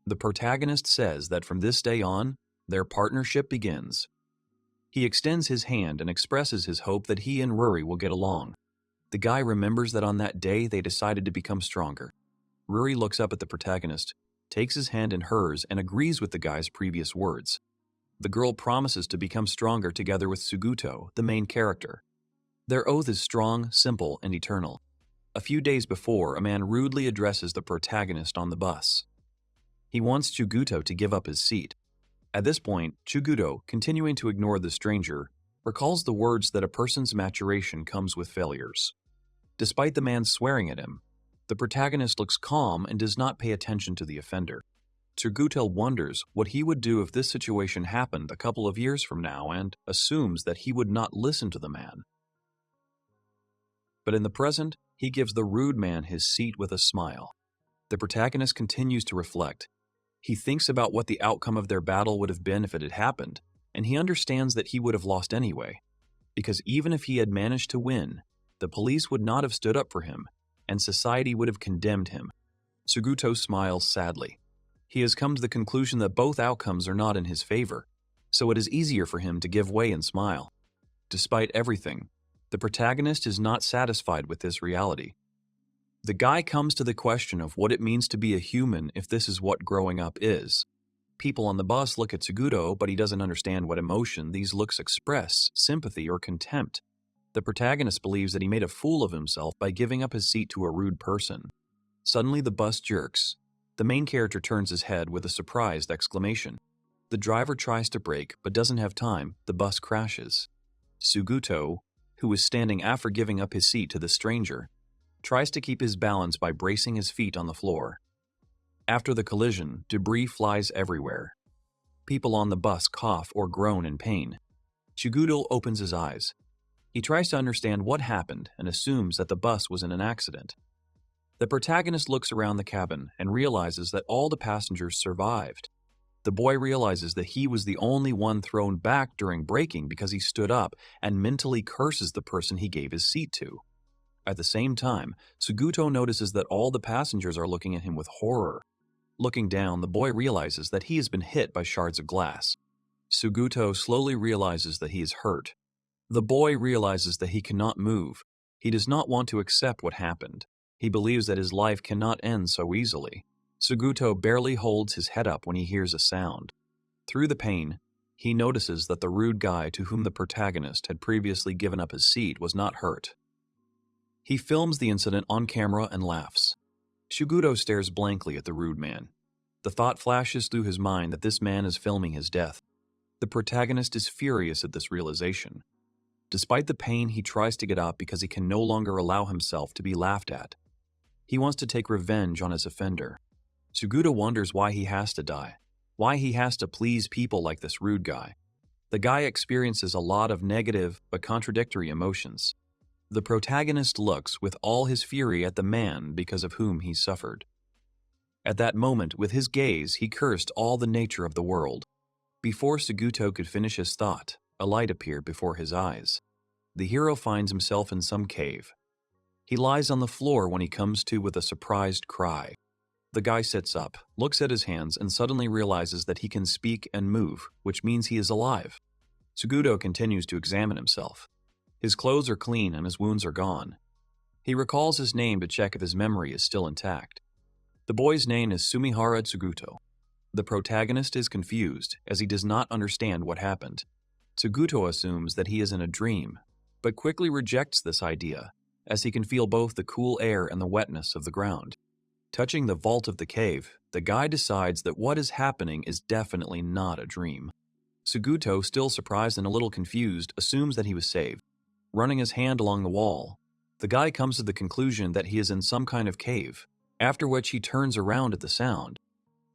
The protagonist says that from this day on, their partnership begins. He extends his hand and expresses his hope that he and Rury will get along. The guy remembers that on that day they decided to become stronger. Rury looks up at the protagonist, takes his hand in hers, and agrees with the guy's previous words. The girl promises to become stronger together with Suguto, the main character. Their oath is strong, simple, and eternal. A few days before, a man rudely addresses the protagonist on the bus. He wants Suguto to give up his seat. At this point, Suguto, continuing to ignore the stranger, recalls the words that a person's maturation comes with failures. Despite the man swearing at him, the protagonist looks calm and does not pay attention to the offender. Suguto wonders what he would do if this situation happened a couple of years from now and assumes that he would not listen to the man. But in the present, he gives the rude man his seat with a smile. The protagonist continues to reflect. He thinks about what the outcome of their battle would have been if it had happened, and he understands that he would have lost anyway, because even if he had managed to win, the police would not have stood up for him, and society would have condemned him. Suguto smiles sadly. He has come to the conclusion that both outcomes are not in his favor, so it is easier for him to give way and smile. Despite everything, the protagonist is not satisfied with this reality. The guy comes to the question of what it means to be a human if this is what growing up is. People on the bus look at Suguto, but he doesn't understand what emotion these looks express, sympathy or contempt. The protagonist believes that he made a fool of himself by giving up his seat to a rude person. Suddenly the bus jerks. The main character turns his head with a surprised exclamation. The driver tries to brake, but doesn't have time. The bus crashes. Suguto, who is standing after giving up his seat to the stranger, tries to keep his balance by bracing his feet on the floor. After the collision, debris flies everywhere. People on the bus cough or groan in pain. Suguto opens his eyes. He tries to understand what happened and assumes that the bus was in an accident. The protagonist looks around the cabin and realizes that all the passengers survived. The boy realizes that he was the only one thrown back during braking because he stood up and mentally curses the person he gave his seat to. At the same time, Suguto notices that all the passengers are looking at him with horror. Looking down, the boy realizes that he has been hit by shards of glass. Suguto slowly realizes that he is hurt. The boy realizes that he cannot move. He does not want to accept what happened. He believes that his life cannot end so easily. Suguto barely holds his head up when he hears a sound. Through the pain, he notices that the rude guy to whom the protagonist had previously given up his seat was not hurt. He films the incident on camera and laughs. Suguto stares blankly at the rude man. The thought flashes through his mind that this man is filming his death. The protagonist is furious at this realization. Despite the pain, he tries to get up because he can no longer allow himself to be laughed at. He wants to take revenge on his offender. Suguto wonders why he has to die, why he has to please people like this rude guy. The guy experiences a lot of negative but contradictory emotions. The protagonist looks with all his fury at the man because of whom he suffered. At that moment, with his gaze, he cursed all the nature of the world. Before Suguto could finish his thought, a light appeared before his eyes. The hero finds himself in some cave. He lies on the floor when he comes to with a surprised cry. The guy sits up, looks at his hands, and suddenly realizes that he can speak and move, which means he is alive. Suguto continues to examine himself. His clothes are clean and his wounds are gone. He recalls his name to check if his memory is still intact. The boy's name is Sumihara Suguto. The protagonist is confused, as he does not understand what happened. Suguto assumes that he is in a dream, but quickly rejects this idea, as he can feel both the cool air and the wetness of the ground. Touching the vault of the cave, the guy decides that what is happening is definitely not a dream. Suguto, still surprised and a little confused, assumes that he was saved. Running his hand along the wall, the guy comes to the conclusion that he is in some kind of cave, after which he turns around at the sound.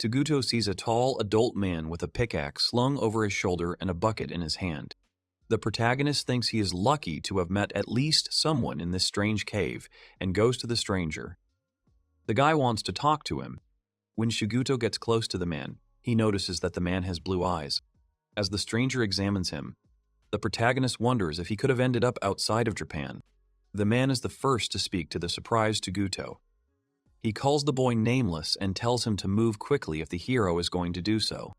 Suguto sees a tall adult man with a pickaxe slung over his shoulder and a bucket in his hand. The protagonist thinks he is lucky to have met at least someone in this strange cave and goes to the stranger. The guy wants to talk to him. When Suguto gets close to the man, he notices that the man has blue eyes. As the stranger examines him, the protagonist wonders if he could have ended up outside of Japan. The man is the first to speak to the surprised Suguto. He calls the boy nameless and tells him to move quickly if the hero is going to do so.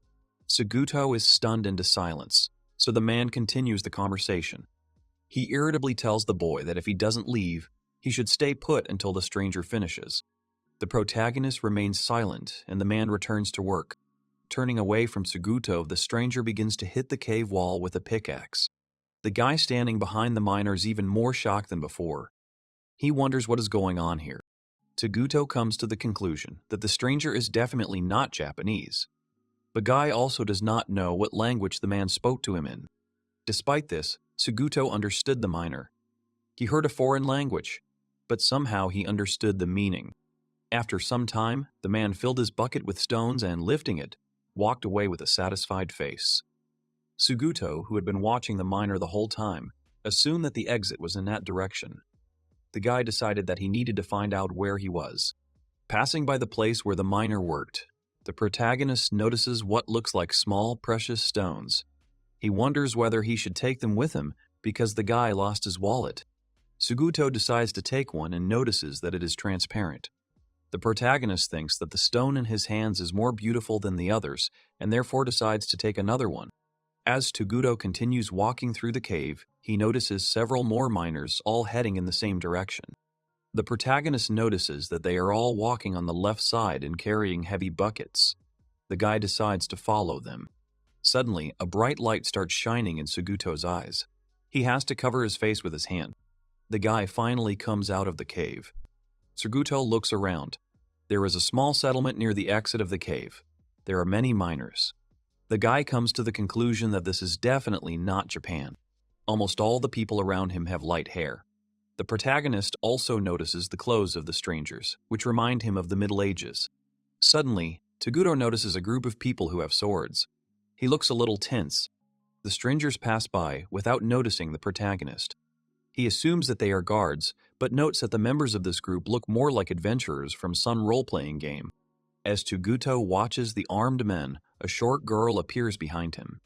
Suguto is stunned into silence, so the man continues the conversation. He irritably tells the boy that if he doesn't leave, he should stay put until the stranger finishes. The protagonist remains silent, and the man returns to work. Turning away from Suguto, the stranger begins to hit the cave wall with a pickaxe. The guy standing behind the miner is even more shocked than before. He wonders what is going on here. Suguto comes to the conclusion that the stranger is definitely not Japanese. The guy also does not know what language the man spoke to him in. Despite this, Suguto understood the miner. He heard a foreign language, but somehow he understood the meaning. After some time, the man filled his bucket with stones and, lifting it, walked away with a satisfied face. Suguto, who had been watching the miner the whole time, assumed that the exit was in that direction. The guy decided that he needed to find out where he was. Passing by the place where the miner worked, the protagonist notices what looks like small, precious stones. He wonders whether he should take them with him because the guy lost his wallet. Suguto decides to take one and notices that it is transparent. The protagonist thinks that the stone in his hands is more beautiful than the others and therefore decides to take another one. As Suguto continues walking through the cave, he notices several more miners all heading in the same direction. The protagonist notices that they are all walking on the left side and carrying heavy buckets. The guy decides to follow them. Suddenly, a bright light starts shining in Suguto's eyes. He has to cover his face with his hand. The guy finally comes out of the cave. Suguto looks around. There is a small settlement near the exit of the cave. There are many miners. The guy comes to the conclusion that this is definitely not Japan. Almost all the people around him have light hair. The protagonist also notices the clothes of the strangers, which remind him of the Middle Ages. Suddenly, Suguto notices a group of people who have swords. He looks a little tense. The strangers pass by without noticing the protagonist. He assumes that they are guards, but notes that the members of this group look more like adventurers from some role-playing game. As Suguto watches the armed men, a short girl appears behind him.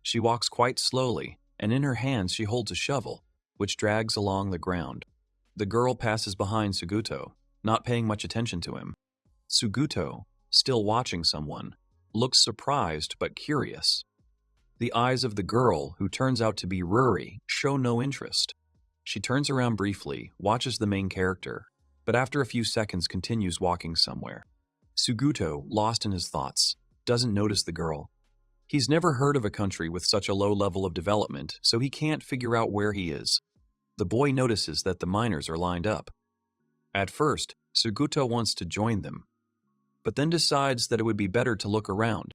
She walks quite slowly, and in her hands she holds a shovel, which drags along the ground. The girl passes behind Suguto, not paying much attention to him. Suguto, still watching someone, looks surprised but curious. The eyes of the girl, who turns out to be Rury, show no interest. She turns around briefly, watches the main character, but after a few seconds continues walking somewhere. Suguto, lost in his thoughts, doesn't notice the girl. He's never heard of a country with such a low level of development, so he can't figure out where he is. The boy notices that the miners are lined up. At first, Suguto wants to join them, but then decides that it would be better to look around.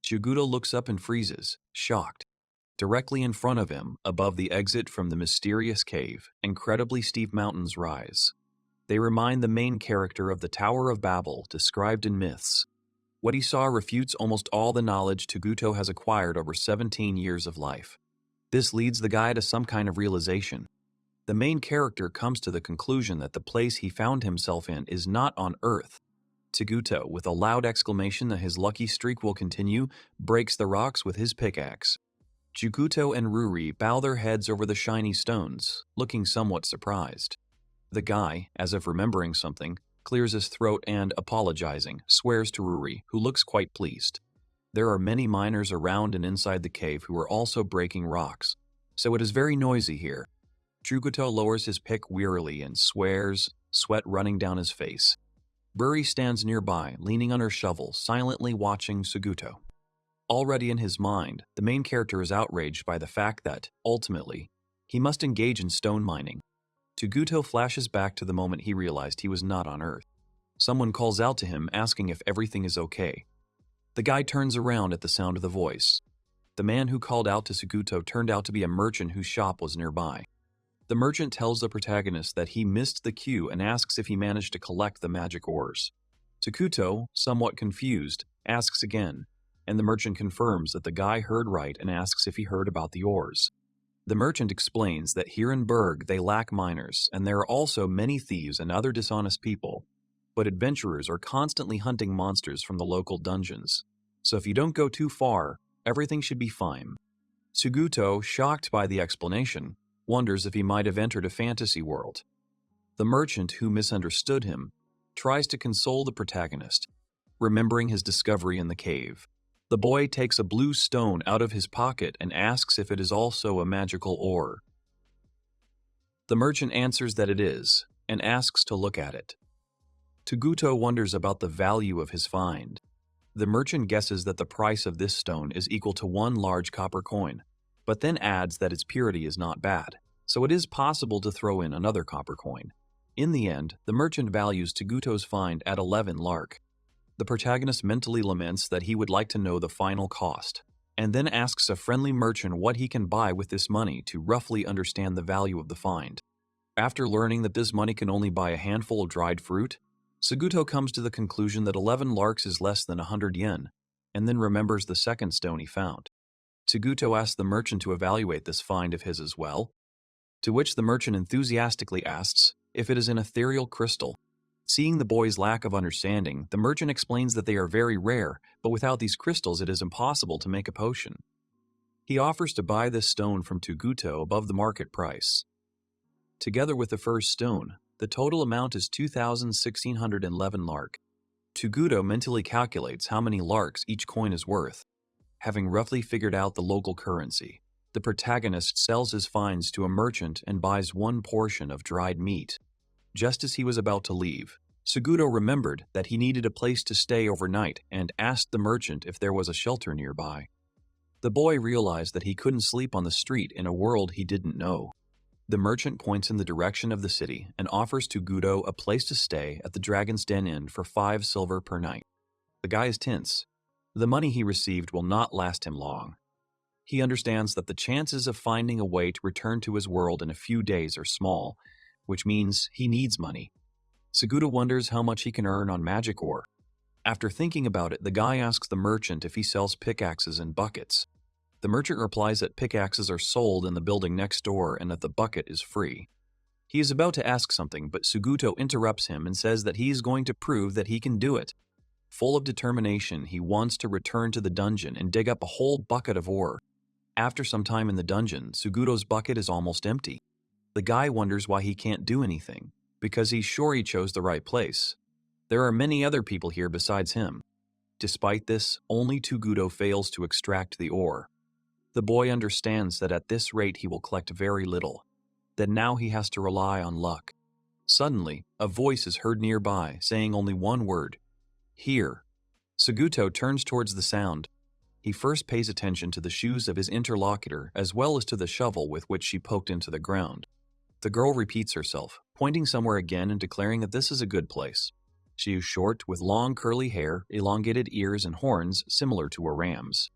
Suguto looks up and freezes, shocked. Directly in front of him, above the exit from the mysterious cave, incredibly steep mountains rise. They remind the main character of the Tower of Babel described in myths. What he saw refutes almost all the knowledge Suguto has acquired over 17 years of life. This leads the guy to some kind of realization. The main character comes to the conclusion that the place he found himself in is not on Earth. Suguto, with a loud exclamation that his lucky streak will continue, breaks the rocks with his pickaxe. Suguto and Rury bow their heads over the shiny stones, looking somewhat surprised. The guy, as if remembering something, clears his throat and, apologizing, swears to Rury, who looks quite pleased. There are many miners around and inside the cave who are also breaking rocks, so it is very noisy here. Suguto lowers his pick wearily and swears, sweat running down his face. Rury stands nearby, leaning on her shovel, silently watching Suguto. Already in his mind, the main character is outraged by the fact that, ultimately, he must engage in stone mining. Suguto flashes back to the moment he realized he was not on Earth. Someone calls out to him asking if everything is okay. The guy turns around at the sound of the voice. The man who called out to Suguto turned out to be a merchant whose shop was nearby. The merchant tells the protagonist that he missed the queue and asks if he managed to collect the magic ores. Suguto, somewhat confused, asks again, and the merchant confirms that the guy heard right and asks if he heard about the ores. The merchant explains that here in Berg they lack miners, and there are also many thieves and other dishonest people, but adventurers are constantly hunting monsters from the local dungeons. So if you don't go too far, everything should be fine. Suguto, shocked by the explanation, wonders if he might have entered a fantasy world. The merchant, who misunderstood him, tries to console the protagonist, remembering his discovery in the cave. The boy takes a blue stone out of his pocket and asks if it is also a magical ore. The merchant answers that it is, and asks to look at it. Tuguto wonders about the value of his find. The merchant guesses that the price of this stone is equal to 1 large copper coin, but then adds that its purity is not bad, so it is possible to throw in another copper coin. In the end, the merchant values Tuguto's find at 11 lark. The protagonist mentally laments that he would like to know the final cost, and then asks a friendly merchant what he can buy with this money to roughly understand the value of the find. After learning that this money can only buy a handful of dried fruit, Suguto comes to the conclusion that 11 larks is less than 100 yen, and then remembers the second stone he found. Suguto asks the merchant to evaluate this find of his as well, to which the merchant enthusiastically asks if it is an ethereal crystal. Seeing the boy's lack of understanding, the merchant explains that they are very rare, but without these crystals it is impossible to make a potion. He offers to buy this stone from Tuguto above the market price. Together with the first stone, the total amount is 2,1611 lark. Tuguto mentally calculates how many larks each coin is worth. Having roughly figured out the local currency, the protagonist sells his finds to a merchant and buys 1 portion of dried meat. Just as he was about to leave, Suguto remembered that he needed a place to stay overnight and asked the merchant if there was a shelter nearby. The boy realized that he couldn't sleep on the street in a world he didn't know. The merchant points in the direction of the city and offers Tuguto a place to stay at the Dragon's Den Inn for 5 silver per night. The guy is tense. The money he received will not last him long. He understands that the chances of finding a way to return to his world in a few days are small, which means he needs money. Suguto wonders how much he can earn on magic ore. After thinking about it, the guy asks the merchant if he sells pickaxes and buckets. The merchant replies that pickaxes are sold in the building next door and that the bucket is free. He is about to ask something, but Suguto interrupts him and says that he is going to prove that he can do it. Full of determination, he wants to return to the dungeon and dig up a whole bucket of ore. After some time in the dungeon, Suguto's bucket is almost empty. The guy wonders why he can't do anything, because he's sure he chose the right place. There are many other people here besides him. Despite this, only Tuguto fails to extract the ore. The boy understands that at this rate he will collect very little, that now he has to rely on luck. Suddenly, a voice is heard nearby, saying only one word, "Here." Suguto turns towards the sound. He first pays attention to the shoes of his interlocutor as well as to the shovel with which she poked into the ground. The girl repeats herself, pointing somewhere again and declaring that this is a good place. She is short, with long curly hair, elongated ears, and horns similar to a ram's.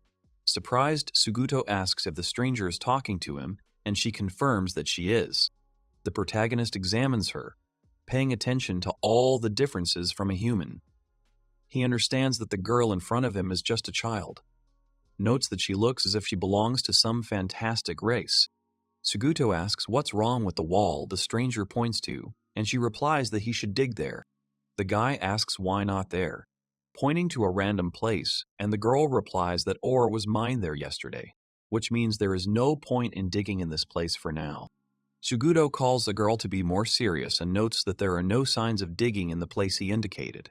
Surprised, Suguto asks if the stranger is talking to him, and she confirms that she is. The protagonist examines her, paying attention to all the differences from a human. He understands that the girl in front of him is just a child. Notes that she looks as if she belongs to some fantastic race. Suguto asks what's wrong with the wall the stranger points to, and she replies that he should dig there. The guy asks why not there, pointing to a random place, and the girl replies that ore was mined there yesterday, which means there is no point in digging in this place for now. Suguto calls the girl to be more serious and notes that there are no signs of digging in the place he indicated.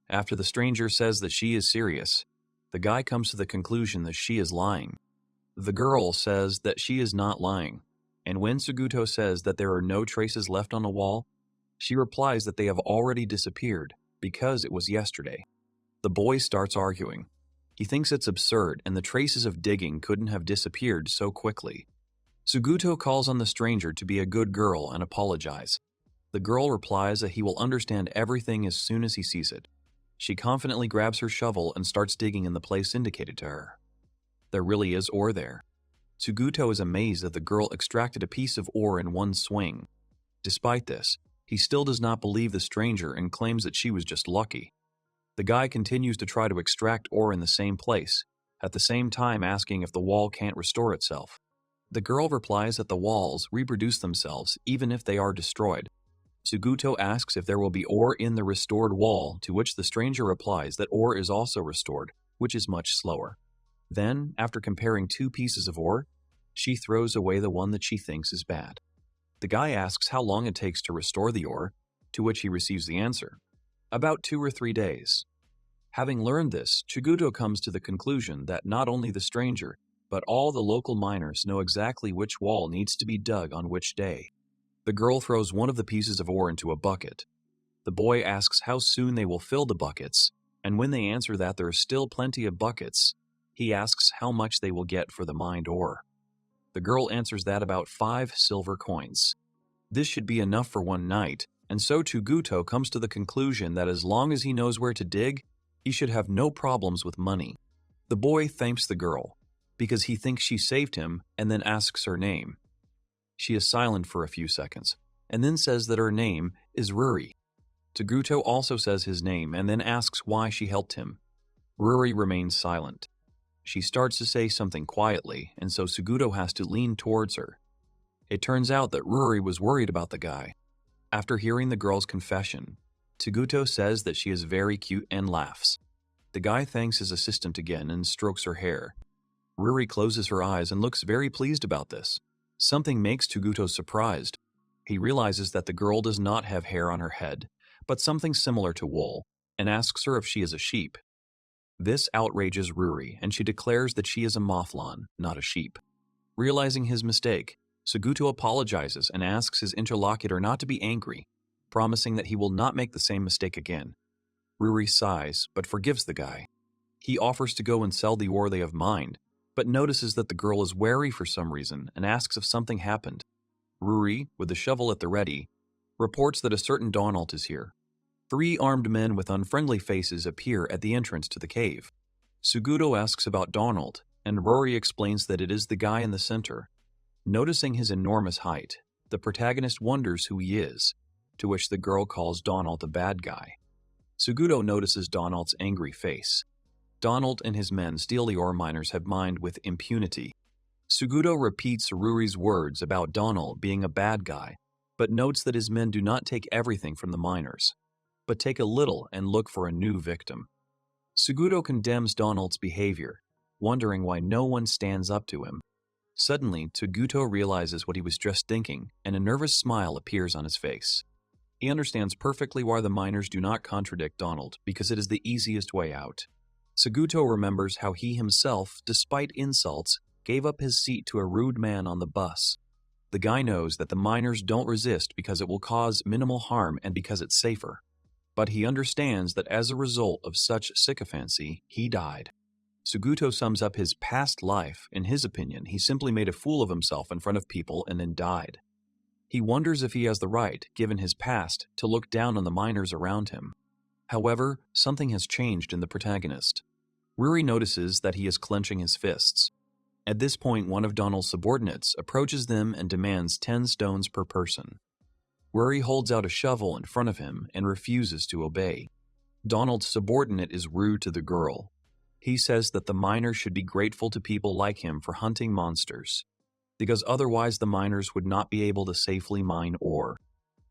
After the stranger says that she is serious, the guy comes to the conclusion that she is lying. The girl says that she is not lying, and when Suguto says that there are no traces left on the wall, she replies that they have already disappeared because it was yesterday. The boy starts arguing. He thinks it's absurd and the traces of digging couldn't have disappeared so quickly. Suguto calls on the stranger to be a good girl and apologize. The girl replies that he will understand everything as soon as he sees it. She confidently grabs her shovel and starts digging in the place indicated to her. There really is ore there. Suguto is amazed that the girl extracted a piece of ore in one swing. Despite this, he still does not believe the stranger and claims that she was just lucky. The guy continues to try to extract ore in the same place, at the same time asking if the wall can't restore itself. The girl replies that the walls reproduce themselves even if they are destroyed. Suguto asks if there will be ore in the restored wall, to which the stranger replies that ore is also restored, which is much slower. Then, after comparing 2 pieces of ore, she throws away the one that she thinks is bad. The guy asks how long it takes to restore the ore, to which he receives the answer. About 2 or 3 days. Having learned this, Chiguto comes to the conclusion that not only the stranger, but all the local miners know exactly which wall needs to be dug on which day. The girl throws one of the pieces of ore into a bucket. The boy asks how soon they will fill the buckets, and when they answer that there is still plenty of buckets, he asks how much they will get for the mined ore. The girl answers that about 5 silver coins. This should be enough for one night, and so Chiguto comes to the conclusion that as long as he knows where to dig, he should have no problems with money. The boy thanks the girl, because he thinks she saved him, and then asks her name. She is silent for a few seconds, and then says that her name is Rury. Chiguto also says his name, and then asks why she helped him. Rury remains silent. She starts to say something quietly, and so Chiguto has to lean towards her. It turns out that Rury was worried about the guy. After hearing the girl's confession, Chiguto says that she is very cute and laughs. The guy thanks his assistant again and strokes her hair. Rury closes her eyes and looks very pleased about this. Something makes Chiguto surprised. He realizes that the girl does not have hair on her head, but something similar to wool, and asks her if she is a sheep. This outrages Rury, and she declares that she is a mothlan, not a sheep. Realizing his mistake, Chiguto apologizes and asks his interlocutor not to be angry, promising that he will not make the same mistake again. Rury sighs, but forgives the guy. He offers to go and sell the ore they have mined, but notices that the girl is wary for some reason and asks if something happened. Rury, with the shovel at the ready, reports that a certain Donald is here. 3 armed men with unfriendly faces appear at the entrance to the cave. Chiguto asks about Donald, and Rury explains that it is the guy in the center. Noticing his enormous height, the protagonist wonders who he is, to which the girl calls Donald a bad guy. Chiguto notices Donald's angry face. Donald and his men steal the ore miners have mined with impunity. Chiguto repeats Rury's words about Donald being a bad guy, but notes that his men do not take everything from the miners, but take a little and look for a new victim. Chiguto condemns Donald's behavior, wondering why no one stands up to him. Suddenly, Chiguto realizes what he was just thinking, and a nervous smile appears on his face. He understands perfectly why the miners do not contradict Donald, because it is the easiest way out. Chiguto remembers how he himself, despite insults, gave up his seat to a rude man on the bus. The guy knows that the miners don't resist because it will cause minimal harm and because it's safer. But he understands that as a result of such sycophancy, he died. Chiguto sums up his past life. In his opinion, he simply made a fool of himself in front of people and then died. He wonders if he has the right, given his past, to look down on the miners around him. However, something has changed in the protagonist. Rury notices that he is clenching his fists. At this point, one of Donald's subordinates approaches them and demands 10 stones per person. Rury holds out a shovel in front of him and refuses to obey. Donald's subordinate is rude to the girl. He says that the miners should be grateful to people like him for hunting monsters, because otherwise the miners would not be able to safely mine ore.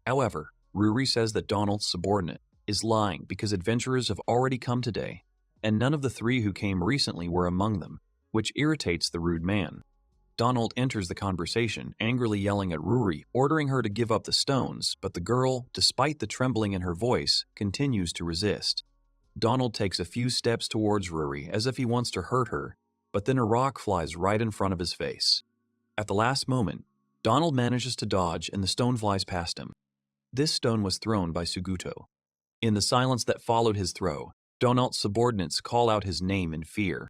However, Rury says that Donald's subordinate is lying because adventurers have already come today, and none of the 3 who came recently were among them, which irritates the rude man. Donald enters the conversation, angrily yelling at Rury, ordering her to give up the stones, but the girl, despite the trembling in her voice, continues to resist. Donald takes a few steps towards Rury as if he wants to hurt her, but then a rock flies right in front of his face. At the last moment, Donald manages to dodge and the stone flies past him. This stone was thrown by Chiguto. In the silence that followed his throw, Donald's subordinates call out his name in fear.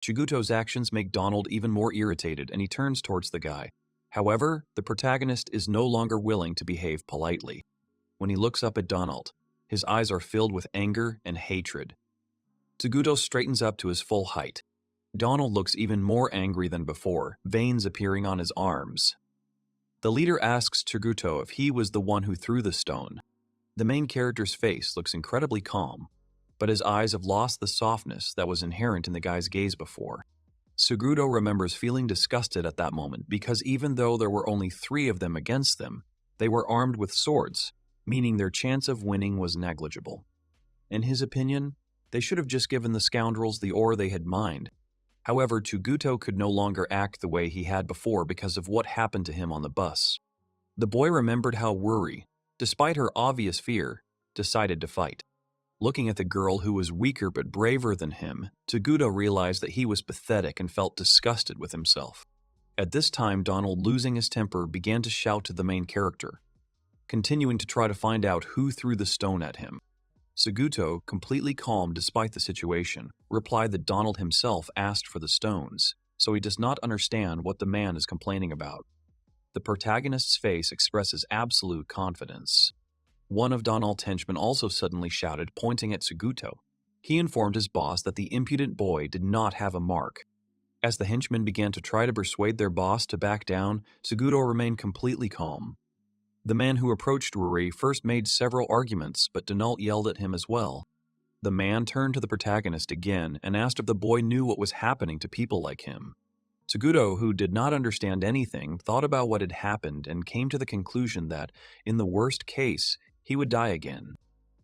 Chiguto's actions make Donald even more irritated and he turns towards the guy. However, the protagonist is no longer willing to behave politely. When he looks up at Donald, his eyes are filled with anger and hatred. Chiguto straightens up to his full height. Donald looks even more angry than before, veins appearing on his arms. The leader asks Chiguto if he was the one who threw the stone. The main character's face looks incredibly calm, but his eyes have lost the softness that was inherent in the guy's gaze before. Chiguto remembers feeling disgusted at that moment because even though there were only 3 of them against them, they were armed with swords, meaning their chance of winning was negligible. In his opinion, they should have just given the scoundrels the ore they had mined. However, Chiguto could no longer act the way he had before because of what happened to him on the bus. The boy remembered how Rury, despite her obvious fear, decided to fight. Looking at the girl who was weaker but braver than him, Tsuguto realized that he was pathetic and felt disgusted with himself. At this time, Donald, losing his temper, began to shout to the main character, continuing to try to find out who threw the stone at him. Tsuguto, completely calm despite the situation, replied that Donald himself asked for the stones, so he does not understand what the man is complaining about. The protagonist's face expresses absolute confidence. One of Donald's henchmen also suddenly shouted, pointing at Tsuguto. He informed his boss that the impudent boy did not have a mark. As the henchmen began to try to persuade their boss to back down, Tsuguto remained completely calm. The man who approached Rury first made several arguments, but Donald yelled at him as well. The man turned to the protagonist again and asked if the boy knew what was happening to people like him. Tsuguto, who did not understand anything, thought about what had happened and came to the conclusion that, in the worst case, he would die again.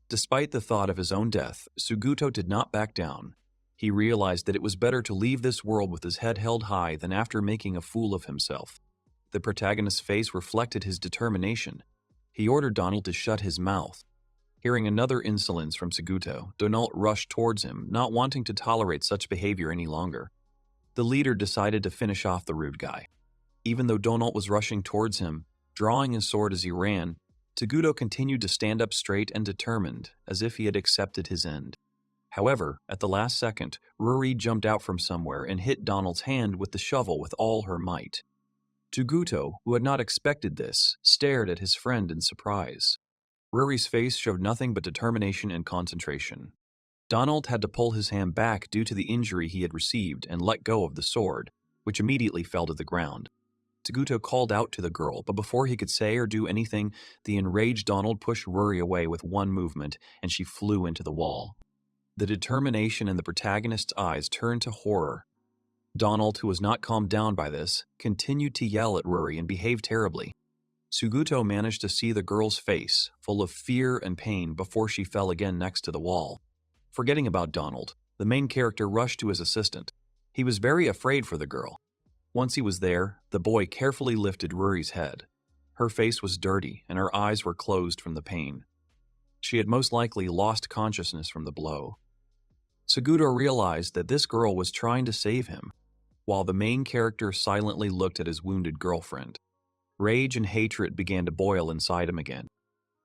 Despite the thought of his own death, Tsuguto did not back down. He realized that it was better to leave this world with his head held high than after making a fool of himself. The protagonist's face reflected his determination. He ordered Donald to shut his mouth. Hearing another insolence from Tsuguto, Donald rushed towards him, not wanting to tolerate such behavior any longer. The leader decided to finish off the rude guy. Even though Donald was rushing towards him, drawing his sword as he ran, Tsuguto continued to stand up straight and determined, as if he had accepted his end. However, at the last second, Rury jumped out from somewhere and hit Donald's hand with the shovel with all her might. Tsuguto, who had not expected this, stared at his friend in surprise. Rury's face showed nothing but determination and concentration. Donald had to pull his hand back due to the injury he had received and let go of the sword, which immediately fell to the ground. Tsuguto called out to the girl, but before he could say or do anything, the enraged Donald pushed Rury away with one movement, and she flew into the wall. The determination in the protagonist's eyes turned to horror. Donald, who was not calmed down by this, continued to yell at Rury and behave terribly. Tsuguto managed to see the girl's face, full of fear and pain, before she fell again next to the wall. Forgetting about Donald, the main character rushed to his assistant. He was very afraid for the girl. Once he was there, the boy carefully lifted Rury's head. Her face was dirty, and her eyes were closed from the pain. She had most likely lost consciousness from the blow. Tsuguto realized that this girl was trying to save him, while the main character silently looked at his wounded girlfriend. Rage and hatred began to boil inside him again.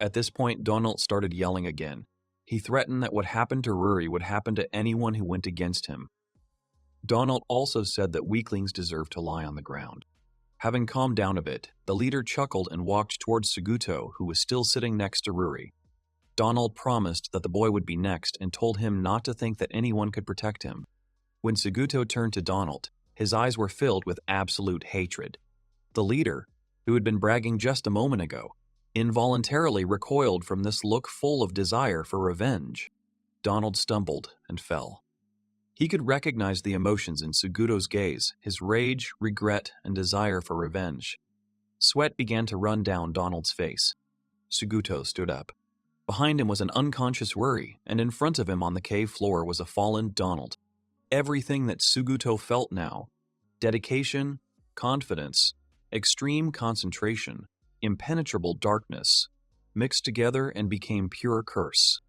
At this point, Donald started yelling again. He threatened that what happened to Rury would happen to anyone who went against him. Donald also said that weaklings deserve to lie on the ground. Having calmed down a bit, the leader chuckled and walked towards Tsuguto, who was still sitting next to Rury. Donald promised that the boy would be next and told him not to think that anyone could protect him. When Tsuguto turned to Donald, his eyes were filled with absolute hatred. The leader, who had been bragging just a moment ago, involuntarily recoiled from this look full of desire for revenge. Donald stumbled and fell. He could recognize the emotions in Tsuguto's gaze, his rage, regret, and desire for revenge. Sweat began to run down Donald's face. Tsuguto stood up. Behind him was an unconscious Rury, and in front of him on the cave floor was a fallen Donald. Everything that Tsuguto felt now, dedication, confidence, extreme concentration, impenetrable darkness, mixed together and became pure curse.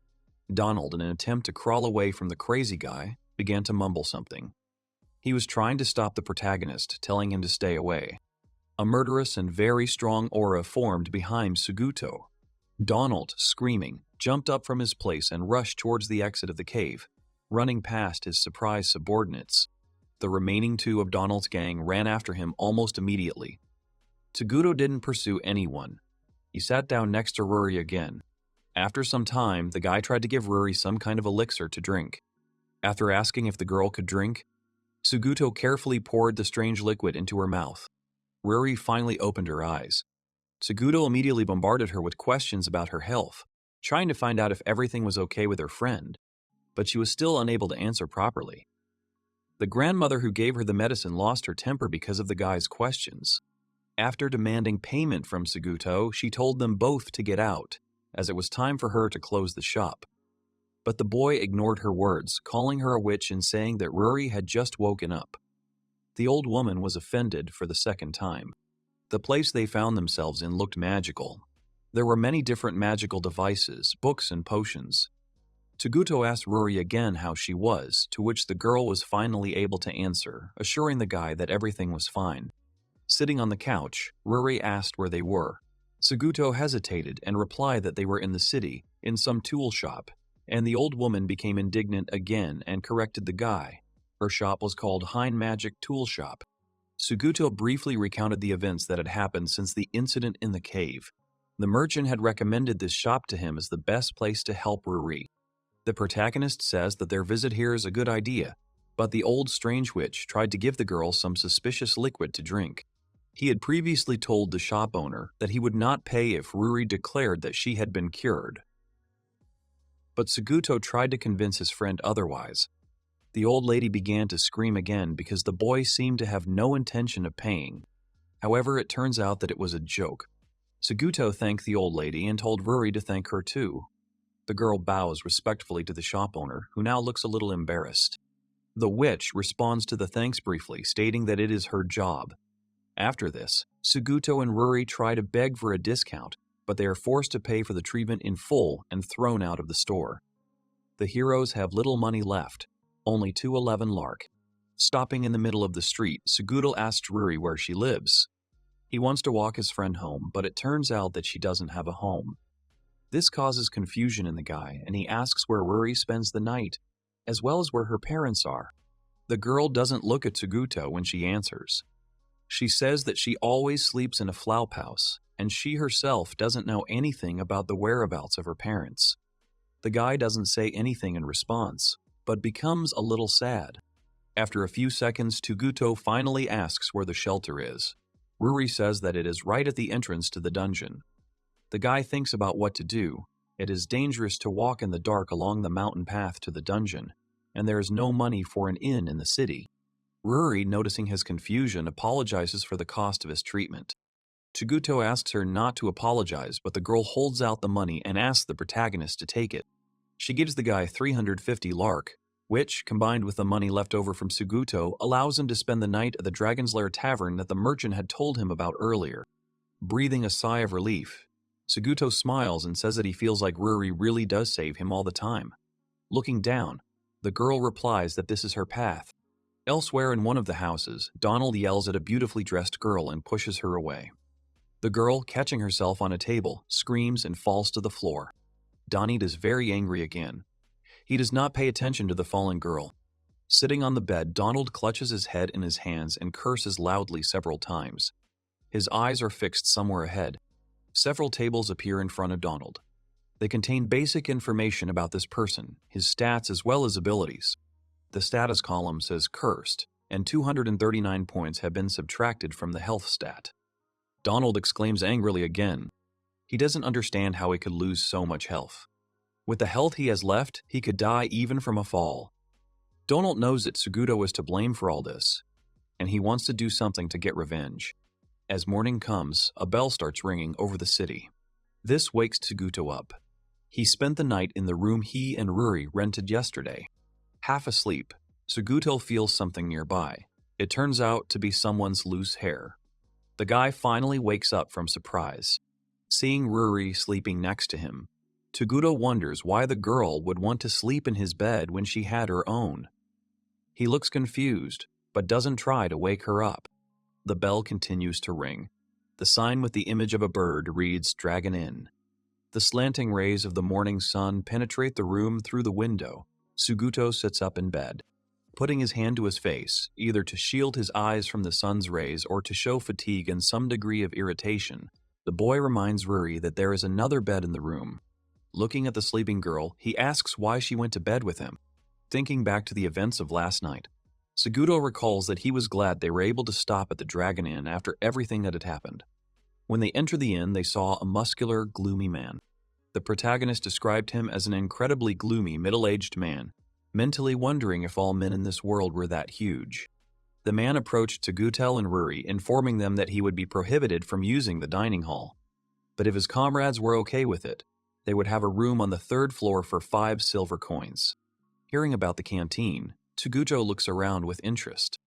Donald, in an attempt to crawl away from the crazy guy, began to mumble something. He was trying to stop the protagonist, telling him to stay away. A murderous and very strong aura formed behind Tsuguto. Donald, screaming, jumped up from his place and rushed towards the exit of the cave, running past his surprised subordinates. The remaining two of Donald's gang ran after him almost immediately. Tsuguto didn't pursue anyone. He sat down next to Rury again. After some time, the guy tried to give Rury some kind of elixir to drink. After asking if the girl could drink, Tsuguto carefully poured the strange liquid into her mouth. Rury finally opened her eyes. Tsuguto immediately bombarded her with questions about her health, trying to find out if everything was okay with her friend, but she was still unable to answer properly. The grandmother who gave her the medicine lost her temper because of the guy's questions. After demanding payment from Tsuguto, she told them both to get out, as it was time for her to close the shop. But the boy ignored her words, calling her a witch and saying that Rury had just woken up. The old woman was offended for the second time. The place they found themselves in looked magical. There were many different magical devices, books, and potions. Tsuguto asked Rury again how she was, to which the girl was finally able to answer, assuring the guy that everything was fine. Sitting on the couch, Rury asked where they were. Tsuguto hesitated and replied that they were in the city, in some tool shop, and the old woman became indignant again and corrected the guy. Her shop was called Hein Magic Tool Shop. Tsuguto briefly recounted the events that had happened since the incident in the cave. The merchant had recommended this shop to him as the best place to help Rury. The protagonist says that their visit here is a good idea, but the old strange witch tried to give the girl some suspicious liquid to drink. He had previously told the shop owner that he would not pay if Rury declared that she had been cured. But Tsuguto tried to convince his friend otherwise. The old lady began to scream again because the boy seemed to have no intention of paying. However, it turns out that it was a joke. Tsuguto thanked the old lady and told Rury to thank her too. The girl bows respectfully to the shop owner, who now looks a little embarrassed. The witch responds to the thanks briefly, stating that it is her job. After this, Tsuguto and Rury try to beg for a discount, but they are forced to pay for the treatment in full and thrown out of the store. The heroes have little money left, only 211 lark. Stopping in the middle of the street, Tsuguto asks Rury where she lives. He wants to walk his friend home, but it turns out that she doesn't have a home. This causes confusion in the guy, and he asks where Rury spends the night, as well as where her parents are. The girl doesn't look at Tsuguto when she answers. She says that she always sleeps in a flaup house, and she herself doesn't know anything about the whereabouts of her parents. The guy doesn't say anything in response, but becomes a little sad. After a few seconds, Tsuguto finally asks where the shelter is. Rury says that it is right at the entrance to the dungeon. The guy thinks about what to do. It is dangerous to walk in the dark along the mountain path to the dungeon, and there is no money for an inn in the city. Rury, noticing his confusion, apologizes for the cost of his treatment. Tsuguto asks her not to apologize, but the girl holds out the money and asks the protagonist to take it. She gives the guy 350 lark, which, combined with the money left over from Tsuguto, allows him to spend the night at the Dragon's Lair Tavern that the merchant had told him about earlier. Breathing a sigh of relief, Tsuguto smiles and says that he feels like Rury really does save him all the time. Looking down, the girl replies that this is her path. Elsewhere in one of the houses, Donald yells at a beautifully dressed girl and pushes her away. The girl, catching herself on a table, screams and falls to the floor. Donald is very angry again. He does not pay attention to the fallen girl. Sitting on the bed, Donald clutches his head in his hands and curses loudly several times. His eyes are fixed somewhere ahead. Several tables appear in front of Donald. They contain basic information about this person, his stats as well as abilities. The status column says cursed, and 239 points have been subtracted from the health stat. Donald exclaims angrily again. He doesn't understand how he could lose so much health. With the health he has left, he could die even from a fall. Donald knows that Tsuguto is to blame for all this, and he wants to do something to get revenge. As morning comes, a bell starts ringing over the city. This wakes Tsuguto up. He spent the night in the room he and Rury rented yesterday. Half asleep, Tsuguto feels something nearby. It turns out to be someone's loose hair. The guy finally wakes up from surprise. Seeing Rury sleeping next to him, Tsuguto wonders why the girl would want to sleep in his bed when she had her own. He looks confused, but doesn't try to wake her up. The bell continues to ring. The sign with the image of a bird reads Dragon Inn. The slanting rays of the morning sun penetrate the room through the window. Tsuguto sits up in bed, putting his hand to his face, either to shield his eyes from the sun's rays or to show fatigue and some degree of irritation. The boy reminds Rury that there is another bed in the room. Looking at the sleeping girl, he asks why she went to bed with him. Thinking back to the events of last night, Tsuguto recalls that he was glad they were able to stop at the Dragon Inn after everything that had happened. When they entered the inn, they saw a muscular, gloomy man. The protagonist described him as an incredibly gloomy, middle-aged man, mentally wondering if all men in this world were that huge. The man approached Tsuguto and Rury, informing them that he would be prohibited from using the dining hall. But if his comrades were okay with it, they would have a room on the 3rd floor for 5 silver coins. Hearing about the canteen, Tsuguto looks around with interest.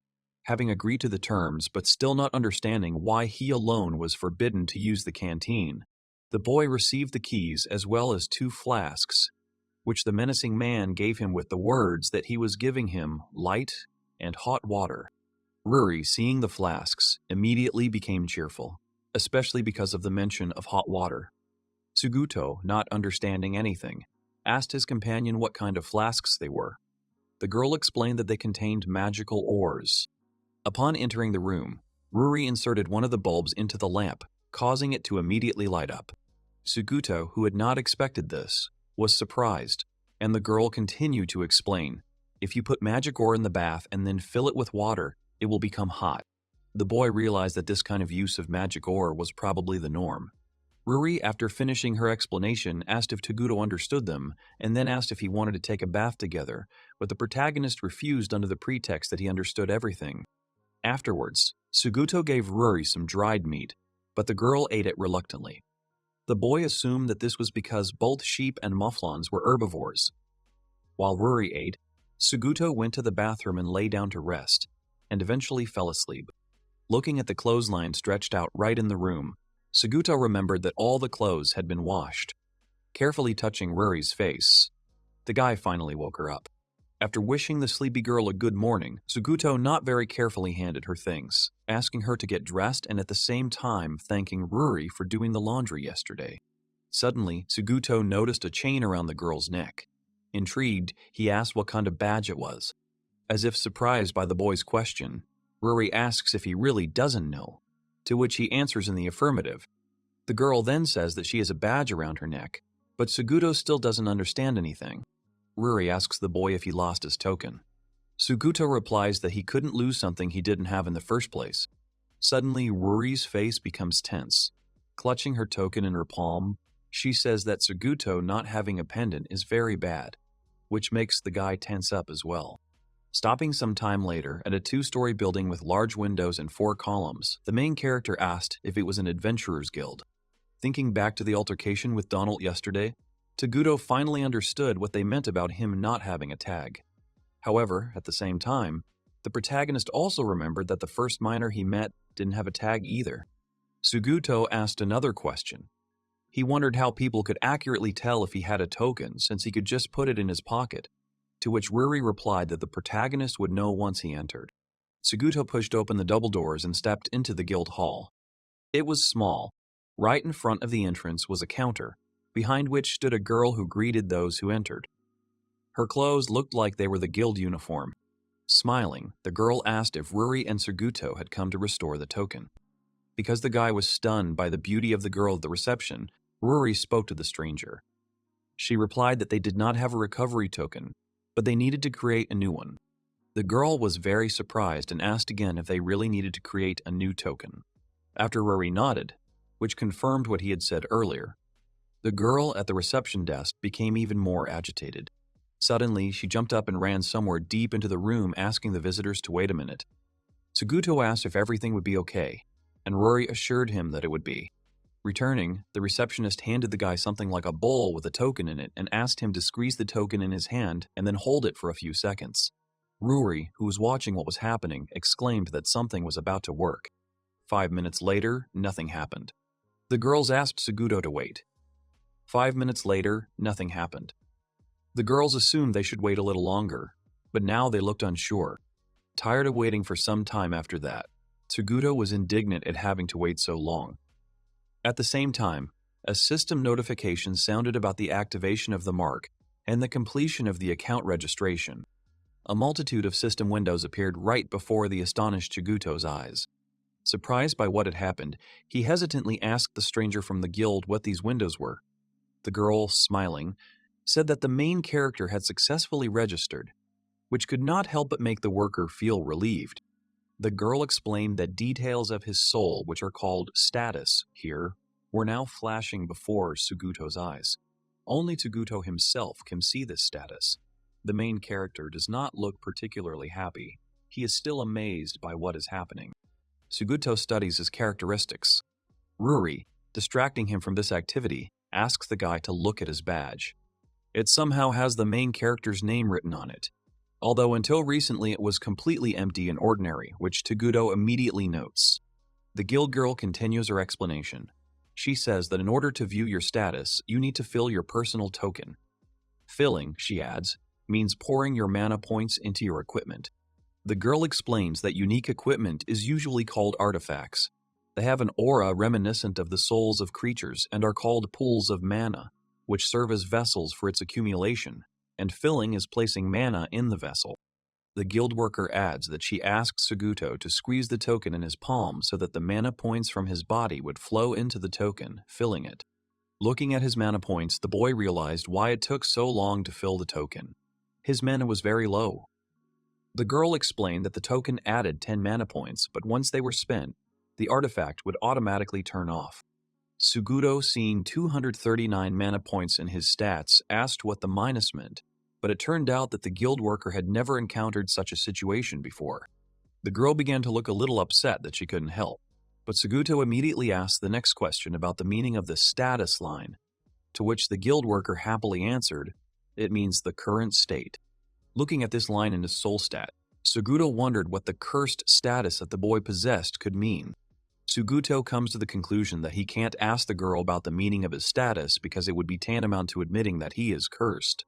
Having agreed to the terms, but still not understanding why he alone was forbidden to use the canteen, the boy received the keys as well as 2 flasks. which the menacing man gave him with the words that he was giving him light and hot water. Rury, seeing the flasks, immediately became cheerful, especially because of the mention of hot water. Suguto, not understanding anything, asked his companion what kind of flasks they were. The girl explained that they contained magical ores. Upon entering the room, Rury inserted one of the bulbs into the lamp, causing it to immediately light up. Suguto, who had not expected this, was surprised, and the girl continued to explain, "If you put magic ore in the bath and then fill it with water, it will become hot." The boy realized that this kind of use of magic ore was probably the norm. Rury, after finishing her explanation, asked if Toguro understood them, and then asked if he wanted to take a bath together, but the protagonist refused under the pretext that he understood everything. Afterwards, Suguto gave Rury some dried meat, but the girl ate it reluctantly. The boy assumed that this was because both sheep and mouflons were herbivores. While Rury ate, Suguto went to the bathroom and lay down to rest, and eventually fell asleep. Looking at the clothesline stretched out right in the room, Suguto remembered that all the clothes had been washed. Carefully touching Rury's face, the guy finally woke her up. After wishing the sleepy girl a good morning, Suguto not very carefully handed her things, asking her to get dressed and at the same time thanking Rury for doing the laundry yesterday. Suddenly, Suguto noticed a chain around the girl's neck. Intrigued, he asked what kind of badge it was. As if surprised by the boy's question, Rury asks if he really doesn't know, to which he answers in the affirmative. The girl then says that she has a badge around her neck, but Suguto still doesn't understand anything. Rury asks the boy if he lost his token. Suguto replies that he couldn't lose something he didn't have in the first place. Suddenly, Rury's face becomes tense. Clutching her token in her palm, she says that Suguto not having a pendant is very bad, which makes the guy tense up as well. Stopping some time later at a 2-story building with large windows and 4 columns, the main character asked if it was an adventurer's guild. Thinking back to the altercation with Donald yesterday, Toguro finally understood what they meant about him not having a tag. However, at the same time, the protagonist also remembered that the first miner he met didn't have a tag either. Suguto asked another question. He wondered how people could accurately tell if he had a token since he could just put it in his pocket, to which Rury replied that the protagonist would know once he entered. Suguto pushed open the double doors and stepped into the guild hall. It was small. Right in front of the entrance was a counter, behind which stood a girl who greeted those who entered. Her clothes looked like they were the guild uniform. Smiling, the girl asked if Rury and Suguto had come to restore the token. Because the guy was stunned by the beauty of the girl at the reception, Rury spoke to the stranger. She replied that they did not have a recovery token, but they needed to create a new one. The girl was very surprised and asked again if they really needed to create a new token. After Rury nodded, which confirmed what he had said earlier, the girl at the reception desk became even more agitated. Suddenly, she jumped up and ran somewhere deep into the room, asking the visitors to wait a minute. Suguto asked if everything would be okay, and Rury assured him that it would be. Returning, the receptionist handed the guy something like a bowl with a token in it and asked him to squeeze the token in his hand and then hold it for a few seconds. Rury, who was watching what was happening, exclaimed that something was about to work. 5 minutes later, nothing happened. The girls asked Suguto to wait. 5 minutes later, nothing happened. The girls assumed they should wait a little longer, but now they looked unsure. Tired of waiting for some time after that, Suguto was indignant at having to wait so long. At the same time, a system notification sounded about the activation of the mark and the completion of the account registration. A multitude of system windows appeared right before the astonished Suguto's eyes. Surprised by what had happened, he hesitantly asked the stranger from the guild what these windows were. The girl, smiling, said that the main character had successfully registered, which could not help but make the worker feel relieved. The girl explained that details of his soul, which are called status here, were now flashing before Suguto's eyes. Only Suguto himself can see this status. The main character does not look particularly happy. He is still amazed by what is happening. Suguto studies his characteristics. Rury, distracting him from this activity, asks the guy to look at his badge. It somehow has the main character's name written on it, although until recently it was completely empty and ordinary, which Suguto immediately notes. The guild girl continues her explanation. She says that in order to view your status, you need to fill your personal token. Filling, she adds, means pouring your mana points into your equipment. The girl explains that unique equipment is usually called artifacts. They have an aura reminiscent of the souls of creatures and are called pools of mana, which serve as vessels for its accumulation, and filling is placing mana in the vessel. The guild worker adds that she asks Suguto to squeeze the token in his palm so that the mana points from his body would flow into the token, filling it. Looking at his mana points, the boy realized why it took so long to fill the token. His mana was very low. The girl explained that the token added 10 mana points, but once they were spent, the artifact would automatically turn off. Suguto, seeing 239 mana points in his stats, asked what the minus meant, but it turned out that the guild worker had never encountered such a situation before. The girl began to look a little upset that she couldn't help, but Suguto immediately asked the next question about the meaning of the status line, to which the guild worker happily answered, "It means the current state." Looking at this line in his soul stat, Suguto wondered what the cursed status that the boy possessed could mean. Suguto comes to the conclusion that he can't ask the girl about the meaning of his status because it would be tantamount to admitting that he is cursed.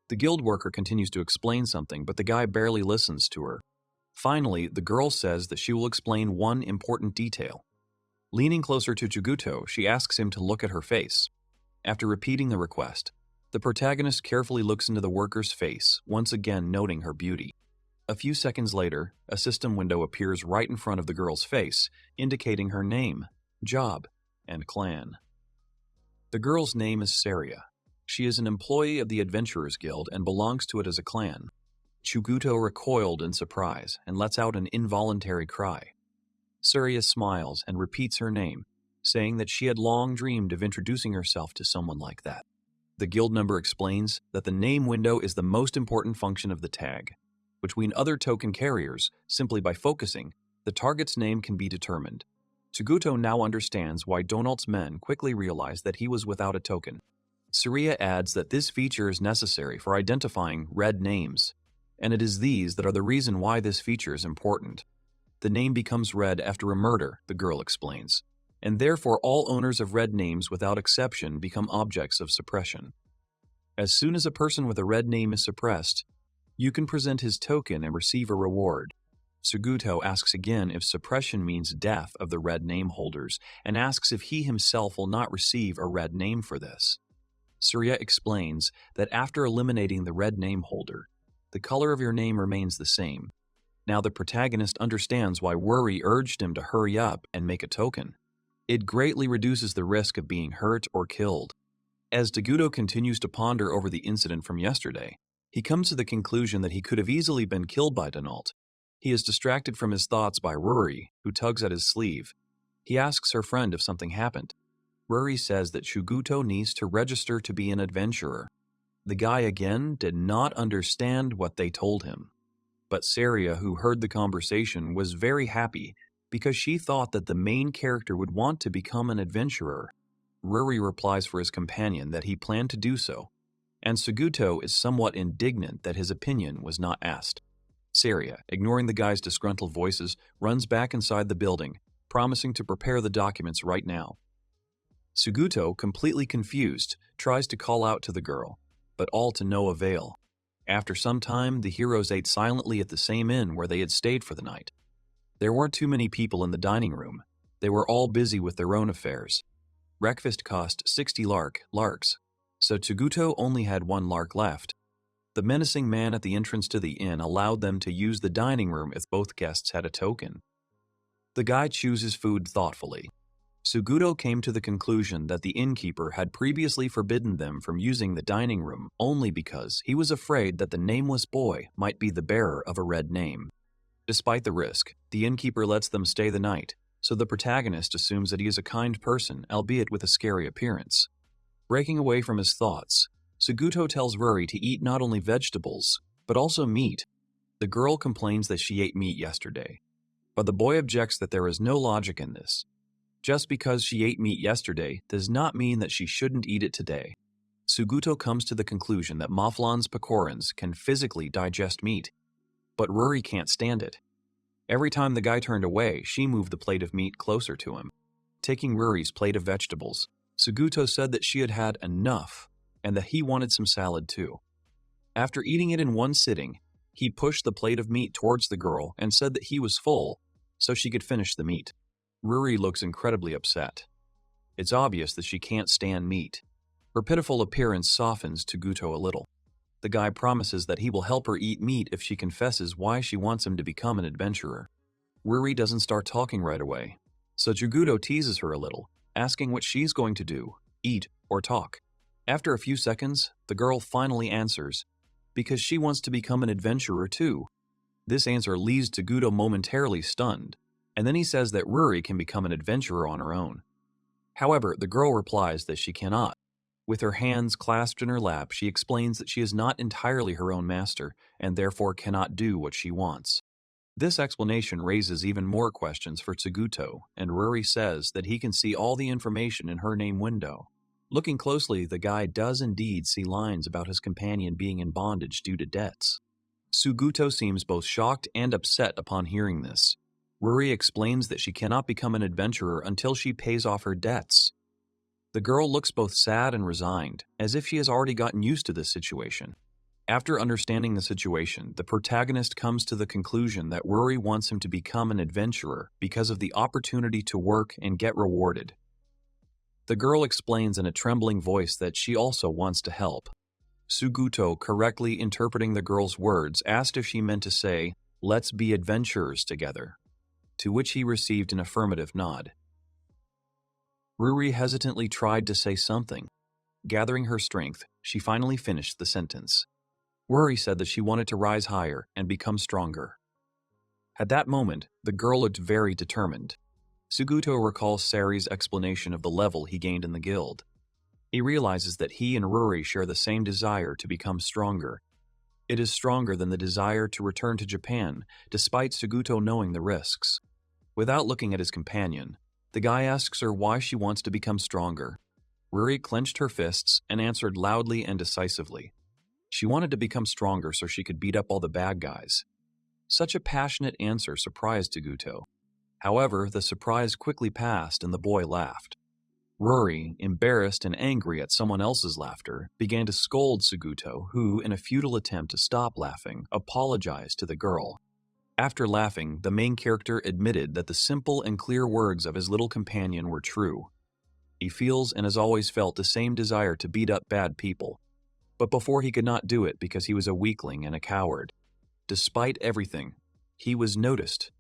The guild worker continues to explain something, but the guy barely listens to her. Finally, the girl says that she will explain one important detail. Leaning closer to Suguto, she asks him to look at her face. After repeating the request, the protagonist carefully looks into the worker's face, once again noting her beauty. A few seconds later, a system window appears right in front of the girl's face, indicating her name, job, and clan. The girl's name is Saria. She is an employee of the Adventurers Guild and belongs to it as a clan. Suguto recoiled in surprise and lets out an involuntary cry. Saria smiles and repeats her name, saying that she had long dreamed of introducing herself to someone like that. The guild member explains that the name window is the most important function of the tag. Between other token carriers, simply by focusing, the target's name can be determined. Suguto now understands why Donald's men quickly realized that he was without a token. Saria adds that this feature is necessary for identifying red names, and it is these that are the reason why this feature is important. The name becomes red after a murder, the girl explains, and therefore all owners of red names without exception become objects of suppression. As soon as a person with a red name is suppressed, you can present his token and receive a reward. Suguto asks again if suppression means death of the red name holders, and asks if he himself will not receive a red name for this. Saria explains that after eliminating the red name holder, the color of your name remains the same. Now the protagonist understands why Rury urged him to hurry up and make a token. It greatly reduces the risk of being hurt or killed. As Suguto continues to ponder over the incident from yesterday, he comes to the conclusion that he could have easily been killed by Donald. He is distracted from his thoughts by Rury, who tugs at his sleeve. He asks her friend if something happened. Rury says that Suguto needs to register to be an adventurer. The guy again did not understand what they told him. But Saria, who heard the conversation, was very happy because she thought that the main character would want to become an adventurer. Rury replies for his companion that he planned to do so, and Suguto is somewhat indignant that his opinion was not asked. Saria, ignoring the guy's disgruntled voices, runs back inside the building, promising to prepare the documents right now. Suguto, completely confused, tries to call out to the girl, but all to no avail. After some time, the heroes ate silently at the same inn where they had stayed for the night. There weren't too many people in the dining room. They were all busy with their own affairs. Breakfast cost 60 larks, so Suguto only had 1 lark left. The menacing man at the entrance to the inn allowed them to use the dining room if both guests had a token. The guy chooses food thoughtfully. Suguto came to the conclusion that the innkeeper had previously forbidden them from using the dining room only because he was afraid that the nameless boy might be the bearer of a red name. Despite the risk, the innkeeper lets them stay the night, so the protagonist assumes that he is a kind person, albeit with a scary appearance. Breaking away from his thoughts, Suguto tells Rury to eat not only vegetables, but also meat. The girl complains that she ate meat yesterday, but the boy objects that there is no logic in this. Just because she ate meat yesterday does not mean that she shouldn't eat it today. Suguto comes to the conclusion that Mouflon's pecorins can physically digest meat, but Rury can't stand it. Every time the guy turned away, she moved the plate of meat closer to him. Taking Rury's plate of vegetables, Suguto said that she had had enough and that he wanted some salad too. After eating it in one sitting, he pushed the plate of meat towards the girl and said that he was full, so she could finish the meat. Rury looks incredibly upset. It's obvious that she can't stand meat. Her pitiful appearance softens Tsuguto a little. The guy promises that he will help her eat meat if she confesses why she wants him to become an adventurer. Rury doesn't start talking right away, so Tsuguto teases her a little, asking what she's going to do, eat or talk. After a few seconds, the girl finally answers, because she wants to become an adventurer too. This answer leaves Tsuguto momentarily stunned, and then he says that Rury can become an adventurer on her own. However, the girl replies that she cannot. With her hands clasped in her lap, she explains that she is not entirely her own master, and therefore cannot do what she wants. This explanation raises even more questions for Tsuguto, and Rury says that he can see all the information in her name window. Looking closely, the guy does indeed see lines about his companion being in bondage due to debts. Tsuguto seems both shocked and upset upon hearing this. Rury explains that she cannot become an adventurer until she pays off her debts. The girl looks both sad and resigned, as if she has already gotten used to this situation. After understanding the situation, the protagonist comes to the conclusion that Rury wants him to become an adventurer because of the opportunity to work and get rewarded. The girl explains in a trembling voice that she also wants to help. Tsuguto, correctly interpreting the girl's words, asked if she meant to say, "Let's be adventurers together," to which he received an affirmative nod. Rury hesitantly tried to say something. Gathering her strength, she finally finished the sentence. Rury said that she wanted to rise higher and become stronger. At that moment, the girl looked very determined. Tsuguto recalls Sari's explanation of the level he gained in the guild. He realizes that he and Rury share the same desire to become stronger. It is stronger than the desire to return to Japan, despite Tsuguto knowing the risks. Without looking at his companion, the guy asks her why she wants to become stronger. Rury clenched her fists and answered loudly and decisively. She wanted to become stronger so she could beat up all the bad guys. Such a passionate answer surprised Tsuguto. However, the surprise quickly passed and the boy laughed. Rury, embarrassed and angry at someone else's laughter, began to scold Tsuguto, who, in a futile attempt to stop laughing, apologized to the girl. After laughing, the main character admitted that the simple and clear words of his little companion were true. He feels and has always felt the same desire to beat up bad people, but before he could not do it because he was a weakling and a coward. Despite everything, he was noticed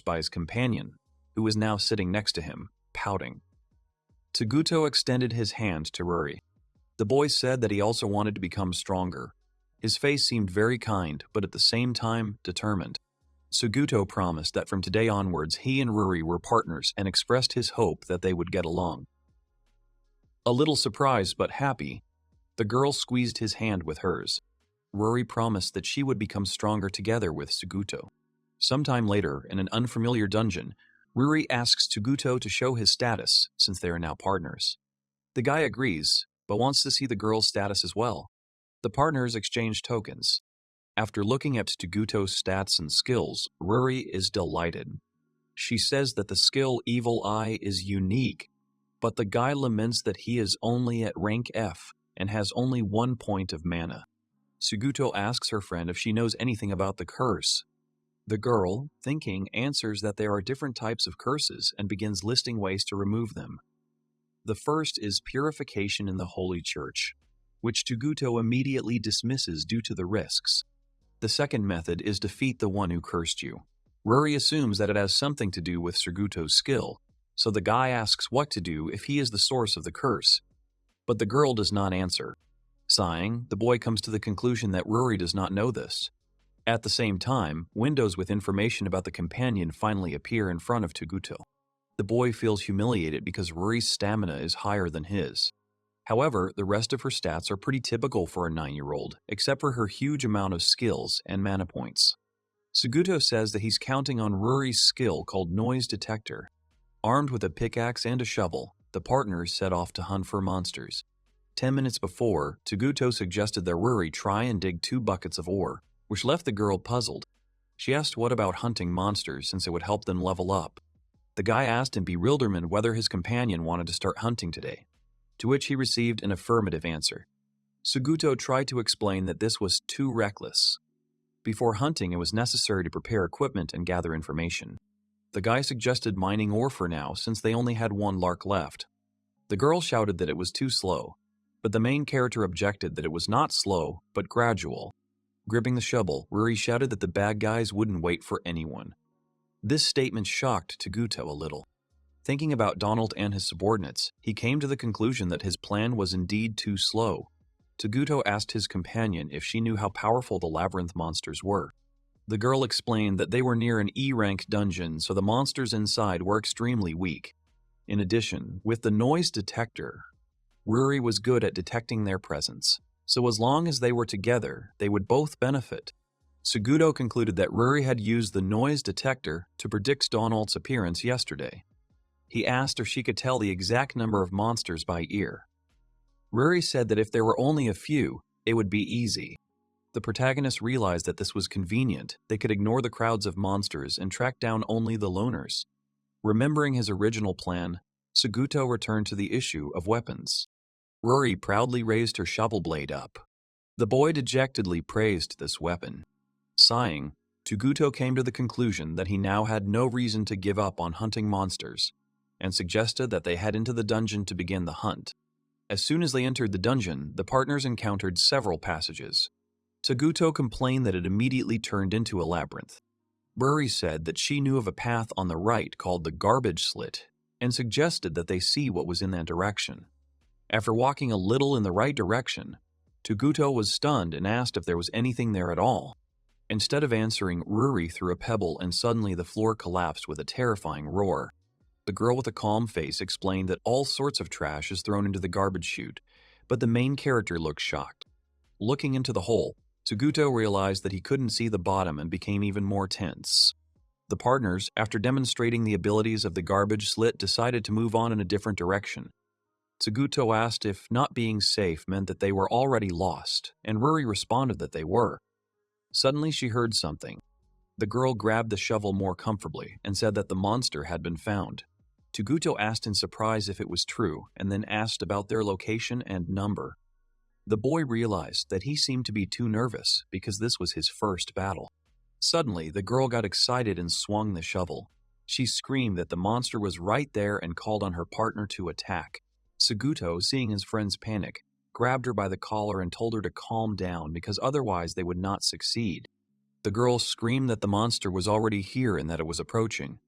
by his companion, who was now sitting next to him, pouting. Tsuguto extended his hand to Rury. The boy said that he also wanted to become stronger. His face seemed very kind, but at the same time, determined. Tsuguto promised that from today onwards he and Rury were partners and expressed his hope that they would get along. A little surprised but happy, the girl squeezed his hand with hers. Rury promised that she would become stronger together with Tsuguto. Sometime later, in an unfamiliar dungeon, Rury asks Tsuguto to show his status, since they are now partners. The guy agrees, but wants to see the girl's status as well. The partners exchange tokens. After looking at Tsuguto's stats and skills, Rury is delighted. She says that the skill Evil Eye is unique, but the guy laments that he is only at rank F and has only 1 point of mana. Tsuguto asks her friend if she knows anything about the curse. The girl, thinking, answers that there are different types of curses and begins listing ways to remove them. The first is purification in the Holy Church, which Tsuguto immediately dismisses due to the risks. The second method is defeat the one who cursed you. Rury assumes that it has something to do with Tsuguto's skill, so the guy asks what to do if he is the source of the curse. But the girl does not answer. Sighing, the boy comes to the conclusion that Rury does not know this. At the same time, windows with information about the companion finally appear in front of Tsuguto. The boy feels humiliated because Rury's stamina is higher than his. However, the rest of her stats are pretty typical for a 9-year-old, except for her huge amount of skills and mana points. Tsuguto says that he's counting on Rury's skill called Noise Detector. Armed with a pickaxe and a shovel, the partners set off to hunt for monsters. 10 minutes before, Tsuguto suggested that Rury try and dig 2 buckets of ore, which left the girl puzzled. She asked what about hunting monsters since it would help them level up. The guy asked in bewilderment whether his companion wanted to start hunting today, to which he received an affirmative answer. Suguto tried to explain that this was too reckless. Before hunting, it was necessary to prepare equipment and gather information. The guy suggested mining ore for now, since they only had one lark left. The girl shouted that it was too slow, but the main character objected that it was not slow, but gradual. Gripping the shovel, Rury shouted that the bad guys wouldn't wait for anyone. This statement shocked Suguto a little. Thinking about Donald and his subordinates, he came to the conclusion that his plan was indeed too slow. Suguto asked his companion if she knew how powerful the labyrinth monsters were. The girl explained that they were near an E-rank dungeon, so the monsters inside were extremely weak. In addition, with the noise detector, Rury was good at detecting their presence, so as long as they were together, they would both benefit. Suguto concluded that Rury had used the noise detector to predict Donald's appearance yesterday. He asked if she could tell the exact number of monsters by ear. Rury said that if there were only a few, it would be easy. The protagonist realized that this was convenient. They could ignore the crowds of monsters and track down only the loners. Remembering his original plan, Suguto returned to the issue of weapons. Rury proudly raised her shovel blade up. The boy dejectedly praised this weapon. Sighing, Suguto came to the conclusion that he now had no reason to give up on hunting monsters, and suggested that they head into the dungeon to begin the hunt. As soon as they entered the dungeon, the partners encountered several passages. Suguto complained that it immediately turned into a labyrinth. Rury said that she knew of a path on the right called the garbage slit, and suggested that they see what was in that direction. After walking a little in the right direction, Suguto was stunned and asked if there was anything there at all. Instead of answering, Rury threw a pebble and suddenly the floor collapsed with a terrifying roar. The girl with a calm face explained that all sorts of trash is thrown into the garbage chute, but the main character looked shocked. Looking into the hole, Suguto realized that he couldn't see the bottom and became even more tense. The partners, after demonstrating the abilities of the garbage slit, decided to move on in a different direction. Suguto asked if not being safe meant that they were already lost, and Rury responded that they were. Suddenly she heard something. The girl grabbed the shovel more comfortably and said that the monster had been found. Suguto asked in surprise if it was true, and then asked about their location and number. The boy realized that he seemed to be too nervous because this was his first battle. Suddenly, the girl got excited and swung the shovel. She screamed that the monster was right there and called on her partner to attack. Suguto, seeing his friend's panic, grabbed her by the collar and told her to calm down because otherwise they would not succeed. The girl screamed that the monster was already here and that it was approaching.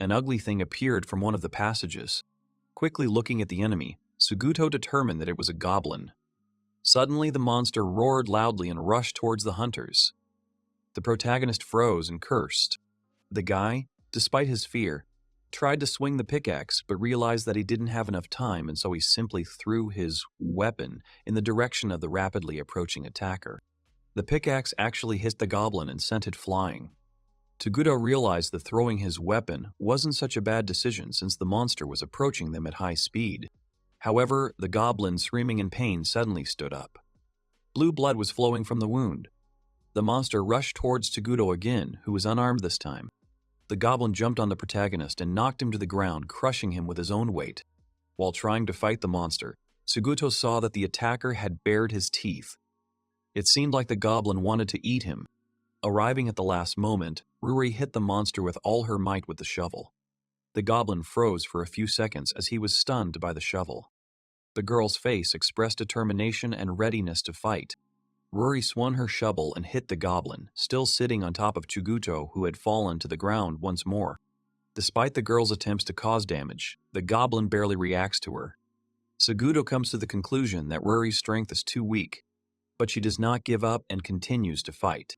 An ugly thing appeared from one of the passages. Quickly looking at the enemy, Suguto determined that it was a goblin. Suddenly, the monster roared loudly and rushed towards the hunters. The protagonist froze and cursed. The guy, despite his fear, tried to swing the pickaxe but realized that he didn't have enough time, and so he simply threw his weapon in the direction of the rapidly approaching attacker. The pickaxe actually hit the goblin and sent it flying. Suguto realized that throwing his weapon wasn't such a bad decision since the monster was approaching them at high speed. However, the goblin, screaming in pain, suddenly stood up. Blue blood was flowing from the wound. The monster rushed towards Suguto again, who was unarmed this time. The goblin jumped on the protagonist and knocked him to the ground, crushing him with his own weight. While trying to fight the monster, Suguto saw that the attacker had bared his teeth. It seemed like the goblin wanted to eat him. Arriving at the last moment, Rury hit the monster with all her might with the shovel. The goblin froze for a few seconds as he was stunned by the shovel. The girl's face expressed determination and readiness to fight. Rury swung her shovel and hit the goblin, still sitting on top of Suguto, who had fallen to the ground once more. Despite the girl's attempts to cause damage, the goblin barely reacts to her. Suguto comes to the conclusion that Rury's strength is too weak, but she does not give up and continues to fight.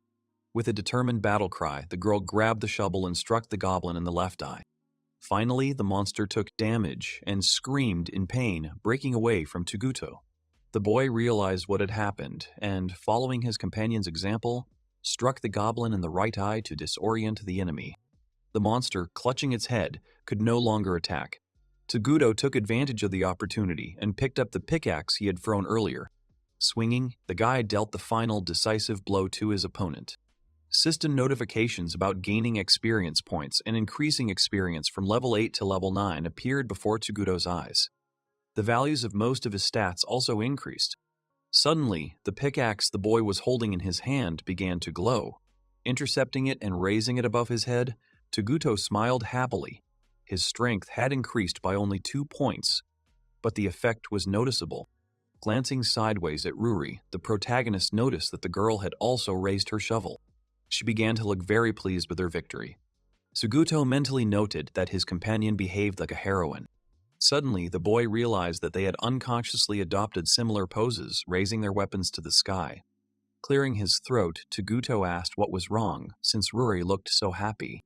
With a determined battle cry, the girl grabbed the shovel and struck the goblin in the left eye. Finally, the monster took damage and screamed in pain, breaking away from Suguto. The boy realized what had happened and, following his companion's example, struck the goblin in the right eye to disorient the enemy. The monster, clutching its head, could no longer attack. Suguto took advantage of the opportunity and picked up the pickaxe he had thrown earlier. Swinging, the guy dealt the final decisive blow to his opponent. System notifications about gaining experience points and increasing experience from level 8 to level 9 appeared before Suguto's eyes. The values of most of his stats also increased. Suddenly, the pickaxe the boy was holding in his hand began to glow. Intercepting it and raising it above his head, Tuguto smiled happily. His strength had increased by only 2 points, but the effect was noticeable. Glancing sideways at Rury, the protagonist noticed that the girl had also raised her shovel. She began to look very pleased with her victory. Suguto mentally noted that his companion behaved like a heroine. Suddenly, the boy realized that they had unconsciously adopted similar poses, raising their weapons to the sky. Clearing his throat, Tuguto asked what was wrong, since Rury looked so happy.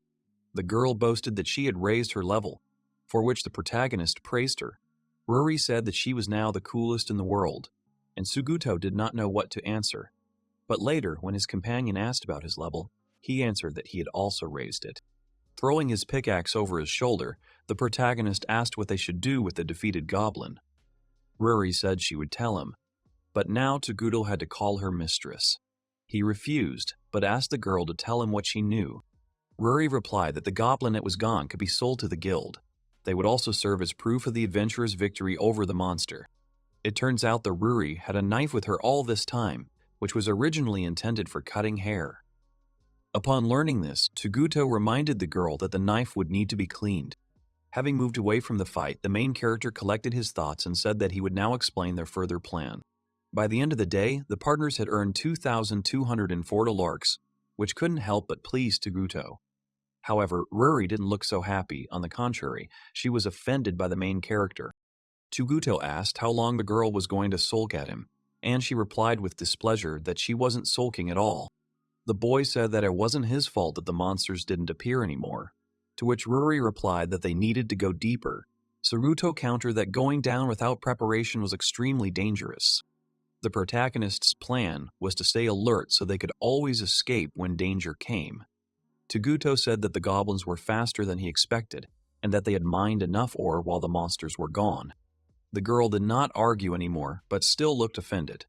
The girl boasted that she had raised her level, for which the protagonist praised her. Rury said that she was now the coolest in the world, and Suguto did not know what to answer. But later, when his companion asked about his level, he answered that he had also raised it. Throwing his pickaxe over his shoulder, the protagonist asked what they should do with the defeated goblin. Rury said she would tell him, but now Tuguto had to call her mistress. He refused, but asked the girl to tell him what she knew. Rury replied that the goblin that was gone could be sold to the guild. They would also serve as proof of the adventurer's victory over the monster. It turns out that Rury had a knife with her all this time, which was originally intended for cutting hair. Upon learning this, Tuguto reminded the girl that the knife would need to be cleaned. Having moved away from the fight, the main character collected his thoughts and said that he would now explain their further plan. By the end of the day, the partners had earned 2,204 larks, which couldn't help but please Tuguto. However, Rury didn't look so happy. On the contrary, she was offended by the main character. Tuguto asked how long the girl was going to sulk at him, and she replied with displeasure that she wasn't sulking at all. The boy said that it wasn't his fault that the monsters didn't appear anymore, to which Rury replied that they needed to go deeper. Suguto countered that going down without preparation was extremely dangerous. The protagonist's plan was to stay alert so they could always escape when danger came. Tuguto said that the goblins were faster than he expected, and that they had mined enough ore while the monsters were gone. The girl did not argue anymore, but still looked offended.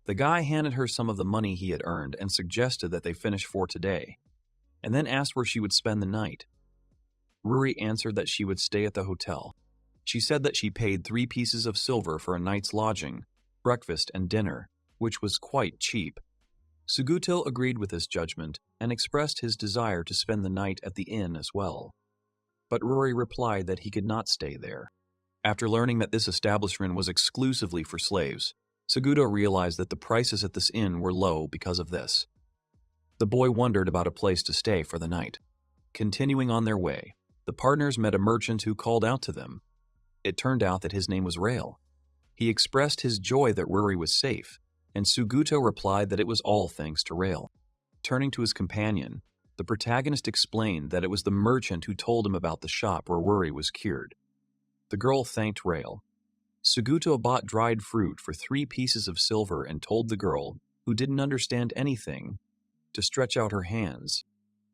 The guy handed her some of the money he had earned and suggested that they finish for today, and then asked where she would spend the night. Rury answered that she would stay at the hotel. She said that she paid 3 pieces of silver for a night's lodging, breakfast, and dinner, which was quite cheap. Suguto agreed with this judgment and expressed his desire to spend the night at the inn as well. But Rury replied that he could not stay there. After learning that this establishment was exclusively for slaves, Suguto realized that the prices at this inn were low because of this. The boy wondered about a place to stay for the night. Continuing on their way, the partners met a merchant who called out to them. It turned out that his name was Rail. He expressed his joy that Rury was safe, and Suguto replied that it was all thanks to Rail. Turning to his companion, the protagonist explained that it was the merchant who told him about the shop where Rury was cured. The girl thanked Rail. Suguto bought dried fruit for 3 pieces of silver and told the girl, who didn't understand anything, to stretch out her hands.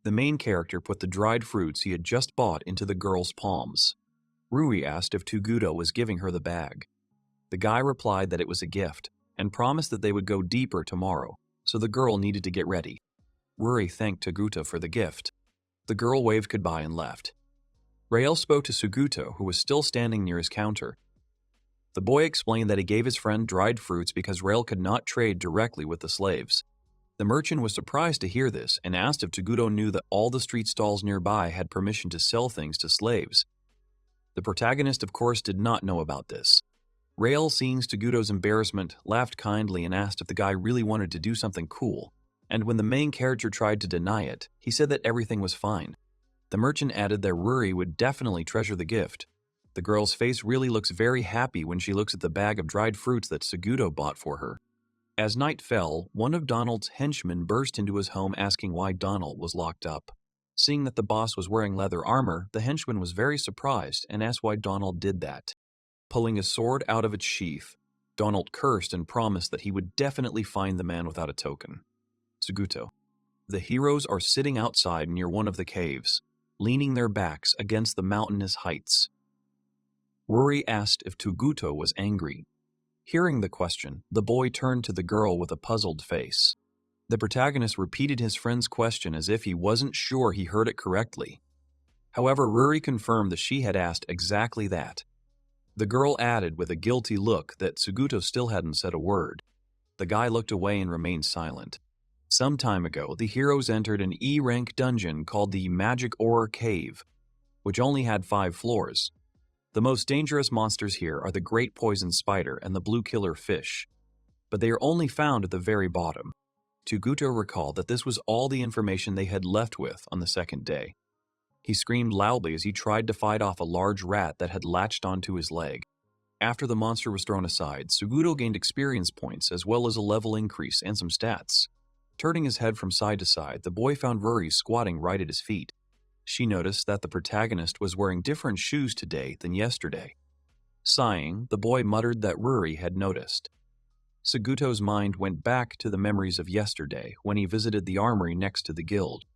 The main character put the dried fruits he had just bought into the girl's palms. Rury asked if Tuguto was giving her the bag. The guy replied that it was a gift, and promised that they would go deeper tomorrow, so the girl needed to get ready. Rury thanked Tuguto for the gift. The girl waved goodbye and left. Rael spoke to Suguto, who was still standing near his counter. The boy explained that he gave his friend dried fruits because Rael could not trade directly with the slaves. The merchant was surprised to hear this and asked if Tuguto knew that all the street stalls nearby had permission to sell things to slaves. The protagonist, of course, did not know about this. Rael, seeing Tuguto's embarrassment, laughed kindly and asked if the guy really wanted to do something cool, and when the main character tried to deny it, he said that everything was fine. The merchant added that Rury would definitely treasure the gift. The girl's face really looks very happy when she looks at the bag of dried fruits that Suguto bought for her. As night fell, one of Donald's henchmen burst into his home asking why Donald was locked up. Seeing that the boss was wearing leather armor, the henchman was very surprised and asked why Donald did that. Pulling his sword out of its sheath, Donald cursed and promised that he would definitely find the man without a token. Suguto. The heroes are sitting outside near one of the caves, leaning their backs against the mountainous heights. Rury asked if Tuguto was angry. Hearing the question, the boy turned to the girl with a puzzled face. The protagonist repeated his friend's question as if he wasn't sure he heard it correctly. However, Rury confirmed that she had asked exactly that. The girl added with a guilty look that Suguto still hadn't said a word. The guy looked away and remained silent. Some time ago, the heroes entered an E-rank dungeon called the Magic Ore Cave, which only had 5 floors. The most dangerous monsters here are the Great Poison Spider and the Blue Killer Fish, but they are only found at the very bottom. Tuguto recalled that this was all the information they had left with on the second day. He screamed loudly as he tried to fight off a large rat that had latched onto his leg. After the monster was thrown aside, Suguro gained experience points as well as a level increase and some stats. Turning his head from side to side, the boy found Rury squatting right at his feet. She noticed that the protagonist was wearing different shoes today than yesterday. Sighing, the boy muttered that Rury had noticed. Suguto's mind went back to the memories of yesterday when he visited the armory next to the guild.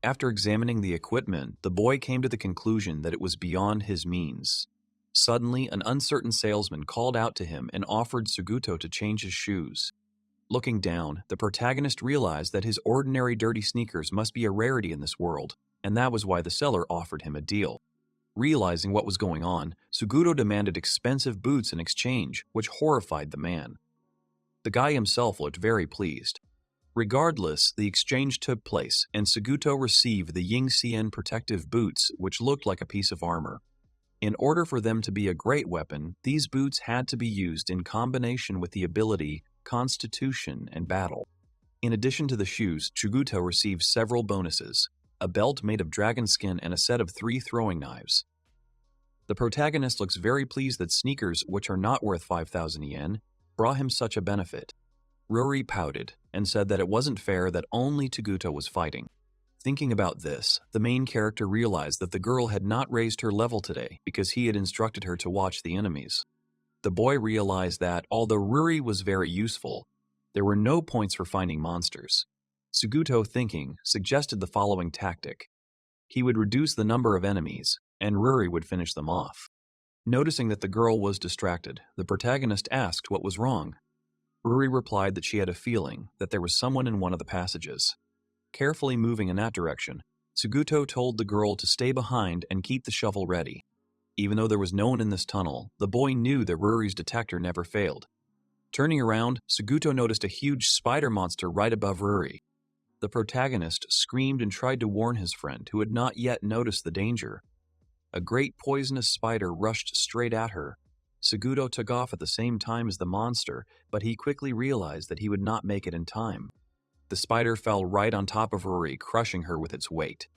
After examining the equipment, the boy came to the conclusion that it was beyond his means. Suddenly, an uncertain salesman called out to him and offered Suguto to change his shoes. Looking down, the protagonist realized that his ordinary dirty sneakers must be a rarity in this world, and that was why the seller offered him a deal. Realizing what was going on, Suguro demanded expensive boots in exchange, which horrified the man. The guy himself looked very pleased. Regardless, the exchange took place, and Suguto received the Yingxian protective boots, which looked like a piece of armor. In order for them to be a great weapon, these boots had to be used in combination with the ability Constitution and Battle. In addition to the shoes, Suguto received several bonuses: a belt made of dragon skin and a set of 3 throwing knives. The protagonist looks very pleased that sneakers, which are not worth 5,000 yen, brought him such a benefit. Rury pouted and said that it wasn't fair that only Tuguto was fighting. Thinking about this, the main character realized that the girl had not raised her level today because he had instructed her to watch the enemies. The boy realized that, although Rury was very useful, there were no points for finding monsters. Suguto, thinking, suggested the following tactic. He would reduce the number of enemies, and Rury would finish them off. Noticing that the girl was distracted, the protagonist asked what was wrong. Rury replied that she had a feeling that there was someone in one of the passages. Carefully moving in that direction, Suguto told the girl to stay behind and keep the shovel ready. Even though there was no one in this tunnel, the boy knew that Rury's detector never failed. Turning around, Suguto noticed a huge spider monster right above Rury. The protagonist screamed and tried to warn his friend, who had not yet noticed the danger. A great poisonous spider rushed straight at her. Suguto took off at the same time as the monster, but he quickly realized that he would not make it in time. The spider fell right on top of Rury, crushing her with its weight.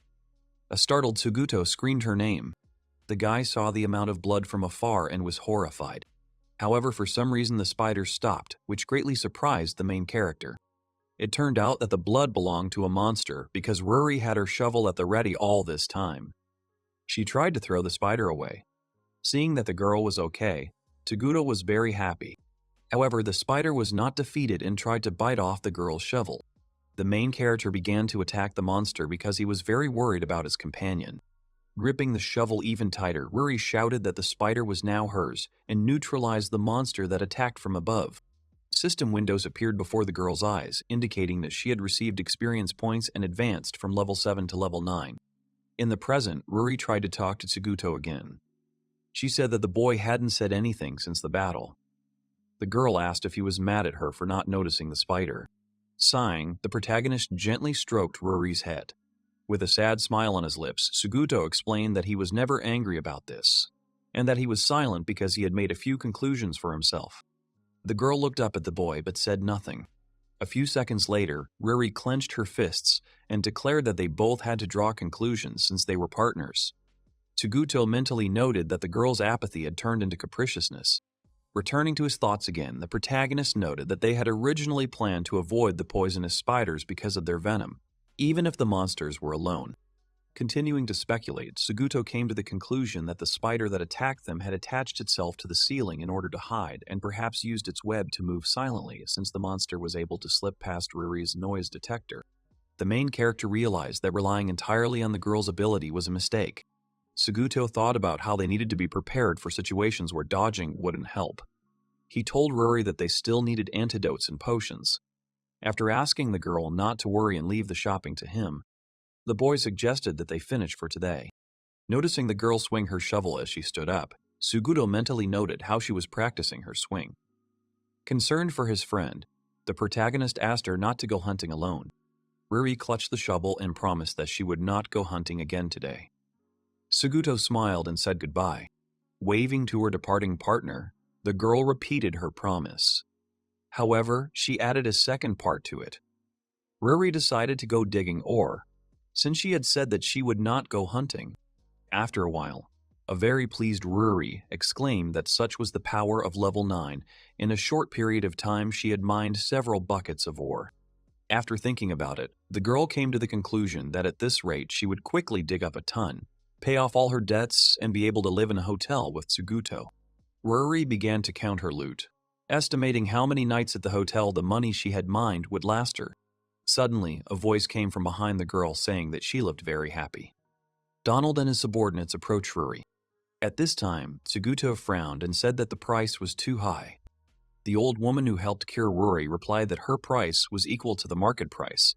A startled Suguto screamed her name. The guy saw the amount of blood from afar and was horrified. However, for some reason the spider stopped, which greatly surprised the main character. It turned out that the blood belonged to a monster because Rury had her shovel at the ready all this time. She tried to throw the spider away. Seeing that the girl was okay, Tuguto was very happy. However, the spider was not defeated and tried to bite off the girl's shovel. The main character began to attack the monster because he was very worried about his companion. Gripping the shovel even tighter, Rury shouted that the spider was now hers and neutralized the monster that attacked from above. System windows appeared before the girl's eyes, indicating that she had received experience points and advanced from level 7 to level 9. In the present, Rury tried to talk to Suguto again. She said that the boy hadn't said anything since the battle. The girl asked if he was mad at her for not noticing the spider. Sighing, the protagonist gently stroked Rury's head. With a sad smile on his lips, Suguto explained that he was never angry about this, and that he was silent because he had made a few conclusions for himself. The girl looked up at the boy but said nothing. A few seconds later, Rury clenched her fists and declared that they both had to draw conclusions since they were partners. Suguto mentally noted that the girl's apathy had turned into capriciousness. Returning to his thoughts again, the protagonist noted that they had originally planned to avoid the poisonous spiders because of their venom, even if the monsters were alone. Continuing to speculate, Suguto came to the conclusion that the spider that attacked them had attached itself to the ceiling in order to hide and perhaps used its web to move silently since the monster was able to slip past Rury's noise detector. The main character realized that relying entirely on the girl's ability was a mistake. Suguto thought about how they needed to be prepared for situations where dodging wouldn't help. He told Rury that they still needed antidotes and potions. After asking the girl not to worry and leave the shopping to him, the boy suggested that they finish for today. Noticing the girl swing her shovel as she stood up, Suguto mentally noted how she was practicing her swing. Concerned for his friend, The protagonist asked her not to go hunting alone. Rury clutched the shovel and promised that she would not go hunting again today. Suguto smiled and said goodbye. Waving to her departing partner, the girl repeated her promise. However, she added a second part to it. Rury decided to go digging ore, since she had said that she would not go hunting. After a while, a very pleased Rury exclaimed that such was the power of level 9. In a short period of time, she had mined several buckets of ore. After thinking about it, the girl came to the conclusion that at this rate she would quickly dig up a ton, pay off all her debts, and be able to live in a hotel with Suguto. Rury began to count her loot, estimating how many nights at the hotel the money she had mined would last her. Suddenly, a voice came from behind the girl saying that she looked very happy. Donald and his subordinates approached Rury. At this time, Suguto frowned and said that the price was too high. The old woman who helped cure Rury replied that her price was equal to the market price,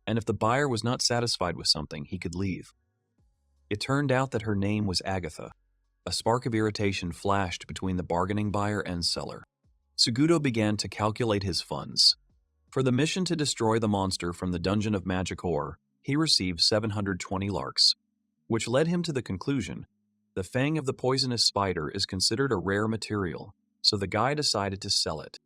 and if the buyer was not satisfied with something, he could leave. It turned out that her name was Agatha. A spark of irritation flashed between the bargaining buyer and seller. Suguto began to calculate his funds. For the mission to destroy the monster from the Dungeon of Magic Ore, he received 720 larks, which led him to the conclusion the fang of the poisonous spider is considered a rare material, so the guy decided to sell it.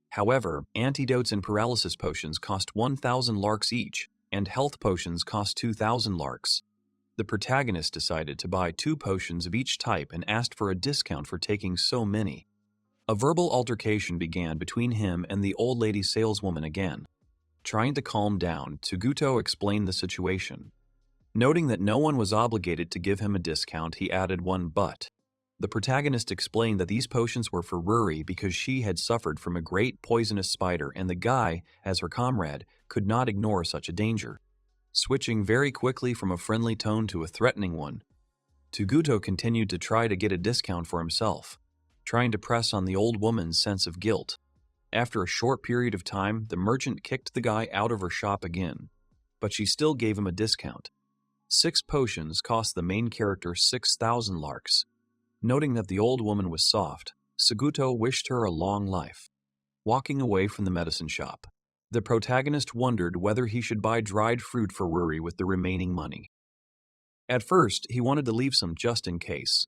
However, antidotes and paralysis potions cost 1,000 larks each, and health potions cost 2,000 larks. The protagonist decided to buy 2 potions of each type and asked for a discount for taking so many. A verbal altercation began between him and the old lady saleswoman again. Trying to calm down, Suguto explained the situation. Noting that no one was obligated to give him a discount, he added one but. The protagonist explained that these potions were for Rury because she had suffered from a great poisonous spider and the guy, as her comrade, could not ignore such a danger. Switching very quickly from a friendly tone to a threatening one, Suguto continued to try to get a discount for himself, trying to press on the old woman's sense of guilt. After a short period of time, the merchant kicked the guy out of her shop again, but she still gave him a discount. 6 potions cost the main character 6,000 larks. Noting that the old woman was soft, Suguto wished her a long life. Walking away from the medicine shop, the protagonist wondered whether he should buy dried fruit for Rury with the remaining money. At first, he wanted to leave some just in case,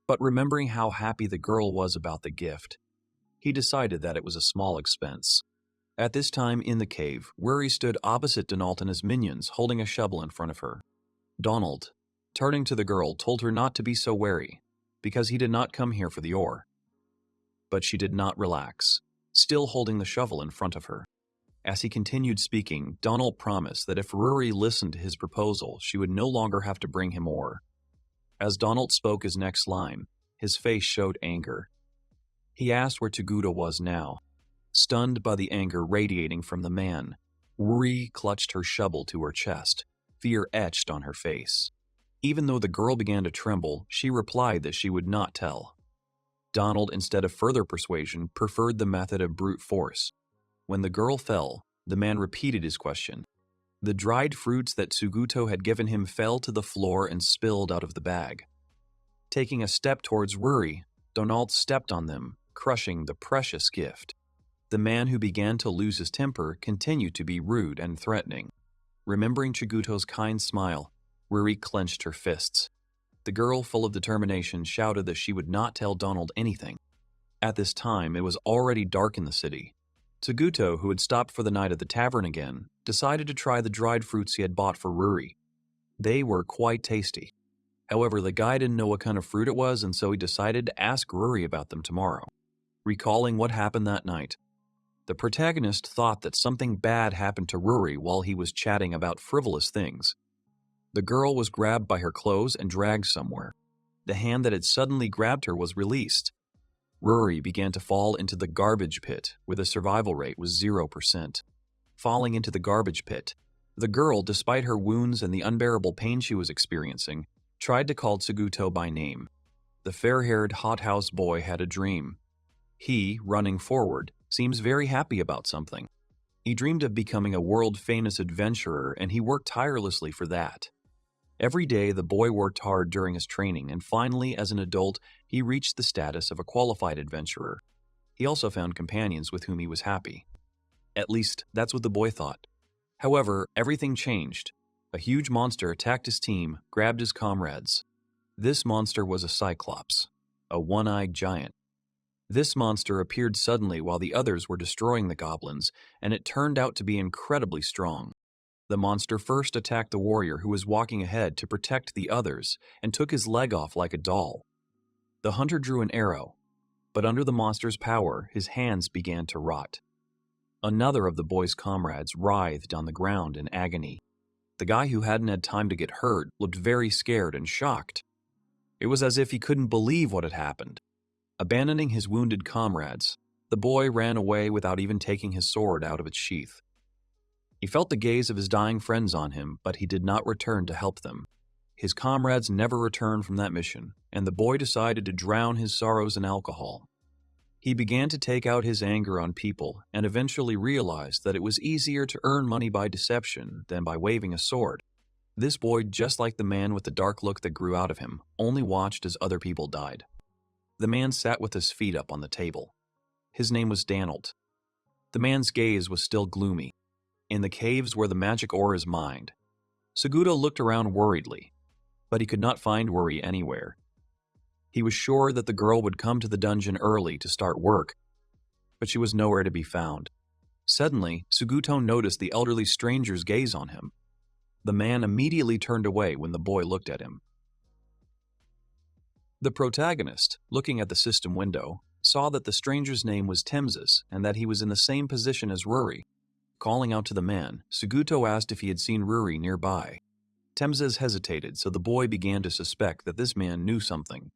but remembering how happy the girl was about the gift, he decided that it was a small expense. At this time in the cave, Rury stood opposite Donald and his minions holding a shovel in front of her. Donald, turning to the girl, told her not to be so wary, because he did not come here for the ore. But she did not relax, still holding the shovel in front of her. As he continued speaking, Donald promised that if Rury listened to his proposal, she would no longer have to bring him ore. As Donald spoke his next line, his face showed anger. He asked where Suguto was now. Stunned by the anger radiating from the man, Rury clutched her shovel to her chest, fear etched on her face. Even though the girl began to tremble, she replied that she would not tell. Donald, instead of further persuasion, preferred the method of brute force. When the girl fell, the man repeated his question. The dried fruits that Suguto had given him fell to the floor and spilled out of the bag. Taking a step towards Rury, Donald stepped on them, crushing the precious gift. The man, who began to lose his temper, continued to be rude and threatening. Remembering Suguto's kind smile, Rury clenched her fists. The girl, full of determination, shouted that she would not tell Donald anything. At this time, it was already dark in the city. Suguto, who had stopped for the night at the tavern again, decided to try the dried fruits he had bought for Rury. They were quite tasty. However, the guy didn't know what kind of fruit it was, and so he decided to ask Rury about them tomorrow. Recalling what happened that night, the protagonist thought that something bad happened to Rury while he was chatting about frivolous things. The girl was grabbed by her clothes and dragged somewhere. The hand that had suddenly grabbed her was released. Rury began to fall into the garbage pit, where the survival rate was 0%. Falling into the garbage pit, the girl, despite her wounds and the unbearable pain she was experiencing, tried to call Suguto by name. The fair-haired hothouse boy had a dream. He, running forward, seems very happy about something. He dreamed of becoming a world-famous adventurer, and he worked tirelessly for that. Every day, the boy worked hard during his training, and finally, as an adult, he reached the status of a qualified adventurer. He also found companions with whom he was happy. At least, that's what the boy thought. However, everything changed. A huge monster attacked his team, grabbed his comrades. This monster was a Cyclops, a one-eyed giant. This monster appeared suddenly while the others were destroying the goblins, and it turned out to be incredibly strong. The monster first attacked the warrior who was walking ahead to protect the others and took his leg off like a doll. The hunter drew an arrow, but under the monster's power, his hands began to rot. Another of the boy's comrades writhed on the ground in agony. The guy who hadn't had time to get hurt looked very scared and shocked. It was as if he couldn't believe what had happened. Abandoning his wounded comrades, the boy ran away without even taking his sword out of its sheath. He felt the gaze of his dying friends on him, but he did not return to help them. His comrades never returned from that mission, and the boy decided to drown his sorrows in alcohol. He began to take out his anger on people and eventually realized that it was easier to earn money by deception than by waving a sword. This boy, just like the man with the dark look that grew out of him, only watched as other people died. The man sat with his feet up on the table. His name was Danold. The man's gaze was still gloomy. In the caves where the magic ore is mined, Suguto looked around worriedly, but he could not find Rury anywhere. He was sure that the girl would come to the dungeon early to start work, but she was nowhere to be found. Suddenly, Suguto noticed the elderly stranger's gaze on him. The man immediately turned away when the boy looked at him. The protagonist, looking at the system window, saw that the stranger's name was Temsis and that he was in the same position as Rury. Calling out to the man, Suguto asked if he had seen Rury nearby. Temsis hesitated, so the boy began to suspect that this man knew something.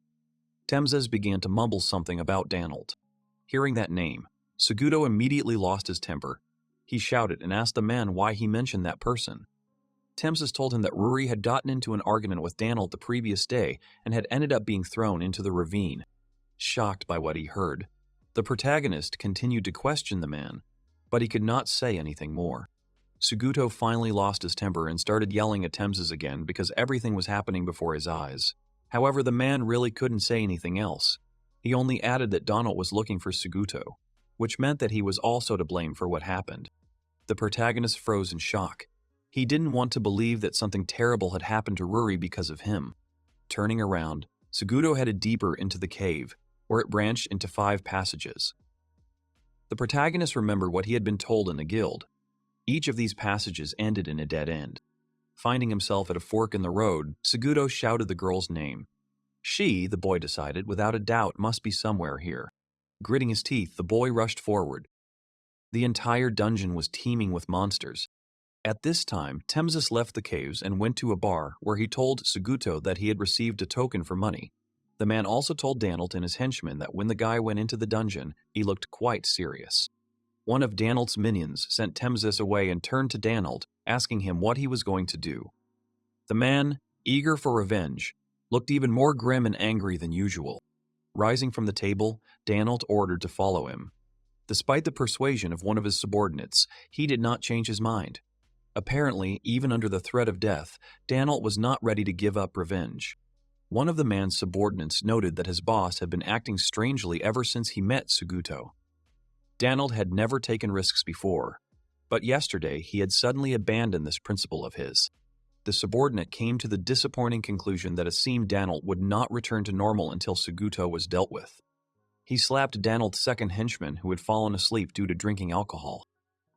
Temsis began to mumble something about Danold. Hearing that name, Suguto immediately lost his temper. He shouted and asked the man why he mentioned that person. Temsis told him that Rury had gotten into an argument with Danold the previous day and had ended up being thrown into the ravine. Shocked by what he heard, the protagonist continued to question the man, but he could not say anything more. Suguto finally lost his temper and started yelling at Temsis again because everything was happening before his eyes. However, the man really couldn't say anything else. He only added that Danold was looking for Suguto, which meant that he was also to blame for what happened. The protagonist froze in shock. He didn't want to believe that something terrible had happened to Rury because of him. Turning around, Suguto headed deeper into the cave, where it branched into 5 passages. The protagonist remembered what he had been told in the guild. Each of these passages ended in a dead end. Finding himself at a fork in the road, Suguto shouted the girl's name. She, the boy decided, without a doubt must be somewhere here. Gritting his teeth, the boy rushed forward. The entire dungeon was teeming with monsters. At this time, Temsis left the caves and went to a bar where he told Suguto that he had received a token for money. The man also told Danold and his henchmen that when the guy went into the dungeon, he looked quite serious. One of Danold's minions sent Temsis away and turned to Danold, asking him what he was going to do. The man, eager for revenge, looked even more grim and angry than usual. Rising from the table, Danold ordered to follow him. Despite the persuasion of one of his subordinates, he did not change his mind. Apparently, even under the threat of death, Danold was not ready to give up revenge. One of the man's subordinates noted that his boss had been acting strangely ever since he met Suguto. Danold had never taken risks before, but yesterday he had suddenly abandoned this principle of his. The subordinate came to the disappointing conclusion that it seemed Danold would not return to normal until Suguto was dealt with. He slapped Danold's second henchman who had fallen asleep due to drinking alcohol.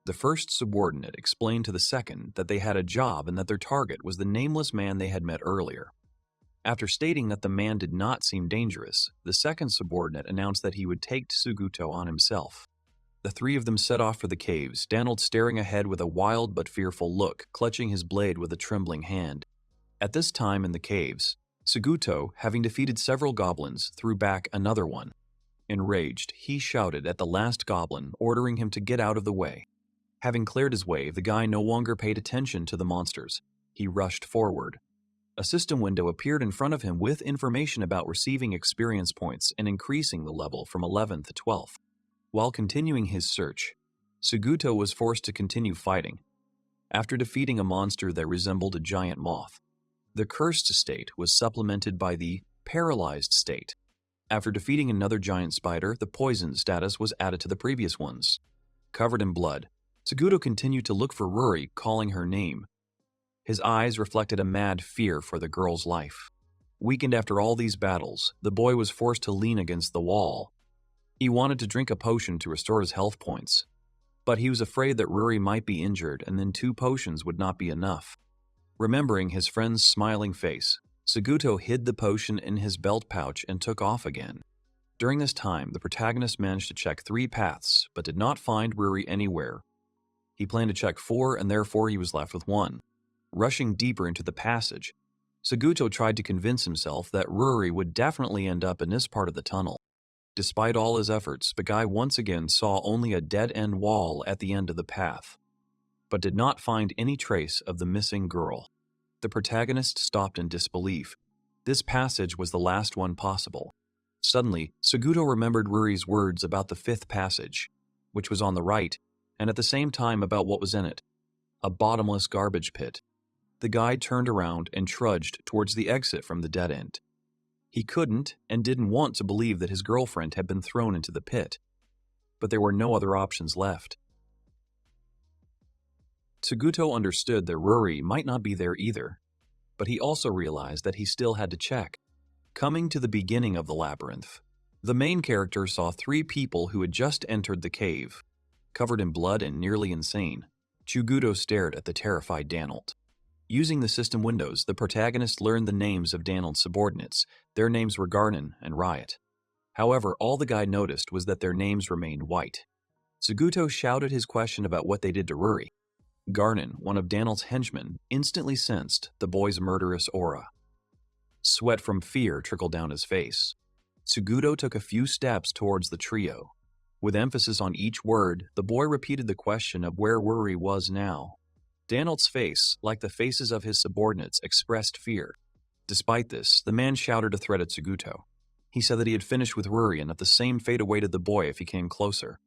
The first subordinate explained to the second that they had a job and that their target was the nameless man they had met earlier. After stating that the man did not seem dangerous, the second subordinate announced that he would take Suguto on himself. The 3 of them set off for the caves, Danold staring ahead with a wild but fearful look, clutching his blade with a trembling hand. At this time in the caves, Suguto, having defeated several goblins, threw back another one. Enraged, he shouted at the last goblin, ordering him to get out of the way. Having cleared his way, the guy no longer paid attention to the monsters. He rushed forward. A system window appeared in front of him with information about receiving experience points and increasing the level from 11th to 12th. While continuing his search, Suguto was forced to continue fighting. After defeating a monster that resembled a giant moth, the cursed state was supplemented by the paralyzed state. After defeating another giant spider, the poison status was added to the previous ones. Covered in blood, Tsuguto continued to look for Rury, calling her name. His eyes reflected a mad fear for the girl's life. Weakened after all these battles, the boy was forced to lean against the wall. He wanted to drink a potion to restore his health points, but he was afraid that Rury might be injured and then 2 potions would not be enough. Remembering his friend's smiling face, Tsuguto hid the potion in his belt pouch and took off again. During this time, the protagonist managed to check 3 paths, but did not find Rury anywhere. He planned to check 4, and therefore he was left with 1. Rushing deeper into the passage, Tsuguto tried to convince himself that Rury would definitely end up in this part of the tunnel. Despite all his efforts, the guy once again saw only a dead-end wall at the end of the path, but did not find any trace of the missing girl. The protagonist stopped in disbelief. This passage was the last one possible. Suddenly, Tsuguto remembered Rury's words about the 5th passage, which was on the right, and at the same time about what was in it: a bottomless garbage pit. The guy turned around and trudged towards the exit from the dead end. He couldn't and didn't want to believe that his girlfriend had been thrown into the pit, but there were no other options left. Tsuguto understood that Rury might not be there either, but he also realized that he still had to check. Coming to the beginning of the labyrinth, the main character saw 3 people who had just entered the cave. Covered in blood and nearly insane, Tsuguto stared at the terrified Danolt. Using the system windows, the protagonist learned the names of Danolt's subordinates. Their names were Garnon and Riot. However, all the guy noticed was that their names remained white. Tsuguto shouted his question about what they did to Rury. Garnon, one of Danolt's henchmen, instantly sensed the boy's murderous aura. Sweat from fear trickled down his face. Tsuguto took a few steps towards the trio. With emphasis on each word, the boy repeated the question of where Rury was now. Danolt's face, like the faces of his subordinates, expressed fear. Despite this, the man shouted a threat at Tsuguto. He said that he had finished with Rury and that the same fate awaited the boy if he came closer.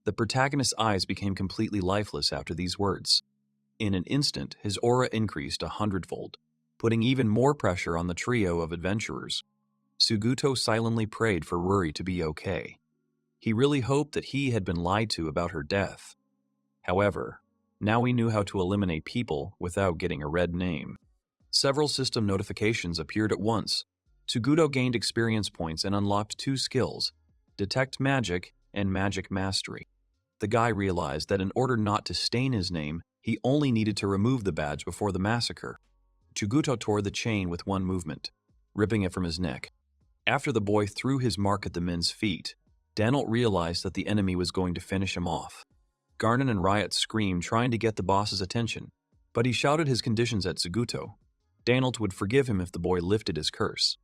The protagonist's eyes became completely lifeless after these words. In an instant, his aura increased 100-fold, putting even more pressure on the trio of adventurers. Tsuguto silently prayed for Rury to be okay. He really hoped that he had been lied to about her death. However, now he knew how to eliminate people without getting a red name. Several system notifications appeared at once. Tsuguto gained experience points and unlocked 2 skills: Detect Magic and Magic Mastery. The guy realized that in order not to stain his name, he only needed to remove the badge before the massacre. Tsuguto tore the chain with one movement, ripping it from his neck. After the boy threw his mark at the men's feet, Danolt realized that the enemy was going to finish him off. Garnon and Riot screamed, trying to get the boss's attention, but he shouted his conditions at Tsuguto. Danolt would forgive him if the boy lifted his curse.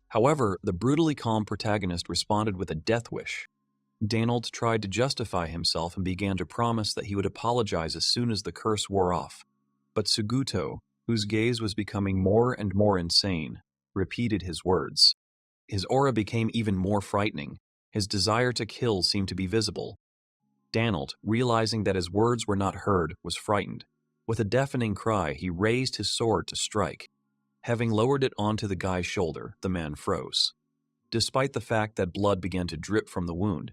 However, the brutally calm protagonist responded with a death wish. Danolt tried to justify himself and began to promise that he would apologize as soon as the curse wore off. But Tsuguto, whose gaze was becoming more and more insane, repeated his words. His aura became even more frightening. His desire to kill seemed to be visible. Danolt, realizing that his words were not heard, was frightened. With a deafening cry, he raised his sword to strike. Having lowered it onto the guy's shoulder, the man froze. Despite the fact that blood began to drip from the wound,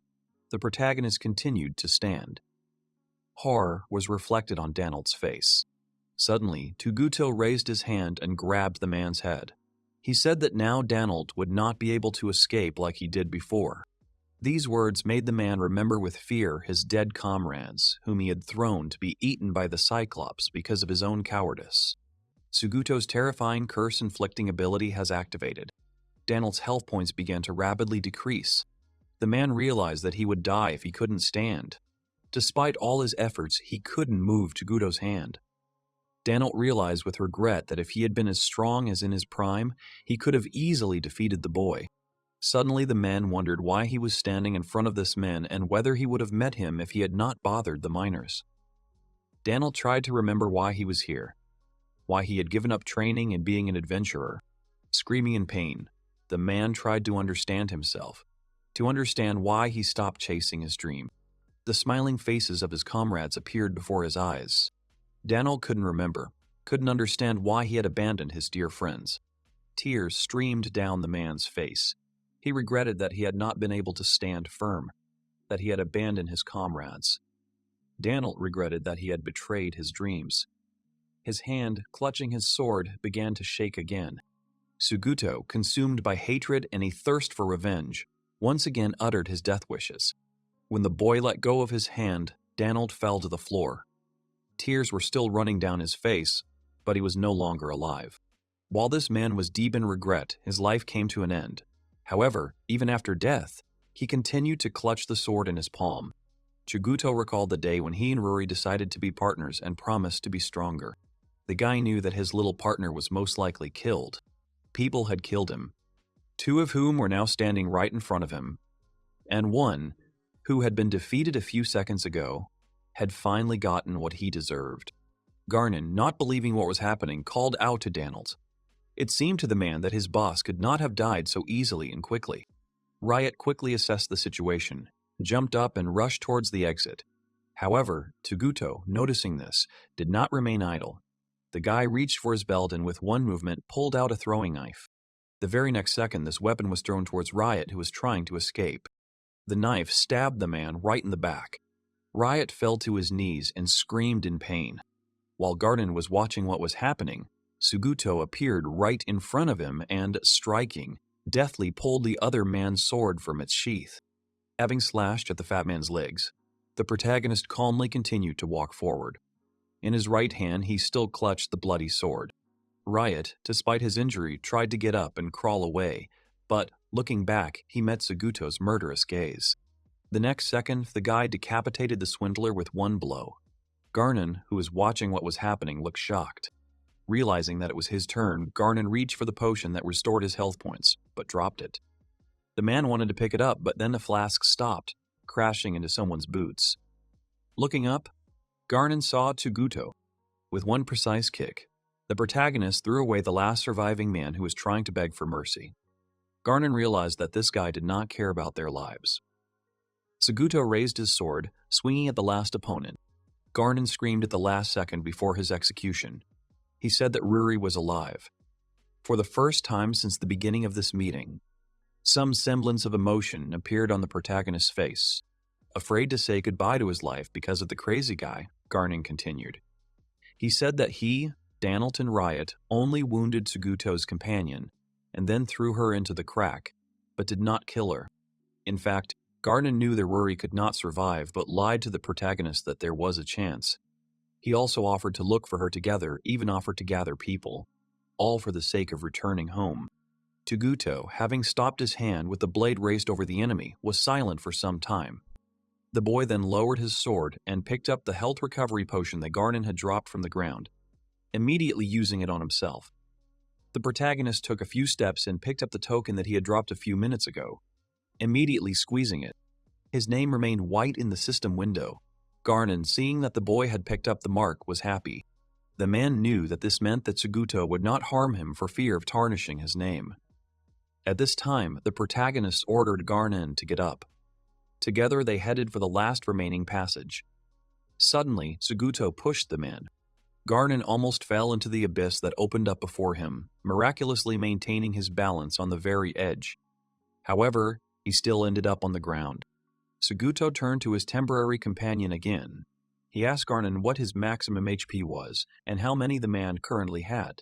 the protagonist continued to stand. Horror was reflected on Danolt's face. Suddenly, Tsuguto raised his hand and grabbed the man's head. He said that now Danolt would not be able to escape like he did before. These words made the man remember with fear his dead comrades, whom he had thrown to be eaten by the Cyclops because of his own cowardice. Tsuguto's terrifying curse-inflicting ability has activated. Danolt's health points began to rapidly decrease. The man realized that he would die if he couldn't stand. Despite all his efforts, he couldn't move Tsuguto's hand. Danolt realized with regret that if he had been as strong as in his prime, he could have easily defeated the boy. Suddenly the man wondered why he was standing in front of this man and whether he would have met him if he had not bothered the miners. Danolt tried to remember why he was here, why he had given up training and being an adventurer. Screaming in pain, the man tried to understand himself, to understand why he stopped chasing his dream. The smiling faces of his comrades appeared before his eyes. Danolt couldn't remember, couldn't understand why he had abandoned his dear friends. Tears streamed down the man's face. He regretted that he had not been able to stand firm, that he had abandoned his comrades. Daniel regretted that he had betrayed his dreams. His hand, clutching his sword, began to shake again. Suguto, consumed by hatred and a thirst for revenge, once again uttered his death wishes. When the boy let go of his hand, Daniel fell to the floor. Tears were still running down his face, but he was no longer alive. While this man was deep in regret, his life came to an end. However, even after death, he continued to clutch the sword in his palm. Suguto recalled the day when he and Rury decided to be partners and promised to be stronger. The guy knew that his little partner was most likely killed. People had killed him, two of whom were now standing right in front of him, and one, who had been defeated a few seconds ago, had finally gotten what he deserved. Garnon, not believing what was happening, called out to Daniel. It seemed to the man that his boss could not have died so easily and quickly. Riot quickly assessed the situation, jumped up and rushed towards the exit. However, Suguto, noticing this, did not remain idle. The guy reached for his belt and with one movement pulled out a throwing knife. The very next second, this weapon was thrown towards Riot, who was trying to escape. The knife stabbed the man right in the back. Riot fell to his knees and screamed in pain. While Garnon was watching what was happening, Suguto appeared right in front of him and, striking, deftly pulled the other man's sword from its sheath. Having slashed at the fat man's legs, the protagonist calmly continued to walk forward. In his right hand, he still clutched the bloody sword. Riot, despite his injury, tried to get up and crawl away, but, looking back, he met Suguto's murderous gaze. The next second, the guy decapitated the swindler with one blow. Garnon, who was watching what was happening, looked shocked. Realizing that it was his turn, Garnon reached for the potion that restored his health points, but dropped it. The man wanted to pick it up, but then the flask stopped, crashing into someone's boots. Looking up, Garnon saw Suguto. With one precise kick, the protagonist threw away the last surviving man who was trying to beg for mercy. Garnon realized that this guy did not care about their lives. Suguto raised his sword, swinging at the last opponent. Garnon screamed at the last second before his execution. He said that Rury was alive. For the first time since the beginning of this meeting, some semblance of emotion appeared on the protagonist's face. Afraid to say goodbye to his life because of the crazy guy, Garnon continued. He said that he, Daniel and Riot, only wounded Suguto's companion and then threw her into the crack, but did not kill her. In fact, Garnon knew that Rury could not survive, but lied to the protagonist that there was a chance. He also offered to look for her together, even offered to gather people, all for the sake of returning home. Suguto, having stopped his hand with the blade raised over the enemy, was silent for some time. The boy then lowered his sword and picked up the health recovery potion that Garnon had dropped from the ground, immediately using it on himself. The protagonist took a few steps and picked up the token that he had dropped a few minutes ago, immediately squeezing it. His name remained white in the system window. Garnon, seeing that the boy had picked up the mark, was happy. The man knew that this meant that Suguto would not harm him for fear of tarnishing his name. At this time, the protagonist ordered Garnon to get up. Together they headed for the last remaining passage. Suddenly, Suguto pushed the man. Garnon almost fell into the abyss that opened up before him, miraculously maintaining his balance on the very edge. However, he still ended up on the ground. Suguto turned to his temporary companion again. He asked Garnon what his maximum HP was and how many the man currently had.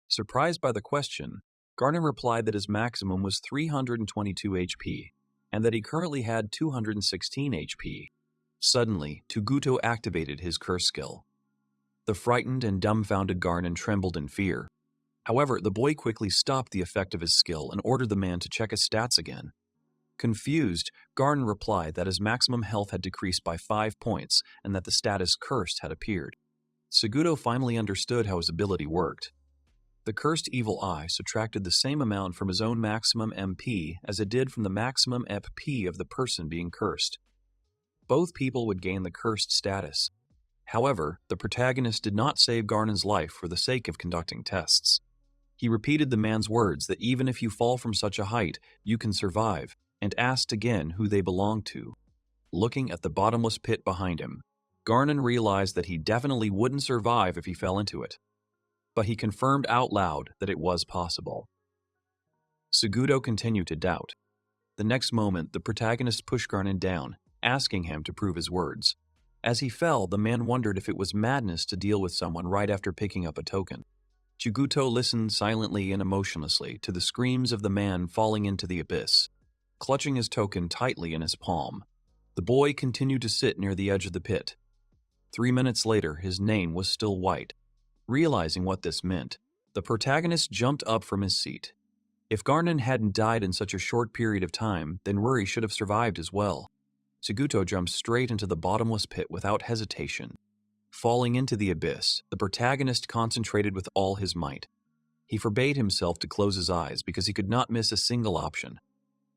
Surprised by the question, Garnon replied that his maximum was 322 HP and that he currently had 216 HP. Suddenly, Suguto activated his curse skill. The frightened and dumbfounded Garnon trembled in fear. However, the boy quickly stopped the effect of his skill and ordered the man to check his stats again. Confused, Garnon replied that his maximum health had decreased by 5 points and that the status Cursed had appeared. Suguto finally understood how his ability worked. The Cursed Evil Eye subtracted the same amount from his own maximum MP as it did from the maximum FP of the person being cursed. Both people would gain the Cursed status. However, the protagonist did not save Garnon's life for the sake of conducting tests. He repeated the man's words that even if you fall from such a height, you can survive, and asked again who they belonged to. Looking at the bottomless pit behind him, Garnon realized that he definitely wouldn't survive if he fell into it. But he confirmed out loud that it was possible. Suguto continued to doubt. The next moment, the protagonist pushed Garnon down, asking him to prove his words. As he fell, the man wondered if it was madness to deal with someone right after picking up a token. Chiguto listened silently and emotionlessly to the screams of the man falling into the abyss, clutching his token tightly in his palm. The boy continued to sit near the edge of the pit. 3 minutes later, his name was still white. Realizing what this meant, the protagonist jumped up from his seat. If Garnon hadn't died in such a short period of time, then Rury should have survived as well. Chiguto jumped straight into the bottomless pit without hesitation. Falling into the abyss, the protagonist concentrated with all his might. He forbade himself to close his eyes because he could not miss a single option.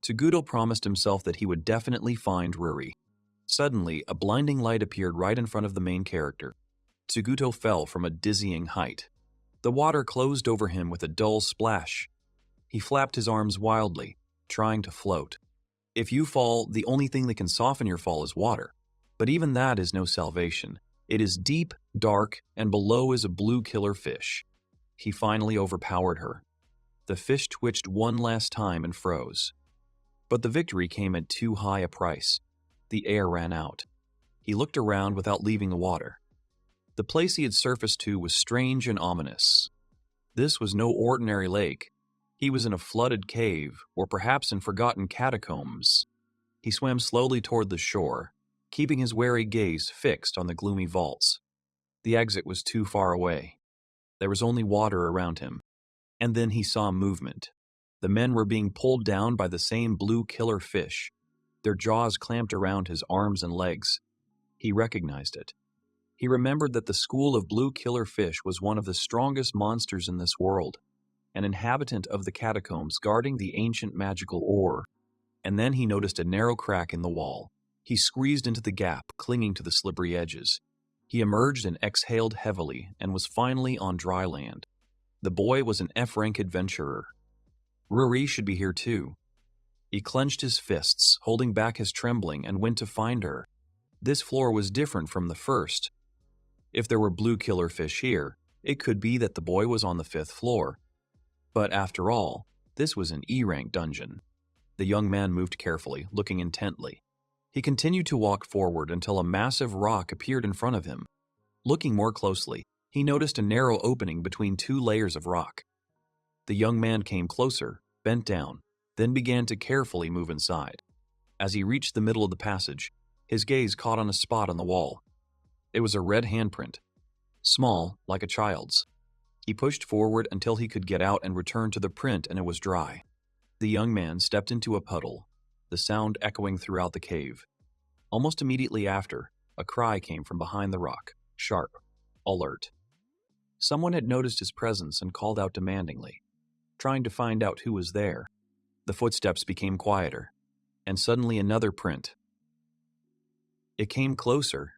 Chiguto promised himself that he would definitely find Rury. Suddenly, a blinding light appeared right in front of the main character. Chiguto fell from a dizzying height. The water closed over him with a dull splash. He flapped his arms wildly, trying to float. If you fall, the only thing that can soften your fall is water. But even that is no salvation. It is deep, dark, and below is a blue killer fish. He finally overpowered her. The fish twitched one last time and froze. But the victory came at too high a price. The air ran out. He looked around without leaving the water. The place he had surfaced to was strange and ominous. This was no ordinary lake. He was in a flooded cave, or perhaps in forgotten catacombs. He swam slowly toward the shore, keeping his wary gaze fixed on the gloomy vaults. The exit was too far away. There was only water around him. And then he saw movement. The men were being pulled down by the same blue killer fish. Their jaws clamped around his arms and legs. He recognized it. He remembered that the school of blue killer fish was one of the strongest monsters in this world, an inhabitant of the catacombs guarding the ancient magical ore. And then he noticed a narrow crack in the wall. He squeezed into the gap, clinging to the slippery edges. He emerged and exhaled heavily and was finally on dry land. The boy was an F-rank adventurer. Rury should be here too. He clenched his fists, holding back his trembling, and went to find her. This floor was different from the first. If there were blue killer fish here, it could be that the boy was on the 5th floor. But after all, this was an E-rank dungeon. The young man moved carefully, looking intently. He continued to walk forward until a massive rock appeared in front of him. Looking more closely, he noticed a narrow opening between 2 layers of rock. The young man came closer, bent down, then began to carefully move inside. As he reached the middle of the passage, his gaze caught on a spot on the wall. It was a red handprint, small, like a child's. He pushed forward until he could get out and return to the print, and it was dry. The young man stepped into a puddle, the sound echoing throughout the cave. Almost immediately after, a cry came from behind the rock, sharp, alert. Someone had noticed his presence and called out demandingly, trying to find out who was there. The footsteps became quieter, and suddenly another print. It came closer.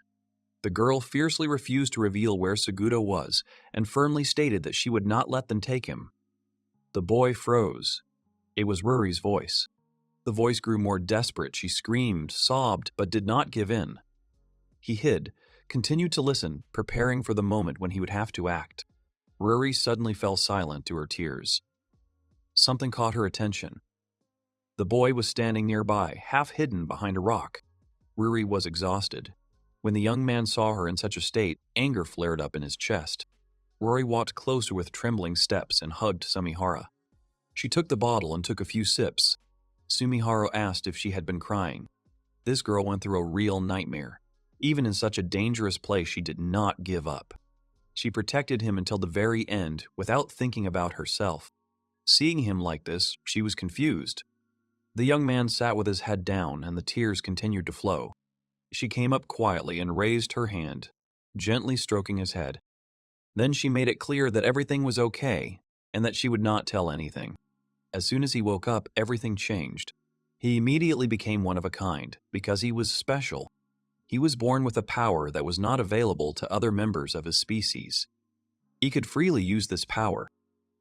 The girl fiercely refused to reveal where Chiguto was and firmly stated that she would not let them take him. The boy froze. It was Rury's voice. The voice grew more desperate. She screamed, sobbed, but did not give in. He hid, continued to listen, preparing for the moment when he would have to act. Rury suddenly fell silent to her tears. Something caught her attention. The boy was standing nearby, half hidden behind a rock. Rury was exhausted. When the young man saw her in such a state, anger flared up in his chest. Rury walked closer with trembling steps and hugged Sumihara. She took the bottle and took a few sips. Sumihara asked if she had been crying. This girl went through a real nightmare. Even in such a dangerous place, she did not give up. She protected him until the very end without thinking about herself. Seeing him like this, she was confused. The young man sat with his head down, and the tears continued to flow. She came up quietly and raised her hand, gently stroking his head. Then she made it clear that everything was okay, and that she would not tell anything. As soon as he woke up, everything changed. He immediately became one of a kind, because he was special. He was born with a power that was not available to other members of his species. He could freely use this power.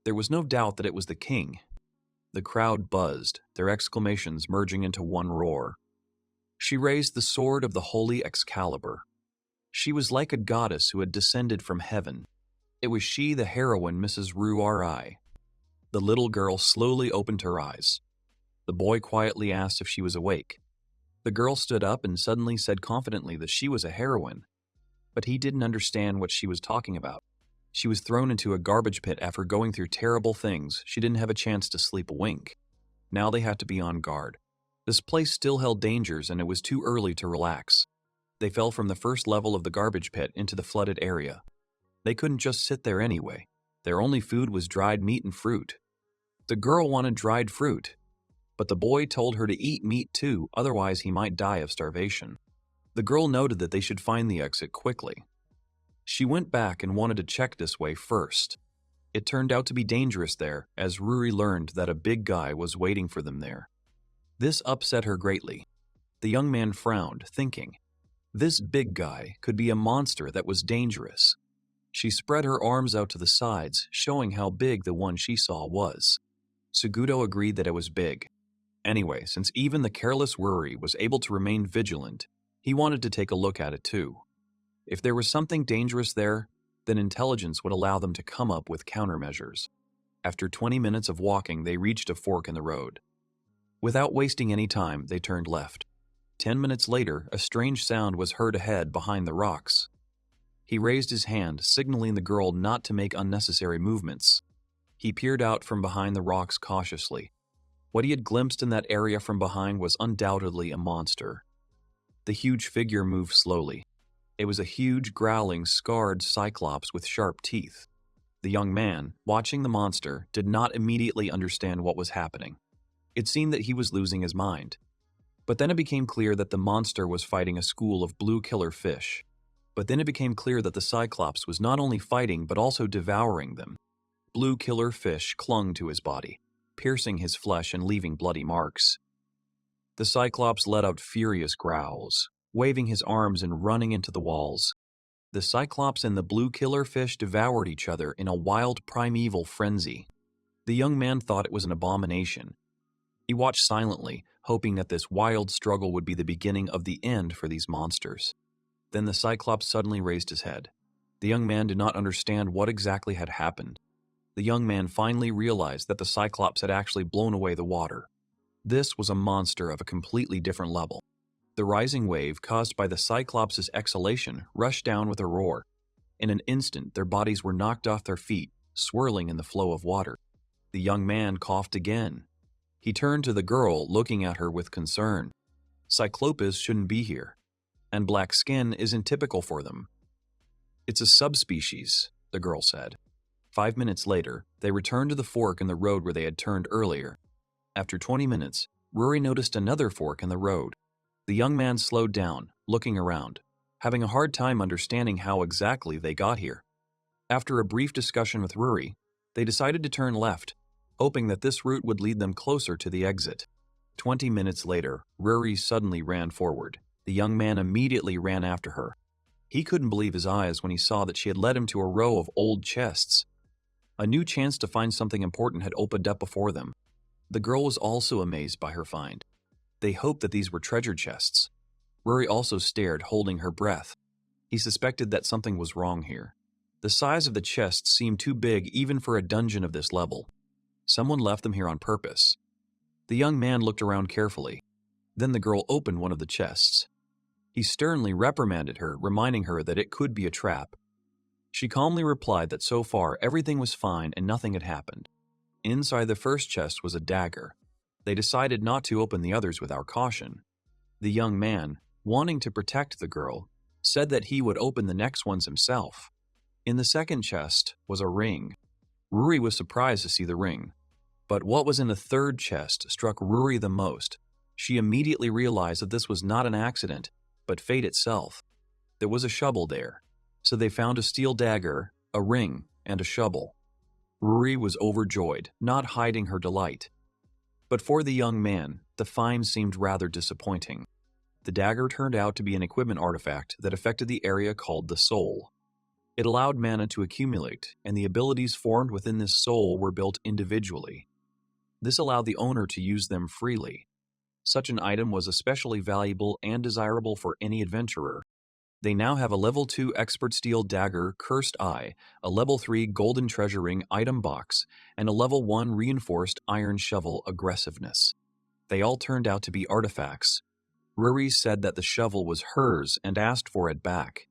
There was no doubt that it was the king. The crowd buzzed, their exclamations merging into one roar. She raised the sword of the holy Excalibur. She was like a goddess who had descended from heaven. It was she, the heroine, Mrs. Rury. The little girl slowly opened her eyes. The boy quietly asked if she was awake. The girl stood up and suddenly said confidently that she was a heroine, but he didn't understand what she was talking about. She was thrown into a garbage pit after going through terrible things. She didn't have a chance to sleep a wink. Now they had to be on guard. This place still held dangers and it was too early to relax. They fell from the first level of the garbage pit into the flooded area. They couldn't just sit there anyway. Their only food was dried meat and fruit. The girl wanted dried fruit, but the boy told her to eat meat too, otherwise he might die of starvation. The girl noted that they should find the exit quickly. She went back and wanted to check this way first. It turned out to be dangerous there, as Rury learned that a big guy was waiting for them there. This upset her greatly. The young man frowned, thinking, this big guy could be a monster that was dangerous. She spread her arms out to the sides, showing how big the one she saw was. Suguro agreed that it was big. Anyway, since even the careless Rury was able to remain vigilant, he wanted to take a look at it too. If there was something dangerous there, then intelligence would allow them to come up with countermeasures. After 20 minutes of walking, they reached a fork in the road. Without wasting any time, they turned left. 10 minutes later, a strange sound was heard ahead behind the rocks. He raised his hand, signaling the girl not to make unnecessary movements. He peered out from behind the rocks cautiously. What he had glimpsed in that area from behind was undoubtedly a monster. The huge figure moved slowly. It was a huge, growling, scarred Cyclops with sharp teeth. The young man, watching the monster, did not immediately understand what was happening. It seemed that he was losing his mind. But then it became clear that the monster was fighting a school of blue killer fish. But then it became clear that the Cyclops was not only fighting but also devouring them. Blue killer fish clung to his body, piercing his flesh and leaving bloody marks. The Cyclops let out furious growls, waving his arms and running into the walls. The Cyclops and the blue killer fish devoured each other in a wild primeval frenzy. The young man thought it was an abomination. He watched silently, hoping that this wild struggle would be the beginning of the end for these monsters. Then the Cyclops suddenly raised his head. The young man did not understand what exactly had happened. The young man finally realized that the Cyclops had actually blown away the water. This was a monster of a completely different level. The rising wave caused by the Cyclops' exhalation rushed down with a roar. In an instant, their bodies were knocked off their feet, swirling in the flow of water. The young man coughed again. He turned to the girl, looking at her with concern. Cyclopes shouldn't be here, and black skin isn't typical for them. It's a subspecies, the girl said. 5 minutes later, they returned to the fork in the road where they had turned earlier. After 20 minutes, Rury noticed another fork in the road. The young man slowed down, looking around, having a hard time understanding how exactly they got here. After a brief discussion with Rury, they decided to turn left, hoping that this route would lead them closer to the exit. 20 minutes later, Rury suddenly ran forward. The young man immediately ran after her. He couldn't believe his eyes when he saw that she had led him to a row of old chests. A new chance to find something important had opened up before them. The girl was also amazed by her find. They hoped that these were treasure chests. Rury also stared, holding her breath. He suspected that something was wrong here. The size of the chests seemed too big even for a dungeon of this level. Someone left them here on purpose. The young man looked around carefully. Then the girl opened one of the chests. He sternly reprimanded her, reminding her that it could be a trap. She calmly replied that so far everything was fine and nothing had happened. Inside the first chest was a dagger. They decided not to open the others without caution. The young man, wanting to protect the girl, said that he would open the next ones himself. In the second chest was a ring. Rury was surprised to see the ring. But what was in the third chest struck Rury the most. She immediately realized that this was not an accident, but fate itself. There was a shovel there, so they found a steel dagger, a ring, and a shovel. Rury was overjoyed, not hiding her delight. But for the young man, the find seemed rather disappointing. The dagger turned out to be an equipment artifact that affected the area called the soul. It allowed mana to accumulate, and the abilities formed within this soul were built individually. This allowed the owner to use them freely. Such an item was especially valuable and desirable for any adventurer. They now have a level 2 Expert Steel Dagger Cursed Eye, a level 3 Golden Treasure Ring Item Box, and a level 1 Reinforced Iron Shovel Aggressiveness. They all turned out to be artifacts. Rury said that the shovel was hers and asked for it back.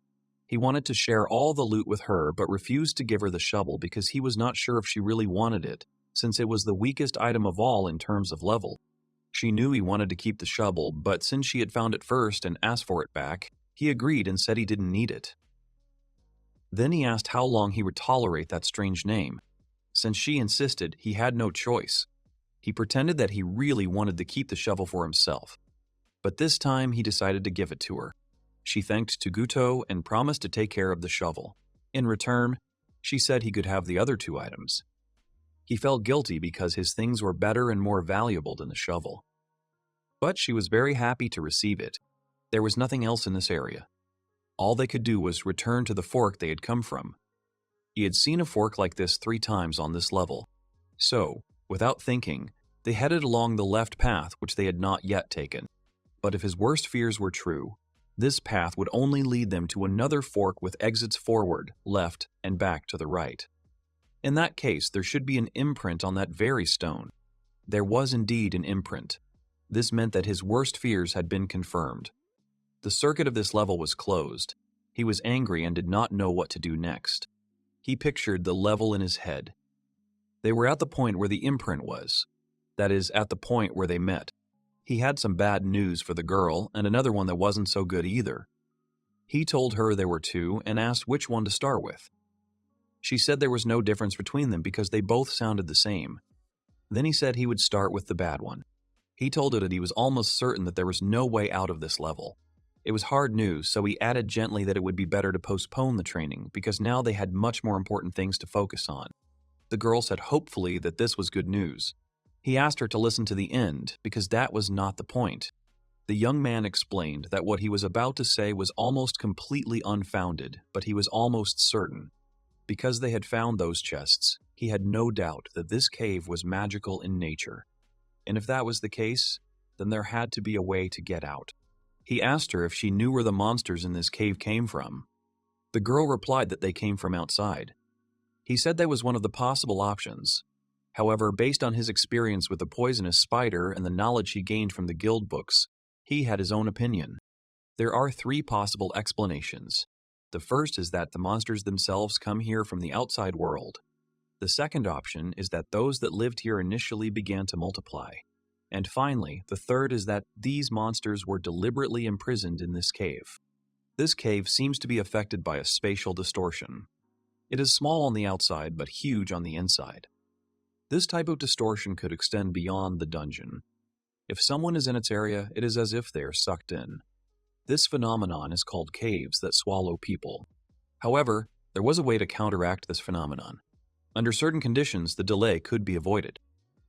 He wanted to share all the loot with her but refused to give her the shovel because he was not sure if she really wanted it, since it was the weakest item of all in terms of level. She knew he wanted to keep the shovel, but since she had found it first and asked for it back, he agreed and said he didn't need it. Then he asked how long he would tolerate that strange name. Since she insisted, he had no choice. He pretended that he really wanted to keep the shovel for himself. But this time he decided to give it to her. She thanked Tuguto and promised to take care of the shovel. In return, she said he could have the other 2 items. He felt guilty because his things were better and more valuable than the shovel. But she was very happy to receive it. There was nothing else in this area. All they could do was return to the fork they had come from. He had seen a fork like this 3 times on this level. So, without thinking, they headed along the left path which they had not yet taken. But if his worst fears were true, this path would only lead them to another fork with exits forward, left, and back to the right. In that case, there should be an imprint on that very stone. There was indeed an imprint. This meant that his worst fears had been confirmed. The circuit of this level was closed. He was angry and did not know what to do next. He pictured the level in his head. They were at the point where the imprint was. That is, at the point where they met. He had some bad news for the girl and another one that wasn't so good either. He told her there were 2 and asked which one to start with. She said there was no difference between them because they both sounded the same. Then he said he would start with the bad one. He told her that he was almost certain that there was no way out of this level. It was hard news, so he added gently that it would be better to postpone the training because now they had much more important things to focus on. The girl said hopefully that this was good news. He asked her to listen to the end because that was not the point. The young man explained that what he was about to say was almost completely unfounded, but he was almost certain. Because they had found those chests, he had no doubt that this cave was magical in nature. And if that was the case, then there had to be a way to get out. He asked her if she knew where the monsters in this cave came from. The girl replied that they came from outside. He said that was one of the possible options. However, based on his experience with the poisonous spider and the knowledge he gained from the guild books, he had his own opinion. There are 3 possible explanations. The first is that the monsters themselves come here from the outside world. The second option is that those that lived here initially began to multiply. And finally, the third is that these monsters were deliberately imprisoned in this cave. This cave seems to be affected by a spatial distortion. It is small on the outside but huge on the inside. This type of distortion could extend beyond the dungeon. If someone is in its area, it is as if they are sucked in. This phenomenon is called caves that swallow people. However, there was a way to counteract this phenomenon. Under certain conditions, the delay could be avoided.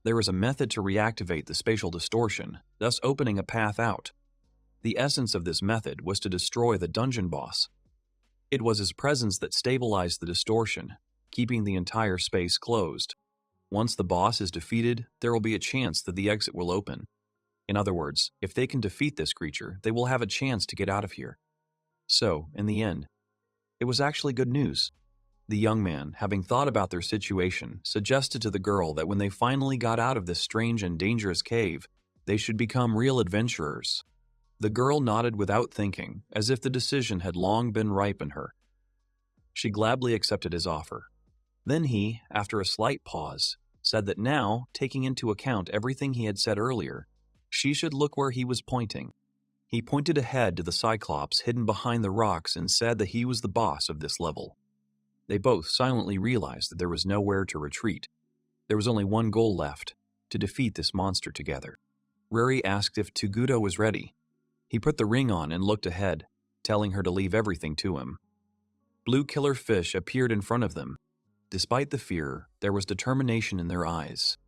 There was a method to reactivate the spatial distortion, thus opening a path out. The essence of this method was to destroy the dungeon boss. It was his presence that stabilized the distortion, keeping the entire space closed. Once the boss is defeated, there will be a chance that the exit will open. In other words, if they can defeat this creature, they will have a chance to get out of here. So, in the end, it was actually good news. The young man, having thought about their situation, suggested to the girl that when they finally got out of this strange and dangerous cave, they should become real adventurers. The girl nodded without thinking, as if the decision had long been ripe in her. She gladly accepted his offer. Then he, after a slight pause, said that now, taking into account everything he had said earlier, she should look where he was pointing. He pointed ahead to the Cyclops hidden behind the rocks and said that he was the boss of this level. They both silently realized that there was nowhere to retreat. There was only one goal left, to defeat this monster together. Rury asked if Tuguto was ready. He put the ring on and looked ahead, telling her to leave everything to him. Blue killer fish appeared in front of them. Despite the fear, there was determination in their eyes.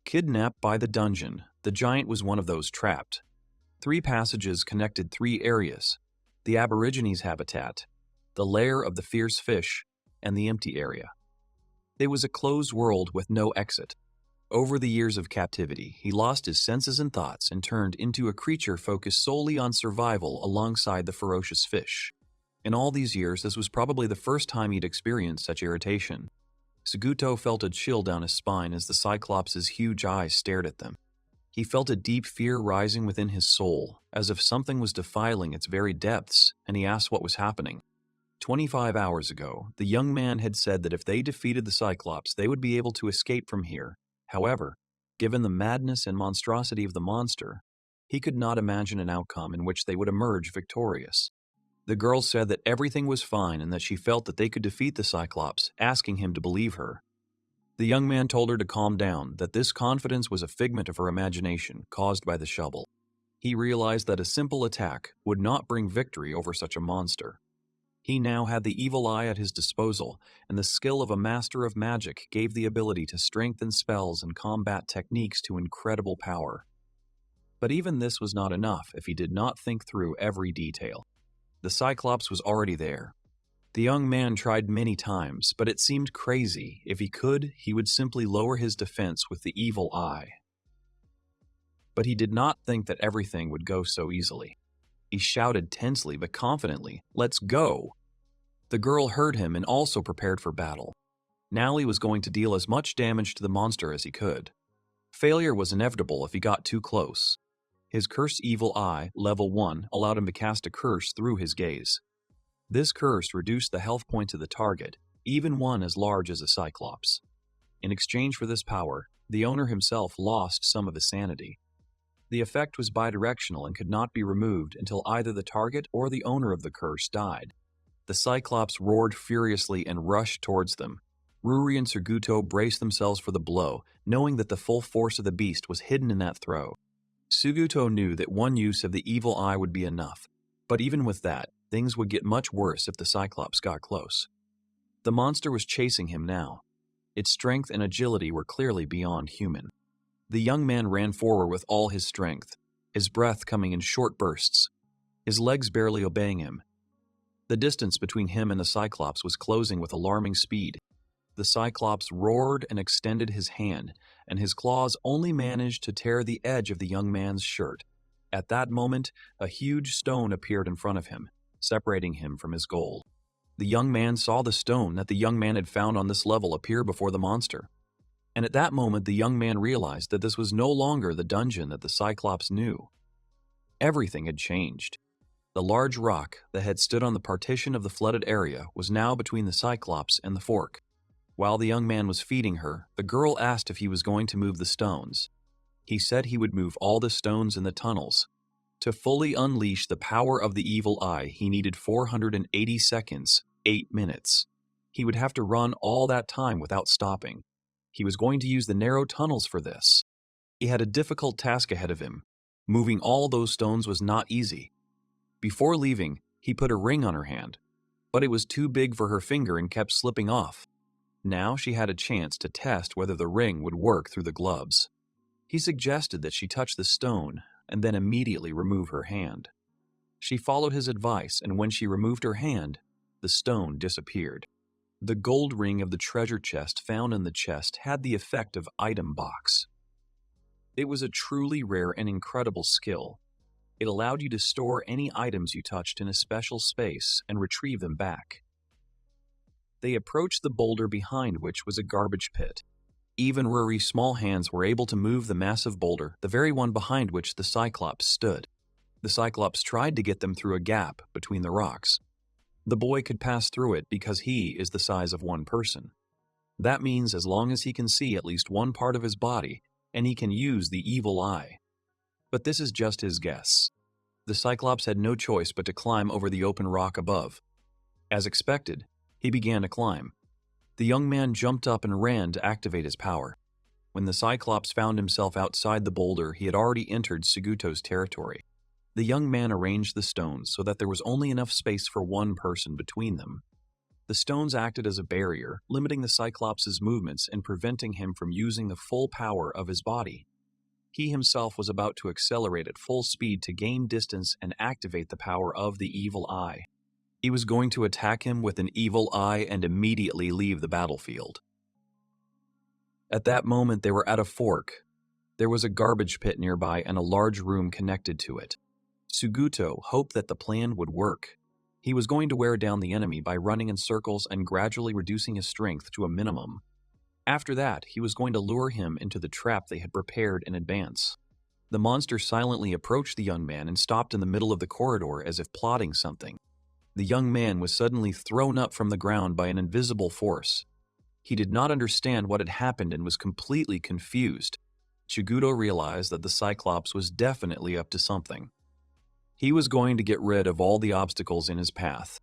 Kidnapped by the dungeon, the giant was one of those trapped. 3 passages connected 3 areas: the Aborigines' habitat, the lair of the fierce fish, and the empty area. It was a closed world with no exit. Over the years of captivity, he lost his senses and thoughts and turned into a creature focused solely on survival alongside the ferocious fish. In all these years, this was probably the first time he'd experienced such irritation. Suguto felt a chill down his spine as the Cyclops' huge eyes stared at them. He felt a deep fear rising within his soul, as if something was defiling its very depths, and he asked what was happening. 25 hours ago, the young man had said that if they defeated the Cyclops, they would be able to escape from here. However, given the madness and monstrosity of the monster, he could not imagine an outcome in which they would emerge victorious. The girl said that everything was fine and that she felt that they could defeat the Cyclops, asking him to believe her. The young man told her to calm down, that this confidence was a figment of her imagination caused by the shovel. He realized that a simple attack would not bring victory over such a monster. He now had the evil eye at his disposal, and the skill of a master of magic gave the ability to strengthen spells and combat techniques to incredible power. But even this was not enough if he did not think through every detail. The Cyclops was already there. The young man tried many times, but it seemed crazy. If he could, he would simply lower his defense with the evil eye. But he did not think that everything would go so easily. He shouted tensely but confidently, "Let's go!" The girl heard him and also prepared for battle. Now he was going to deal as much damage to the monster as he could. Failure was inevitable if he got too close. His cursed evil eye, level 1, allowed him to cast a curse through his gaze. This curse reduced the health points of the target, even one as large as a Cyclops. In exchange for this power, the owner himself lost some of his sanity. The effect was bidirectional and could not be removed until either the target or the owner of the curse died. The Cyclops roared furiously and rushed towards them. Rury and Suguto braced themselves for the blow, knowing that the full force of the beast was hidden in that throw. Suguto knew that one use of the evil eye would be enough, but even with that, things would get much worse if the Cyclops got close. The monster was chasing him now. Its strength and agility were clearly beyond human. The young man ran forward with all his strength, his breath coming in short bursts, his legs barely obeying him. The distance between him and the Cyclops was closing with alarming speed. The Cyclops roared and extended his hand, and his claws only managed to tear the edge of the young man's shirt. At that moment, a huge stone appeared in front of him, separating him from his goal. The young man saw the stone that the young man had found on this level appear before the monster. And at that moment, the young man realized that this was no longer the dungeon that the Cyclops knew. Everything had changed. The large rock that had stood on the partition of the flooded area was now between the Cyclops and the fork. While the young man was feeding her, the girl asked if he was going to move the stones. He said he would move all the stones in the tunnels. To fully unleash the power of the evil eye, he needed 480 seconds, 8 minutes. He would have to run all that time without stopping. He was going to use the narrow tunnels for this. He had a difficult task ahead of him. Moving all those stones was not easy. Before leaving, he put a ring on her hand, but it was too big for her finger and kept slipping off. Now she had a chance to test whether the ring would work through the gloves. He suggested that she touch the stone and then immediately remove her hand. She followed his advice, and when she removed her hand, the stone disappeared. The gold ring of the treasure chest found in the chest had the effect of item box. It was a truly rare and incredible skill. It allowed you to store any items you touched in a special space and retrieve them back. They approached the boulder behind which was a garbage pit. Even Rury's small hands were able to move the massive boulder, the very one behind which the Cyclops stood. The Cyclops tried to get them through a gap between the rocks. The boy could pass through it because he is the size of one person. That means as long as he can see at least one part of his body, and he can use the evil eye. But this is just his guess. The Cyclops had no choice but to climb over the open rock above. As expected, he began to climb. The young man jumped up and ran to activate his power. When the Cyclops found himself outside the boulder, he had already entered Suguto's territory. The young man arranged the stones so that there was only enough space for one person between them. The stones acted as a barrier, limiting the Cyclops' movements and preventing him from using the full power of his body. He himself was about to accelerate at full speed to gain distance and activate the power of the evil eye. He was going to attack him with an evil eye and immediately leave the battlefield. At that moment, they were at a fork. There was a garbage pit nearby and a large room connected to it. Suguto hoped that the plan would work. He was going to wear down the enemy by running in circles and gradually reducing his strength to a minimum. After that, he was going to lure him into the trap they had prepared in advance. The monster silently approached the young man and stopped in the middle of the corridor as if plotting something. The young man was suddenly thrown up from the ground by an invisible force. He did not understand what had happened and was completely confused. Chiguto realized that the Cyclops was definitely up to something. He was going to get rid of all the obstacles in his path.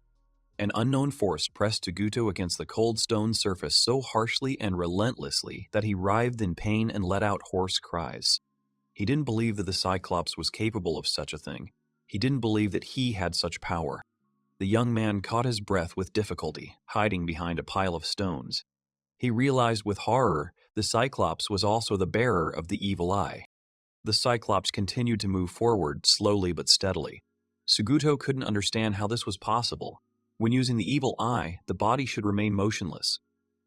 An unknown force pressed Chiguto against the cold stone surface so harshly and relentlessly that he writhed in pain and let out hoarse cries. He didn't believe that the Cyclops was capable of such a thing. He didn't believe that he had such power. The young man caught his breath with difficulty, hiding behind a pile of stones. He realized with horror the Cyclops was also the bearer of the evil eye. The Cyclops continued to move forward, slowly but steadily. Chiguto couldn't understand how this was possible. When using the evil eye, the body should remain motionless.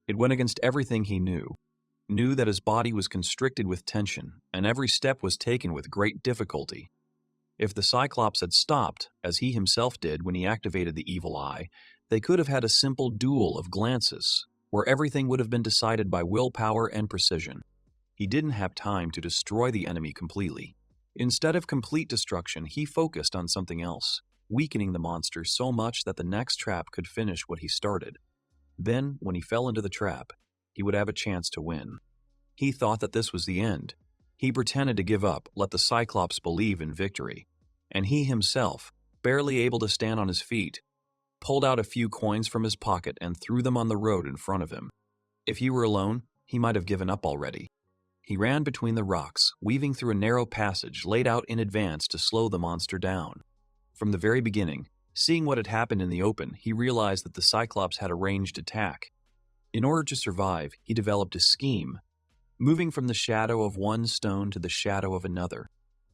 It went against everything he knew that his body was constricted with tension, and every step was taken with great difficulty. If the Cyclops had stopped, as he himself did when he activated the evil eye, they could have had a simple duel of glances, where everything would have been decided by willpower and precision. He didn't have time to destroy the enemy completely. Instead of complete destruction, he focused on something else, weakening the monster so much that the next trap could finish what he started. Then, when he fell into the trap, he would have a chance to win. He thought that this was the end. He pretended to give up, let the Cyclops believe in victory. And he himself, barely able to stand on his feet, pulled out a few coins from his pocket and threw them on the road in front of him. If he were alone, he might have given up already. He ran between the rocks, weaving through a narrow passage laid out in advance to slow the monster down. From the very beginning, seeing what had happened in the open, he realized that the Cyclops had a ranged attack. In order to survive, he developed a scheme, moving from the shadow of one stone to the shadow of another.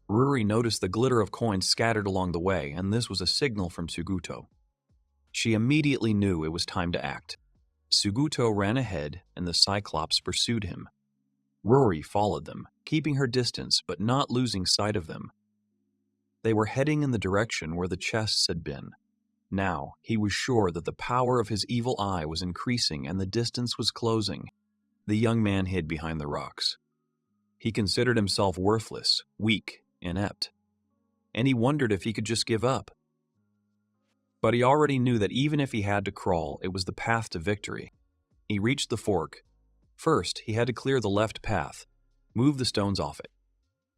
Rury noticed the glitter of coins scattered along the way, and this was a signal from Chiguto. She immediately knew it was time to act. Chiguto ran ahead, and the Cyclops pursued him. Rury followed them, keeping her distance but not losing sight of them. They were heading in the direction where the chests had been. Now, he was sure that the power of his evil eye was increasing and the distance was closing. The young man hid behind the rocks. He considered himself worthless, weak, inept, and he wondered if he could just give up. But he already knew that even if he had to crawl, it was the path to victory. He reached the fork. First, he had to clear the left path, move the stones off it.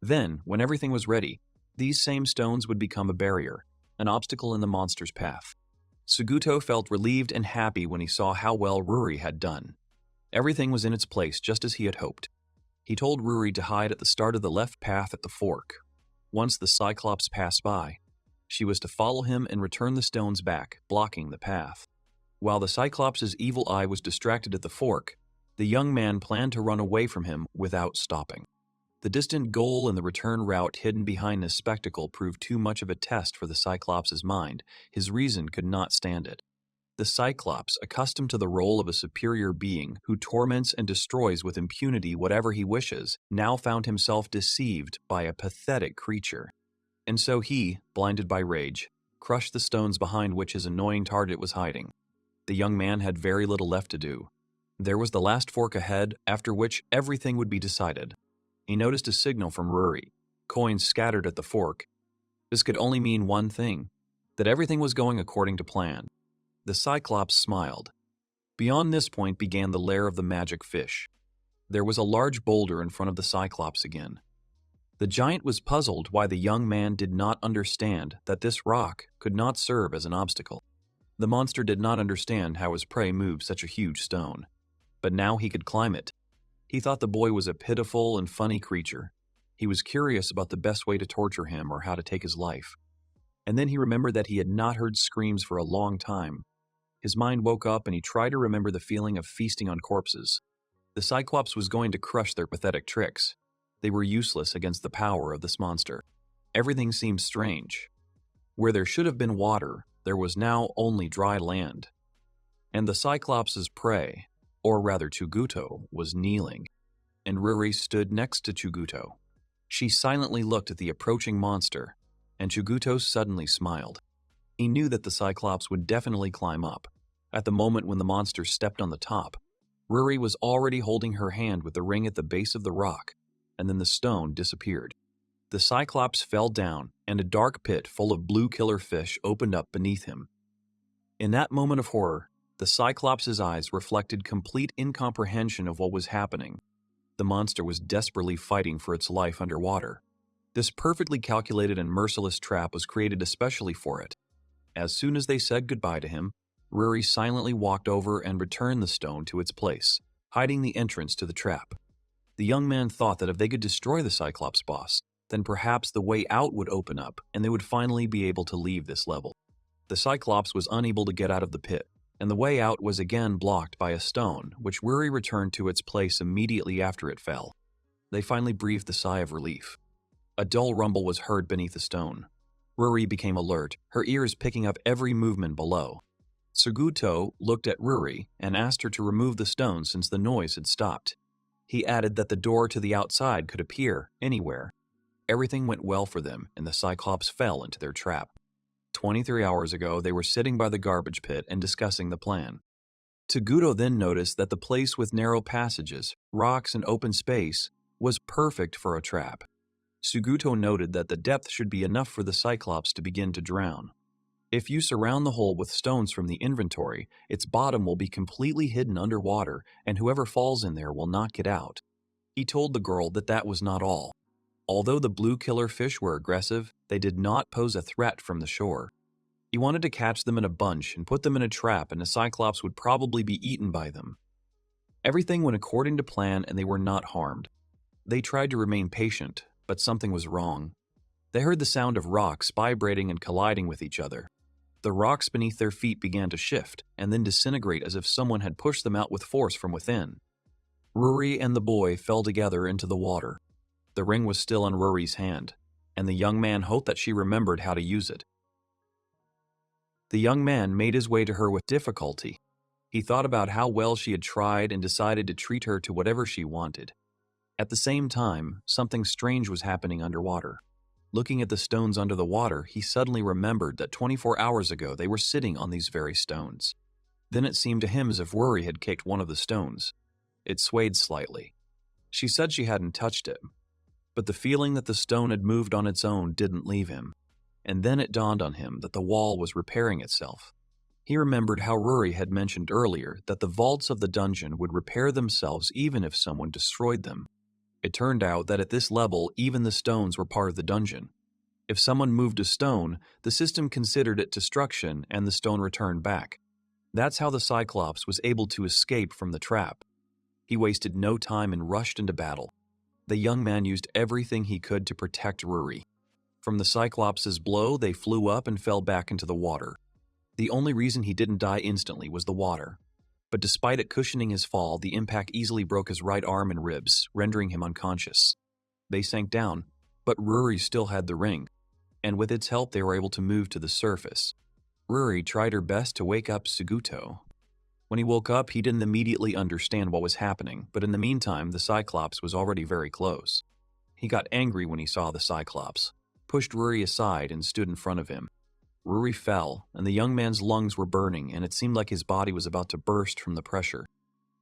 Then, when everything was ready, these same stones would become a barrier, an obstacle in the monster's path. Chiguto felt relieved and happy when he saw how well Rury had done. Everything was in its place just as he had hoped. He told Rury to hide at the start of the left path at the fork. Once the Cyclops passed by, she was to follow him and return the stones back, blocking the path. While the Cyclops' evil eye was distracted at the fork, the young man planned to run away from him without stopping. The distant goal and the return route hidden behind this spectacle proved too much of a test for the Cyclops' mind. His reason could not stand it. The Cyclops, accustomed to the role of a superior being who torments and destroys with impunity whatever he wishes, now found himself deceived by a pathetic creature. And so he, blinded by rage, crushed the stones behind which his annoying target was hiding. The young man had very little left to do. There was the last fork ahead, after which everything would be decided. He noticed a signal from Rury, coins scattered at the fork. This could only mean one thing, that everything was going according to plan. The Cyclops smiled. Beyond this point began the lair of the magic fish. There was a large boulder in front of the Cyclops again. The giant was puzzled why the young man did not understand that this rock could not serve as an obstacle. The monster did not understand how his prey moved such a huge stone, but now he could climb it. He thought the boy was a pitiful and funny creature. He was curious about the best way to torture him or how to take his life. And then he remembered that he had not heard screams for a long time. His mind woke up and he tried to remember the feeling of feasting on corpses. The Cyclops was going to crush their pathetic tricks. They were useless against the power of this monster. Everything seemed strange. Where there should have been water, there was now only dry land. And the Cyclops' prey, or rather Chiguto, was kneeling, and Rury stood next to Chiguto. She silently looked at the approaching monster, and Chiguto suddenly smiled. He knew that the Cyclops would definitely climb up. At the moment when the monster stepped on the top, Rury was already holding her hand with the ring at the base of the rock, and then the stone disappeared. The Cyclops fell down, and a dark pit full of blue killer fish opened up beneath him. In that moment of horror, the Cyclops' eyes reflected complete incomprehension of what was happening. The monster was desperately fighting for its life underwater. This perfectly calculated and merciless trap was created especially for it. As soon as they said goodbye to him, Rury silently walked over and returned the stone to its place, hiding the entrance to the trap. The young man thought that if they could destroy the Cyclops boss, then perhaps the way out would open up and they would finally be able to leave this level. The Cyclops was unable to get out of the pit, and the way out was again blocked by a stone, which Rury returned to its place immediately after it fell. They finally breathed a sigh of relief. A dull rumble was heard beneath the stone. Rury became alert, her ears picking up every movement below. Suguto looked at Rury and asked her to remove the stone since the noise had stopped. He added that the door to the outside could appear anywhere. Everything went well for them, and the Cyclops fell into their trap. 23 hours ago, they were sitting by the garbage pit and discussing the plan. Suguto then noticed that the place with narrow passages, rocks, and open space was perfect for a trap. Suguto noted that the depth should be enough for the Cyclops to begin to drown. If you surround the hole with stones from the inventory, its bottom will be completely hidden underwater, and whoever falls in there will not get out. He told the girl that that was not all. Although the blue killer fish were aggressive, they did not pose a threat from the shore. He wanted to catch them in a bunch and put them in a trap, and the Cyclops would probably be eaten by them. Everything went according to plan, and they were not harmed. They tried to remain patient, but something was wrong. They heard the sound of rocks vibrating and colliding with each other. The rocks beneath their feet began to shift and then disintegrate as if someone had pushed them out with force from within. Rury and the boy fell together into the water. The ring was still on Rury's hand, and the young man hoped that she remembered how to use it. The young man made his way to her with difficulty. He thought about how well she had tried and decided to treat her to whatever she wanted. At the same time, something strange was happening underwater. Looking at the stones under the water, he suddenly remembered that 24 hours ago they were sitting on these very stones. Then it seemed to him as if Rury had kicked one of the stones. It swayed slightly. She said she hadn't touched it, but the feeling that the stone had moved on its own didn't leave him. And then it dawned on him that the wall was repairing itself. He remembered how Rury had mentioned earlier that the vaults of the dungeon would repair themselves even if someone destroyed them. It turned out that at this level, even the stones were part of the dungeon. If someone moved a stone, the system considered it destruction and the stone returned back. That's how the Cyclops was able to escape from the trap. He wasted no time and rushed into battle. The young man used everything he could to protect Rury. From the Cyclops' blow, they flew up and fell back into the water. The only reason he didn't die instantly was the water. But despite it cushioning his fall, the impact easily broke his right arm and ribs, rendering him unconscious. They sank down, but Rury still had the ring, and with its help they were able to move to the surface. Rury tried her best to wake up Suguto. When he woke up, he didn't immediately understand what was happening, but in the meantime, the Cyclops was already very close. He got angry when he saw the Cyclops, pushed Rury aside, and stood in front of him. Rury fell, and the young man's lungs were burning, and it seemed like his body was about to burst from the pressure.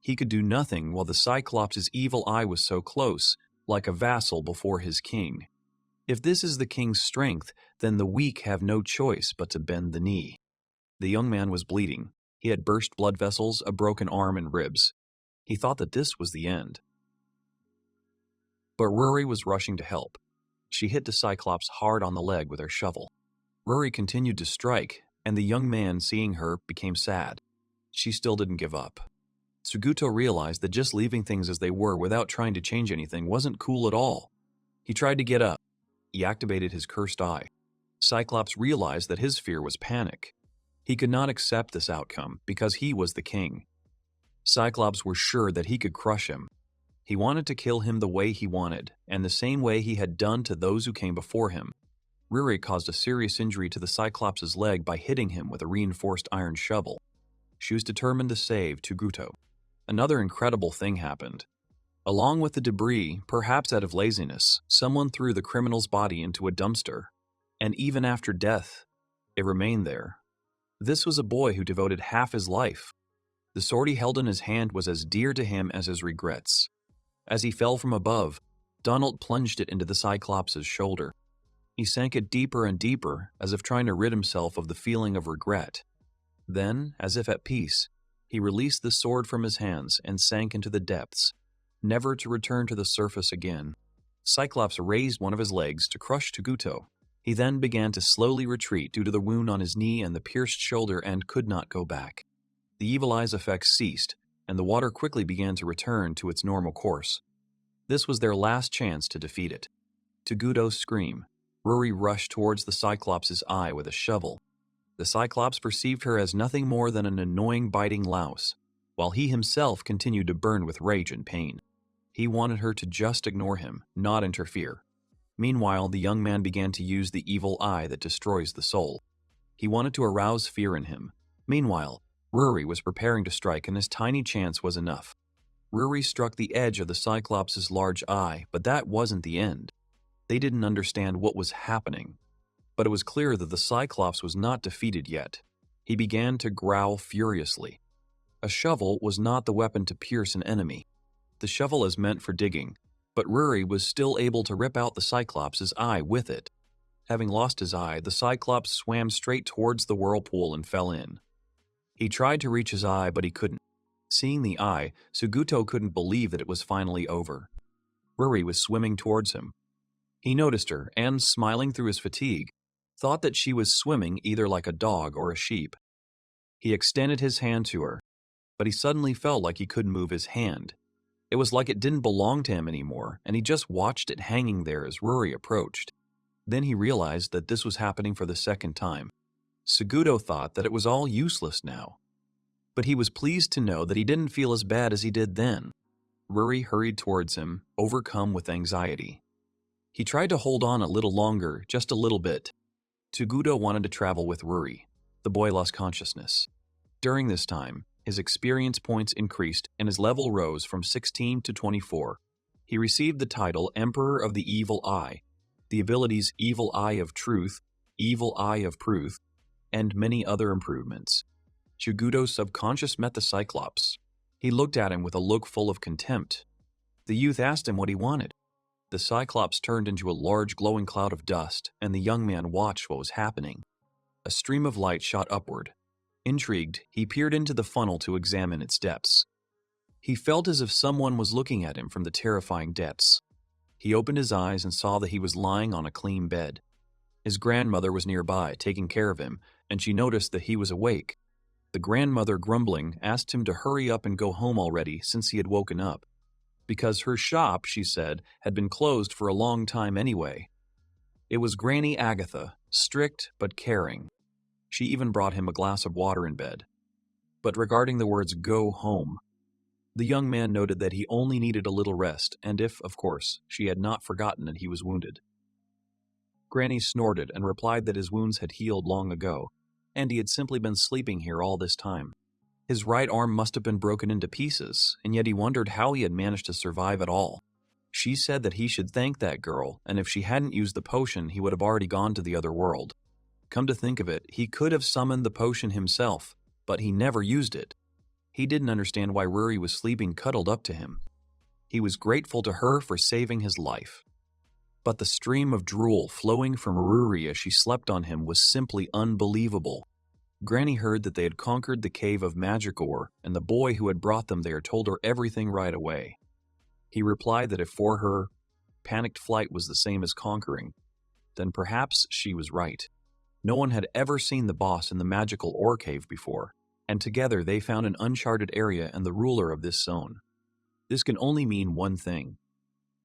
He could do nothing while the Cyclops' evil eye was so close, like a vassal before his king. If this is the king's strength, then the weak have no choice but to bend the knee. The young man was bleeding. He had burst blood vessels, a broken arm, and ribs. He thought that this was the end. But Rury was rushing to help. She hit the Cyclops hard on the leg with her shovel. Rury continued to strike, and the young man, seeing her, became sad. She still didn't give up. Suguto realized that just leaving things as they were without trying to change anything wasn't cool at all. He tried to get up. He activated his cursed eye. Cyclops realized that his fear was panic. He could not accept this outcome because he was the king. Cyclops was sure that he could crush him. He wanted to kill him the way he wanted, and the same way he had done to those who came before him. Rury caused a serious injury to the Cyclops' leg by hitting him with a reinforced iron shovel. She was determined to save Suguto. Another incredible thing happened. Along with the debris, perhaps out of laziness, someone threw the criminal's body into a dumpster. And even after death, it remained there. This was a boy who devoted half his life. The sword he held in his hand was as dear to him as his regrets. As he fell from above, Donald plunged it into the Cyclops' shoulder. He sank it deeper and deeper, as if trying to rid himself of the feeling of regret. Then, as if at peace, he released the sword from his hands and sank into the depths, never to return to the surface again. Cyclops raised one of his legs to crush Tuguto. He then began to slowly retreat due to the wound on his knee and the pierced shoulder and could not go back. The evil eye's effect ceased, and the water quickly began to return to its normal course. This was their last chance to defeat it. To Guto's scream, Rury rushed towards the Cyclops' eye with a shovel. The Cyclops perceived her as nothing more than an annoying biting louse, while he himself continued to burn with rage and pain. He wanted her to just ignore him, not interfere. Meanwhile, the young man began to use the evil eye that destroys the soul. He wanted to arouse fear in him. Meanwhile, Rury was preparing to strike, and his tiny chance was enough. Rury struck the edge of the Cyclops' large eye, but that wasn't the end. They didn't understand what was happening. But it was clear that the Cyclops was not defeated yet. He began to growl furiously. A shovel was not the weapon to pierce an enemy. The shovel is meant for digging, but Rury was still able to rip out the Cyclops' eye with it. Having lost his eye, the Cyclops swam straight towards the whirlpool and fell in. He tried to reach his eye, but he couldn't. Seeing the eye, Suguto couldn't believe that it was finally over. Rury was swimming towards him. He noticed her, and, smiling through his fatigue, thought that she was swimming either like a dog or a sheep. He extended his hand to her, but he suddenly felt like he couldn't move his hand. It was like it didn't belong to him anymore, and he just watched it hanging there as Rury approached. Then he realized that this was happening for the second time. Suguto thought that it was all useless now. But he was pleased to know that he didn't feel as bad as he did then. Rury hurried towards him, overcome with anxiety. He tried to hold on a little longer, just a little bit. Tuguto wanted to travel with Rury. The boy lost consciousness. During this time, his experience points increased and his level rose from 16 to 24. He received the title Emperor of the Evil Eye, the abilities Evil Eye of Truth, Evil Eye of Truth, and many other improvements. Tuguto's subconscious met the Cyclops. He looked at him with a look full of contempt. The youth asked him what he wanted. The Cyclops turned into a large glowing cloud of dust, and the young man watched what was happening. A stream of light shot upward. Intrigued, he peered into the funnel to examine its depths. He felt as if someone was looking at him from the terrifying depths. He opened his eyes and saw that he was lying on a clean bed. His grandmother was nearby, taking care of him, and she noticed that he was awake. The grandmother, grumbling, asked him to hurry up and go home already since he had woken up. Because her shop, she said, had been closed for a long time anyway. It was Granny Agatha, strict but caring. She even brought him a glass of water in bed. But regarding the words "go home," the young man noted that he only needed a little rest, and if, of course, she had not forgotten that he was wounded. Granny snorted and replied that his wounds had healed long ago, and he had simply been sleeping here all this time. His right arm must have been broken into pieces, and yet he wondered how he had managed to survive at all. She said that he should thank that girl, and if she hadn't used the potion, he would have already gone to the other world. Come to think of it, he could have summoned the potion himself, but he never used it. He didn't understand why Rury was sleeping cuddled up to him. He was grateful to her for saving his life. But the stream of drool flowing from Rury as she slept on him was simply unbelievable. Granny heard that they had conquered the cave of magic ore, and the boy who had brought them there told her everything right away. He replied that if for her, panicked flight was the same as conquering, then perhaps she was right. No one had ever seen the boss in the magical ore cave before, and together they found an uncharted area and the ruler of this zone. This can only mean one thing.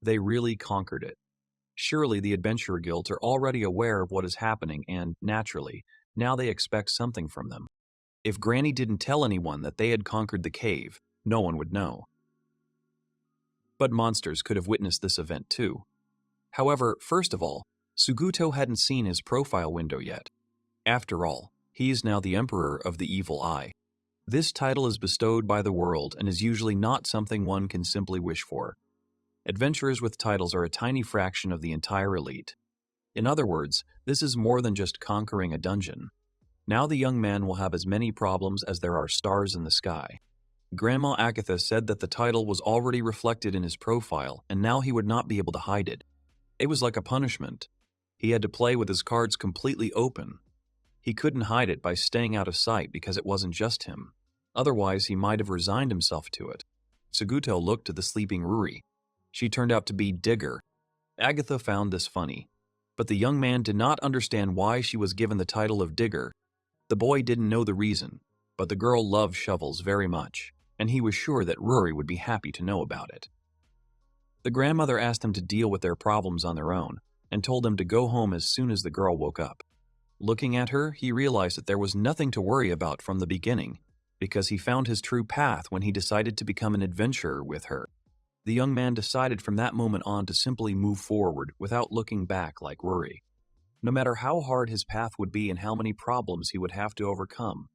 They really conquered it. Surely the Adventurer Guild are already aware of what is happening and, naturally, now they expect something from them. If Granny didn't tell anyone that they had conquered the cave, no one would know. But monsters could have witnessed this event too. However, first of all, Suguto hadn't seen his profile window yet. After all, he is now the Emperor of the Evil Eye. This title is bestowed by the world and is usually not something one can simply wish for. Adventurers with titles are a tiny fraction of the entire elite. In other words, this is more than just conquering a dungeon. Now the young man will have as many problems as there are stars in the sky. Grandma Agatha said that the title was already reflected in his profile, and now he would not be able to hide it. It was like a punishment. He had to play with his cards completely open. He couldn't hide it by staying out of sight because it wasn't just him. Otherwise, he might have resigned himself to it. Suguto looked at the sleeping Rury. She turned out to be Digger. Agatha found this funny, but the young man did not understand why she was given the title of Digger. The boy didn't know the reason, but the girl loved shovels very much, and he was sure that Rury would be happy to know about it. The grandmother asked him to deal with their problems on their own, and told him to go home as soon as the girl woke up. Looking at her, he realized that there was nothing to worry about from the beginning, because he found his true path when he decided to become an adventurer with her. The young man decided from that moment on to simply move forward without looking back like Rury. No matter how hard his path would be and how many problems he would have to overcome,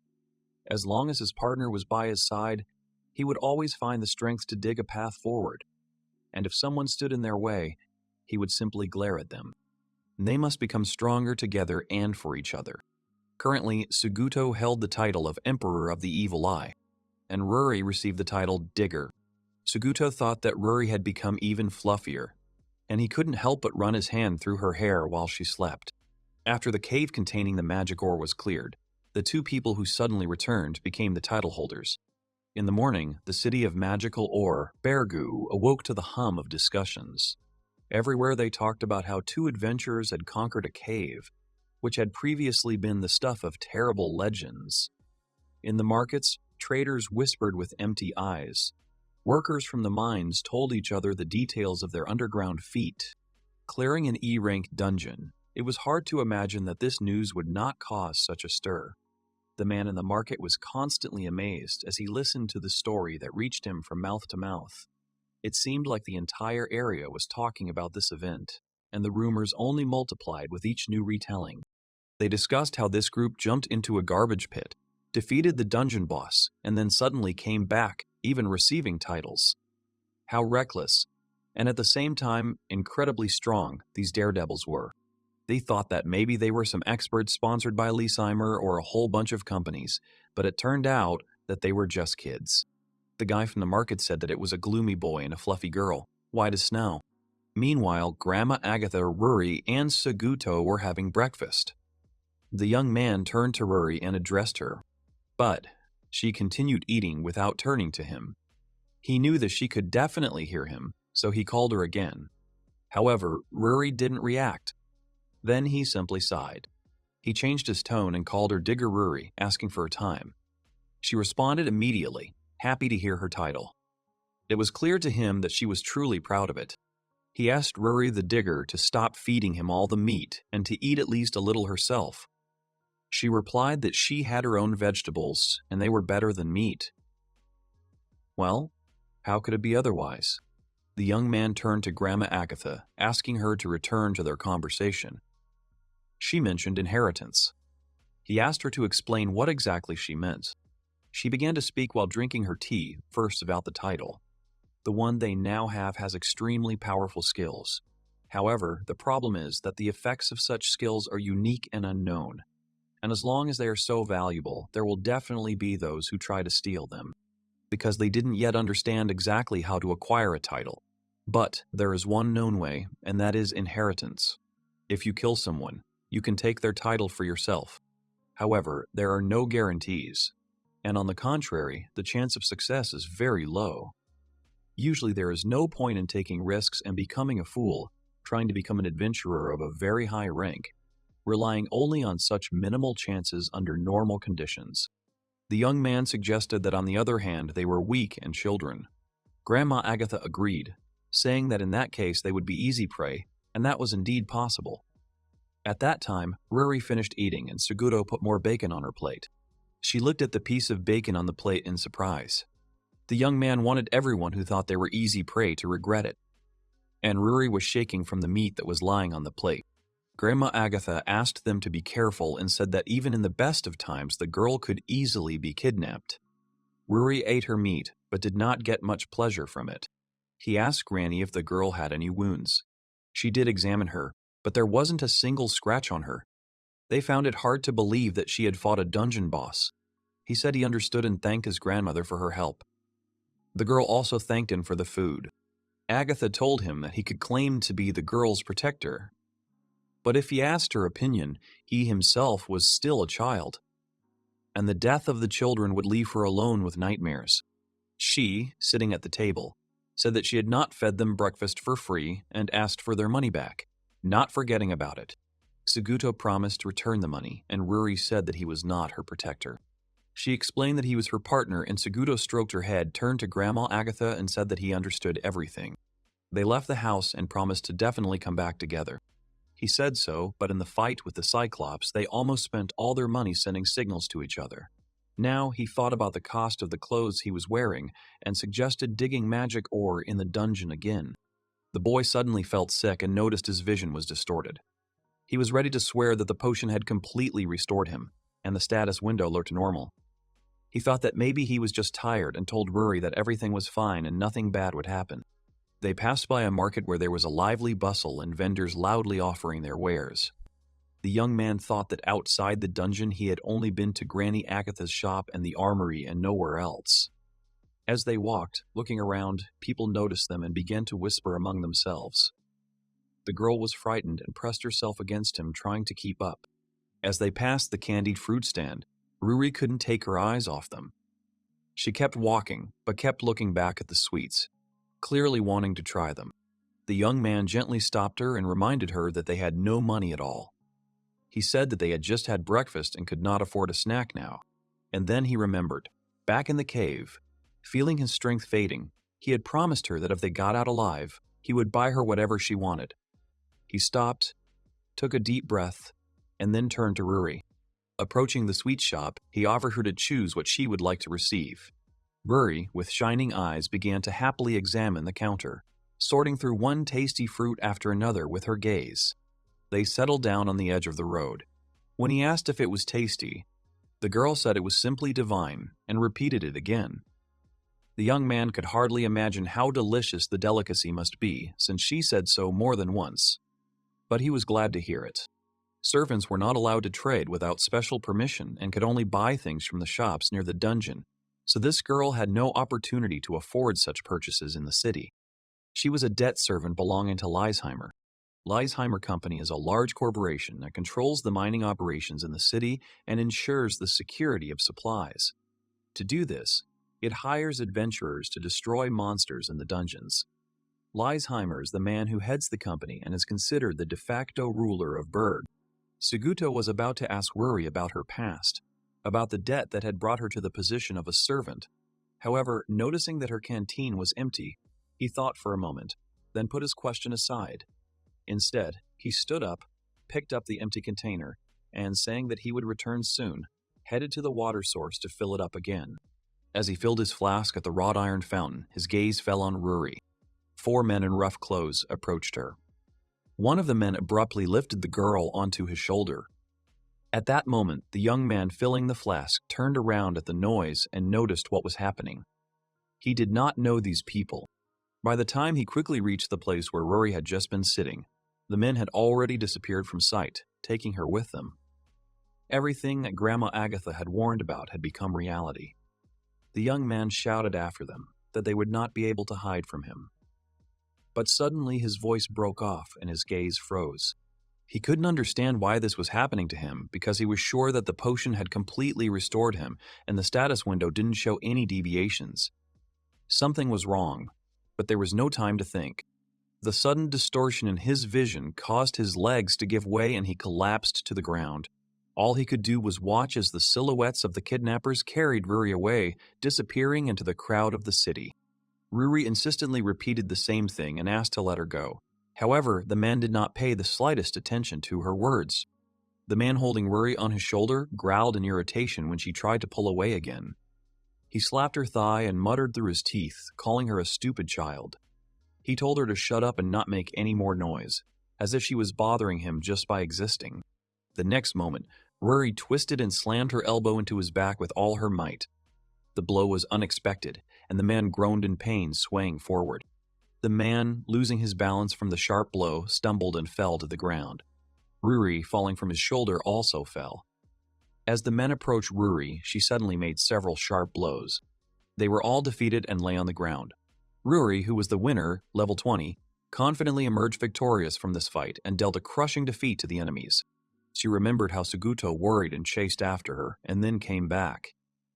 as long as his partner was by his side, he would always find the strength to dig a path forward. And if someone stood in their way, he would simply glare at them. They must become stronger together and for each other. Currently, Suguto held the title of Emperor of the Evil Eye, and Rury received the title Digger. Suguto thought that Rury had become even fluffier, and he couldn't help but run his hand through her hair while she slept. After the cave containing the magic ore was cleared, the two people who suddenly returned became the title holders. In the morning, the city of magical ore, Bergu, awoke to the hum of discussions. Everywhere they talked about how two adventurers had conquered a cave, which had previously been the stuff of terrible legends. In the markets, traders whispered with empty eyes. Workers from the mines told each other the details of their underground feat. Clearing an E-rank dungeon, it was hard to imagine that this news would not cause such a stir. The man in the market was constantly amazed as he listened to the story that reached him from mouth to mouth. It seemed like the entire area was talking about this event, and the rumors only multiplied with each new retelling. They discussed how this group jumped into a garbage pit, defeated the dungeon boss, and then suddenly came back, even receiving titles. How reckless, and at the same time incredibly strong, these daredevils were. They thought that maybe they were some experts sponsored by Leesheimer or a whole bunch of companies, but it turned out that they were just kids. The guy from the market said that it was a gloomy boy and a fluffy girl, white as snow. Meanwhile, Grandma Agatha, Rury, and Suguto were having breakfast. The young man turned to Rury and addressed her, but she continued eating without turning to him. He knew that she could definitely hear him, so he called her again. However, Rury didn't react. Then he simply sighed. He changed his tone and called her Digger Rury, asking for a time. She responded immediately, happy to hear her title. It was clear to him that she was truly proud of it. He asked Rury the Digger to stop feeding him all the meat and to eat at least a little herself. She replied that she had her own vegetables and they were better than meat. Well, how could it be otherwise? The young man turned to Grandma Agatha, asking her to return to their conversation. She mentioned inheritance. He asked her to explain what exactly she meant. She began to speak while drinking her tea, first about the title. The one they now have has extremely powerful skills. However, the problem is that the effects of such skills are unique and unknown. And as long as they are so valuable, there will definitely be those who try to steal them, because they didn't yet understand exactly how to acquire a title. But there is one known way, and that is inheritance. If you kill someone, you can take their title for yourself. However, there are no guarantees, and on the contrary, the chance of success is very low. Usually there is no point in taking risks and becoming a fool, trying to become an adventurer of a very high rank, relying only on such minimal chances under normal conditions. The young man suggested that on the other hand they were weak and children. Grandma Agatha agreed, saying that in that case they would be easy prey, and that was indeed possible. At that time, Rury finished eating and Suguto put more bacon on her plate. She looked at the piece of bacon on the plate in surprise. The young man wanted everyone who thought they were easy prey to regret it. And Rury was shaking from the meat that was lying on the plate. Grandma Agatha asked them to be careful and said that even in the best of times the girl could easily be kidnapped. Rury ate her meat, but did not get much pleasure from it. He asked Granny if the girl had any wounds. She did examine her, but there wasn't a single scratch on her. They found it hard to believe that she had fought a dungeon boss. He said he understood and thanked his grandmother for her help. The girl also thanked him for the food. Agatha told him that he could claim to be the girl's protector, but if he asked her opinion, he himself was still a child, and the death of the children would leave her alone with nightmares. She, sitting at the table, said that she had not fed them breakfast for free and asked for their money back, not forgetting about it. Seguto promised to return the money, and Rury said that he was not her protector. She explained that he was her partner, and Seguto stroked her head, turned to Grandma Agatha, and said that he understood everything. They left the house and promised to definitely come back together. He said so, but in the fight with the Cyclops, they almost spent all their money sending signals to each other. Now he thought about the cost of the clothes he was wearing and suggested digging magic ore in the dungeon again. The boy suddenly felt sick and noticed his vision was distorted. He was ready to swear that the potion had completely restored him, and the status window looked normal. He thought that maybe he was just tired and told Rury that everything was fine and nothing bad would happen. They passed by a market where there was a lively bustle and vendors loudly offering their wares. The young man thought that outside the dungeon he had only been to Granny Agatha's shop and the armory and nowhere else. As they walked, looking around, people noticed them and began to whisper among themselves. The girl was frightened and pressed herself against him, trying to keep up. As they passed the candied fruit stand, Rury couldn't take her eyes off them. She kept walking, but kept looking back at the sweets, clearly wanting to try them. The young man gently stopped her and reminded her that they had no money at all. He said that they had just had breakfast and could not afford a snack now. And then he remembered, back in the cave, feeling his strength fading, he had promised her that if they got out alive, he would buy her whatever she wanted. He stopped, took a deep breath, and then turned to Rury. Approaching the sweet shop, he offered her to choose what she would like to receive. Rury, with shining eyes, began to happily examine the counter, sorting through one tasty fruit after another with her gaze. They settled down on the edge of the road. When he asked if it was tasty, the girl said it was simply divine and repeated it again. The young man could hardly imagine how delicious the delicacy must be, since she said so more than once. But he was glad to hear it. Servants were not allowed to trade without special permission and could only buy things from the shops near the dungeon, so this girl had no opportunity to afford such purchases in the city. She was a debt servant belonging to Leisheimer. Leisheimer Company is a large corporation that controls the mining operations in the city and ensures the security of supplies. To do this, it hires adventurers to destroy monsters in the dungeons. Leisheimer is the man who heads the company and is considered the de facto ruler of Berg. Seguto was about to ask Rury about her past, about the debt that had brought her to the position of a servant. However, noticing that her canteen was empty, he thought for a moment, then put his question aside. Instead, he stood up, picked up the empty container, and saying that he would return soon, headed to the water source to fill it up again. As he filled his flask at the wrought iron fountain, his gaze fell on Rury. 4 men in rough clothes approached her. One of the men abruptly lifted the girl onto his shoulder. At that moment, the young man filling the flask turned around at the noise and noticed what was happening. He did not know these people. By the time he quickly reached the place where Rury had just been sitting, the men had already disappeared from sight, taking her with them. Everything that Grandma Agatha had warned about had become reality. The young man shouted after them that they would not be able to hide from him. But suddenly his voice broke off and his gaze froze. He couldn't understand why this was happening to him because he was sure that the potion had completely restored him and the status window didn't show any deviations. Something was wrong, but there was no time to think. The sudden distortion in his vision caused his legs to give way and he collapsed to the ground. All he could do was watch as the silhouettes of the kidnappers carried Rury away, disappearing into the crowd of the city. Rury insistently repeated the same thing and asked to let her go. However, the man did not pay the slightest attention to her words. The man holding Rury on his shoulder growled in irritation when she tried to pull away again. He slapped her thigh and muttered through his teeth, calling her a stupid child. He told her to shut up and not make any more noise, as if she was bothering him just by existing. The next moment, Rury twisted and slammed her elbow into his back with all her might. The blow was unexpected, and the man groaned in pain, swaying forward. The man, losing his balance from the sharp blow, stumbled and fell to the ground. Rury, falling from his shoulder, also fell. As the men approached Rury, she suddenly made several sharp blows. They were all defeated and lay on the ground. Rury, who was the winner, level 20, confidently emerged victorious from this fight and dealt a crushing defeat to the enemies. She remembered how Suguto worried and chased after her, and then came back.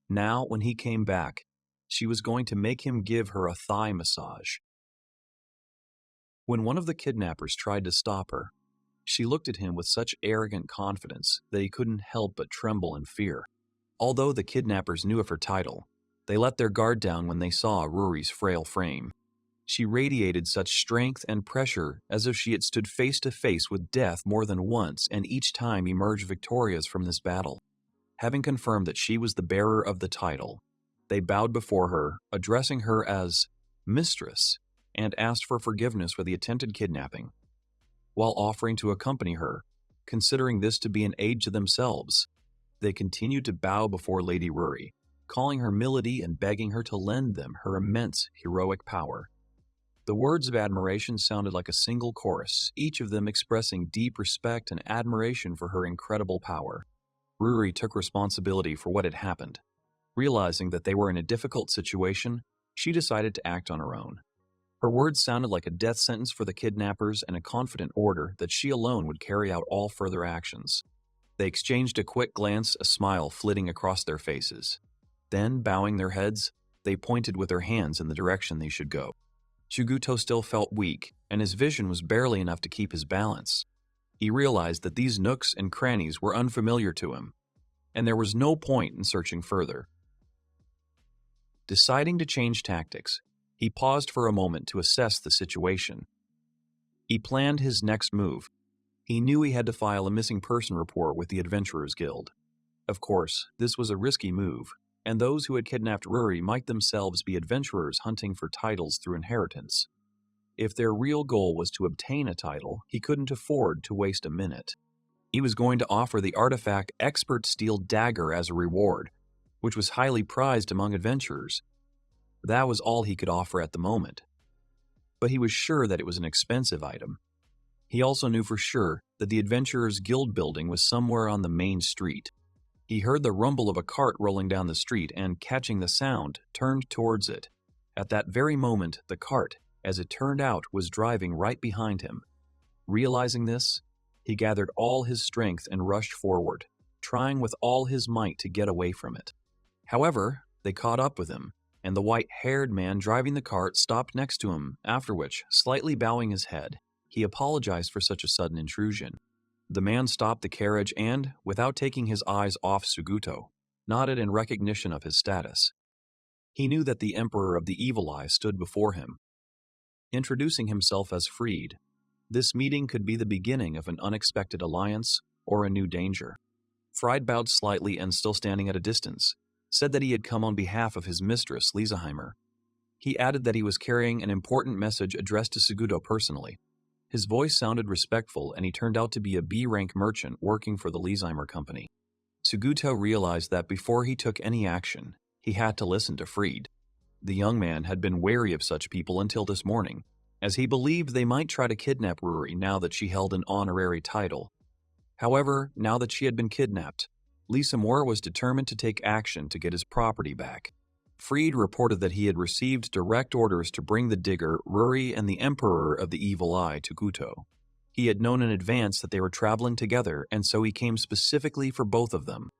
Now, when he came back, she was going to make him give her a thigh massage. When one of the kidnappers tried to stop her, she looked at him with such arrogant confidence that he couldn't help but tremble in fear. Although the kidnappers knew of her title, they let their guard down when they saw Rury's frail frame. She radiated such strength and pressure as if she had stood face to face with death more than once and each time emerged victorious from this battle. Having confirmed that she was the bearer of the title, they bowed before her, addressing her as mistress, and asked for forgiveness for the attempted kidnapping, while offering to accompany her, considering this to be an aid to themselves. They continued to bow before Lady Rury, calling her milady and begging her to lend them her immense heroic power. The words of admiration sounded like a single chorus, each of them expressing deep respect and admiration for her incredible power. Rury took responsibility for what had happened. Realizing that they were in a difficult situation, she decided to act on her own. Her words sounded like a death sentence for the kidnappers and a confident order that she alone would carry out all further actions. They exchanged a quick glance, a smile flitting across their faces. Then, bowing their heads, they pointed with their hands in the direction they should go. Suguto still felt weak, and his vision was barely enough to keep his balance. He realized that these nooks and crannies were unfamiliar to him, and there was no point in searching further. Deciding to change tactics, he paused for a moment to assess the situation. He planned his next move. He knew he had to file a missing person report with the Adventurers Guild. Of course, this was a risky move, and those who had kidnapped Rury might themselves be adventurers hunting for titles through inheritance. If their real goal was to obtain a title, he couldn't afford to waste a minute. He was going to offer the artifact Expert Steel Dagger as a reward, which was highly prized among adventurers. That was all he could offer at the moment. But he was sure that it was an expensive item. He also knew for sure that the Adventurers Guild building was somewhere on the main street. He heard the rumble of a cart rolling down the street and, catching the sound, turned towards it. At that very moment, the cart, as it turned out, was driving right behind him. Realizing this, he gathered all his strength and rushed forward, trying with all his might to get away from it. However, they caught up with him, and the white-haired man driving the cart stopped next to him, after which, slightly bowing his head, he apologized for such a sudden intrusion. The man stopped the carriage and, without taking his eyes off Suguto, nodded in recognition of his status. He knew that the Emperor of the Evil Eye stood before him. Introducing himself as Freed, this meeting could be the beginning of an unexpected alliance or a new danger. Fried bowed slightly and, still standing at a distance, said that he had come on behalf of his mistress, Lisaheimer. He added that he was carrying an important message addressed to Suguto personally. His voice sounded respectful, and he turned out to be a B-rank merchant working for the Lisaheimer company. Suguto realized that before he took any action, he had to listen to Freed. The young man had been wary of such people until this morning, as he believed they might try to kidnap Rury now that she held an honorary title. However, now that she had been kidnapped, Lisaheimer was determined to take action to get his property back. Freed reported that he had received direct orders to bring the digger, Rury, and the Emperor of the Evil Eye to Guto. He had known in advance that they were traveling together, and so he came specifically for both of them.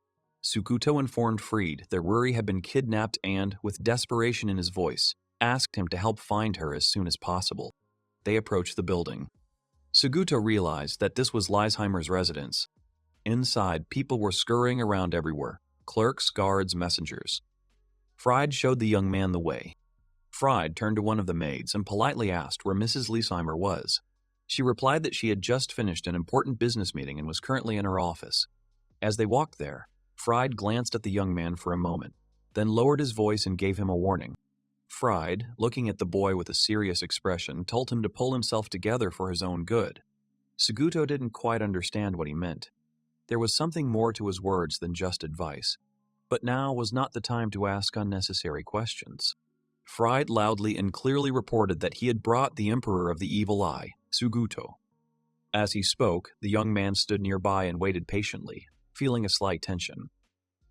Suguto informed Freed that Rury had been kidnapped and, with desperation in his voice, asked him to help find her as soon as possible. They approached the building. Suguto realized that this was Lisaheimer's residence. Inside, people were scurrying around everywhere, clerks, guards, messengers. Fried showed the young man the way. Fried turned to one of the maids and politely asked where Mrs. Lisaheimer was. She replied that she had just finished an important business meeting and was currently in her office. As they walked there, Fried glanced at the young man for a moment, then lowered his voice and gave him a warning. Fried, looking at the boy with a serious expression, told him to pull himself together for his own good. Suguto didn't quite understand what he meant. There was something more to his words than just advice. But now was not the time to ask unnecessary questions. Fried loudly and clearly reported that he had brought the Emperor of the Evil Eye, Suguto. As he spoke, the young man stood nearby and waited patiently, feeling a slight tension.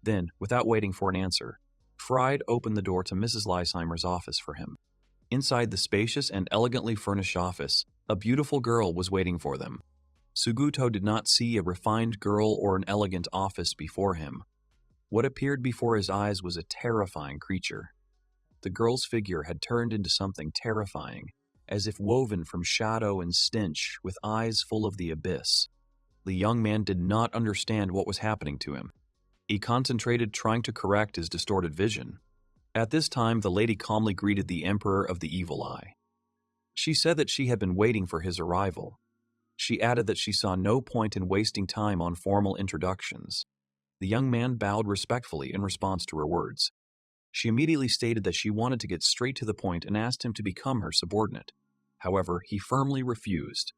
Then, without waiting for an answer, Fried opened the door to Mrs. Lysheimer's office for him. Inside the spacious and elegantly furnished office, a beautiful girl was waiting for them. Suguto did not see a refined girl or an elegant office before him. What appeared before his eyes was a terrifying creature. The girl's figure had turned into something terrifying, as if woven from shadow and stench, with eyes full of the abyss. The young man did not understand what was happening to him. He concentrated trying to correct his distorted vision. At this time, the lady calmly greeted the Emperor of the Evil Eye. She said that she had been waiting for his arrival. She added that she saw no point in wasting time on formal introductions. The young man bowed respectfully in response to her words. She immediately stated that she wanted to get straight to the point and asked him to become her subordinate. However, he firmly refused.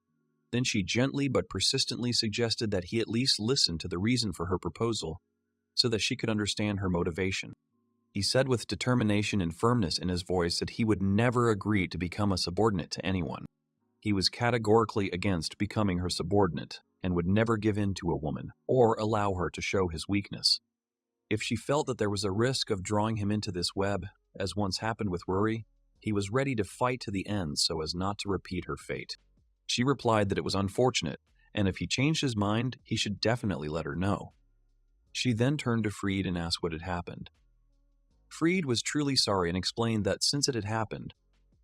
Then she gently but persistently suggested that he at least listen to the reason for her proposal, so that she could understand her motivation. He said with determination and firmness in his voice that he would never agree to become a subordinate to anyone. He was categorically against becoming her subordinate and would never give in to a woman or allow her to show his weakness. If she felt that there was a risk of drawing him into this web, as once happened with Rury, he was ready to fight to the end so as not to repeat her fate. She replied that it was unfortunate, and if he changed his mind, he should definitely let her know. She then turned to Fried and asked what had happened. Fried was truly sorry and explained that since it had happened,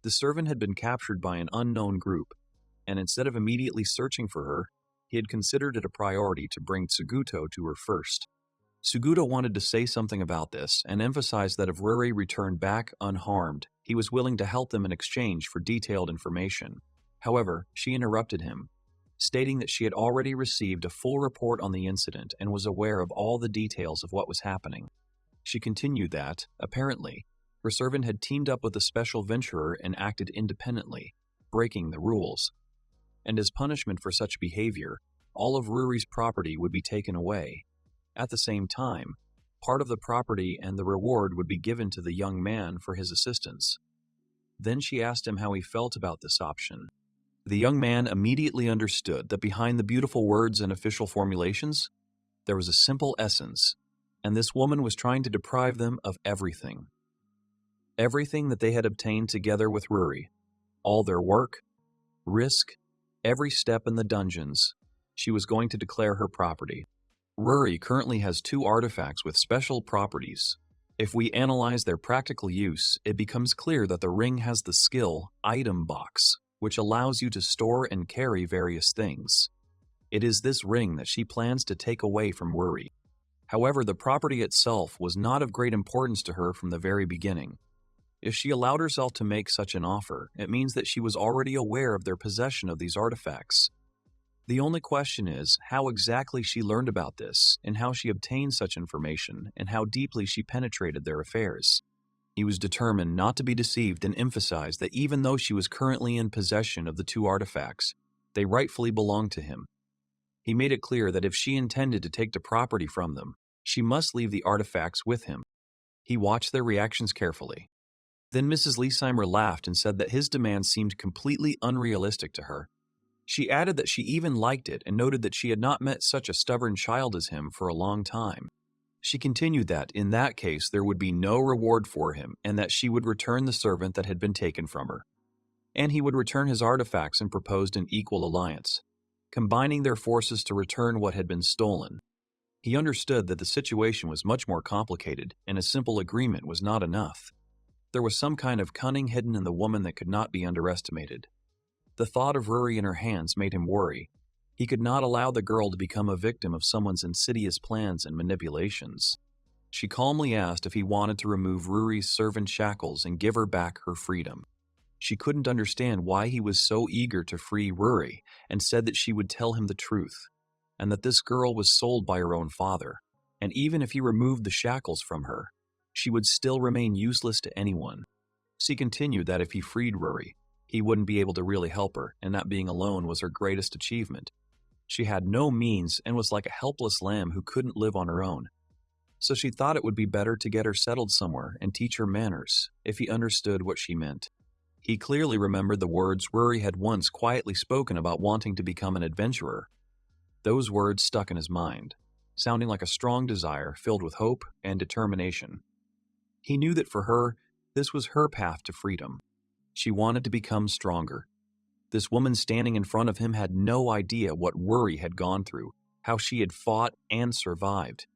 the servant had been captured by an unknown group, and instead of immediately searching for her, he had considered it a priority to bring Suguto to her first. Suguto wanted to say something about this and emphasized that if Rury returned back unharmed, he was willing to help them in exchange for detailed information. However, she interrupted him, stating that she had already received a full report on the incident and was aware of all the details of what was happening. She continued that, apparently, her servant had teamed up with a special venturer and acted independently, breaking the rules. And as punishment for such behavior, all of Rury's property would be taken away. At the same time, part of the property and the reward would be given to the young man for his assistance. Then she asked him how he felt about this option. The young man immediately understood that behind the beautiful words and official formulations, there was a simple essence, and this woman was trying to deprive them of everything. Everything that they had obtained together with Rury, all their work, risk, every step in the dungeons, she was going to declare her property. Rury currently has 2 artifacts with special properties. If we analyze their practical use, it becomes clear that the ring has the skill Item Box, which allows you to store and carry various things. It is this ring that she plans to take away from Rury. However, the property itself was not of great importance to her from the very beginning. If she allowed herself to make such an offer, it means that she was already aware of their possession of these artifacts. The only question is how exactly she learned about this, and how she obtained such information, and how deeply she penetrated their affairs. He was determined not to be deceived and emphasized that even though she was currently in possession of the 2 artifacts, they rightfully belonged to him. He made it clear that if she intended to take the property from them, she must leave the artifacts with him. He watched their reactions carefully. Then Mrs. Lysheimer laughed and said that his demand seemed completely unrealistic to her. She added that she even liked it and noted that she had not met such a stubborn child as him for a long time. She continued that, in that case, there would be no reward for him and that she would return the servant that had been taken from her. And he would return his artifacts and proposed an equal alliance, combining their forces to return what had been stolen. He understood that the situation was much more complicated and a simple agreement was not enough. There was some kind of cunning hidden in the woman that could not be underestimated. The thought of Rury in her hands made him worry. He could not allow the girl to become a victim of someone's insidious plans and manipulations. She calmly asked if he wanted to remove Rury's servant shackles and give her back her freedom. She couldn't understand why he was so eager to free Rury and said that she would tell him the truth, and that this girl was sold by her own father, and even if he removed the shackles from her, she would still remain useless to anyone. She continued that if he freed Rury, he wouldn't be able to really help her, and that being alone was her greatest achievement. She had no means and was like a helpless lamb who couldn't live on her own. So she thought it would be better to get her settled somewhere and teach her manners, if he understood what she meant. He clearly remembered the words Rury had once quietly spoken about wanting to become an adventurer. Those words stuck in his mind, sounding like a strong desire filled with hope and determination. He knew that for her, this was her path to freedom. She wanted to become stronger. This woman standing in front of him had no idea what Rury had gone through, how she had fought and survived.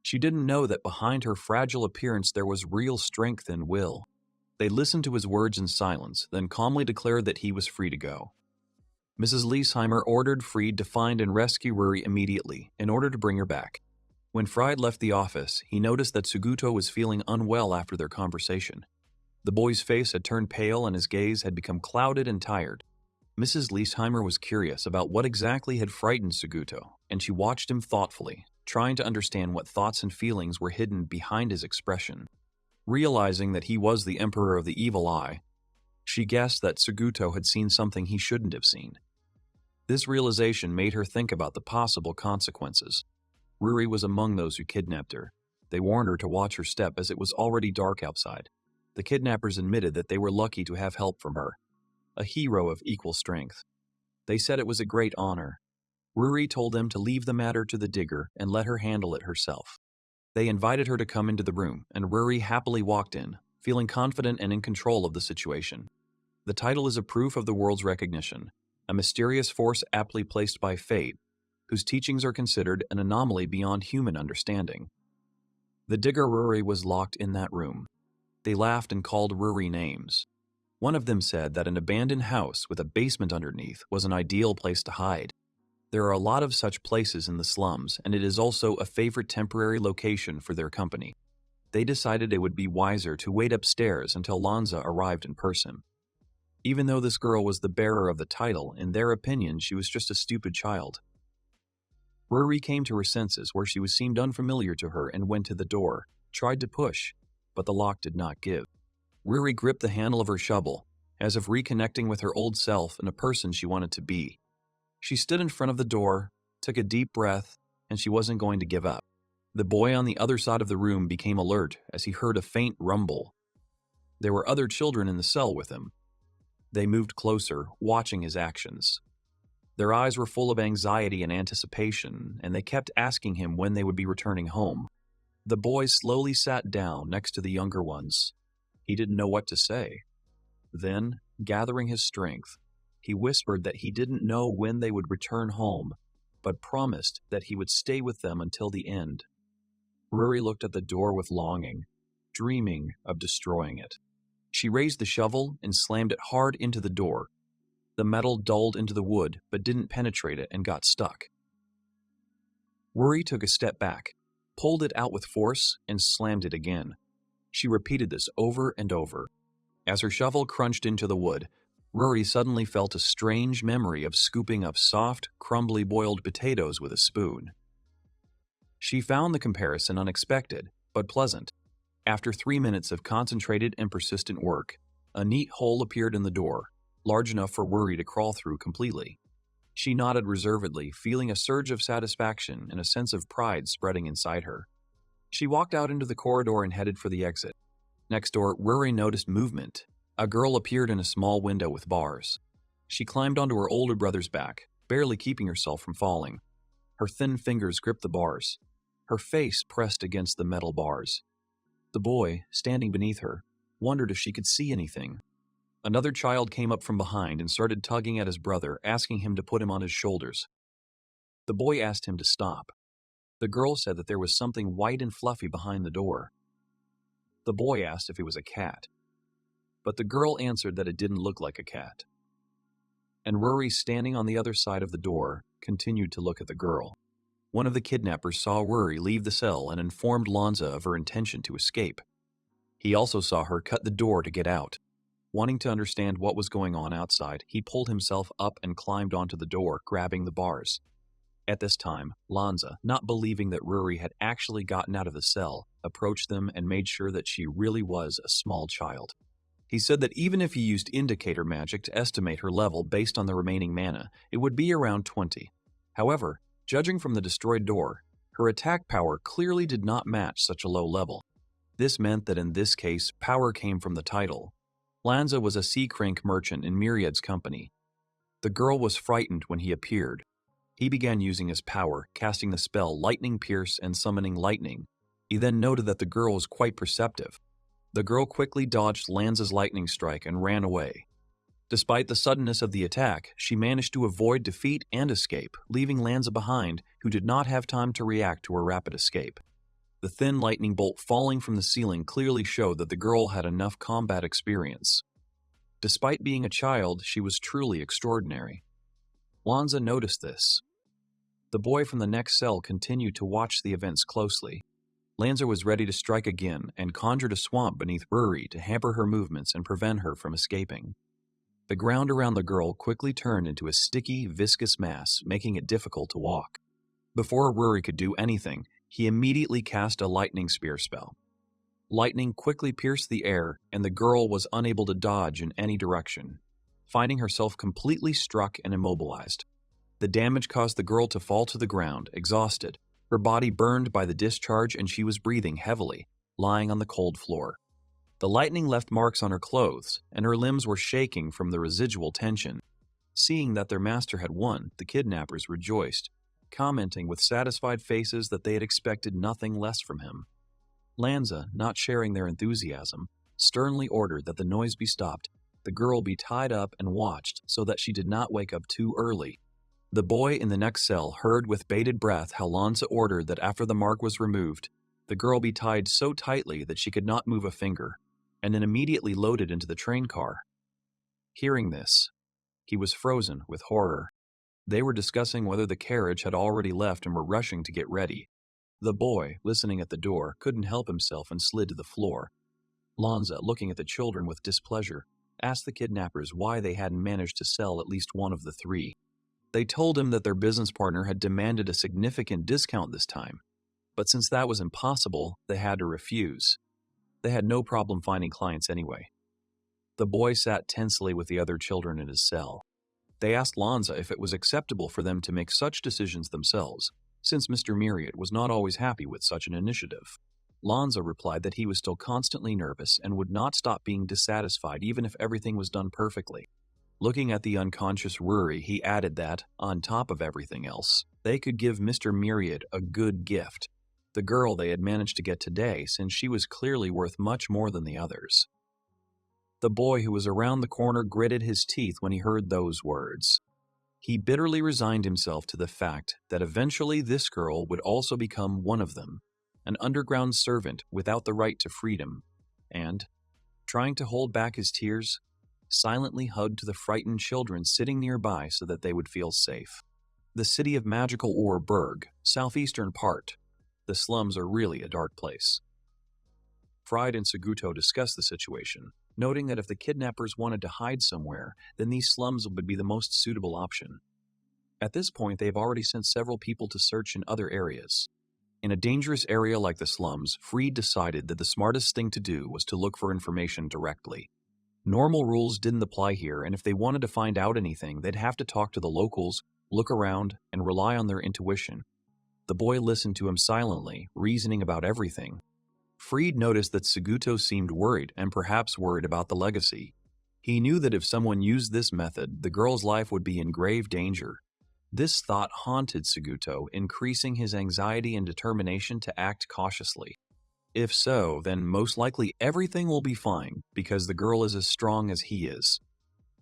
She didn't know that behind her fragile appearance there was real strength and will. They listened to his words in silence, then calmly declared that he was free to go. Mrs. Liesheimer ordered Fried to find and rescue Rury immediately in order to bring her back. When Fried left the office, he noticed that Suguto was feeling unwell after their conversation. The boy's face had turned pale and his gaze had become clouded and tired. Mrs. Liesheimer was curious about what exactly had frightened Suguto, and she watched him thoughtfully, trying to understand what thoughts and feelings were hidden behind his expression. Realizing that he was the Emperor of the Evil Eye, she guessed that Suguto had seen something he shouldn't have seen. This realization made her think about the possible consequences. Rury was among those who kidnapped her. They warned her to watch her step as it was already dark outside. The kidnappers admitted that they were lucky to have help from her, a hero of equal strength. They said it was a great honor. Rury told them to leave the matter to the digger and let her handle it herself. They invited her to come into the room, and Rury happily walked in, feeling confident and in control of the situation. The title is a proof of the world's recognition, a mysterious force aptly placed by fate, whose teachings are considered an anomaly beyond human understanding. The digger Rury was locked in that room. They laughed and called Rury names. One of them said that an abandoned house with a basement underneath was an ideal place to hide. There are a lot of such places in the slums, and it is also a favorite temporary location for their company. They decided it would be wiser to wait upstairs until Lanza arrived in person. Even though this girl was the bearer of the title, in their opinion, she was just a stupid child. Rury came to her senses where she seemed unfamiliar to her and went to the door, tried to push, but the lock did not give. Rury gripped the handle of her shovel, as if reconnecting with her old self and a person she wanted to be. She stood in front of the door, took a deep breath, and she wasn't going to give up. The boy on the other side of the room became alert as he heard a faint rumble. There were other children in the cell with him. They moved closer, watching his actions. Their eyes were full of anxiety and anticipation, and they kept asking him when they would be returning home. The boy slowly sat down next to the younger ones. He didn't know what to say. Then, gathering his strength, he whispered that he didn't know when they would return home, but promised that he would stay with them until the end. Rury looked at the door with longing, dreaming of destroying it. She raised the shovel and slammed it hard into the door. The metal dulled into the wood, but didn't penetrate it and got stuck. Rury took a step back, pulled it out with force, and slammed it again. She repeated this over and over. As her shovel crunched into the wood, Rury suddenly felt a strange memory of scooping up soft, crumbly boiled potatoes with a spoon. She found the comparison unexpected, but pleasant. After 3 minutes of concentrated and persistent work, a neat hole appeared in the door, large enough for Rury to crawl through completely. She nodded reservedly, feeling a surge of satisfaction and a sense of pride spreading inside her. She walked out into the corridor and headed for the exit. Next door, Rury noticed movement. A girl appeared in a small window with bars. She climbed onto her older brother's back, barely keeping herself from falling. Her thin fingers gripped the bars. Her face pressed against the metal bars. The boy, standing beneath her, wondered if she could see anything. Another child came up from behind and started tugging at his brother, asking him to put him on his shoulders. The boy asked him to stop. The girl said that there was something white and fluffy behind the door. The boy asked if it was a cat, but the girl answered that it didn't look like a cat. And Rury, standing on the other side of the door, continued to look at the girl. One of the kidnappers saw Rury leave the cell and informed Lanza of her intention to escape. He also saw her cut the door to get out. Wanting to understand what was going on outside, he pulled himself up and climbed onto the door, grabbing the bars. At this time, Lanza, not believing that Rury had actually gotten out of the cell, approached them and made sure that she really was a small child. He said that even if he used indicator magic to estimate her level based on the remaining mana, it would be around 20. However, judging from the destroyed door, her attack power clearly did not match such a low level. This meant that in this case, power came from the title. Lanza was a sea crank merchant in Myriad's company. The girl was frightened when he appeared. He began using his power, casting the spell Lightning Pierce and summoning lightning. He then noted that the girl was quite perceptive. The girl quickly dodged Lanza's lightning strike and ran away. Despite the suddenness of the attack, she managed to avoid defeat and escape, leaving Lanza behind, who did not have time to react to her rapid escape. The thin lightning bolt falling from the ceiling clearly showed that the girl had enough combat experience. Despite being a child, she was truly extraordinary. Lanza noticed this. The boy from the next cell continued to watch the events closely. Lanza was ready to strike again and conjured a swamp beneath Rury to hamper her movements and prevent her from escaping. The ground around the girl quickly turned into a sticky, viscous mass, making it difficult to walk. Before Rury could do anything, he immediately cast a lightning spear spell. Lightning quickly pierced the air, and the girl was unable to dodge in any direction, finding herself completely struck and immobilized. The damage caused the girl to fall to the ground, exhausted, her body burned by the discharge, and she was breathing heavily, lying on the cold floor. The lightning left marks on her clothes, and her limbs were shaking from the residual tension. Seeing that their master had won, the kidnappers rejoiced, commenting with satisfied faces that they had expected nothing less from him. Lanza, not sharing their enthusiasm, sternly ordered that the noise be stopped, the girl be tied up and watched so that she did not wake up too early. The boy in the next cell heard with bated breath how Lanza ordered that after the mark was removed, the girl be tied so tightly that she could not move a finger, and then immediately loaded into the train car. Hearing this, he was frozen with horror. They were discussing whether the carriage had already left and were rushing to get ready. The boy, listening at the door, couldn't help himself and slid to the floor. Lanza, looking at the children with displeasure, asked the kidnappers why they hadn't managed to sell at least one of the three. They told him that their business partner had demanded a significant discount this time, but since that was impossible, they had to refuse. They had no problem finding clients anyway. The boy sat tensely with the other children in his cell. They asked Lanza if it was acceptable for them to make such decisions themselves, since Mr. Myriad was not always happy with such an initiative. Lanza replied that he was still constantly nervous and would not stop being dissatisfied even if everything was done perfectly. Looking at the unconscious Rury, he added that, on top of everything else, they could give Mr. Myriad a good gift. The girl they had managed to get today, since she was clearly worth much more than the others. The boy who was around the corner gritted his teeth when he heard those words. He bitterly resigned himself to the fact that eventually this girl would also become one of them, an underground servant without the right to freedom, and, trying to hold back his tears, silently hugged the frightened children sitting nearby so that they would feel safe. The city of Magical Ore Berg, southeastern part. The slums are really a dark place. Fried and Seguto discussed the situation, noting that if the kidnappers wanted to hide somewhere, then these slums would be the most suitable option. At this point, they have already sent several people to search in other areas. In a dangerous area like the slums, Fried decided that the smartest thing to do was to look for information directly. Normal rules didn't apply here, and if they wanted to find out anything, they'd have to talk to the locals, look around, and rely on their intuition. The boy listened to him silently, reasoning about everything. Fried noticed that Seguto seemed worried, and perhaps worried about the legacy. He knew that if someone used this method, the girl's life would be in grave danger. This thought haunted Seguto, increasing his anxiety and determination to act cautiously. If so, then most likely everything will be fine, because the girl is as strong as he is.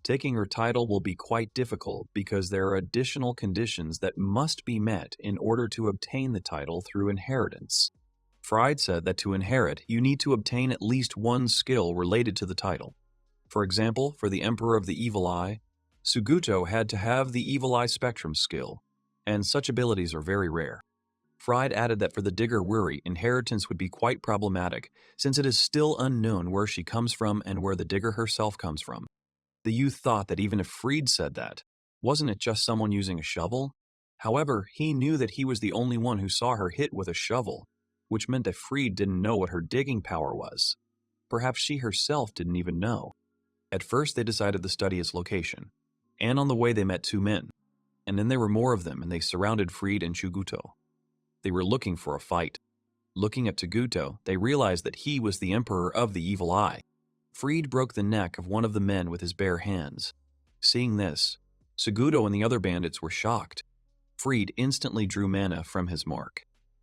Taking her title will be quite difficult because there are additional conditions that must be met in order to obtain the title through inheritance. Fried said that to inherit, you need to obtain at least one skill related to the title. For example, for the Emperor of the Evil Eye, Seguto had to have the Evil Eye Spectrum skill, and such abilities are very rare. Fried added that for the digger Rury, inheritance would be quite problematic, since it is still unknown where she comes from and where the digger herself comes from. The youth thought that even if Fried said that, wasn't it just someone using a shovel? However, he knew that he was the only one who saw her hit with a shovel, which meant that Fried didn't know what her digging power was. Perhaps she herself didn't even know. At first they decided to study its location, and on the way they met two men, and then there were more of them and they surrounded Fried and Seguto. They were looking for a fight. Looking at Seguto, they realized that he was the Emperor of the Evil Eye. Fried broke the neck of one of the men with his bare hands. Seeing this, Seguto and the other bandits were shocked. Fried instantly drew mana from his mark.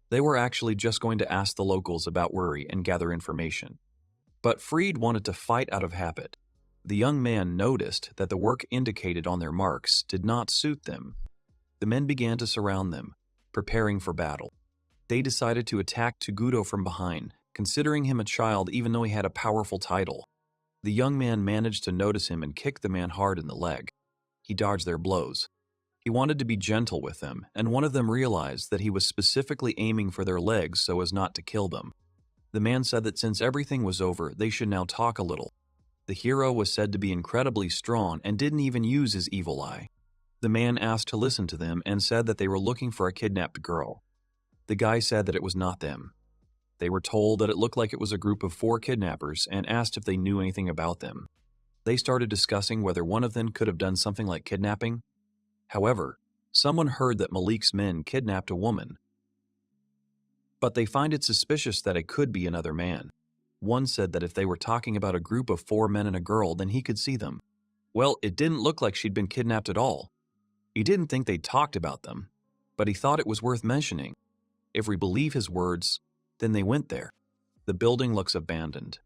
They were actually just going to ask the locals about Rury and gather information. But Freed wanted to fight out of habit. The young man noticed that the work indicated on their marks did not suit them. The men began to surround them, preparing for battle. They decided to attack Toguro from behind, considering him a child even though he had a powerful title. The young man managed to notice him and kicked the man hard in the leg. He dodged their blows. He wanted to be gentle with them, and one of them realized that he was specifically aiming for their legs so as not to kill them. The man said that since everything was over, they should now talk a little. The hero was said to be incredibly strong and didn't even use his evil eye. The man asked to listen to them and said that they were looking for a kidnapped girl. The guy said that it was not them. They were told that it looked like it was a group of 4 kidnappers and asked if they knew anything about them. They started discussing whether one of them could have done something like kidnapping. However, someone heard that Malik's men kidnapped a woman, but they find it suspicious that it could be another man. One said that if they were talking about a group of 4 men and a girl, then he could see them. Well, it didn't look like she'd been kidnapped at all. He didn't think they talked about them, but he thought it was worth mentioning. If we believe his words, then they went there. The building looks abandoned.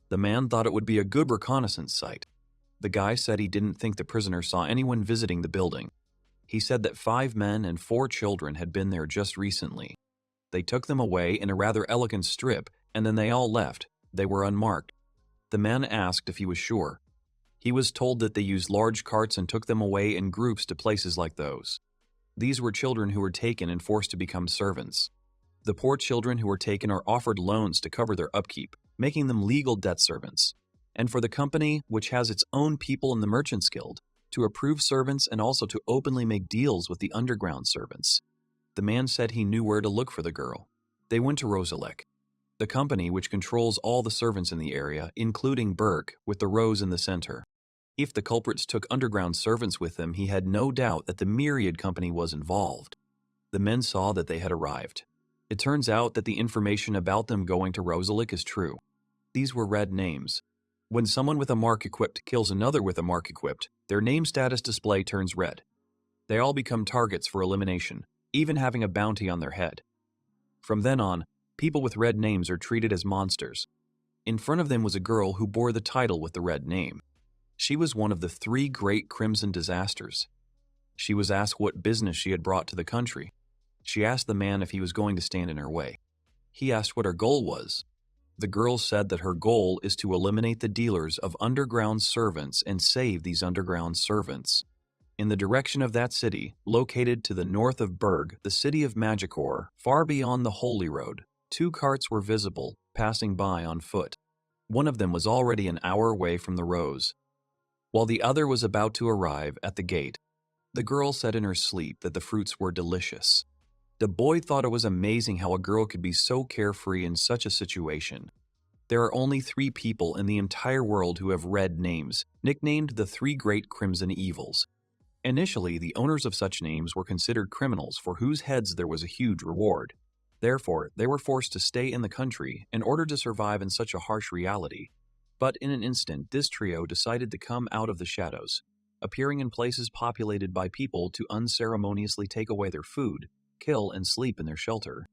The man thought it would be a good reconnaissance site. The guy said he didn't think the prisoner saw anyone visiting the building. He said that 5 men and 4 children had been there just recently. They took them away in a rather elegant strip, and then they all left. They were unmarked. The man asked if he was sure. He was told that they used large carts and took them away in groups to places like those. These were children who were taken and forced to become servants. The poor children who were taken are offered loans to cover their upkeep, making them legal debt servants. And for the company, which has its own people in the Merchants Guild, to approve servants and also to openly make deals with the underground servants. The man said he knew where to look for the girl. They went to Rosalek, the company which controls all the servants in the area, including Berg, with the rose in the center. If the culprits took underground servants with them, he had no doubt that the Myriad company was involved. The men saw that they had arrived. It turns out that the information about them going to Rosalek is true. These were red names. When someone with a mark equipped kills another with a mark equipped, their name status display turns red. They all become targets for elimination, even having a bounty on their head. From then on, people with red names are treated as monsters. In front of them was a girl who bore the title with the red name. She was one of the 3 great crimson disasters. She was asked what business she had brought to the country. She asked the man if he was going to stand in her way. He asked what her goal was. The girl said that her goal is to eliminate the dealers of underground servants and save these underground servants. In the direction of that city, located to the north of Berg, the city of Magicor, far beyond the Holy Road, 2 carts were visible, passing by on foot. One of them was already an hour away from the Rose, while the other was about to arrive at the gate. The girl said in her sleep that the fruits were delicious. The boy thought it was amazing how a girl could be so carefree in such a situation. There are only 3 people in the entire world who have red names, nicknamed the 3 Great Crimson Evils. Initially, the owners of such names were considered criminals for whose heads there was a huge reward. Therefore, they were forced to stay in the country in order to survive in such a harsh reality. But in an instant, this trio decided to come out of the shadows, appearing in places populated by people to unceremoniously take away their food, kill, and sleep in their shelter.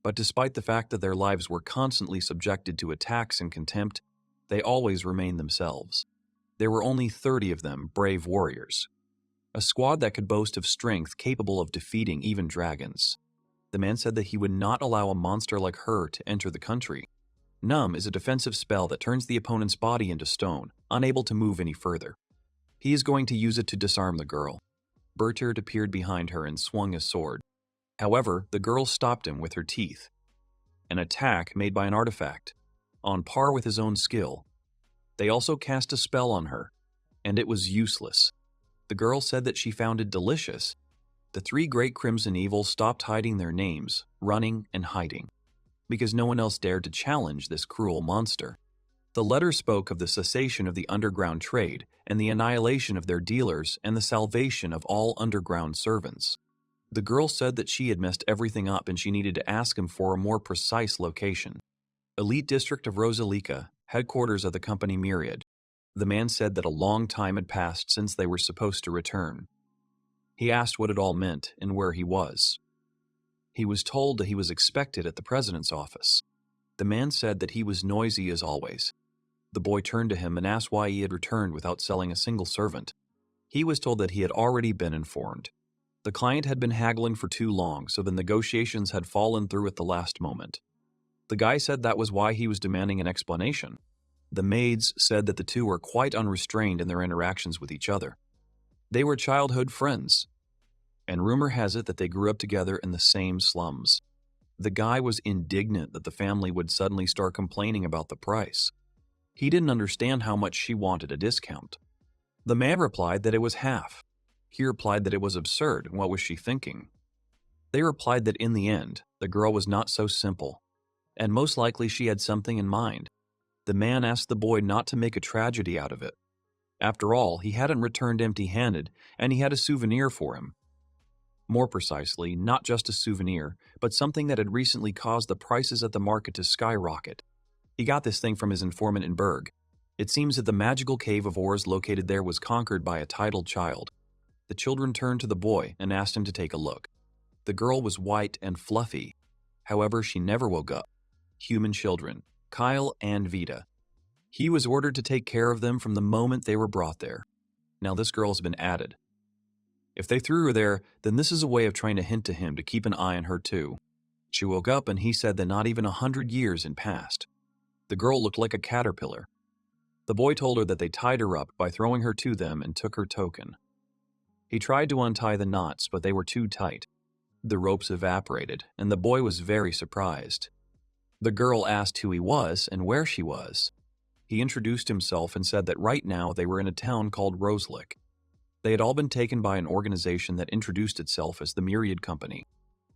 But despite the fact that their lives were constantly subjected to attacks and contempt, they always remained themselves. There were only 30 of them, brave warriors. A squad that could boast of strength capable of defeating even dragons. The man said that he would not allow a monster like her to enter the country. Numb is a defensive spell that turns the opponent's body into stone, unable to move any further. He is going to use it to disarm the girl. Bertard appeared behind her and swung his sword. However, the girl stopped him with her teeth. An attack made by an artifact, on par with his own skill. They also cast a spell on her, and it was useless. The girl said that she found it delicious. The 3 Great Crimson Evils stopped hiding their names, running and hiding, because no one else dared to challenge this cruel monster. The letter spoke of the cessation of the underground trade and the annihilation of their dealers and the salvation of all underground servants. The girl said that she had messed everything up and she needed to ask him for a more precise location. Elite District of Rosalika, headquarters of the company Myriad. The man said that a long time had passed since they were supposed to return. He asked what it all meant and where he was. He was told that he was expected at the president's office. The man said that he was noisy as always. The boy turned to him and asked why he had returned without selling a single servant. He was told that he had already been informed. The client had been haggling for too long, so the negotiations had fallen through at the last moment. The guy said that was why he was demanding an explanation. The maids said that the two were quite unrestrained in their interactions with each other. They were childhood friends, and rumor has it that they grew up together in the same slums. The guy was indignant that the family would suddenly start complaining about the price. He didn't understand how much she wanted a discount. The man replied that it was half. He replied that it was absurd, and what was she thinking? They replied that in the end, the girl was not so simple, and most likely she had something in mind. The man asked the boy not to make a tragedy out of it. After all, he hadn't returned empty-handed, and he had a souvenir for him. More precisely, not just a souvenir, but something that had recently caused the prices at the market to skyrocket. He got this thing from his informant in Berg. It seems that the magical cave of ores located there was conquered by a titled child. The children turned to the boy and asked him to take a look. The girl was white and fluffy. However, she never woke up. Human children, Kyle and Vita. He was ordered to take care of them from the moment they were brought there. Now this girl's been added. If they threw her there, then this is a way of trying to hint to him to keep an eye on her too. She woke up and he said that not even 100 years had passed. The girl looked like a caterpillar. The boy told her that they tied her up by throwing her to them and took her token. He tried to untie the knots, but they were too tight. The ropes evaporated, and the boy was very surprised. The girl asked who he was and where she was. He introduced himself and said that right now they were in a town called Roselick. They had all been taken by an organization that introduced itself as the Myriad Company.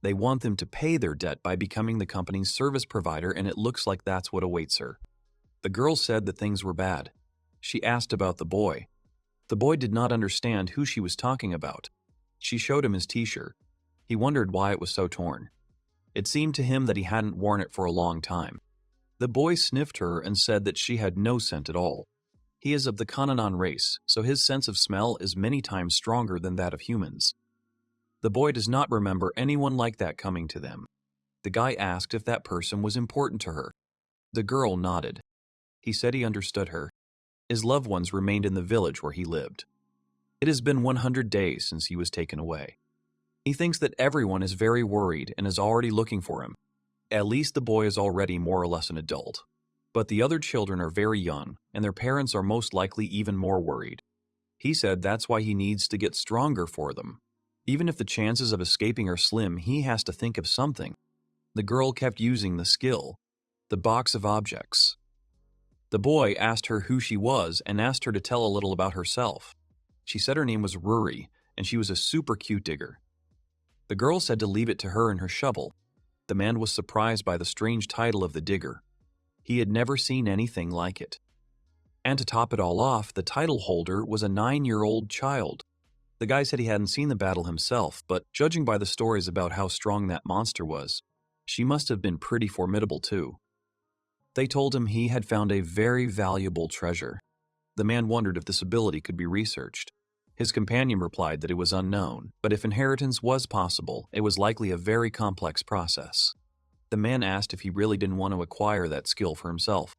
They want them to pay their debt by becoming the company's service provider, and it looks like that's what awaits her. The girl said that things were bad. She asked about the boy. The boy did not understand who she was talking about. She showed him his t-shirt. He wondered why it was so torn. It seemed to him that he hadn't worn it for a long time. The boy sniffed her and said that she had no scent at all. He is of the Kananan race, so his sense of smell is many times stronger than that of humans. The boy does not remember anyone like that coming to them. The guy asked if that person was important to her. The girl nodded. He said he understood her. His loved ones remained in the village where he lived. It has been 100 days since he was taken away. He thinks that everyone is very worried and is already looking for him. At least the boy is already more or less an adult. But the other children are very young, and their parents are most likely even more worried. He said that's why he needs to get stronger for them. Even if the chances of escaping are slim, he has to think of something. The girl kept using the skill, the box of objects. The boy asked her who she was and asked her to tell a little about herself. She said her name was Rury, and she was a super cute digger. The girl said to leave it to her and her shovel. The man was surprised by the strange title of the digger. He had never seen anything like it. And to top it all off, the title holder was a 9-year-old child. The guy said he hadn't seen the battle himself, but judging by the stories about how strong that monster was, she must have been pretty formidable too. They told him he had found a very valuable treasure. The man wondered if this ability could be researched. His companion replied that it was unknown, but if inheritance was possible, it was likely a very complex process. The man asked if he really didn't want to acquire that skill for himself.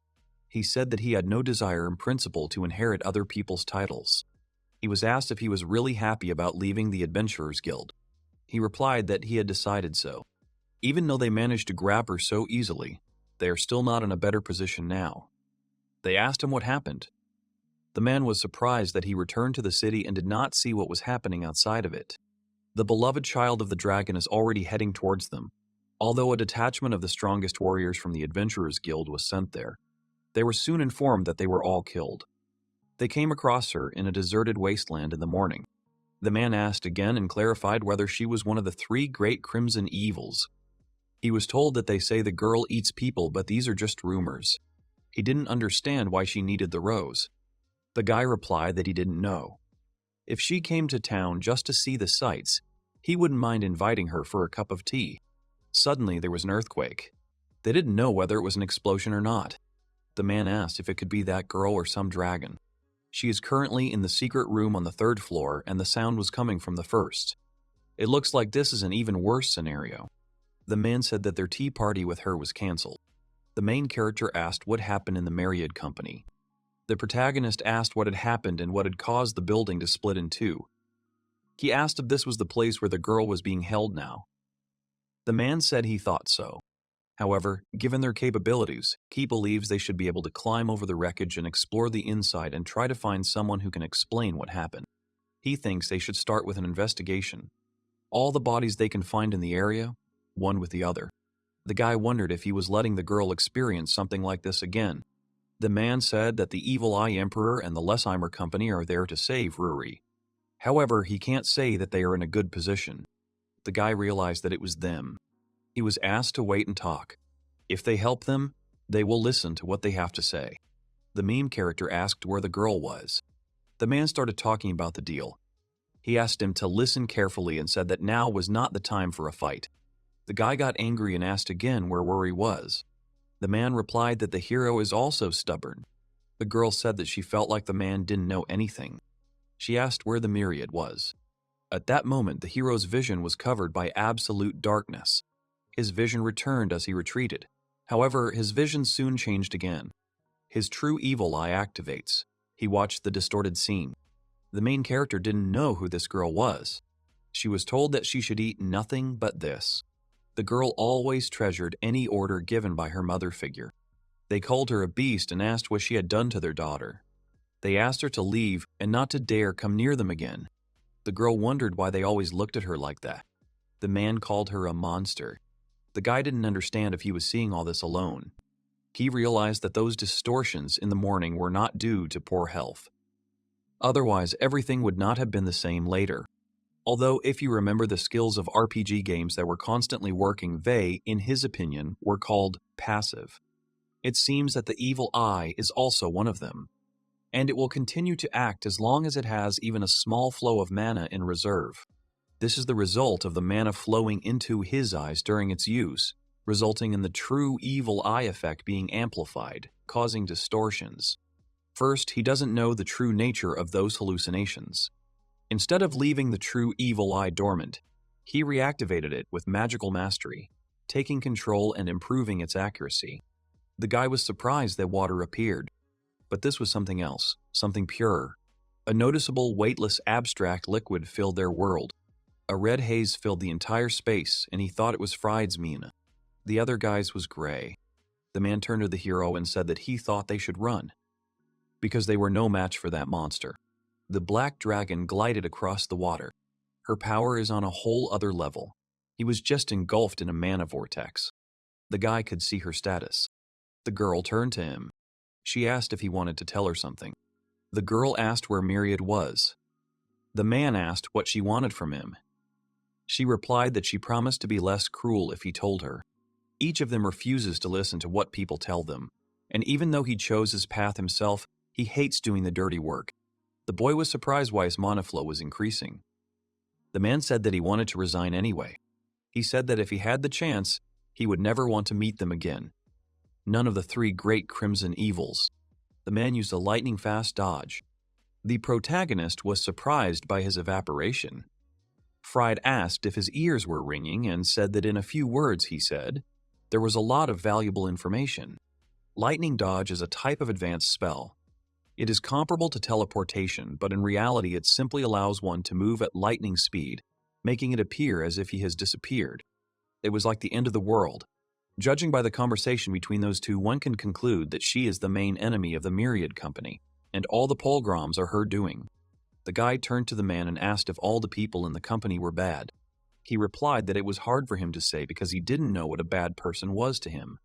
He said that he had no desire in principle to inherit other people's titles. He was asked if he was really happy about leaving the Adventurers Guild. He replied that he had decided so. Even though they managed to grab her so easily, they are still not in a better position now. They asked him what happened. The man was surprised that he returned to the city and did not see what was happening outside of it. The beloved child of the dragon is already heading towards them. Although a detachment of the strongest warriors from the Adventurers Guild was sent there, they were soon informed that they were all killed. They came across her in a deserted wasteland in the morning. The man asked again and clarified whether she was one of the 3 great crimson evils. He was told that they say the girl eats people, but these are just rumors. He didn't understand why she needed the rose. The guy replied that he didn't know. If she came to town just to see the sights, he wouldn't mind inviting her for a cup of tea. Suddenly there was an earthquake. They didn't know whether it was an explosion or not. The man asked if it could be that girl or some dragon. She is currently in the secret room on the 3rd floor, and the sound was coming from the 1st. It looks like this is an even worse scenario. The man said that their tea party with her was cancelled. The main character asked what happened in the Myriad Company. The protagonist asked what had happened and what had caused the building to split in two. He asked if this was the place where the girl was being held now. The man said he thought so. However, given their capabilities, he believes they should be able to climb over the wreckage and explore the inside and try to find someone who can explain what happened. He thinks they should start with an investigation. All the bodies they can find in the area, one with the other. The guy wondered if he was letting the girl experience something like this again. The man said that the Evil Eye Emperor and the Lesheimer Company are there to save Rury. However, he can't say that they are in a good position. The guy realized that it was them. He was asked to wait and talk. If they help them, they will listen to what they have to say. The meme character asked where the girl was. The man started talking about the deal. He asked him to listen carefully and said that now was not the time for a fight. The guy got angry and asked again where Rury was. The man replied that the hero is also stubborn. The girl said that she felt like the man didn't know anything. She asked where the myriad was. At that moment, the hero's vision was covered by absolute darkness. His vision returned as he retreated. However, his vision soon changed again. His true evil eye activates. He watched the distorted scene. The main character didn't know who this girl was. She was told that she should eat nothing but this. The girl always treasured any order given by her mother figure. They called her a beast and asked what she had done to their daughter. They asked her to leave and not to dare come near them again. The girl wondered why they always looked at her like that. The man called her a monster. The guy didn't understand if he was seeing all this alone. He realized that those distortions in the morning were not due to poor health. Otherwise, everything would not have been the same later. Although, if you remember the skills of RPG games that were constantly working, they, in his opinion, were called passive. It seems that the evil eye is also one of them, and it will continue to act as long as it has even a small flow of mana in reserve. This is the result of the mana flowing into his eyes during its use, resulting in the true evil eye effect being amplified, causing distortions. First, he doesn't know the true nature of those hallucinations. Instead of leaving the true evil eye dormant, he reactivated it with magical mastery, taking control and improving its accuracy. The guy was surprised that water appeared, but this was something else, something purer. A noticeable, weightless, abstract liquid filled their world. A red haze filled the entire space, and he thought it was Fried's mine. The other guy's was gray. The man turned to the hero and said that he thought they should run, because they were no match for that monster. The black dragon glided across the water. Her power is on a whole other level. He was just engulfed in a mana vortex. The guy could see her status. The girl turned to him. She asked if he wanted to tell her something. The girl asked where Myriad was. The man asked what she wanted from him. She replied that she promised to be less cruel if he told her. Each of them refuses to listen to what people tell them, and even though he chose his path himself, he hates doing the dirty work. The boy was surprised why his mana flow was increasing. The man said that he wanted to resign anyway. He said that if he had the chance, he would never want to meet them again. None of the three great crimson evils. The man used a lightning-fast dodge. The protagonist was surprised by his evaporation. Fried asked if his ears were ringing and said that in a few words, he said, there was a lot of valuable information. Lightning dodge is a type of advanced spell. It is comparable to teleportation, but in reality it simply allows one to move at lightning speed, making it appear as if he has disappeared. It was like the end of the world. Judging by the conversation between those two, one can conclude that she is the main enemy of the Myriad Company, and all the pogroms are her doing. The guy turned to the man and asked if all the people in the company were bad. He replied that it was hard for him to say because he didn't know what a bad person was to him.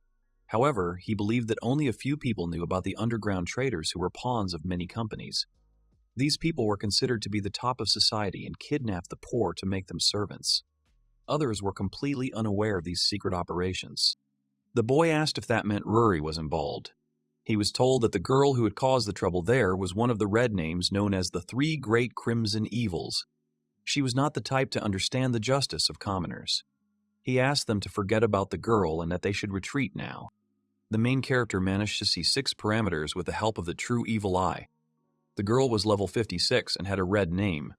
However, he believed that only a few people knew about the underground traders who were pawns of many companies. These people were considered to be the top of society and kidnapped the poor to make them servants. Others were completely unaware of these secret operations. The boy asked if that meant Rury was involved. He was told that the girl who had caused the trouble there was one of the red names known as the Three Great Crimson Evils. She was not the type to understand the justice of commoners. He asked them to forget about the girl and that they should retreat now. The main character managed to see 6 parameters with the help of the true evil eye. The girl was level 56 and had a red name.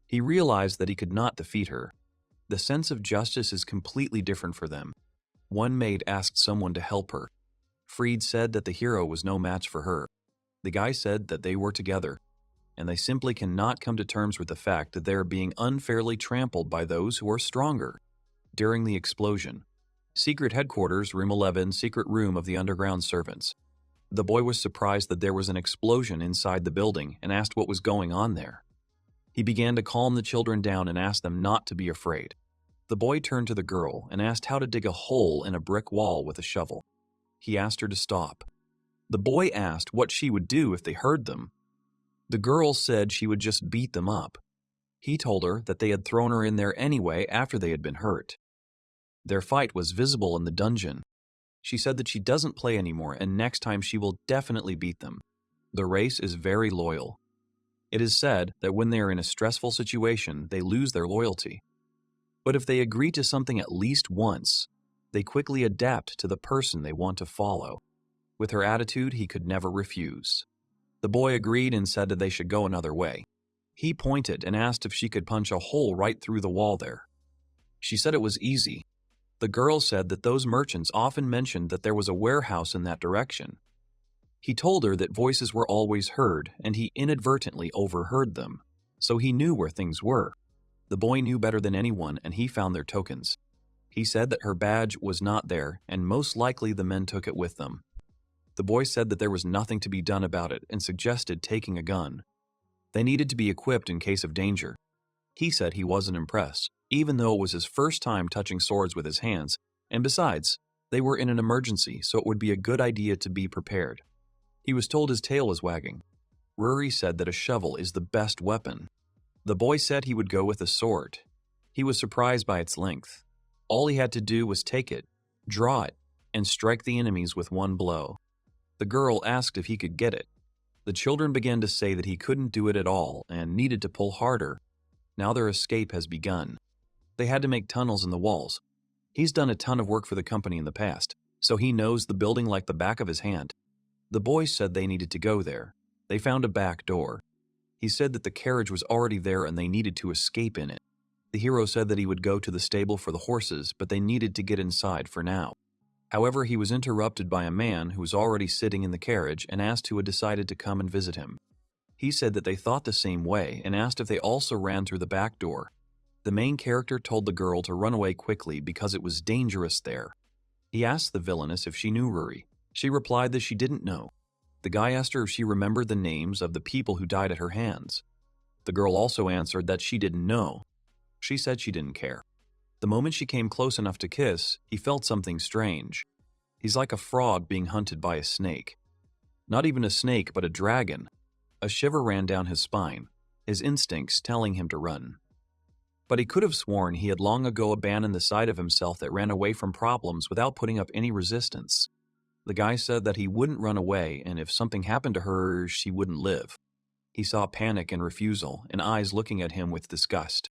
He realized that he could not defeat her. The sense of justice is completely different for them. One maid asked someone to help her. Fried said that the hero was no match for her. The guy said that they were together, and they simply cannot come to terms with the fact that they are being unfairly trampled by those who are stronger. During the explosion, Secret Headquarters, Room 11, secret room of the underground servants. The boy was surprised that there was an explosion inside the building and asked what was going on there. He began to calm the children down and asked them not to be afraid. The boy turned to the girl and asked how to dig a hole in a brick wall with a shovel. He asked her to stop. The boy asked what she would do if they heard them. The girl said she would just beat them up. He told her that they had thrown her in there anyway after they had been hurt. Their fight was visible in the dungeon. She said that she doesn't play anymore and next time she will definitely beat them. The race is very loyal. It is said that when they are in a stressful situation, they lose their loyalty. But if they agree to something at least once, they quickly adapt to the person they want to follow. With her attitude, he could never refuse. The boy agreed and said that they should go another way. He pointed and asked if she could punch a hole right through the wall there. She said it was easy. The girl said that those merchants often mentioned that there was a warehouse in that direction. He told her that voices were always heard, and he inadvertently overheard them, so he knew where things were. The boy knew better than anyone, and he found their tokens. He said that her badge was not there, and most likely the men took it with them. The boy said that there was nothing to be done about it and suggested taking a gun. They needed to be equipped in case of danger. He said he wasn't impressed, even though it was his first time touching swords with his hands, and besides, they were in an emergency, so it would be a good idea to be prepared. He was told his tail was wagging. Rury said that a shovel is the best weapon. The boy said he would go with a sword. He was surprised by its length. All he had to do was take it, draw it, and strike the enemies with one blow. The girl asked if he could get it. The children began to say that he couldn't do it at all and needed to pull harder. Now their escape has begun. They had to make tunnels in the walls. He's done a ton of work for the company in the past, so he knows the building like the back of his hand. The boys said they needed to go there. They found a back door. He said that the carriage was already there and they needed to escape in it. The hero said that he would go to the stable for the horses, but they needed to get inside for now. However, he was interrupted by a man who was already sitting in the carriage and asked who had decided to come and visit him. He said that they thought the same way and asked if they also ran through the back door. The main character told the girl to run away quickly because it was dangerous there. He asked the villainess if she knew Rury. She replied that she didn't know. The guy asked her if she remembered the names of the people who died at her hands. The girl also answered that she didn't know. She said she didn't care. The moment she came close enough to kiss, he felt something strange. He's like a frog being hunted by a snake. Not even a snake, but a dragon. A shiver ran down his spine, his instincts telling him to run. But he could have sworn he had long ago abandoned the side of himself that ran away from problems without putting up any resistance. The guy said that he wouldn't run away, and if something happened to her, she wouldn't live. He saw panic and refusal, and eyes looking at him with disgust.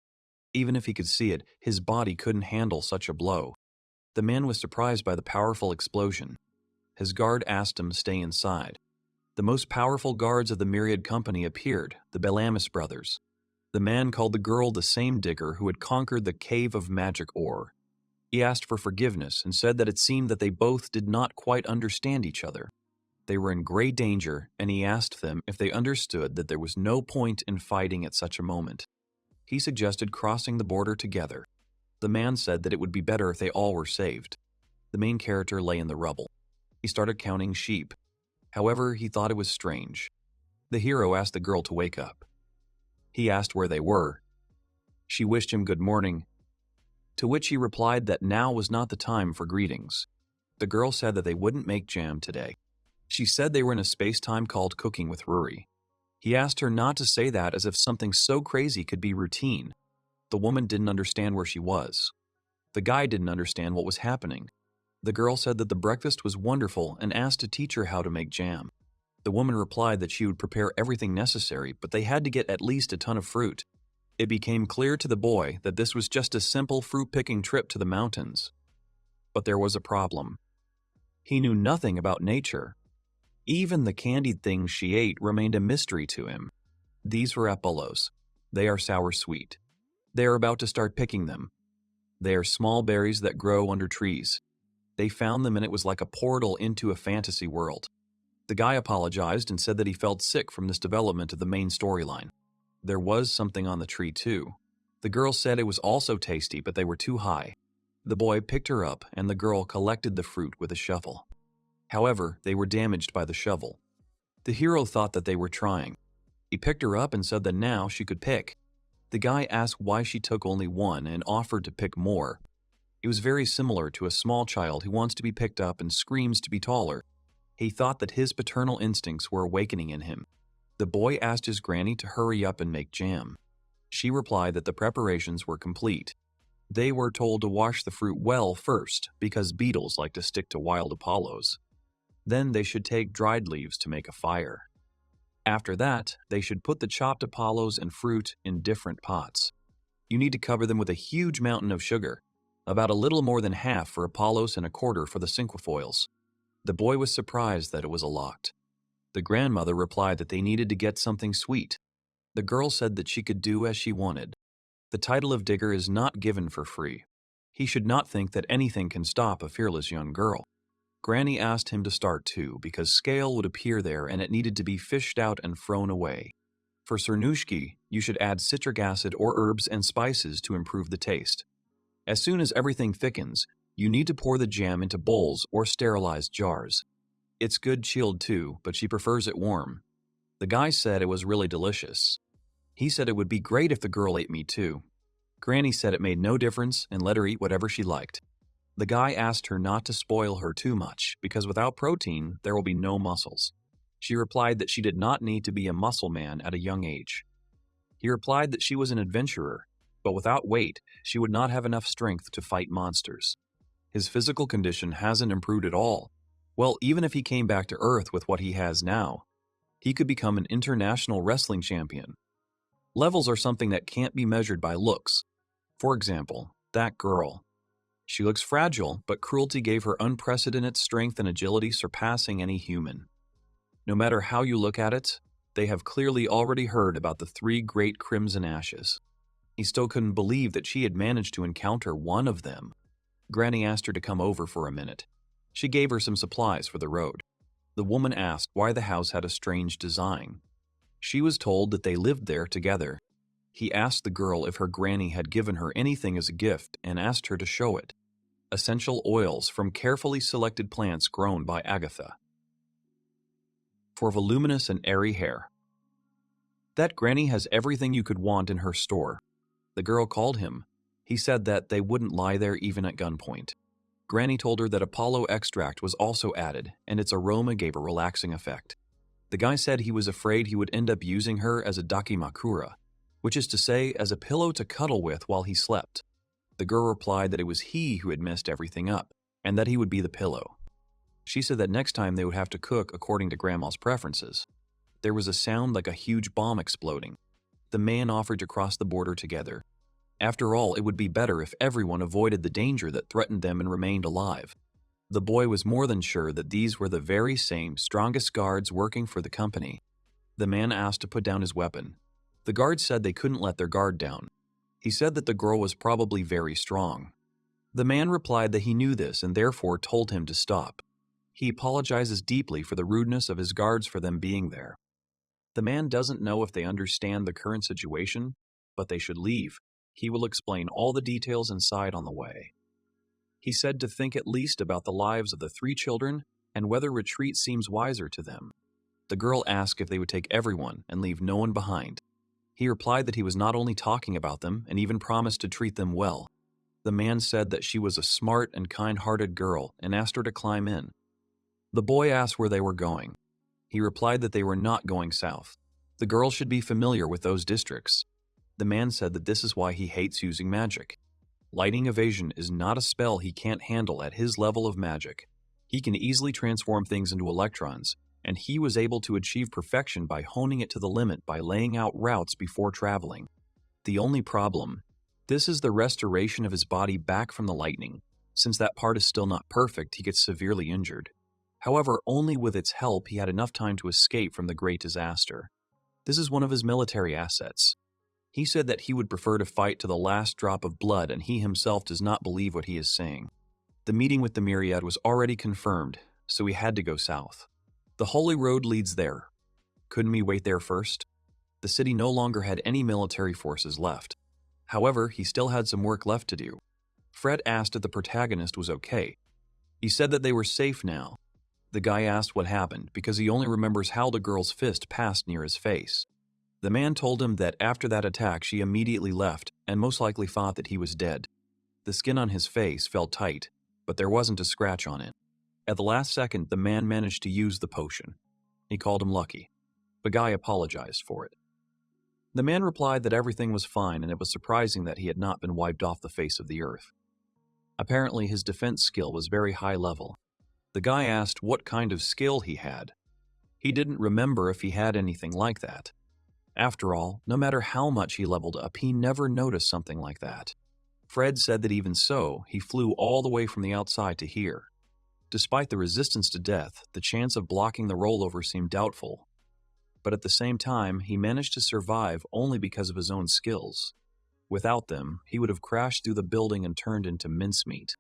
Even if he could see it, his body couldn't handle such a blow. The man was surprised by the powerful explosion. His guard asked him to stay inside. The most powerful guards of the Myriad company appeared, the Belamis brothers. The man called the girl the same digger who had conquered the Cave of Magic Ore. He asked for forgiveness and said that it seemed that they both did not quite understand each other. They were in great danger, and he asked them if they understood that there was no point in fighting at such a moment. He suggested crossing the border together. The man said that it would be better if they all were saved. The main character lay in the rubble. He started counting sheep. However, he thought it was strange. The hero asked the girl to wake up. He asked where they were. She wished him good morning, to which he replied that now was not the time for greetings. The girl said that they wouldn't make jam today. She said they were in a space-time called Cooking with Rury. He asked her not to say that as if something so crazy could be routine. The woman didn't understand where she was. The guy didn't understand what was happening. The girl said that the breakfast was wonderful and asked to teach her how to make jam. The woman replied that she would prepare everything necessary, but they had to get at least a ton of fruit. It became clear to the boy that this was just a simple fruit-picking trip to the mountains. But there was a problem. He knew nothing about nature. Even the candied things she ate remained a mystery to him. These were apollos. They are sour-sweet. They are about to start picking them. They are small berries that grow under trees. They found them and it was like a portal into a fantasy world. The guy apologized and said that he felt sick from this development of the main storyline. There was something on the tree too. The girl said it was also tasty, but they were too high. The boy picked her up and the girl collected the fruit with a shovel. However, they were damaged by the shovel. The hero thought that they were trying. He picked her up and said that now she could pick. The guy asked why she took only one and offered to pick more. It was very similar to a small child who wants to be picked up and screams to be taller. He thought that his paternal instincts were awakening in him. The boy asked his granny to hurry up and make jam. She replied that the preparations were complete. They were told to wash the fruit well first because beetles like to stick to wild Apollos. Then they should take dried leaves to make a fire. After that, they should put the chopped Apollos and fruit in different pots. You need to cover them with a huge mountain of sugar, about a little more than half for Apollos and a quarter for the cinquefoils. The boy was surprised that it was locked. The grandmother replied that they needed to get something sweet. The girl said that she could do as she wanted. The title of digger is not given for free. He should not think that anything can stop a fearless young girl. Granny asked him to start too because scale would appear there and it needed to be fished out and thrown away. For Cernushki, you should add citric acid or herbs and spices to improve the taste. As soon as everything thickens, you need to pour the jam into bowls or sterilized jars. It's good chilled too, but she prefers it warm. The guy said it was really delicious. He said it would be great if the girl ate me too. Granny said it made no difference and let her eat whatever she liked. The guy asked her not to spoil her too much because without protein, there will be no muscles. She replied that she did not need to be a muscle man at a young age. He replied that she was an adventurer, but without weight, she would not have enough strength to fight monsters. His physical condition hasn't improved at all. Well, even if he came back to Earth with what he has now, he could become an international wrestling champion. Levels are something that can't be measured by looks. For example, that girl. She looks fragile, but cruelty gave her unprecedented strength and agility surpassing any human. No matter how you look at it, they have clearly already heard about the 3 great Crimson Ashes. He still couldn't believe that she had managed to encounter one of them. Granny asked her to come over for a minute. She gave her some supplies for the road. The woman asked why the house had a strange design. She was told that they lived there together. He asked the girl if her granny had given her anything as a gift and asked her to show it. Essential oils from carefully selected plants grown by Agatha. For voluminous and airy hair. That granny has everything you could want in her store. The girl called him. He said that they wouldn't lie there even at gunpoint. Granny told her that Apollo extract was also added, and its aroma gave a relaxing effect. The guy said he was afraid he would end up using her as a dakimakura, which is to say, as a pillow to cuddle with while he slept. The girl replied that it was he who had messed everything up, and that he would be the pillow. She said that next time they would have to cook according to Grandma's preferences. There was a sound like a huge bomb exploding. The man offered to cross the border together. After all, it would be better if everyone avoided the danger that threatened them and remained alive. The boy was more than sure that these were the very same strongest guards working for the company. The man asked to put down his weapon. The guards said they couldn't let their guard down. He said that the girl was probably very strong. The man replied that he knew this and therefore told him to stop. He apologizes deeply for the rudeness of his guards for them being there. The man doesn't know if they understand the current situation, but they should leave. He will explain all the details inside on the way. He said to think at least about the lives of the 3 children and whether retreat seems wiser to them. The girl asked if they would take everyone and leave no one behind. He replied that he was not only talking about them and even promised to treat them well. The man said that she was a smart and kind-hearted girl and asked her to climb in. The boy asked where they were going. He replied that they were not going south. The girl should be familiar with those districts. The man said that this is why he hates using magic. Lightning evasion is not a spell he can't handle at his level of magic. He can easily transform things into electrons, and he was able to achieve perfection by honing it to the limit by laying out routes before traveling. The only problem, this is the restoration of his body back from the lightning. Since that part is still not perfect, he gets severely injured. However, only with its help he had enough time to escape from the great disaster. This is one of his military assets. He said that he would prefer to fight to the last drop of blood, and he himself does not believe what he is saying. The meeting with the myriad was already confirmed, so he had to go south. The Holy Road leads there. Couldn't we wait there first? The city no longer had any military forces left. However, he still had some work left to do. Fred asked if the protagonist was okay. He said that they were safe now. The guy asked what happened because he only remembers how the girl's fist passed near his face. The man told him that after that attack she immediately left and most likely thought that he was dead. The skin on his face felt tight, but there wasn't a scratch on it. At the last second, the man managed to use the potion. He called him lucky. The guy apologized for it. The man replied that everything was fine and it was surprising that he had not been wiped off the face of the earth. Apparently, his defense skill was very high level. The guy asked what kind of skill he had. He didn't remember if he had anything like that. After all, no matter how much he leveled up, he never noticed something like that. Fred said that even so, he flew all the way from the outside to here. Despite the resistance to death, the chance of blocking the rollover seemed doubtful. But at the same time, he managed to survive only because of his own skills. Without them, he would have crashed through the building and turned into mincemeat.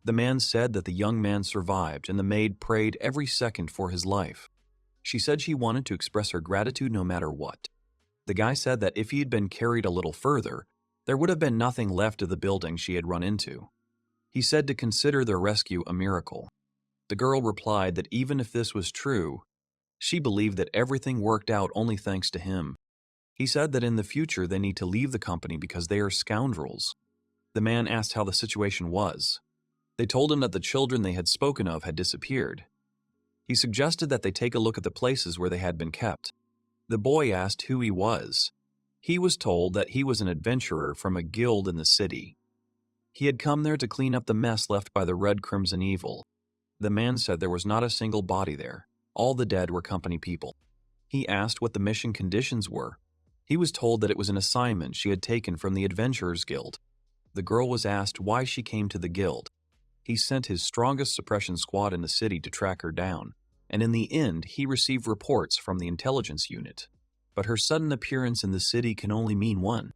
The man said that the young man survived and the maid prayed every second for his life. She said she wanted to express her gratitude no matter what. The guy said that if he had been carried a little further, there would have been nothing left of the building she had run into. He said to consider their rescue a miracle. The girl replied that even if this was true, she believed that everything worked out only thanks to him. He said that in the future they need to leave the company because they are scoundrels. The man asked how the situation was. They told him that the children they had spoken of had disappeared. He suggested that they take a look at the places where they had been kept. The boy asked who he was. He was told that he was an adventurer from a guild in the city. He had come there to clean up the mess left by the Red Crimson Evil. The man said there was not a single body there. All the dead were company people. He asked what the mission conditions were. He was told that it was an assignment she had taken from the Adventurers Guild. The girl was asked why she came to the guild. He sent his strongest suppression squad in the city to track her down, and in the end he received reports from the intelligence unit. But her sudden appearance in the city can only mean one.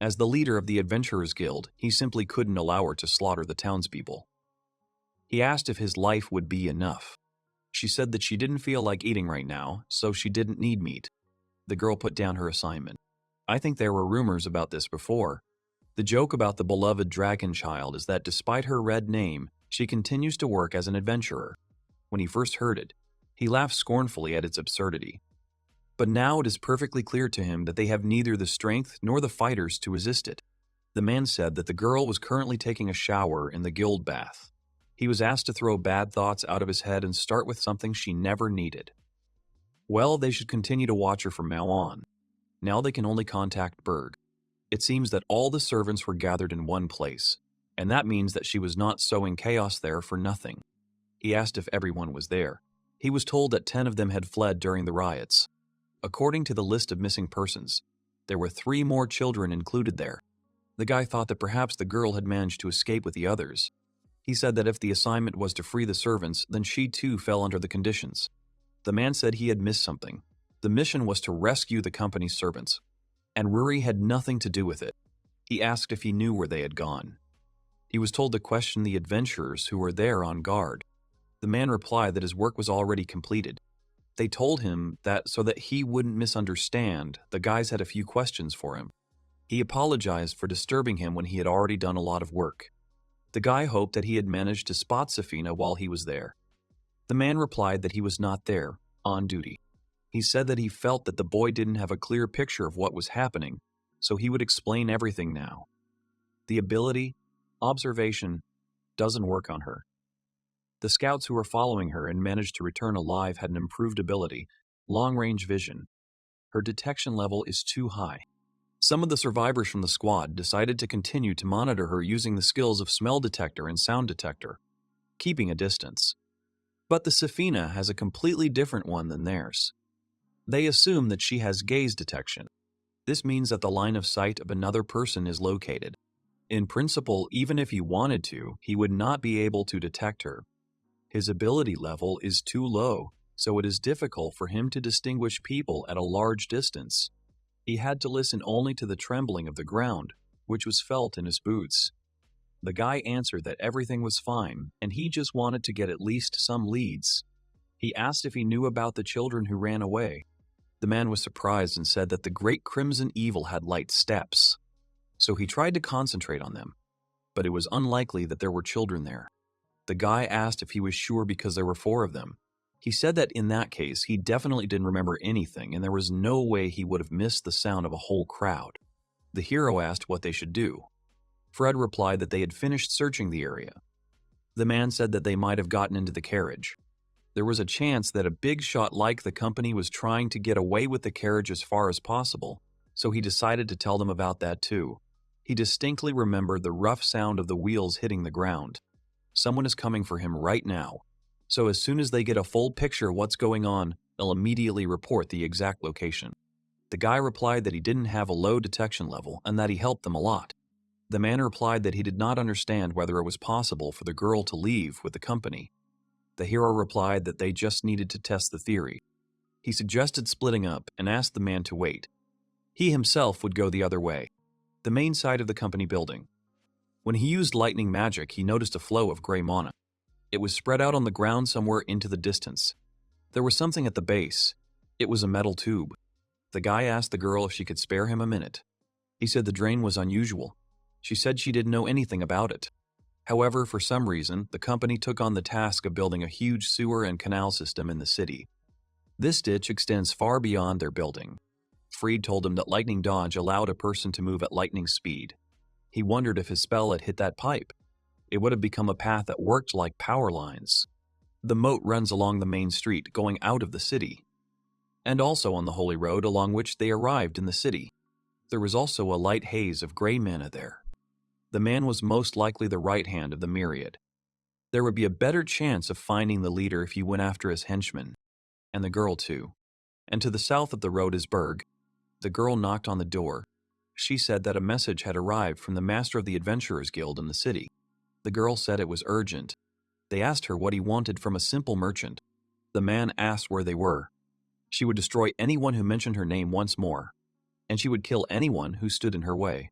As the leader of the Adventurers Guild, he simply couldn't allow her to slaughter the townspeople. He asked if his life would be enough. She said that she didn't feel like eating right now, so she didn't need meat. The girl put down her assignment. I think there were rumors about this before. The joke about the beloved dragon child is that despite her red name, she continues to work as an adventurer. When he first heard it, he laughed scornfully at its absurdity. But now it is perfectly clear to him that they have neither the strength nor the fighters to resist it. The man said that the girl was currently taking a shower in the guild bath. He was asked to throw bad thoughts out of his head and start with something she never needed. Well, they should continue to watch her from now on. Now they can only contact Berg. It seems that all the servants were gathered in one place, and that means that she was not sowing chaos there for nothing. He asked if everyone was there. He was told that 10 of them had fled during the riots. According to the list of missing persons, there were 3 more children included there. The guy thought that perhaps the girl had managed to escape with the others. He said that if the assignment was to free the servants, then she too fell under the conditions. The man said he had missed something. The mission was to rescue the company's servants, and Rury had nothing to do with it. He asked if he knew where they had gone. He was told to question the adventurers who were there on guard. The man replied that his work was already completed. They told him that so that he wouldn't misunderstand, the guys had a few questions for him. He apologized for disturbing him when he had already done a lot of work. The guy hoped that he had managed to spot Safhina while he was there. The man replied that he was not there, on duty. He said that he felt that the boy didn't have a clear picture of what was happening, so he would explain everything now. The ability, observation, doesn't work on her. The scouts who were following her and managed to return alive had an improved ability, long-range vision. Her detection level is too high. Some of the survivors from the squad decided to continue to monitor her using the skills of smell detector and sound detector, keeping a distance. But the Safhina has a completely different one than theirs. They assume that she has gaze detection. This means that the line of sight of another person is located. In principle, even if he wanted to, he would not be able to detect her. His ability level is too low, so it is difficult for him to distinguish people at a large distance. He had to listen only to the trembling of the ground, which was felt in his boots. The guy answered that everything was fine, and he just wanted to get at least some leads. He asked if he knew about the children who ran away. The man was surprised and said that the great crimson evil had light steps. So he tried to concentrate on them, but it was unlikely that there were children there. The guy asked if he was sure because there were 4 of them. He said that in that case, he definitely didn't remember anything and there was no way he would have missed the sound of a whole crowd. The hero asked what they should do. Fred replied that they had finished searching the area. The man said that they might have gotten into the carriage. There was a chance that a big shot like the company was trying to get away with the carriage as far as possible, so he decided to tell them about that too. He distinctly remembered the rough sound of the wheels hitting the ground. Someone is coming for him right now, so as soon as they get a full picture of what's going on, they'll immediately report the exact location. The guy replied that he didn't have a low detection level and that he helped them a lot. The man replied that he did not understand whether it was possible for the girl to leave with the company. The hero replied that they just needed to test the theory. He suggested splitting up and asked the man to wait. He himself would go the other way, the main side of the company building. When he used lightning magic, he noticed a flow of gray mana. It was spread out on the ground somewhere into the distance. There was something at the base. It was a metal tube. The guy asked the girl if she could spare him a minute. He said the drain was unusual. She said she didn't know anything about it. However, for some reason, the company took on the task of building a huge sewer and canal system in the city. This ditch extends far beyond their building. Freed told him that lightning dodge allowed a person to move at lightning speed. He wondered if his spell had hit that pipe. It would have become a path that worked like power lines. The moat runs along the main street going out of the city, and also on the holy road along which they arrived in the city. There was also a light haze of gray mana there. The man was most likely the right hand of the myriad. There would be a better chance of finding the leader if he went after his henchmen, and the girl too. And to the south of the road is Berg. The girl knocked on the door. She said that a message had arrived from the master of the Adventurers Guild in the city. The girl said it was urgent. They asked her what he wanted from a simple merchant. The man asked where they were. She would destroy anyone who mentioned her name once more, and she would kill anyone who stood in her way.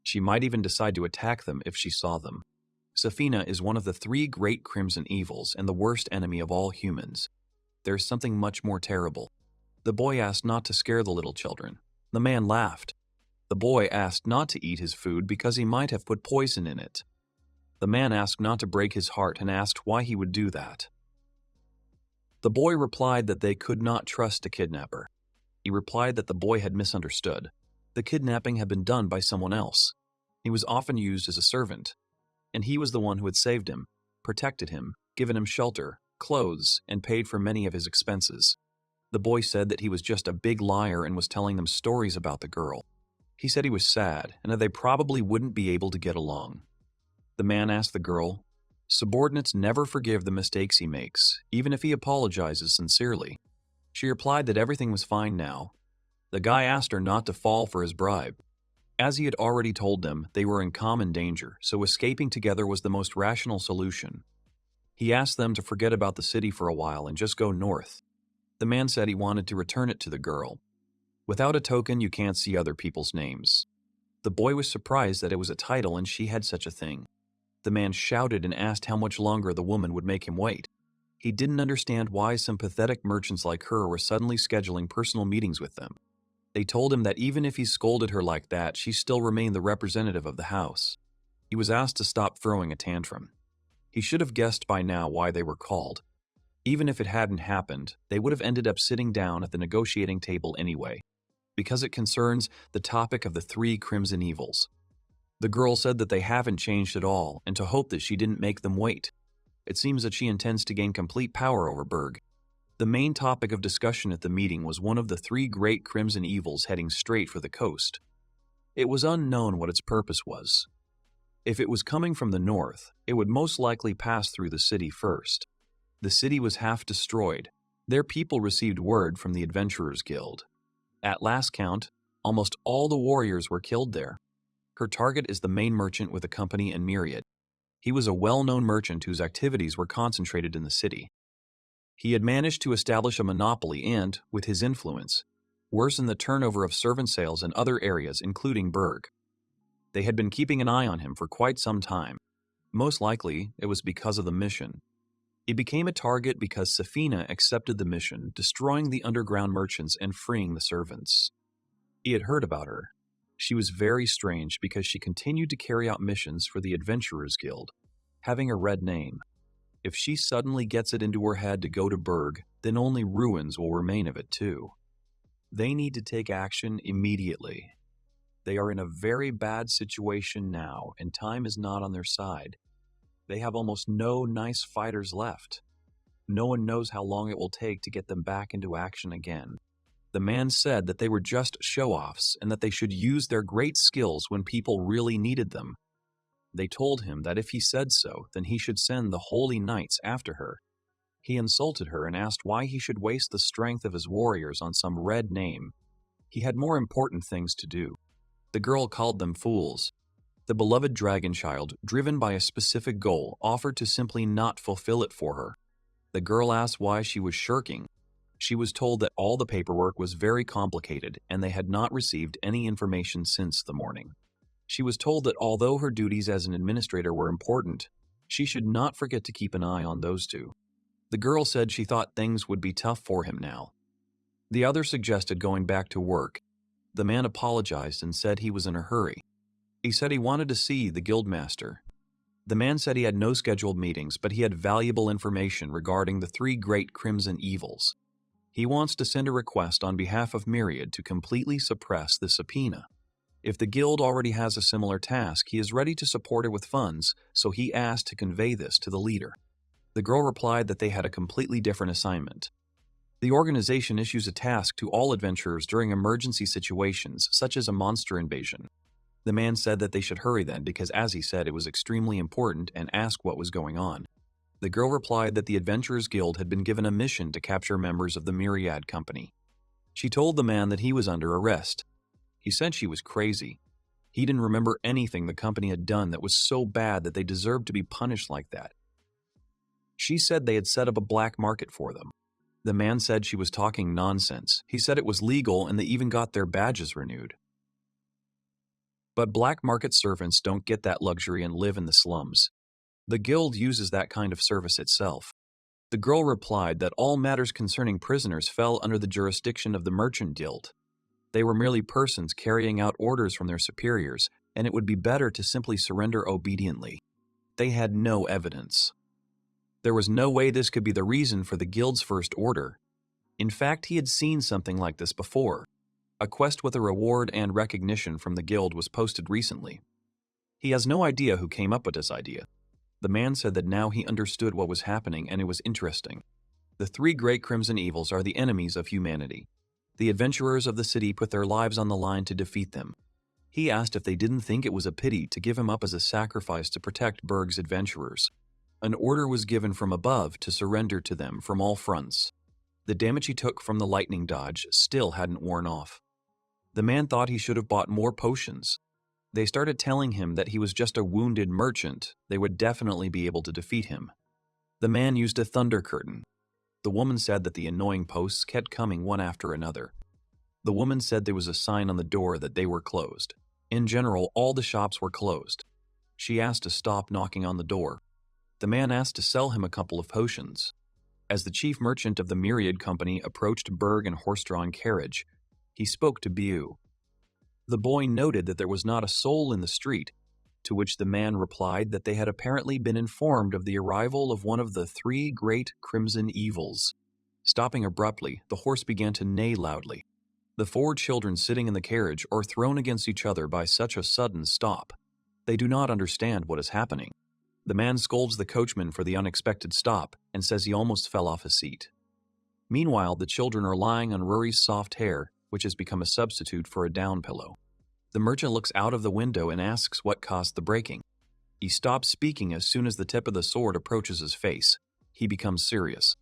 She might even decide to attack them if she saw them. Safhina is one of the 3 great crimson evils and the worst enemy of all humans. There is something much more terrible. The boy asked not to scare the little children. The man laughed. The boy asked not to eat his food because he might have put poison in it. The man asked not to break his heart and asked why he would do that. The boy replied that they could not trust a kidnapper. He replied that the boy had misunderstood. The kidnapping had been done by someone else. He was often used as a servant, and he was the one who had saved him, protected him, given him shelter, clothes, and paid for many of his expenses. The boy said that he was just a big liar and was telling them stories about the girl. He said he was sad and that they probably wouldn't be able to get along. The man asked the girl, "Subordinates never forgive the mistakes he makes, even if he apologizes sincerely." She replied that everything was fine now. The guy asked her not to fall for his bribe. As he had already told them, they were in common danger, so escaping together was the most rational solution. He asked them to forget about the city for a while and just go north. The man said he wanted to return it to the girl. Without a token, you can't see other people's names. The boy was surprised that it was a title and she had such a thing. The man shouted and asked how much longer the woman would make him wait. He didn't understand why some pathetic merchants like her were suddenly scheduling personal meetings with them. They told him that even if he scolded her like that, she still remained the representative of the house. He was asked to stop throwing a tantrum. He should have guessed by now why they were called. Even if it hadn't happened, they would have ended up sitting down at the negotiating table anyway, because it concerns the topic of the 3 crimson evils. The girl said that they haven't changed at all, and to hope that she didn't make them wait. It seems that she intends to gain complete power over Berg. The main topic of discussion at the meeting was one of the 3 great crimson evils heading straight for the coast. It was unknown what its purpose was. If it was coming from the north, it would most likely pass through the city first. The city was half destroyed. Their people received word from the Adventurers Guild. At last count, almost all the warriors were killed there. Her target is the main merchant with the company and myriad. He was a well-known merchant whose activities were concentrated in the city. He had managed to establish a monopoly and, with his influence, worsen the turnover of servant sales in other areas, including Berg. They had been keeping an eye on him for quite some time. Most likely, it was because of the mission. He became a target because Safhina accepted the mission, destroying the underground merchants and freeing the servants. He had heard about her. She was very strange because she continued to carry out missions for the Adventurers Guild, having a red name. If she suddenly gets it into her head to go to Berg, then only ruins will remain of it too. They need to take action immediately. They are in a very bad situation now, and time is not on their side. They have almost no nice fighters left. No one knows how long it will take to get them back into action again. The man said that they were just show-offs and that they should use their great skills when people really needed them. They told him that if he said so, then he should send the holy knights after her. He insulted her and asked why he should waste the strength of his warriors on some red name. He had more important things to do. The girl called them fools. The beloved dragon child, driven by a specific goal, offered to simply not fulfill it for her. The girl asked why she was shirking. She was told that all the paperwork was very complicated and they had not received any information since the morning. She was told that although her duties as an administrator were important, she should not forget to keep an eye on those two. The girl said she thought things would be tough for him now. The other suggested going back to work. The man apologized and said he was in a hurry. He said he wanted to see the guildmaster. The man said he had no scheduled meetings, but he had valuable information regarding the 3 great crimson evils. He wants to send a request on behalf of Myriad to completely suppress the subpoena. If the guild already has a similar task, he is ready to support it with funds, so he asked to convey this to the leader. The girl replied that they had a completely different assignment. The organization issues a task to all adventurers during emergency situations, such as a monster invasion. The man said that they should hurry then because, as he said, it was extremely important, and asked what was going on. The girl replied that the Adventurers Guild had been given a mission to capture members of the Myriad Company. She told the man that he was under arrest. He said she was crazy. He didn't remember anything the company had done that was so bad that they deserved to be punished like that. She said they had set up a black market for them. The man said she was talking nonsense. He said it was legal and they even got their badges renewed. But black market servants don't get that luxury and live in the slums. The guild uses that kind of service itself. The girl replied that all matters concerning prisoners fell under the jurisdiction of the merchant guild. They were merely persons carrying out orders from their superiors, and it would be better to simply surrender obediently. They had no evidence. There was no way this could be the reason for the guild's first order. In fact, he had seen something like this before. A quest with a reward and recognition from the guild was posted recently. He has no idea who came up with this idea. The man said that now he understood what was happening and it was interesting. The 3 great crimson evils are the enemies of humanity. The adventurers of the city put their lives on the line to defeat them. He asked if they didn't think it was a pity to give him up as a sacrifice to protect Berg's adventurers. An order was given from above to surrender to them from all fronts. The damage he took from the lightning dodge still hadn't worn off. The man thought he should have bought more potions. They started telling him that he was just a wounded merchant. They would definitely be able to defeat him. The man used a thunder curtain. The woman said that the annoying posts kept coming one after another. The woman said there was a sign on the door that they were closed. In general, all the shops were closed. She asked to stop knocking on the door. The man asked to sell him a couple of potions. As the chief merchant of the Myriad Company approached Berg in horse-drawn carriage, he spoke to Beau. The boy noted that there was not a soul in the street, to which the man replied that they had apparently been informed of the arrival of one of the 3 great crimson evils. Stopping abruptly, the horse began to neigh loudly. The 4 children sitting in the carriage are thrown against each other by such a sudden stop. They do not understand what is happening. The man scolds the coachman for the unexpected stop and says he almost fell off his seat. Meanwhile, the children are lying on Rury's soft hair, which has become a substitute for a down pillow. The merchant looks out of the window and asks what caused the breaking. He stops speaking as soon as the tip of the sword approaches his face. He becomes serious.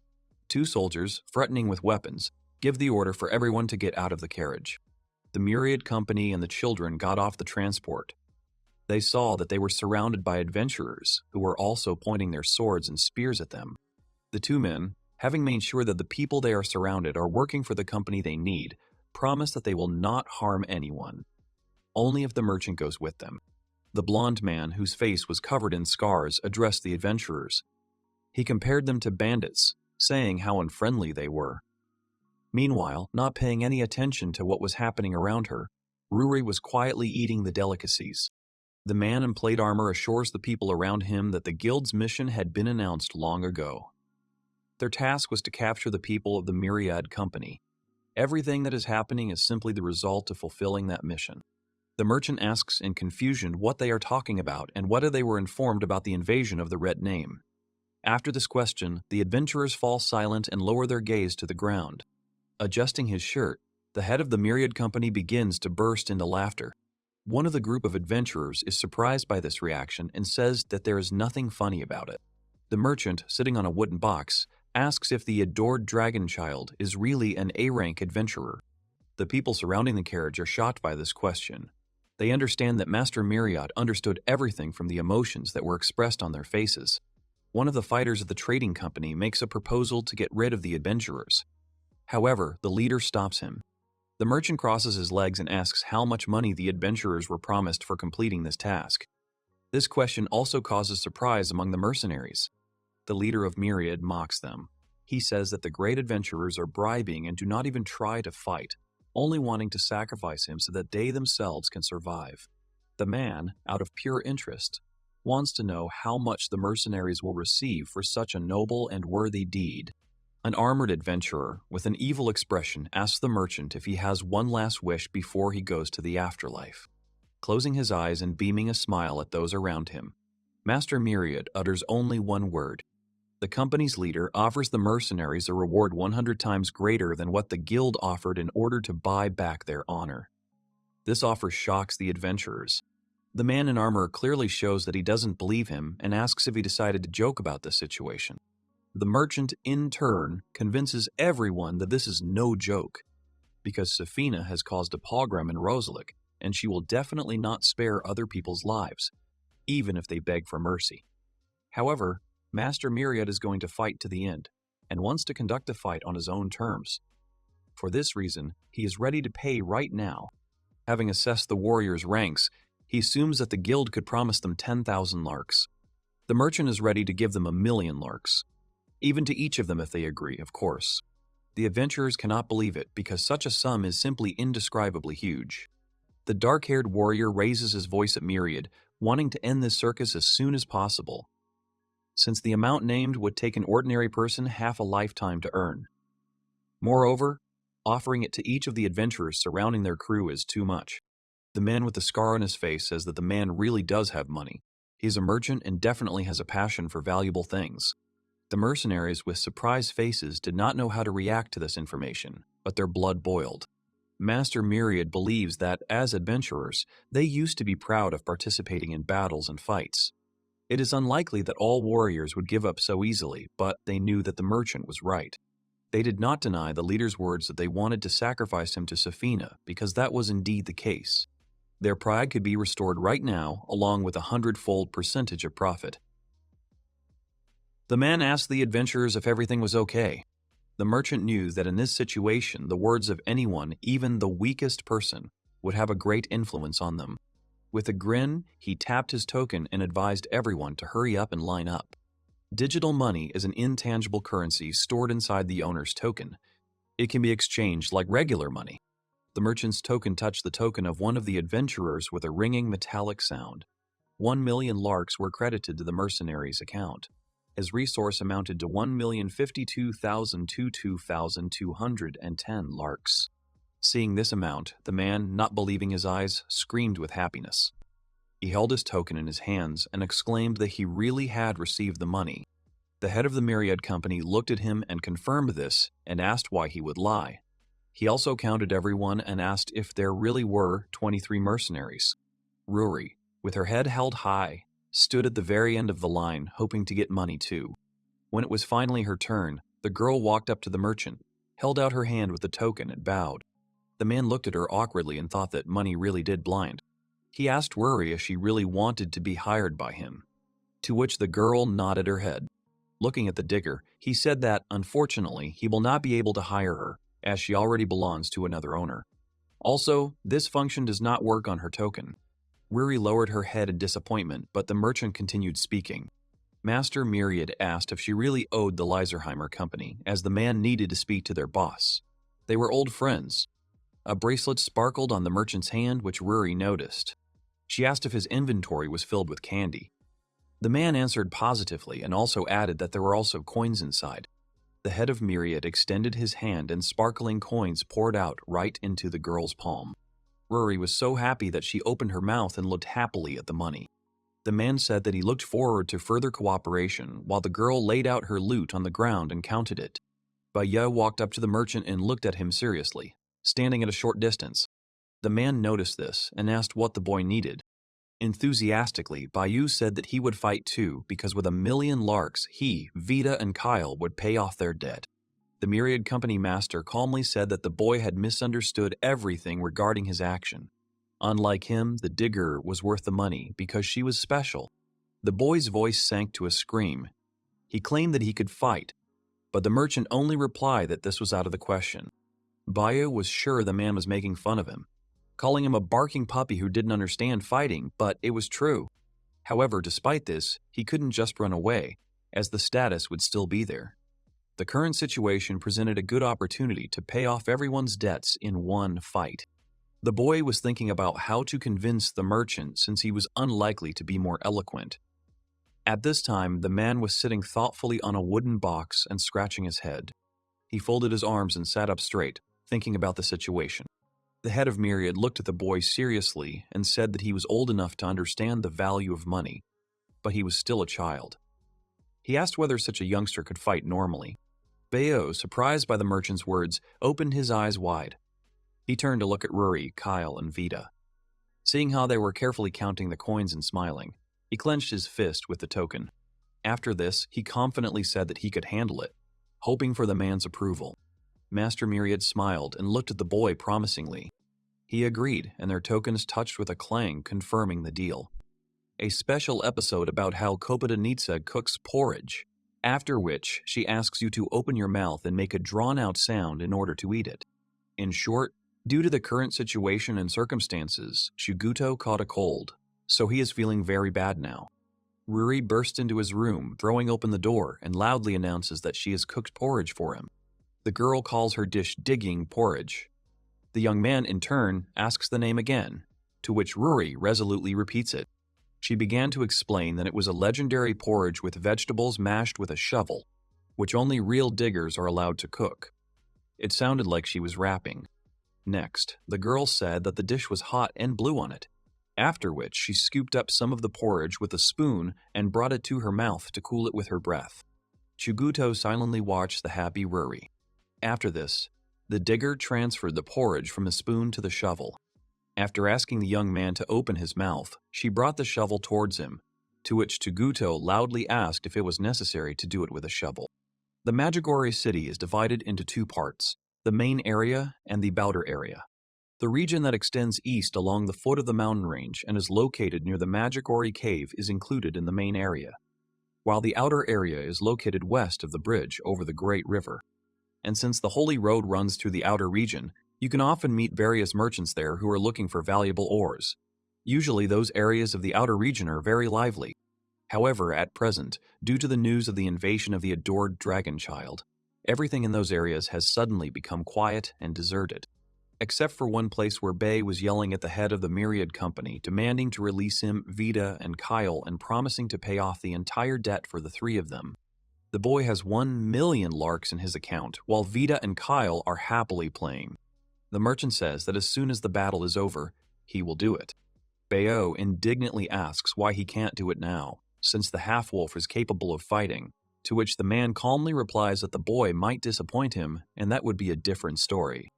2 soldiers, threatening with weapons, give the order for everyone to get out of the carriage. The Myriad Company and the children got off the transport. They saw that they were surrounded by adventurers who were also pointing their swords and spears at them. The 2 men, having made sure that the people they are surrounded are working for the company they need, promise that they will not harm anyone. Only if the merchant goes with them. The blond man, whose face was covered in scars, addressed the adventurers. He compared them to bandits, saying how unfriendly they were. Meanwhile, not paying any attention to what was happening around her, Rury was quietly eating the delicacies. The man in plate armor assures the people around him that the guild's mission had been announced long ago. Their task was to capture the people of the Myriad company. Everything that is happening is simply the result of fulfilling that mission. The merchant asks in confusion what they are talking about and whether they were informed about the invasion of the Red Name. After this question, the adventurers fall silent and lower their gaze to the ground. Adjusting his shirt, the head of the Myriad company begins to burst into laughter. One of the group of adventurers is surprised by this reaction and says that there is nothing funny about it. The merchant, sitting on a wooden box, asks if the adored dragon child is really an A-rank adventurer. The people surrounding the carriage are shocked by this question. They understand that Master Myriad understood everything from the emotions that were expressed on their faces. One of the fighters of the trading company makes a proposal to get rid of the adventurers. However, the leader stops him. The merchant crosses his legs and asks how much money the adventurers were promised for completing this task. This question also causes surprise among the mercenaries. The leader of Myriad mocks them. He says that the great adventurers are bribing and do not even try to fight, only wanting to sacrifice him so that they themselves can survive. The man, out of pure interest, wants to know how much the mercenaries will receive for such a noble and worthy deed. An armored adventurer with an evil expression asks the merchant if he has one last wish before he goes to the afterlife. Closing his eyes and beaming a smile at those around him, Master Myriad utters only one word. The company's leader offers the mercenaries a reward 100 times greater than what the guild offered in order to buy back their honor. This offer shocks the adventurers. The man in armor clearly shows that he doesn't believe him and asks if he decided to joke about this situation. The merchant, in turn, convinces everyone that this is no joke, because Safhina has caused a pogrom in Rosalik, and she will definitely not spare other people's lives, even if they beg for mercy. However, Master Myriad is going to fight to the end, and wants to conduct the fight on his own terms. For this reason, he is ready to pay right now. Having assessed the warriors' ranks, he assumes that the guild could promise them 10,000 larks. The merchant is ready to give them 1,000,000 larks. Even to each of them if they agree, of course. The adventurers cannot believe it because such a sum is simply indescribably huge. The dark-haired warrior raises his voice at Myriad, wanting to end this circus as soon as possible, since the amount named would take an ordinary person half a lifetime to earn. Moreover, offering it to each of the adventurers surrounding their crew is too much. The man with the scar on his face says that the man really does have money. He is a merchant and definitely has a passion for valuable things. The mercenaries with surprised faces did not know how to react to this information, but their blood boiled. Master Myriad believes that, as adventurers, they used to be proud of participating in battles and fights. It is unlikely that all warriors would give up so easily, but they knew that the merchant was right. They did not deny the leader's words that they wanted to sacrifice him to Safhina, because that was indeed the case. Their pride could be restored right now, along with 100-fold percentage of profit. The man asked the adventurers if everything was okay. The merchant knew that in this situation, the words of anyone, even the weakest person, would have a great influence on them. With a grin, he tapped his token and advised everyone to hurry up and line up. Digital money is an intangible currency stored inside the owner's token. It can be exchanged like regular money. The merchant's token touched the token of one of the adventurers with a ringing metallic sound. 1,000,000 larks were credited to the mercenary's account. His resource amounted to 1,052,210 larks. Seeing this amount, the man, not believing his eyes, screamed with happiness. He held his token in his hands and exclaimed that he really had received the money. The head of the Myriad company looked at him and confirmed this and asked why he would lie. He also counted everyone and asked if there really were 23 mercenaries. Rury, with her head held high, stood at the very end of the line, hoping to get money too. When it was finally her turn, the girl walked up to the merchant, held out her hand with the token and bowed. The man looked at her awkwardly and thought that money really did blind. He asked Rury if she really wanted to be hired by him, to which the girl nodded her head. Looking at the digger, he said that, unfortunately, he will not be able to hire her, as she already belongs to another owner. Also, this function does not work on her token. Rury lowered her head in disappointment, but the merchant continued speaking. Master Myriad asked if she really owed the Leiserheimer company, as the man needed to speak to their boss. They were old friends. A bracelet sparkled on the merchant's hand, which Rury noticed. She asked if his inventory was filled with candy. The man answered positively and also added that there were also coins inside. The head of Myriad extended his hand and sparkling coins poured out right into the girl's palm. Rury was so happy that she opened her mouth and looked happily at the money. The man said that he looked forward to further cooperation while the girl laid out her loot on the ground and counted it. Baya walked up to the merchant and looked at him seriously, standing at a short distance. The man noticed this and asked what the boy needed. Enthusiastically, Bayou said that he would fight too because with 1,000,000 larks, he, Vita, and Kyle would pay off their debt. The Myriad Company master calmly said that the boy had misunderstood everything regarding his action. Unlike him, the digger was worth the money because she was special. The boy's voice sank to a scream. He claimed that he could fight, but the merchant only replied that this was out of the question. Bayou was sure the man was making fun of him, calling him a barking puppy who didn't understand fighting, but it was true. However, despite this, he couldn't just run away, as the status would still be there. The current situation presented a good opportunity to pay off everyone's debts in one fight. The boy was thinking about how to convince the merchant since he was unlikely to be more eloquent. At this time, the man was sitting thoughtfully on a wooden box and scratching his head. He folded his arms and sat up straight, thinking about the situation. The head of Myriad looked at the boy seriously and said that he was old enough to understand the value of money, but he was still a child. He asked whether such a youngster could fight normally. Bayo, surprised by the merchant's words, opened his eyes wide. He turned to look at Rury, Kyle, and Vita. Seeing how they were carefully counting the coins and smiling, he clenched his fist with the token. After this, he confidently said that he could handle it, hoping for the man's approval. Master Myriad smiled and looked at the boy promisingly. He agreed, and their tokens touched with a clang, confirming the deal. A special episode about how Kopodanitsa cooks porridge, after which she asks you to open your mouth and make a drawn-out sound in order to eat it. In short, due to the current situation and circumstances, Shuguto caught a cold, so he is feeling very bad now. Rury burst into his room, throwing open the door, and loudly announces that she has cooked porridge for him. The girl calls her dish digging porridge. The young man, in turn, asks the name again, to which Rury resolutely repeats it. She began to explain that it was a legendary porridge with vegetables mashed with a shovel, which only real diggers are allowed to cook. It sounded like she was rapping. Next, the girl said that the dish was hot and blew on it, after which she scooped up some of the porridge with a spoon and brought it to her mouth to cool it with her breath. Chuguto silently watched the happy Rury. After this, the digger transferred the porridge from the spoon to the shovel. After asking the young man to open his mouth, she brought the shovel towards him, to which Chuguto loudly asked if it was necessary to do it with a shovel. The Magigori city is divided into two parts, the main area and the outer area. The region that extends east along the foot of the mountain range and is located near the Magigori cave is included in the main area, while the outer area is located west of the bridge over the Great River. And since the Holy Road runs through the outer region, you can often meet various merchants there who are looking for valuable ores. Usually those areas of the outer region are very lively. However, at present, due to the news of the invasion of the adored dragon child, everything in those areas has suddenly become quiet and deserted. Except for one place where Bay was yelling at the head of the Myriad Company, demanding to release him, Vita, and Kyle, and promising to pay off the entire debt for the three of them. The boy has 1,000,000 larks in his account, while Vita and Kyle are happily playing. The merchant says that as soon as the battle is over, he will do it. Bayo indignantly asks why he can't do it now, since the half-wolf is capable of fighting, to which the man calmly replies that the boy might disappoint him, and that would be a different story.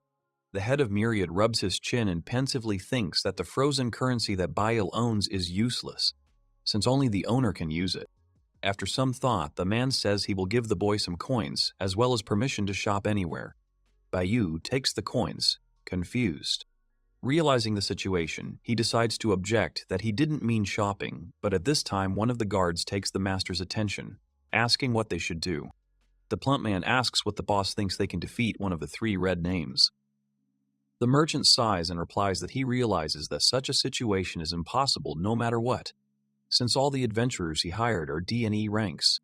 The head of Myriad rubs his chin and pensively thinks that the frozen currency that Bail owns is useless, since only the owner can use it. After some thought, the man says he will give the boy some coins, as well as permission to shop anywhere. Bayou takes the coins, confused. Realizing the situation, he decides to object that he didn't mean shopping, but at this time one of the guards takes the master's attention, asking what they should do. The plump man asks what the boss thinks they can defeat one of the three red names. The merchant sighs and replies that he realizes that such a situation is impossible no matter what, since all the adventurers he hired are D&E ranks.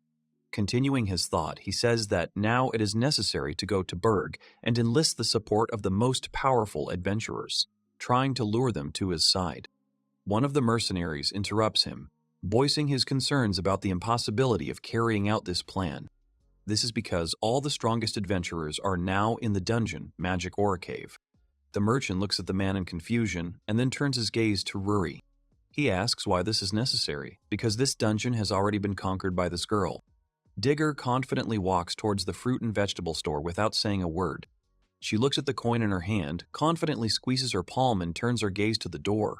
Continuing his thought, he says that now it is necessary to go to Berg and enlist the support of the most powerful adventurers, trying to lure them to his side. One of the mercenaries interrupts him, voicing his concerns about the impossibility of carrying out this plan. This is because all the strongest adventurers are now in the dungeon, Magic Ore Cave. The merchant looks at the man in confusion and then turns his gaze to Rury. He asks why this is necessary, because this dungeon has already been conquered by this girl. Digger confidently walks towards the fruit and vegetable store without saying a word. She looks at the coin in her hand, confidently squeezes her palm and turns her gaze to the door.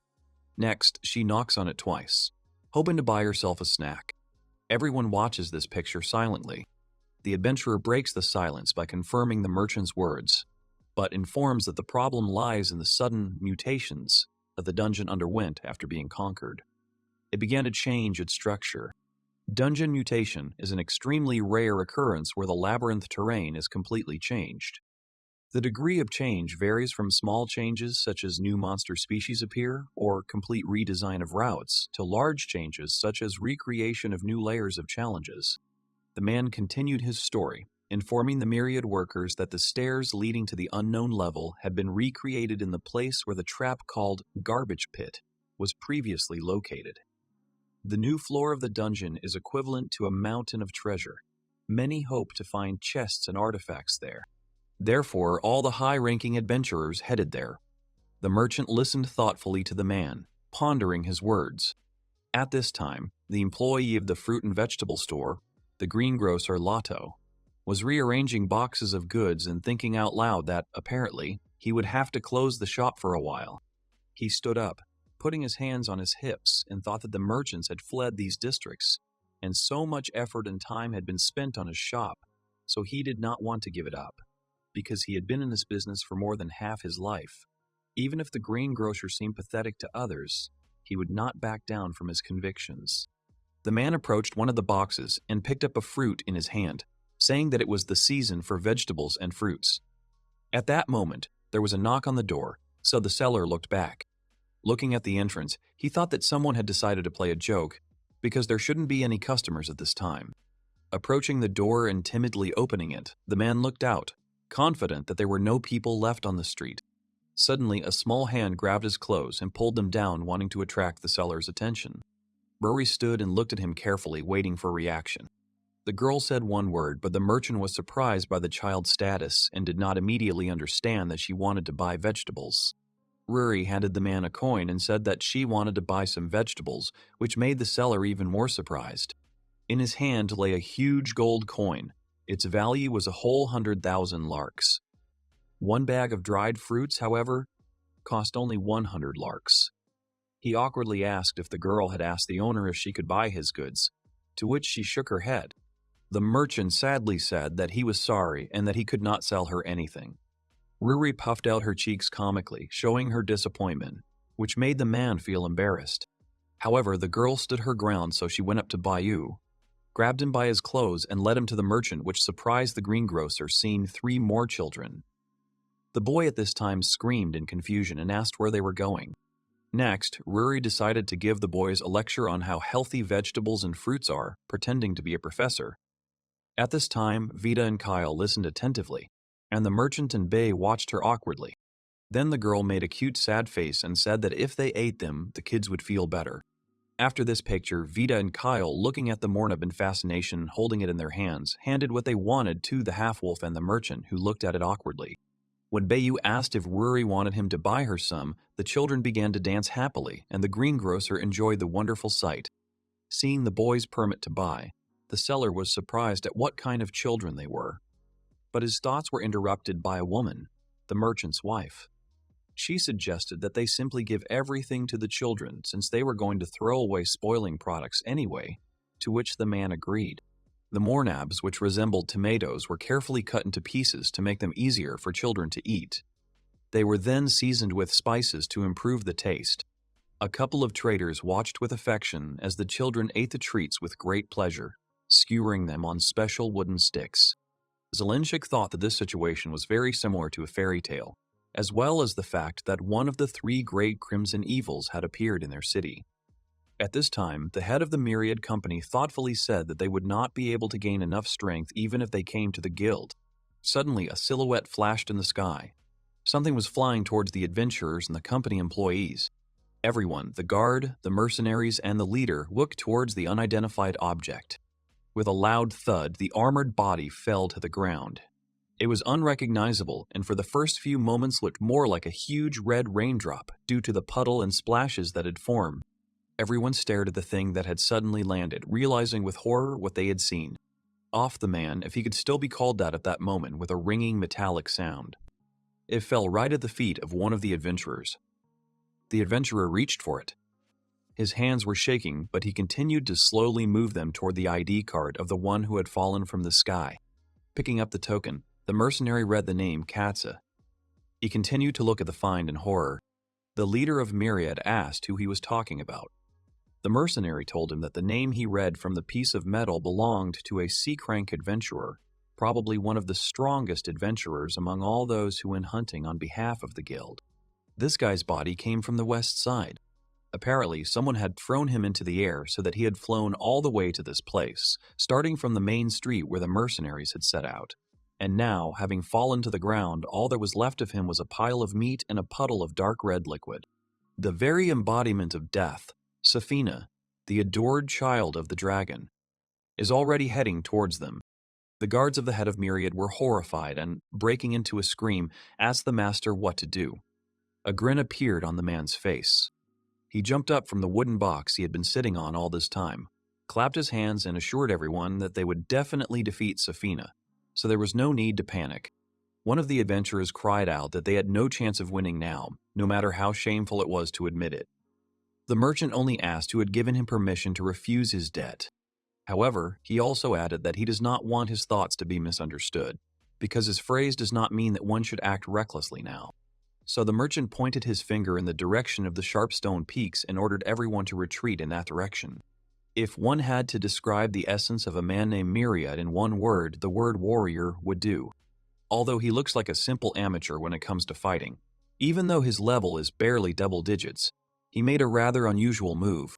Next, she knocks on it twice, hoping to buy herself a snack. Everyone watches this picture silently. The adventurer breaks the silence by confirming the merchant's words, but informs that the problem lies in the sudden mutations that the dungeon underwent after being conquered. It began to change its structure. Dungeon mutation is an extremely rare occurrence where the labyrinth terrain is completely changed. The degree of change varies from small changes such as new monster species appear or complete redesign of routes to large changes such as recreation of new layers of challenges. The man continued his story, informing the myriad workers that the stairs leading to the unknown level had been recreated in the place where the trap called Garbage Pit was previously located. The new floor of the dungeon is equivalent to a mountain of treasure. Many hope to find chests and artifacts there. Therefore, all the high-ranking adventurers headed there. The merchant listened thoughtfully to the man, pondering his words. At this time, the employee of the fruit and vegetable store, the greengrocer Lotto, was rearranging boxes of goods and thinking out loud that, apparently, he would have to close the shop for a while. He stood up, putting his hands on his hips, and thought that the merchants had fled these districts, and so much effort and time had been spent on his shop, so he did not want to give it up, because he had been in this business for more than half his life. Even if the greengrocer seemed pathetic to others, he would not back down from his convictions. The man approached one of the boxes and picked up a fruit in his hand, saying that it was the season for vegetables and fruits. At that moment, there was a knock on the door, so the seller looked back. Looking at the entrance, he thought that someone had decided to play a joke, because there shouldn't be any customers at this time. Approaching the door and timidly opening it, the man looked out, confident that there were no people left on the street. Suddenly, a small hand grabbed his clothes and pulled them down, wanting to attract the seller's attention. Rury stood and looked at him carefully, waiting for reaction. The girl said one word, but the merchant was surprised by the child's status and did not immediately understand that she wanted to buy vegetables. Rury handed the man a coin and said that she wanted to buy some vegetables, which made the seller even more surprised. In his hand lay a huge gold coin. Its value was a whole 100,000 larks. One bag of dried fruits, however, cost only 100 larks. He awkwardly asked if the girl had asked the owner if she could buy his goods, to which she shook her head. The merchant sadly said that he was sorry and that he could not sell her anything. Rury puffed out her cheeks comically, showing her disappointment, which made the man feel embarrassed. However, the girl stood her ground, so she went up to Bayou, grabbed him by his clothes, and led him to the merchant, which surprised the greengrocer, seeing 3 more children. The boy at this time screamed in confusion and asked where they were going. Next, Rury decided to give the boys a lecture on how healthy vegetables and fruits are, pretending to be a professor. At this time, Vita and Kyle listened attentively, and the merchant and Bay watched her awkwardly. Then the girl made a cute sad face and said that if they ate them, the kids would feel better. After this picture, Vita and Kyle, looking at the mornab in fascination and holding it in their hands, handed what they wanted to the half-wolf and the merchant, who looked at it awkwardly. When Bayou asked if Rury wanted him to buy her some, the children began to dance happily, and the greengrocer enjoyed the wonderful sight. Seeing the boys' permit to buy, the seller was surprised at what kind of children they were. But his thoughts were interrupted by a woman, the merchant's wife. She suggested that they simply give everything to the children since they were going to throw away spoiling products anyway, to which the man agreed. The mornabs, which resembled tomatoes, were carefully cut into pieces to make them easier for children to eat. They were then seasoned with spices to improve the taste. A couple of traders watched with affection as the children ate the treats with great pleasure, skewering them on special wooden sticks. Zelenchik thought that this situation was very similar to a fairy tale, as well as the fact that one of the 3 great crimson evils had appeared in their city. At this time, the head of the Myriad company thoughtfully said that they would not be able to gain enough strength even if they came to the guild. Suddenly, a silhouette flashed in the sky. Something was flying towards the adventurers and the company employees. Everyone, the guard, the mercenaries, and the leader, looked towards the unidentified object. With a loud thud, the armored body fell to the ground. It was unrecognizable, and for the first few moments looked more like a huge red raindrop due to the puddle and splashes that had formed. Everyone stared at the thing that had suddenly landed, realizing with horror what they had seen. Off the man, if he could still be called that at that moment, with a ringing metallic sound. It fell right at the feet of one of the adventurers. The adventurer reached for it. His hands were shaking, but he continued to slowly move them toward the ID card of the one who had fallen from the sky. Picking up the token, the mercenary read the name Katza. He continued to look at the find in horror. The leader of Myriad asked who he was talking about. The mercenary told him that the name he read from the piece of metal belonged to a sea-crank adventurer, probably one of the strongest adventurers among all those who went hunting on behalf of the guild. This guy's body came from the west side. Apparently, someone had thrown him into the air so that he had flown all the way to this place, starting from the main street where the mercenaries had set out. And now, having fallen to the ground, all that was left of him was a pile of meat and a puddle of dark red liquid. The very embodiment of death, Safhina, the adored child of the dragon, is already heading towards them. The guards of the head of Myriad were horrified and, breaking into a scream, asked the master what to do. A grin appeared on the man's face. He jumped up from the wooden box he had been sitting on all this time, clapped his hands and assured everyone that they would definitely defeat Safhina, so there was no need to panic. One of the adventurers cried out that they had no chance of winning now, no matter how shameful it was to admit it. The merchant only asked who had given him permission to refuse his debt. However, he also added that he does not want his thoughts to be misunderstood, because his phrase does not mean that one should act recklessly now. So the merchant pointed his finger in the direction of the sharp stone peaks and ordered everyone to retreat in that direction. If one had to describe the essence of a man named Myriad in one word, the word warrior would do. Although he looks like a simple amateur when it comes to fighting. Even though his level is barely double digits, he made a rather unusual move.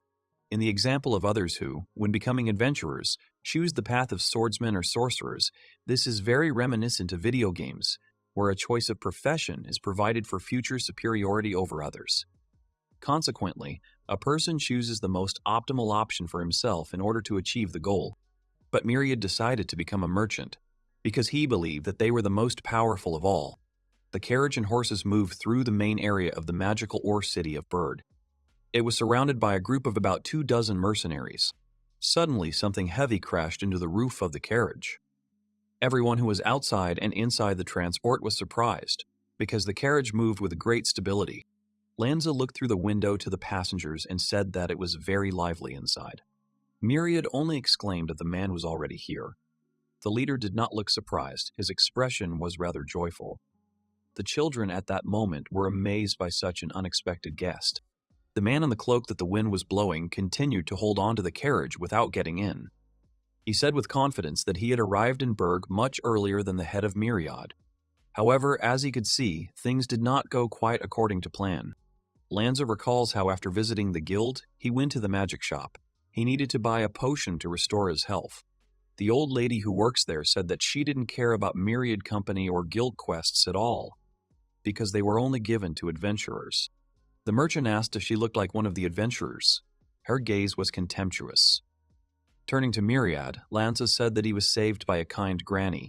In the example of others who, when becoming adventurers, choose the path of swordsmen or sorcerers, this is very reminiscent of video games, where a choice of profession is provided for future superiority over others. Consequently, a person chooses the most optimal option for himself in order to achieve the goal. But Myriad decided to become a merchant, because he believed that they were the most powerful of all. The carriage and horses moved through the main area of the magical ore city of Bird. It was surrounded by a group of about 24 mercenaries. Suddenly, something heavy crashed into the roof of the carriage. Everyone who was outside and inside the transport was surprised, because the carriage moved with great stability. Lanza looked through the window to the passengers and said that it was very lively inside. Myriad only exclaimed that the man was already here. The leader did not look surprised. His expression was rather joyful. The children at that moment were amazed by such an unexpected guest. The man in the cloak that the wind was blowing continued to hold on to the carriage without getting in. He said with confidence that he had arrived in Berg much earlier than the head of Myriad. However, as he could see, things did not go quite according to plan. Lanza recalls how after visiting the guild, he went to the magic shop. He needed to buy a potion to restore his health. The old lady who works there said that she didn't care about Myriad Company or guild quests at all, because they were only given to adventurers. The merchant asked if she looked like one of the adventurers. Her gaze was contemptuous. Turning to Myriad, Lanza said that he was saved by a kind granny.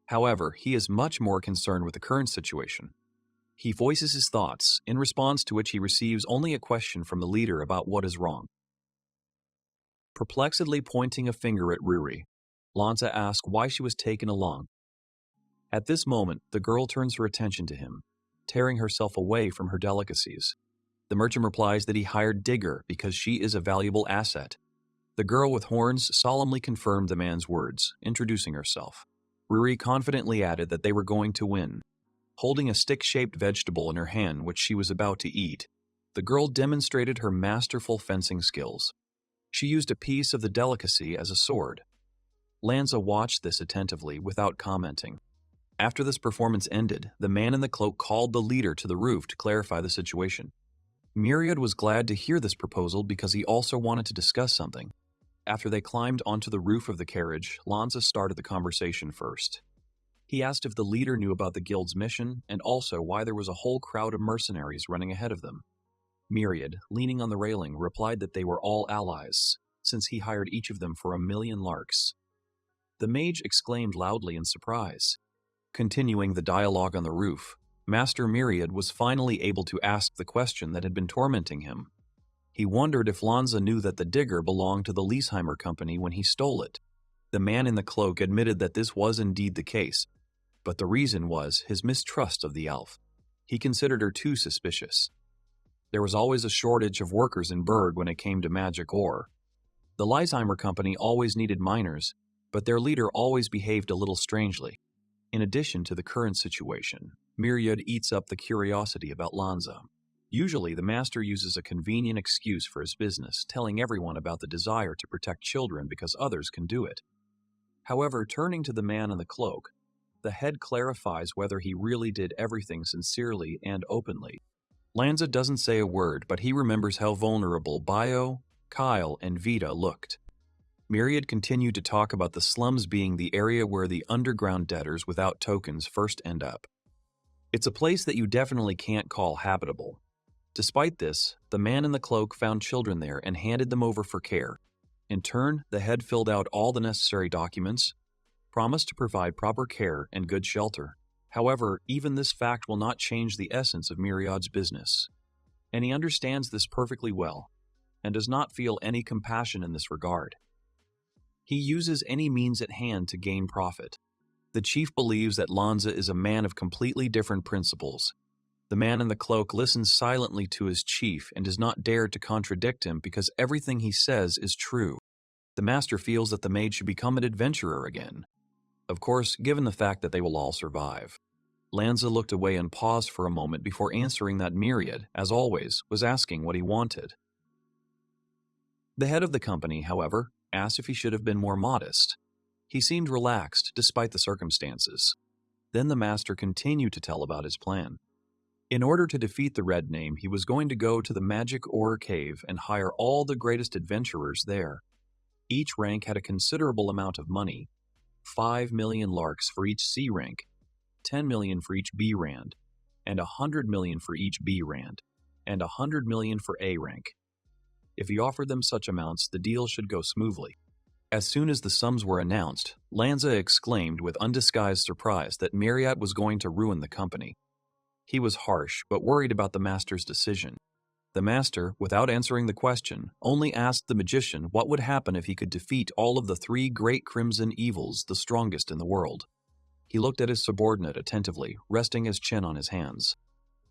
However, he is much more concerned with the current situation. He voices his thoughts, in response to which he receives only a question from the leader about what is wrong. Perplexedly pointing a finger at Rury, Lanza asks why she was taken along. At this moment, the girl turns her attention to him, tearing herself away from her delicacies. The merchant replies that he hired Digger because she is a valuable asset. The girl with horns solemnly confirmed the man's words, introducing herself. Rury confidently added that they were going to win. Holding a stick-shaped vegetable in her hand which she was about to eat, the girl demonstrated her masterful fencing skills. She used a piece of the delicacy as a sword. Lanza watched this attentively without commenting. After this performance ended, the man in the cloak called the leader to the roof to clarify the situation. Myriad was glad to hear this proposal because he also wanted to discuss something. After they climbed onto the roof of the carriage, Lanza started the conversation first. He asked if the leader knew about the guild's mission and also why there was a whole crowd of mercenaries running ahead of them. Myriad, leaning on the railing, replied that they were all allies, since he hired each of them for 1,000,000 larks. The mage exclaimed loudly in surprise. Continuing the dialogue on the roof, Master Myriad was finally able to ask the question that had been tormenting him. He wondered if Lanza knew that the digger belonged to the Leisheimer company when he stole it. The man in the cloak admitted that this was indeed the case, but the reason was his mistrust of the elf. He considered her too suspicious. There was always a shortage of workers in Berg when it came to magic ore. The Leisheimer company always needed miners, but their leader always behaved a little strangely. In addition to the current situation, Myriad eats up the curiosity about Lanza. Usually, the master uses a convenient excuse for his business, telling everyone about the desire to protect children because others can do it. However, turning to the man in the cloak, the head clarifies whether he really did everything sincerely and openly. Lanza doesn't say a word, but he remembers how vulnerable Bio, Kyle, and Vita looked. Myriad continued to talk about the slums being the area where the underground debtors without tokens first end up. It's a place that you definitely can't call habitable. Despite this, the man in the cloak found children there and handed them over for care. In turn, the head filled out all the necessary documents, promised to provide proper care and good shelter. However, even this fact will not change the essence of Myriad's business. And he understands this perfectly well, and does not feel any compassion in this regard. He uses any means at hand to gain profit. The chief believes that Lanza is a man of completely different principles. The man in the cloak listens silently to his chief and does not dare to contradict him because everything he says is true. The master feels that the mage should become an adventurer again. Of course, given the fact that they will all survive. Lanza looked away and paused for a moment before answering that Myriad, as always, was asking what he wanted. The head of the company, however, asked if he should have been more modest. He seemed relaxed despite the circumstances. Then the master continued to tell about his plan. In order to defeat the Red Name, he was going to go to the Magic Ore Cave and hire all the greatest adventurers there. Each rank had a considerable amount of money, 5,000,000 larks for each C rank, 10,000,000 for each B rand, and 100,000,000 for each B rand, and 100,000,000 for A rank. If he offered them such amounts, the deal should go smoothly. As soon as the sums were announced, Lanza exclaimed with undisguised surprise that Myriad was going to ruin the company. He was harsh, but worried about the master's decision. The master, without answering the question, only asked the magician what would happen if he could defeat all of the 3 great crimson evils, the strongest in the world. He looked at his subordinate attentively, resting his chin on his hands.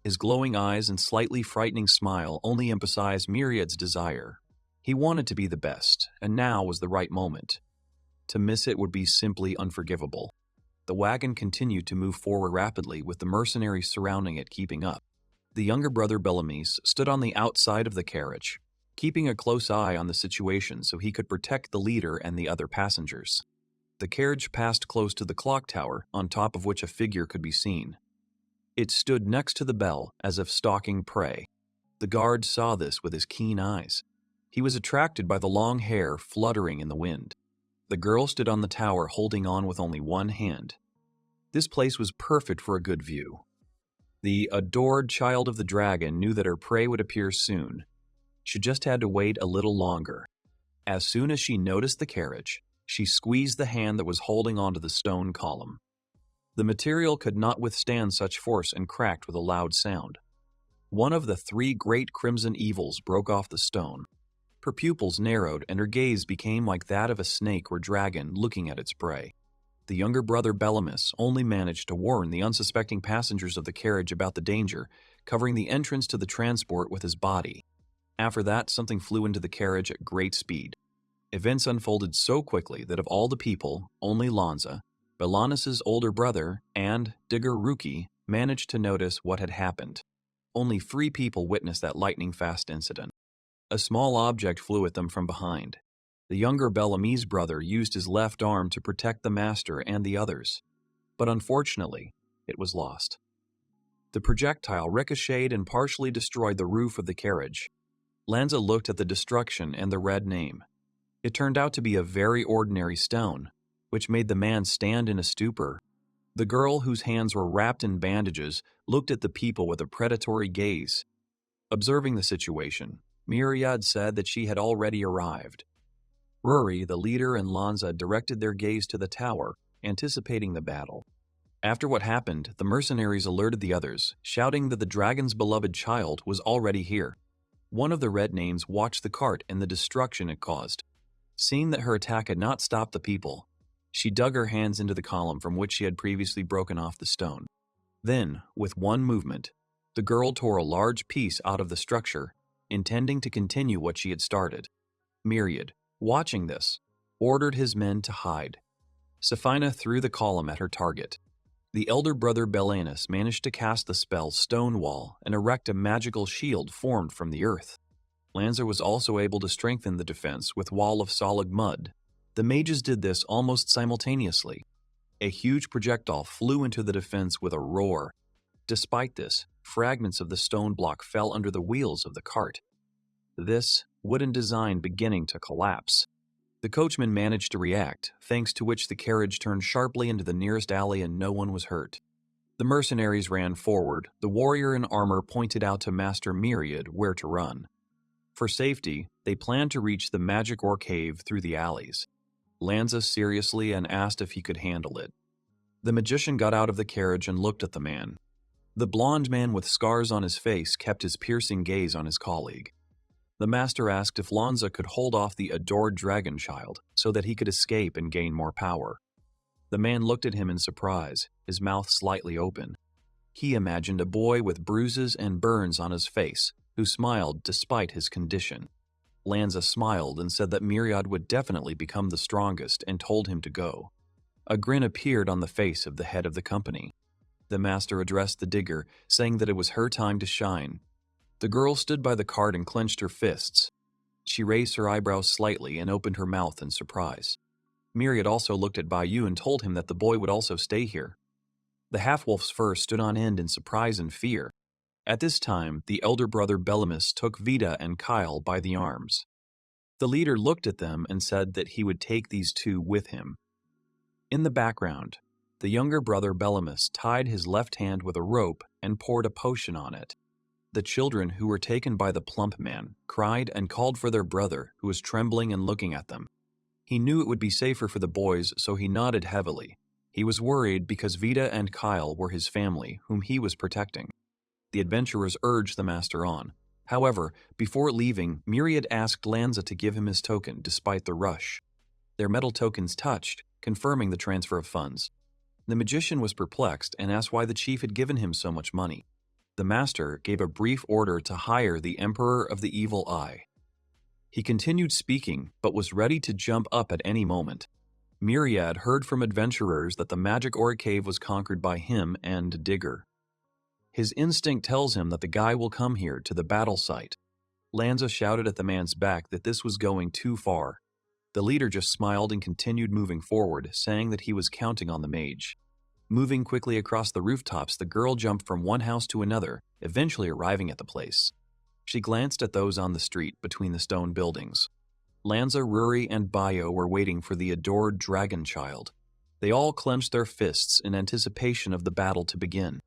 His glowing eyes and slightly frightening smile only emphasized Myriad's desire. He wanted to be the best, and now was the right moment. To miss it would be simply unforgivable. The wagon continued to move forward rapidly, with the mercenaries surrounding it keeping up. The younger brother Bellamese stood on the outside of the carriage, keeping a close eye on the situation so he could protect the leader and the other passengers. The carriage passed close to the clock tower, on top of which a figure could be seen. It stood next to the bell, as if stalking prey. The guard saw this with his keen eyes. He was attracted by the long hair fluttering in the wind. The girl stood on the tower holding on with only one hand. This place was perfect for a good view. The adored child of the dragon knew that her prey would appear soon. She just had to wait a little longer. As soon as she noticed the carriage, she squeezed the hand that was holding onto the stone column. The material could not withstand such force and cracked with a loud sound. One of the 3 great crimson evils broke off the stone. Her pupils narrowed and her gaze became like that of a snake or dragon looking at its prey. The younger brother Bellamus only managed to warn the unsuspecting passengers of the carriage about the danger, covering the entrance to the transport with his body. After that, something flew into the carriage at great speed. Events unfolded so quickly that of all the people, only Lanza, Bellanis's older brother, and Digger Ruki managed to notice what had happened. Only 3 people witnessed that lightning-fast incident. A small object flew at them from behind. The younger Bellamese brother used his left arm to protect the master and the others, but unfortunately, it was lost. The projectile ricocheted and partially destroyed the roof of the carriage. Lanza looked at the destruction and the red name. It turned out to be a very ordinary stone, which made the man stand in a stupor. The girl, whose hands were wrapped in bandages, looked at the people with a predatory gaze. Observing the situation, Myriad said that she had already arrived. Rury, the leader, and Lanza directed their gaze to the tower, anticipating the battle. After what happened, the mercenaries alerted the others, shouting that the dragon's beloved child was already here. One of the red names watched the cart and the destruction it caused. Seeing that her attack had not stopped the people, she dug her hands into the column from which she had previously broken off the stone. Then, with one movement, the girl tore a large piece out of the structure, intending to continue what she had started. Myriad, watching this, ordered his men to hide. Safhina threw the column at her target. The elder brother Belanus managed to cast the spell Stonewall and erect a magical shield formed from the earth. Lanza was also able to strengthen the defense with Wall of Solid Mud. The mages did this almost simultaneously. A huge projectile flew into the defense with a roar. Despite this, fragments of the stone block fell under the wheels of the cart. This wooden design beginning to collapse. The coachman managed to react, thanks to which the carriage turned sharply into the nearest alley and no one was hurt. The mercenaries ran forward. The warrior in armor pointed out to Master Myriad where to run. For safety, they planned to reach the magic ore cave through the alleys. Lanza seriously and asked if he could handle it. The magician got out of the carriage and looked at the man. The blond man with scars on his face kept his piercing gaze on his colleague. The master asked if Lanza could hold off the adored dragon child so that he could escape and gain more power. The man looked at him in surprise, his mouth slightly open. He imagined a boy with bruises and burns on his face, who smiled despite his condition. Lanza smiled and said that Myriad would definitely become the strongest and told him to go. A grin appeared on the face of the head of the company. The master addressed the digger, saying that it was her time to shine. The girl stood by the cart and clenched her fists. She raised her eyebrows slightly and opened her mouth in surprise. Myriad also looked at Bayou and told him that the boy would also stay here. The half-wolf's fur stood on end in surprise and fear. At this time, the elder brother Bellamus took Vida and Kyle by the arms. The leader looked at them and said that he would take these two with him. In the background, the younger brother Bellamus tied his left hand with a rope and poured a potion on it. The children who were taken by the plump man cried and called for their brother, who was trembling and looking at them. He knew it would be safer for the boys, so he nodded heavily. He was worried because Vida and Kyle were his family, whom he was protecting. The adventurers urged the master on. However, before leaving, Myriad asked Lanza to give him his token despite the rush. Their metal tokens touched, confirming the transfer of funds. The magician was perplexed and asked why the chief had given him so much money. The master gave a brief order to hire the Emperor of the Evil Eye. He continued speaking, but was ready to jump up at any moment. Myriad heard from adventurers that the magic ore cave was conquered by him and Digger. His instinct tells him that the guy will come here to the battle site. Lanza shouted at the man's back that this was going too far. The leader just smiled and continued moving forward, saying that he was counting on the mage. Moving quickly across the rooftops, the girl jumped from one house to another, eventually arriving at the place. She glanced at those on the street between the stone buildings. Lanza, Rury, and Bayo were waiting for the adored dragon child. They all clenched their fists in anticipation of the battle to begin.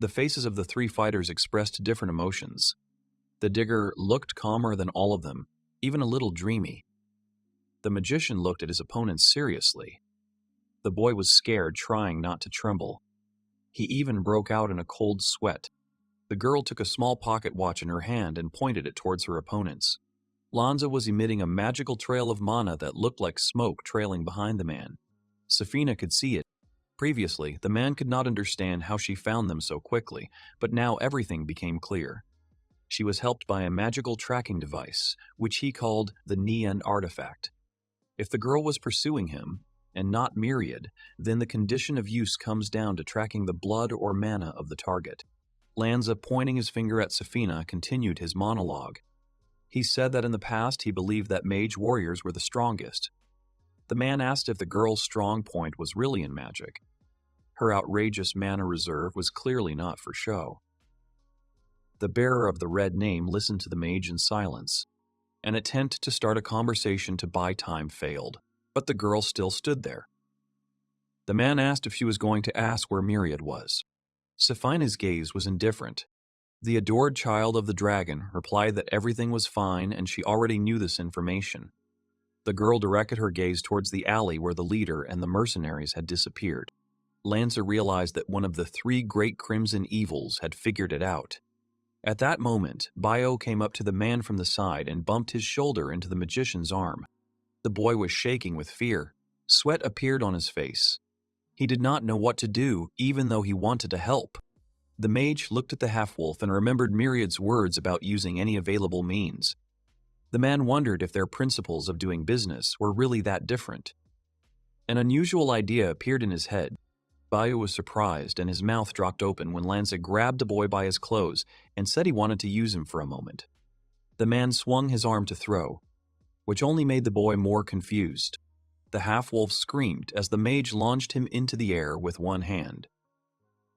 The faces of the three fighters expressed different emotions. The digger looked calmer than all of them, even a little dreamy. The magician looked at his opponent seriously. The boy was scared, trying not to tremble. He even broke out in a cold sweat. The girl took a small pocket watch in her hand and pointed it towards her opponents. Lanza was emitting a magical trail of mana that looked like smoke trailing behind the man. Safhina could see it. Previously, the man could not understand how she found them so quickly, but now everything became clear. She was helped by a magical tracking device, which he called the Neon Artifact. If the girl was pursuing him, and not Myriad, then the condition of use comes down to tracking the blood or mana of the target. Lanza, pointing his finger at Safhina, continued his monologue. He said that in the past he believed that mage warriors were the strongest. The man asked if the girl's strong point was really in magic. Her outrageous mana reserve was clearly not for show. The bearer of the red name listened to the mage in silence. An attempt to start a conversation to buy time failed, but the girl still stood there. The man asked if she was going to ask where Myriad was. Safhina's gaze was indifferent. The adored child of the dragon replied that everything was fine and she already knew this information. The girl directed her gaze towards the alley where the leader and the mercenaries had disappeared. Lanza realized that one of the three great crimson evils had figured it out. At that moment, Bio came up to the man from the side and bumped his shoulder into the magician's arm. The boy was shaking with fear. Sweat appeared on his face. He did not know what to do, even though he wanted to help. The mage looked at the half-wolf and remembered Myriad's words about using any available means. The man wondered if their principles of doing business were really that different. An unusual idea appeared in his head. Bio was surprised and his mouth dropped open when Lanza grabbed the boy by his clothes and said he wanted to use him for a moment. The man swung his arm to throw, which only made the boy more confused. The half-wolf screamed as the mage launched him into the air with one hand.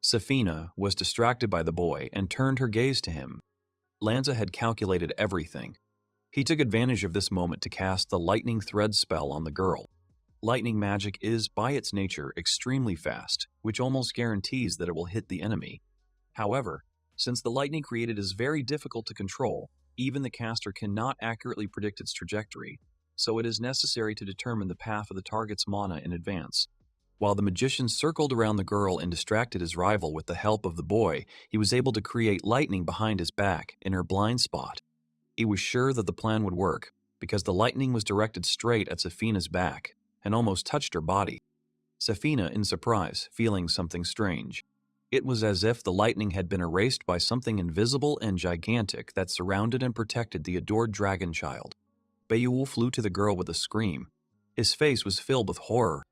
Safhina was distracted by the boy and turned her gaze to him. Lanza had calculated everything. He took advantage of this moment to cast the lightning thread spell on the girl. Lightning magic is, by its nature, extremely fast, which almost guarantees that it will hit the enemy. However, since the lightning created is very difficult to control, even the caster cannot accurately predict its trajectory, so it is necessary to determine the path of the target's mana in advance. While the magician circled around the girl and distracted his rival with the help of the boy, he was able to create lightning behind his back, in her blind spot. He was sure that the plan would work, because the lightning was directed straight at Safhina's back, and almost touched her body. Safhina, in surprise, feeling something strange. It was as if the lightning had been erased by something invisible and gigantic that surrounded and protected the adored dragon child. Beowulf flew to the girl with a scream. His face was filled with horror.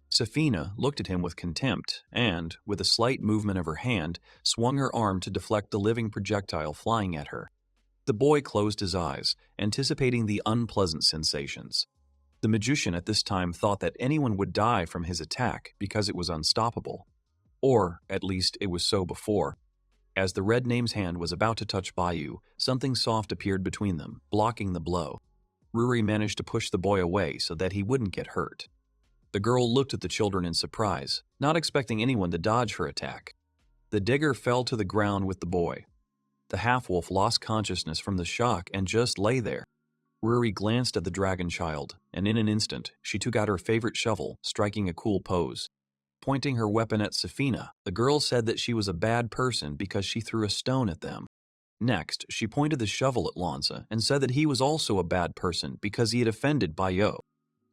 Safhina looked at him with contempt and, with a slight movement of her hand, swung her arm to deflect the living projectile flying at her. The boy closed his eyes, anticipating the unpleasant sensations. The magician at this time thought that anyone would die from his attack because it was unstoppable. Or, at least, it was so before. As the red name's hand was about to touch Bayou, something soft appeared between them, blocking the blow. Rury managed to push the boy away so that he wouldn't get hurt. The girl looked at the children in surprise, not expecting anyone to dodge her attack. The digger fell to the ground with the boy. The half-wolf lost consciousness from the shock and just lay there. Rury glanced at the dragon child, and in an instant, she took out her favorite shovel, striking a cool pose. Pointing her weapon at Safhina, the girl said that she was a bad person because she threw a stone at them. Next, she pointed the shovel at Lanza and said that he was also a bad person because he had offended Bayo.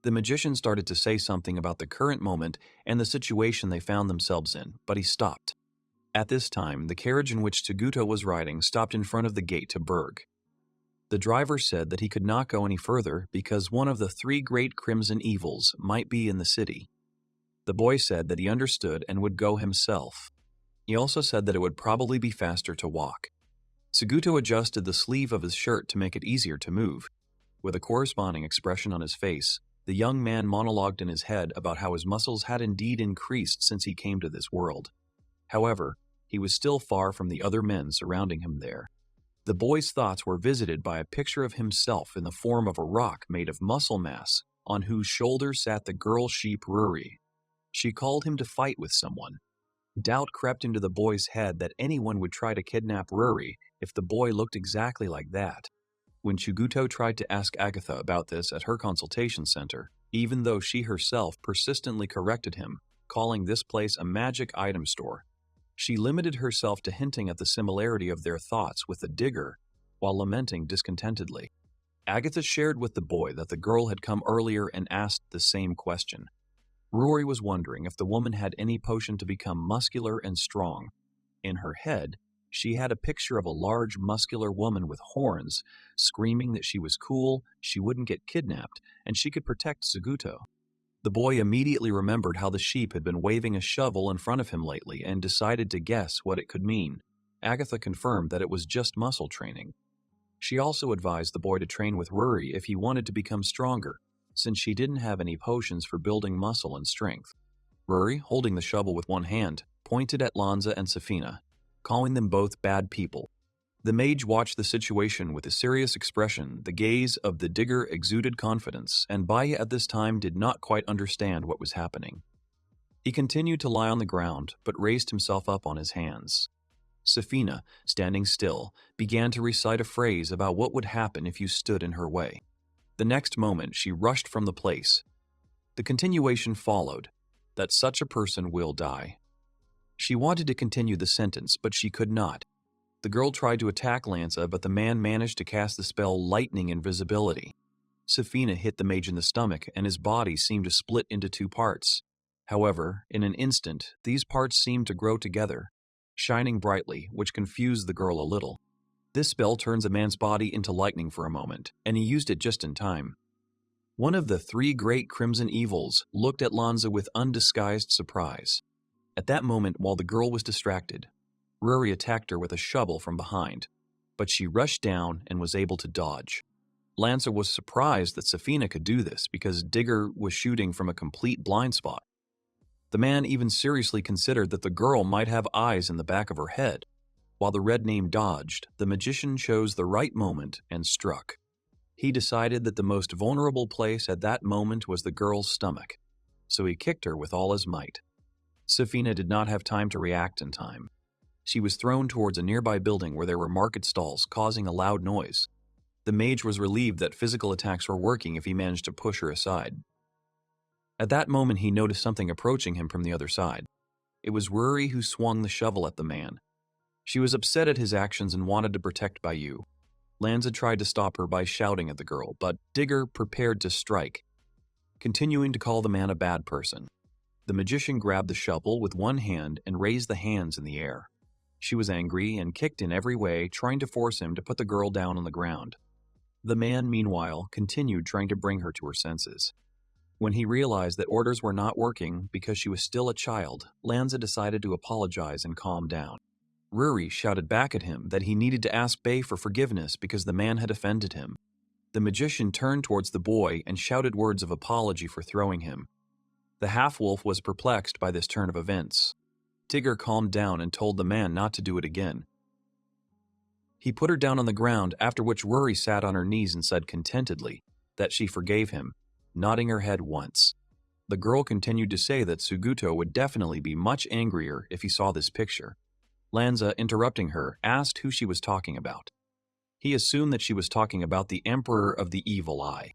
The magician started to say something about the current moment and the situation they found themselves in, but he stopped. At this time, the carriage in which Tsuguto was riding stopped in front of the gate to Berg. The driver said that he could not go any further because one of the three great crimson evils might be in the city. The boy said that he understood and would go himself. He also said that it would probably be faster to walk. Tsuguto adjusted the sleeve of his shirt to make it easier to move. With a corresponding expression on his face, the young man monologued in his head about how his muscles had indeed increased since he came to this world. However, he was still far from the other men surrounding him there. The boy's thoughts were visited by a picture of himself in the form of a rock made of muscle mass, on whose shoulder sat the girl sheep Rury. She called him to fight with someone. Doubt crept into the boy's head that anyone would try to kidnap Rury if the boy looked exactly like that. When Tsuguto tried to ask Agatha about this at her consultation center, even though she herself persistently corrected him, calling this place a magic item store, she limited herself to hinting at the similarity of their thoughts with the digger, while lamenting discontentedly. Agatha shared with the boy that the girl had come earlier and asked the same question. Rury was wondering if the woman had any potion to become muscular and strong. In her head, she had a picture of a large, muscular woman with horns, screaming that she was cool, she wouldn't get kidnapped, and she could protect Tsuguto. The boy immediately remembered how the sheep had been waving a shovel in front of him lately and decided to guess what it could mean. Agatha confirmed that it was just muscle training. She also advised the boy to train with Rury if he wanted to become stronger, since she didn't have any potions for building muscle and strength. Rury, holding the shovel with one hand, pointed at Lanza and Safhina, calling them both bad people. The mage watched the situation with a serious expression. The gaze of the digger exuded confidence, and Baya at this time did not quite understand what was happening. He continued to lie on the ground, but raised himself up on his hands. Safhina, standing still, began to recite a phrase about what would happen if you stood in her way. The next moment, she rushed from the place. The continuation followed, that such a person will die. She wanted to continue the sentence, but she could not. The girl tried to attack Lanza, but the man managed to cast the spell Lightning Invisibility. Safhina hit the mage in the stomach, and his body seemed to split into two parts. However, in an instant, these parts seemed to grow together, shining brightly, which confused the girl a little. This spell turns a man's body into lightning for a moment, and he used it just in time. One of the three great crimson evils looked at Lanza with undisguised surprise. At that moment, while the girl was distracted, Rury attacked her with a shovel from behind, but she rushed down and was able to dodge. Lanza was surprised that Safhina could do this because Digger was shooting from a complete blind spot. The man even seriously considered that the girl might have eyes in the back of her head. While the red name dodged, the magician chose the right moment and struck. He decided that the most vulnerable place at that moment was the girl's stomach, so he kicked her with all his might. Safhina did not have time to react in time. She was thrown towards a nearby building where there were market stalls, causing a loud noise. The mage was relieved that physical attacks were working if he managed to push her aside. At that moment, he noticed something approaching him from the other side. It was Rury who swung the shovel at the man. She was upset at his actions and wanted to protect Baiyu. Lanza tried to stop her by shouting at the girl, but Digger prepared to strike, continuing to call the man a bad person. The magician grabbed the shovel with one hand and raised the hands in the air. She was angry and kicked in every way, trying to force him to put the girl down on the ground. The man, meanwhile, continued trying to bring her to her senses. When he realized that orders were not working because she was still a child, Lanza decided to apologize and calm down. Rury shouted back at him that he needed to ask Bei for forgiveness because the man had offended him. The magician turned towards the boy and shouted words of apology for throwing him. The half-wolf was perplexed by this turn of events. Digger calmed down and told the man not to do it again. He put her down on the ground, after which Rury sat on her knees and said contentedly that she forgave him, nodding her head once. The girl continued to say that Suguto would definitely be much angrier if he saw this picture. Lanza, interrupting her, asked who she was talking about. He assumed that she was talking about the Emperor of the Evil Eye.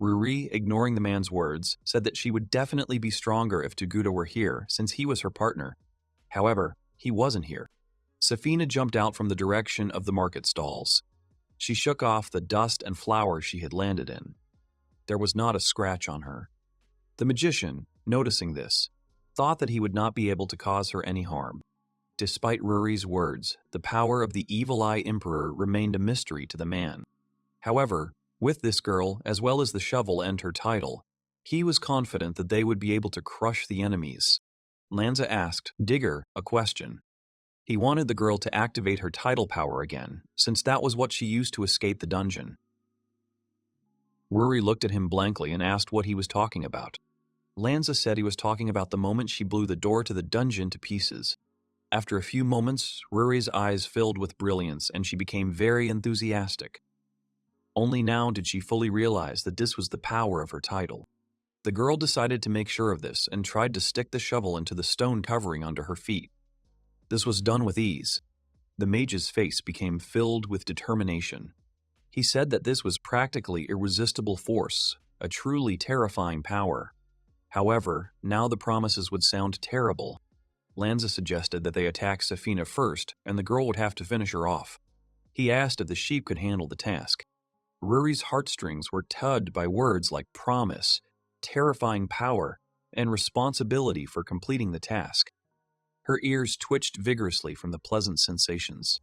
Rury, ignoring the man's words, said that she would definitely be stronger if Suguto were here, since he was her partner. However, he wasn't here. Safhina jumped out from the direction of the market stalls. She shook off the dust and flowers she had landed in. There was not a scratch on her. The magician, noticing this, thought that he would not be able to cause her any harm. Despite Rury's words, the power of the Evil Eye Emperor remained a mystery to the man. However, with this girl, as well as the shovel and her title, he was confident that they would be able to crush the enemies. Lanza asked Digger a question. He wanted the girl to activate her title power again, since that was what she used to escape the dungeon. Rury looked at him blankly and asked what he was talking about. Lanza said he was talking about the moment she blew the door to the dungeon to pieces. After a few moments, Rury's eyes filled with brilliance and she became very enthusiastic. Only now did she fully realize that this was the power of her title. The girl decided to make sure of this and tried to stick the shovel into the stone covering under her feet. This was done with ease. The mage's face became filled with determination. He said that this was practically irresistible force, a truly terrifying power. However, now the promises would sound terrible. Lanza suggested that they attack Safhina first, and the girl would have to finish her off. He asked if the sheep could handle the task. Rury's heartstrings were tugged by words like promise, terrifying power, and responsibility for completing the task. Her ears twitched vigorously from the pleasant sensations.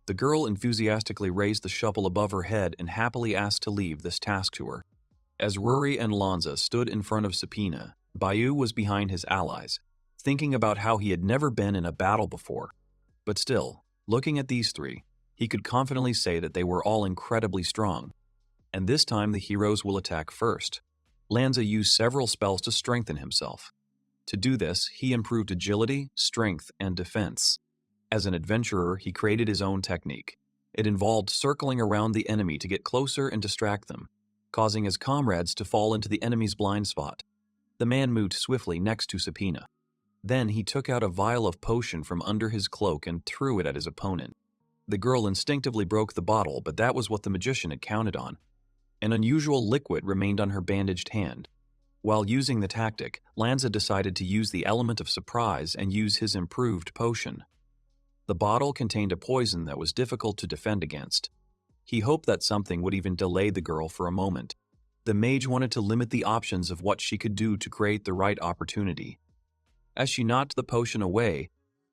The girl enthusiastically raised the shovel above her head and happily asked to leave this task to her. As Rury and Lanza stood in front of Safhina, Baiyu was behind his allies, thinking about how he had never been in a battle before. But still, looking at these three, he could confidently say that they were all incredibly strong. And this time the heroes will attack first. Lanza used several spells to strengthen himself. To do this, he improved agility, strength, and defense. As an adventurer, he created his own technique. It involved circling around the enemy to get closer and distract them, causing his comrades to fall into the enemy's blind spot. The man moved swiftly next to Safhina. Then he took out a vial of potion from under his cloak and threw it at his opponent. The girl instinctively broke the bottle, but that was what the magician had counted on. An unusual liquid remained on her bandaged hand. While using the tactic, Lanza decided to use the element of surprise and use his improved potion. The bottle contained a poison that was difficult to defend against. He hoped that something would even delay the girl for a moment. The mage wanted to limit the options of what she could do to create the right opportunity. As she knocked the potion away,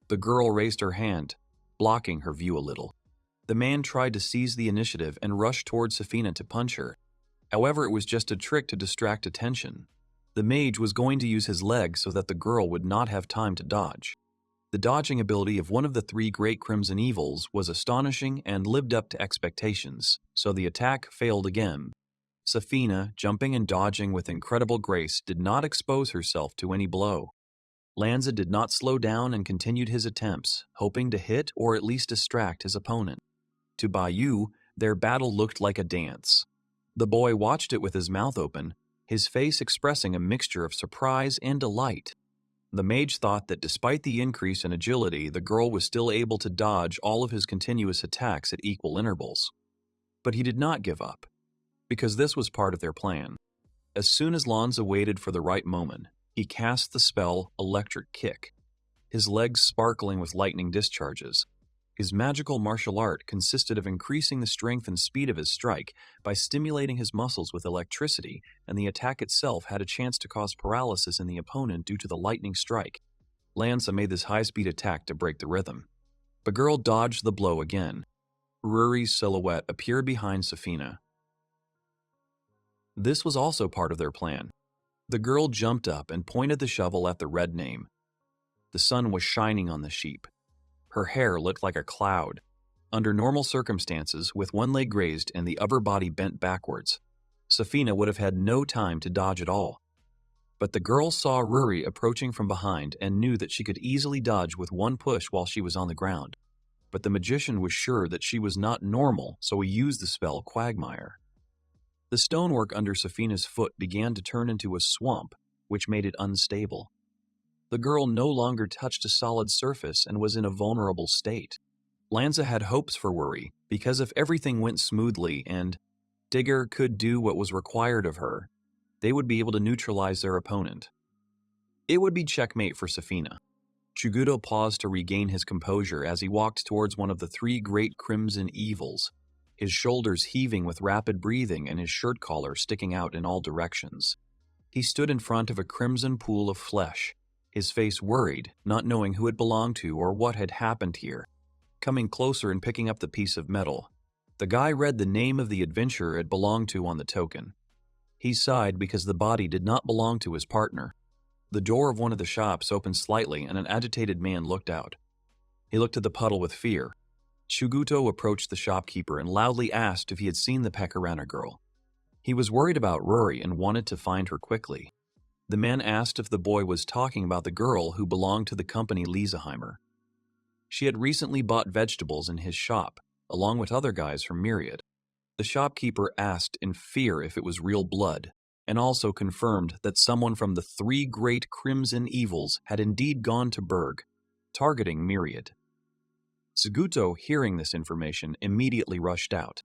the girl raised her hand, blocking her view a little. The man tried to seize the initiative and rush towards Safhina to punch her. However, it was just a trick to distract attention. The mage was going to use his leg so that the girl would not have time to dodge. The dodging ability of one of the three great crimson evils was astonishing and lived up to expectations, so the attack failed again. Safhina, jumping and dodging with incredible grace, did not expose herself to any blow. Lanza did not slow down and continued his attempts, hoping to hit or at least distract his opponent. To Bayou, their battle looked like a dance. The boy watched it with his mouth open, his face expressing a mixture of surprise and delight. The mage thought that despite the increase in agility, the girl was still able to dodge all of his continuous attacks at equal intervals. But he did not give up, because this was part of their plan. As soon as Lanza waited for the right moment, he cast the spell Electric Kick, his legs sparkling with lightning discharges. His magical martial art consisted of increasing the strength and speed of his strike by stimulating his muscles with electricity, and the attack itself had a chance to cause paralysis in the opponent due to the lightning strike. Lanza made this high-speed attack to break the rhythm. The girl dodged the blow again. Rury's silhouette appeared behind Safhina. This was also part of their plan. The girl jumped up and pointed the shovel at the red name. The sun was shining on the sheep. Her hair looked like a cloud. Under normal circumstances, with one leg raised and the upper body bent backwards, Safhina would have had no time to dodge at all. But the girl saw Rury approaching from behind and knew that she could easily dodge with one push while she was on the ground. But the magician was sure that she was not normal, so he used the spell Quagmire. The stonework under Safhina's foot began to turn into a swamp, which made it unstable. The girl no longer touched a solid surface and was in a vulnerable state. Lanza had hopes for Rury, because if everything went smoothly and Digger could do what was required of her, they would be able to neutralize their opponent. It would be checkmate for Safhina. Chigudo paused to regain his composure as he walked towards one of the three great crimson evils, his shoulders heaving with rapid breathing and his shirt collar sticking out in all directions. He stood in front of a crimson pool of flesh, his face worried, not knowing who it belonged to or what had happened here. Coming closer and picking up the piece of metal, the guy read the name of the adventurer it belonged to on the token. He sighed because the body did not belong to his partner. The door of one of the shops opened slightly and an agitated man looked out. He looked at the puddle with fear. Shuguto approached the shopkeeper and loudly asked if he had seen the Pecorana girl. He was worried about Rury and wanted to find her quickly. The man asked if the boy was talking about the girl who belonged to the company Lisaheimer. She had recently bought vegetables in his shop, along with other guys from Myriad. The shopkeeper asked in fear if it was real blood, and also confirmed that someone from the three great crimson evils had indeed gone to Berg, targeting Myriad. Suguto, hearing this information, immediately rushed out.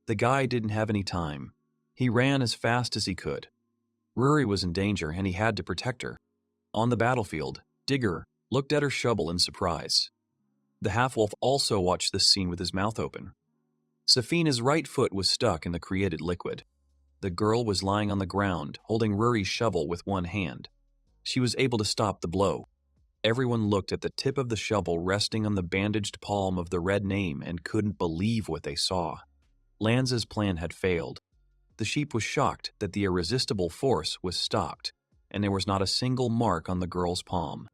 The guy didn't have any time. He ran as fast as he could. Rury was in danger and he had to protect her. On the battlefield, Digger looked at her shovel in surprise. The half-wolf also watched this scene with his mouth open. Safhina's right foot was stuck in the created liquid. The girl was lying on the ground, holding Rury's shovel with one hand. She was able to stop the blow. Everyone looked at the tip of the shovel resting on the bandaged palm of the red name and couldn't believe what they saw. Lanza's plan had failed. The sheep was shocked that the irresistible force was stopped, and there was not a single mark on the girl's palm.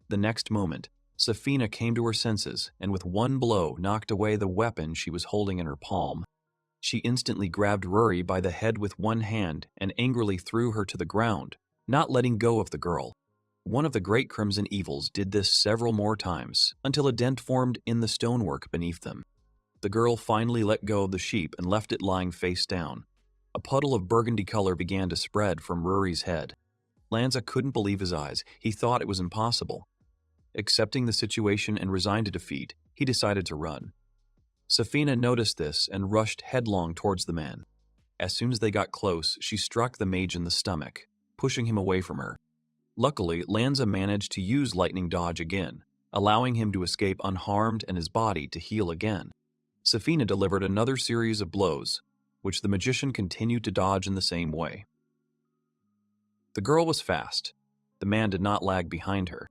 The next moment, Safhina came to her senses and with one blow knocked away the weapon she was holding in her palm. She instantly grabbed Rury by the head with one hand and angrily threw her to the ground, not letting go of the girl. One of the great crimson evils did this several more times, until a dent formed in the stonework beneath them. The girl finally let go of the sheep and left it lying face down. A puddle of burgundy color began to spread from Rury's head. Lanza couldn't believe his eyes. He thought it was impossible. Accepting the situation and resigned to defeat, he decided to run. Safhina noticed this and rushed headlong towards the man. As soon as they got close, she struck the mage in the stomach, pushing him away from her. Luckily, Lanza managed to use lightning dodge again, allowing him to escape unharmed and his body to heal again. Safhina delivered another series of blows, which the magician continued to dodge in the same way. The girl was fast. The man did not lag behind her.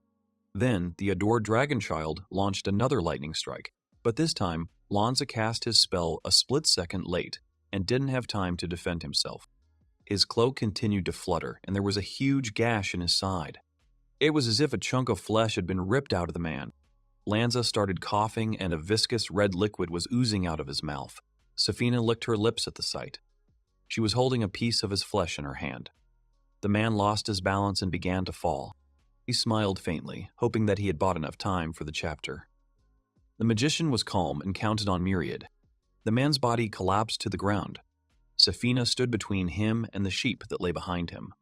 Then, the adored dragon child launched another lightning strike, but this time, Lanza cast his spell a split second late and didn't have time to defend himself. His cloak continued to flutter, and there was a huge gash in his side. It was as if a chunk of flesh had been ripped out of the man. Lanza started coughing, and a viscous red liquid was oozing out of his mouth. Safhina licked her lips at the sight. She was holding a piece of his flesh in her hand. The man lost his balance and began to fall. He smiled faintly, hoping that he had bought enough time for the chapter. The magician was calm and counted on myriad. The man's body collapsed to the ground. Safhina stood between him and the sheep that lay behind him.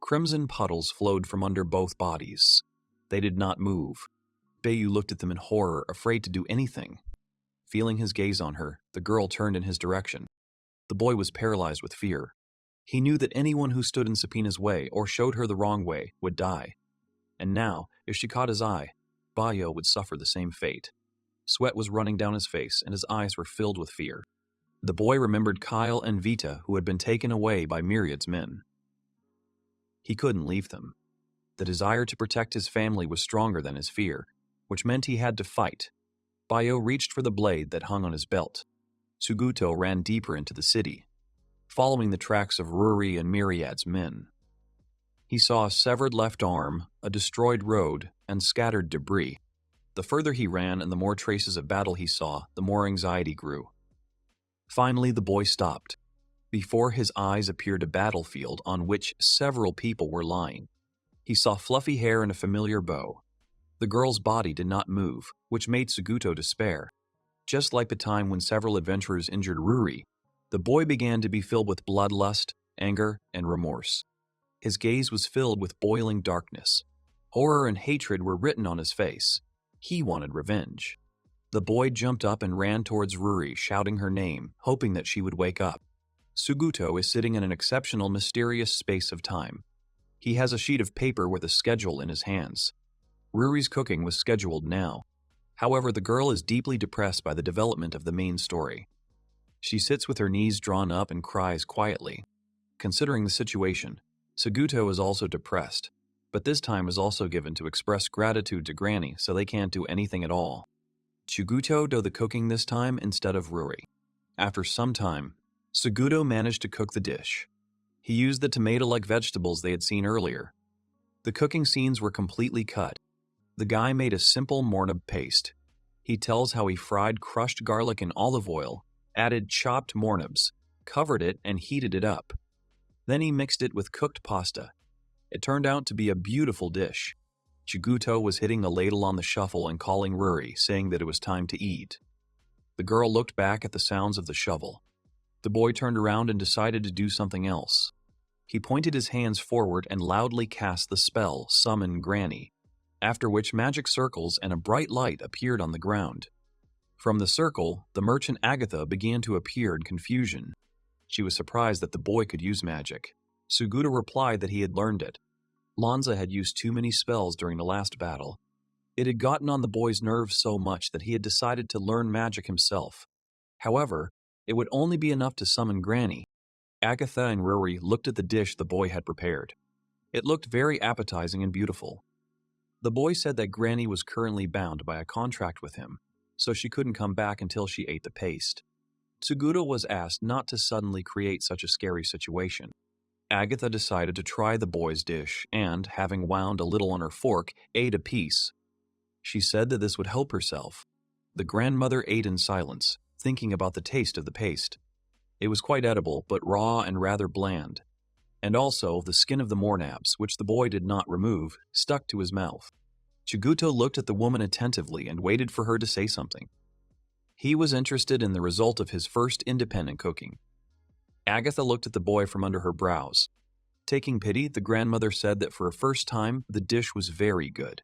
Crimson puddles flowed from under both bodies. They did not move. Bayu looked at them in horror, afraid to do anything. Feeling his gaze on her, the girl turned in his direction. The boy was paralyzed with fear. He knew that anyone who stood in Safhina's way or showed her the wrong way would die. And now, if she caught his eye, Bayo would suffer the same fate. Sweat was running down his face, and his eyes were filled with fear. The boy remembered Kyle and Vita, who had been taken away by Myriad's men. He couldn't leave them. The desire to protect his family was stronger than his fear, which meant he had to fight. Bayo reached for the blade that hung on his belt. Suguto ran deeper into the city, following the tracks of Rury and Myriad's men. He saw a severed left arm, a destroyed road, and scattered debris. The further he ran and the more traces of battle he saw, the more anxiety grew. Finally, the boy stopped. Before his eyes appeared a battlefield on which several people were lying. He saw fluffy hair and a familiar bow. The girl's body did not move, which made Suguto despair. Just like the time when several adventurers injured Rury, the boy began to be filled with bloodlust, anger, and remorse. His gaze was filled with boiling darkness. Horror and hatred were written on his face. He wanted revenge. The boy jumped up and ran towards Rury, shouting her name, hoping that she would wake up. Suguto is sitting in an exceptional, mysterious space of time. He has a sheet of paper with a schedule in his hands. Rury's cooking was scheduled now. However, the girl is deeply depressed by the development of the main story. She sits with her knees drawn up and cries quietly. Considering the situation, Suguto is also depressed, but this time is also given to express gratitude to Granny, so they can't do anything at all. Suguto do the cooking this time instead of Rury. After some time, Suguto managed to cook the dish. He used the tomato-like vegetables they had seen earlier. The cooking scenes were completely cut. The guy made a simple mornab paste. He tells how he fried crushed garlic in olive oil, added chopped mornabs, covered it, and heated it up. Then he mixed it with cooked pasta. It turned out to be a beautiful dish. Suguto was hitting the ladle on the shuffle and calling Rury, saying that it was time to eat. The girl looked back at the sounds of the shovel. The boy turned around and decided to do something else. He pointed his hands forward and loudly cast the spell, Summon Granny, after which magic circles and a bright light appeared on the ground. From the circle, the merchant Agatha began to appear in confusion. She was surprised that the boy could use magic. Suguto replied that he had learned it. Lanza had used too many spells during the last battle. It had gotten on the boy's nerves so much that he had decided to learn magic himself. However, it would only be enough to summon Granny. Agatha and Rury looked at the dish the boy had prepared. It looked very appetizing and beautiful. The boy said that Granny was currently bound by a contract with him, so she couldn't come back until she ate the paste. Suguto was asked not to suddenly create such a scary situation. Agatha decided to try the boy's dish and, having wound a little on her fork, ate a piece. She said that this would help herself. The grandmother ate in silence, thinking about the taste of the paste. It was quite edible, but raw and rather bland. And also, the skin of the mornabs, which the boy did not remove, stuck to his mouth. Suguto looked at the woman attentively and waited for her to say something. He was interested in the result of his first independent cooking. Agatha looked at the boy from under her brows. Taking pity, the grandmother said that for a first time, the dish was very good.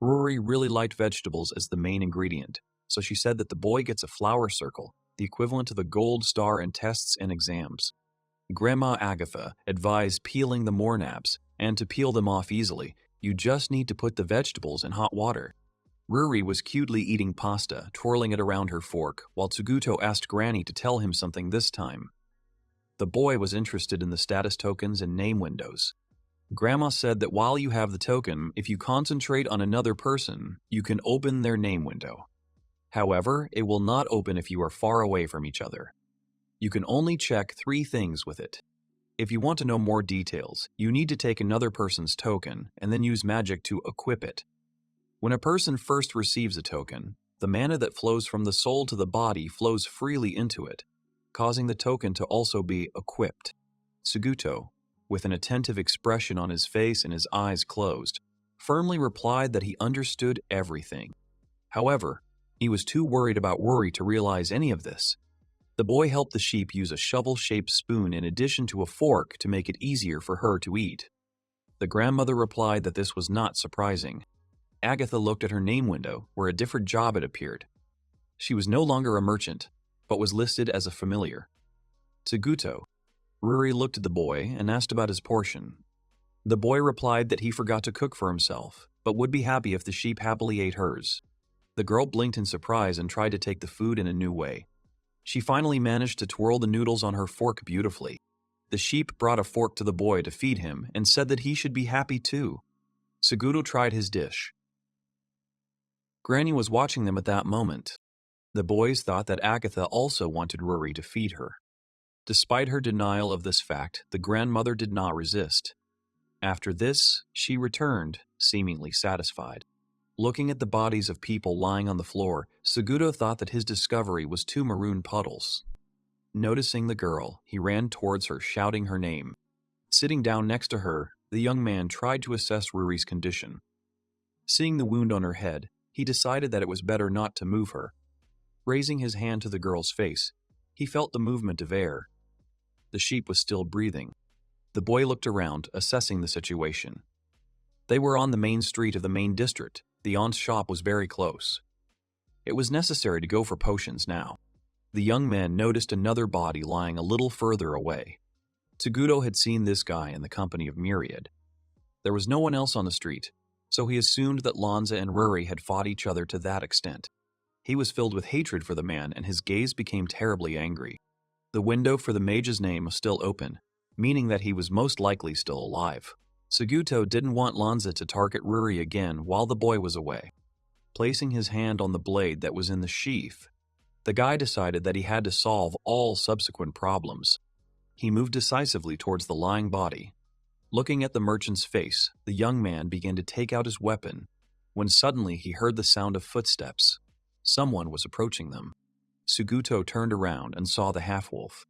Rury really liked vegetables as the main ingredient, so she said that the boy gets a flower circle, the equivalent of a gold star in tests and exams. Grandma Agatha advised peeling the mornabs, and to peel them off easily, you just need to put the vegetables in hot water. Rury was cutely eating pasta, twirling it around her fork, while Tsuguto asked Granny to tell him something this time. The boy was interested in the status tokens and name windows. Grandma said that while you have the token, if you concentrate on another person, you can open their name window. However, it will not open if you are far away from each other. You can only check 3 things with it. If you want to know more details, you need to take another person's token and then use magic to equip it. When a person first receives a token, the mana that flows from the soul to the body flows freely into it, causing the token to also be equipped. Tsuguto, with an attentive expression on his face and his eyes closed, firmly replied that he understood everything. However, he was too worried about Rury to realize any of this. The boy helped the sheep use a shovel-shaped spoon in addition to a fork to make it easier for her to eat. The grandmother replied that this was not surprising. Agatha looked at her name window, where a different job had appeared. She was no longer a merchant, but was listed as a familiar. Tsuguto. Rury looked at the boy and asked about his portion. The boy replied that he forgot to cook for himself, but would be happy if the sheep happily ate hers. The girl blinked in surprise and tried to take the food in a new way. She finally managed to twirl the noodles on her fork beautifully. The sheep brought a fork to the boy to feed him and said that he should be happy too. Tsuguto tried his dish. Granny was watching them at that moment. The boys thought that Agatha also wanted Rury to feed her. Despite her denial of this fact, the grandmother did not resist. After this, she returned, seemingly satisfied. Looking at the bodies of people lying on the floor, Tsuguto thought that his discovery was 2 maroon puddles. Noticing the girl, he ran towards her, shouting her name. Sitting down next to her, the young man tried to assess Rury's condition. Seeing the wound on her head, he decided that it was better not to move her. Raising his hand to the girl's face, he felt the movement of air. The sheep was still breathing. The boy looked around, assessing the situation. They were on the main street of the main district. The aunt's shop was very close. It was necessary to go for potions now. The young man noticed another body lying a little further away. Tsuguto had seen this guy in the company of Myriad. There was no one else on the street, so he assumed that Lanza and Rury had fought each other to that extent. He was filled with hatred for the man, and his gaze became terribly angry. The window for the mage's name was still open, meaning that he was most likely still alive. Tsuguto didn't want Lanza to target Rury again while the boy was away. Placing his hand on the blade that was in the sheath, the guy decided that he had to solve all subsequent problems. He moved decisively towards the lying body. Looking at the merchant's face, the young man began to take out his weapon, when suddenly he heard the sound of footsteps. Someone was approaching them. Tsuguto turned around and saw the half-wolf.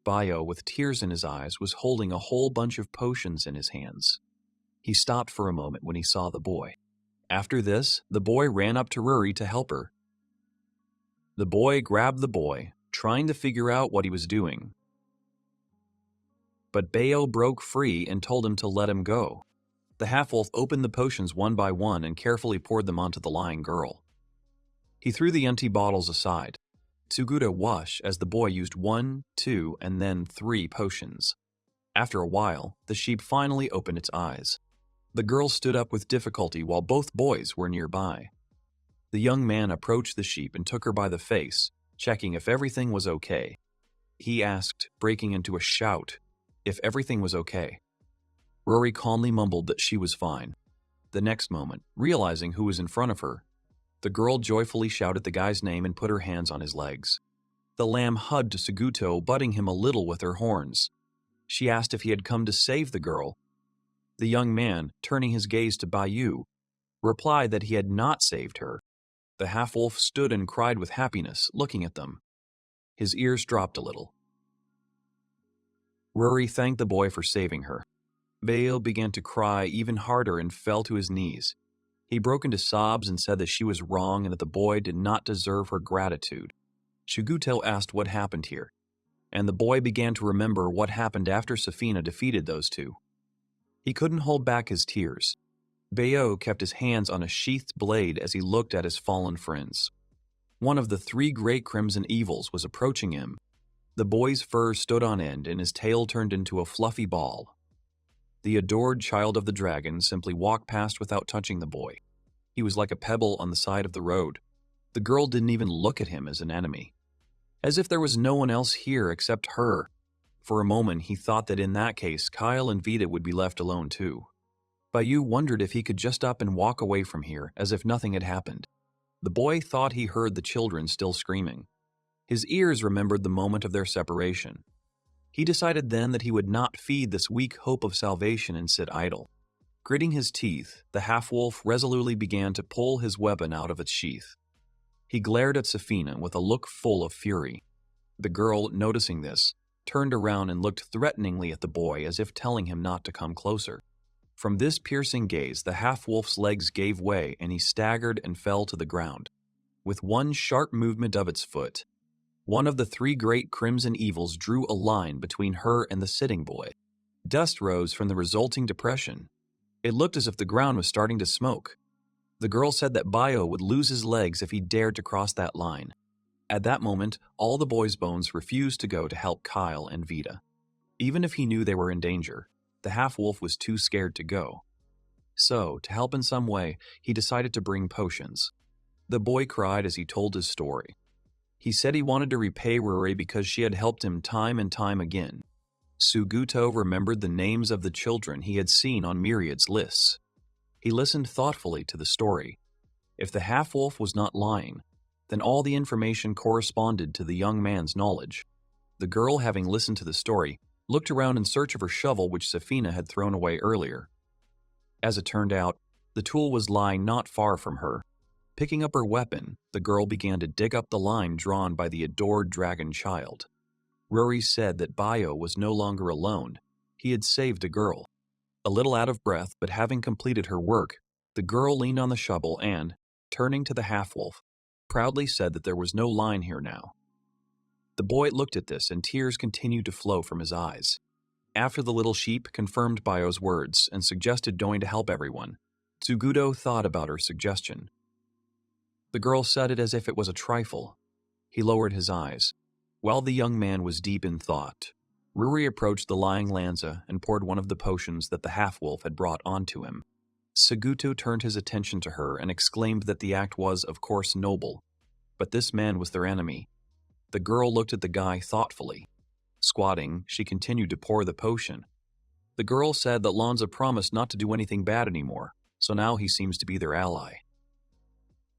Bayo, with tears in his eyes, was holding a whole bunch of potions in his hands. He stopped for a moment when he saw the boy. After this, the boy ran up to Rury to help her. The boy grabbed the boy, trying to figure out what he was doing. But Bayo broke free and told him to let him go. The half-wolf opened the potions one by one and carefully poured them onto the lying girl. He threw the empty bottles aside. Tsuguto watched as the boy used 1, 2, and then 3 potions. After a while, the sheep finally opened its eyes. The girl stood up with difficulty while both boys were nearby. The young man approached the sheep and took her by the face, checking if everything was okay. He asked, breaking into a shout, if everything was okay. Rury calmly mumbled that she was fine. The next moment, realizing who was in front of her, the girl joyfully shouted the guy's name and put her hands on his legs. The lamb hugged Tsuguto, butting him a little with her horns. She asked if he had come to save the girl. The young man, turning his gaze to Bayu, replied that he had not saved her. The half-wolf stood and cried with happiness, looking at them. His ears dropped a little. Rury thanked the boy for saving her. Bayo began to cry even harder and fell to his knees. He broke into sobs and said that she was wrong and that the boy did not deserve her gratitude. Shuguto asked what happened here, and the boy began to remember what happened after Safhina defeated those two. He couldn't hold back his tears. Bayo kept his hands on a sheathed blade as he looked at his fallen friends. One of the three great crimson evils was approaching him. The boy's fur stood on end and his tail turned into a fluffy ball. The adored child of the dragon simply walked past without touching the boy. He was like a pebble on the side of the road. The girl didn't even look at him as an enemy. As if there was no one else here except her. For a moment, he thought that in that case, Kyle and Vita would be left alone too. Bayu wondered if he could just up and walk away from here as if nothing had happened. The boy thought he heard the children still screaming. His ears remembered the moment of their separation. He decided then that he would not feed this weak hope of salvation and sit idle. Gritting his teeth, the half-wolf resolutely began to pull his weapon out of its sheath. He glared at Safhina with a look full of fury. The girl, noticing this, turned around and looked threateningly at the boy as if telling him not to come closer. From this piercing gaze, the half-wolf's legs gave way and he staggered and fell to the ground. With one sharp movement of its foot, one of the three great crimson evils drew a line between her and the sitting boy. Dust rose from the resulting depression. It looked as if the ground was starting to smoke. The girl said that Bayo would lose his legs if he dared to cross that line. At that moment, all the boy's bones refused to go to help Kyle and Vita. Even if he knew they were in danger, the half-wolf was too scared to go. So, to help in some way, he decided to bring potions. The boy cried as he told his story. He said he wanted to repay Rury because she had helped him time and time again. Suguto remembered the names of the children he had seen on Myriad's lists. He listened thoughtfully to the story. If the half-wolf was not lying, then all the information corresponded to the young man's knowledge. The girl, having listened to the story, looked around in search of her shovel which Safhina had thrown away earlier. As it turned out, the tool was lying not far from her. Picking up her weapon, the girl began to dig up the line drawn by the adored dragon child. Rury said that Bayo was no longer alone. He had saved a girl. A little out of breath, but having completed her work, the girl leaned on the shovel and, turning to the half-wolf, proudly said that there was no line here now. The boy looked at this and tears continued to flow from his eyes. After the little sheep confirmed Bayo's words and suggested going to help everyone, Tsugudo thought about her suggestion. The girl said it as if it was a trifle. He lowered his eyes. While the young man was deep in thought, Rury approached the lying Lanza and poured one of the potions that the half-wolf had brought onto him. Suguto turned his attention to her and exclaimed that the act was, of course, noble, but this man was their enemy. The girl looked at the guy thoughtfully. Squatting, she continued to pour the potion. The girl said that Lanza promised not to do anything bad anymore, so now he seems to be their ally.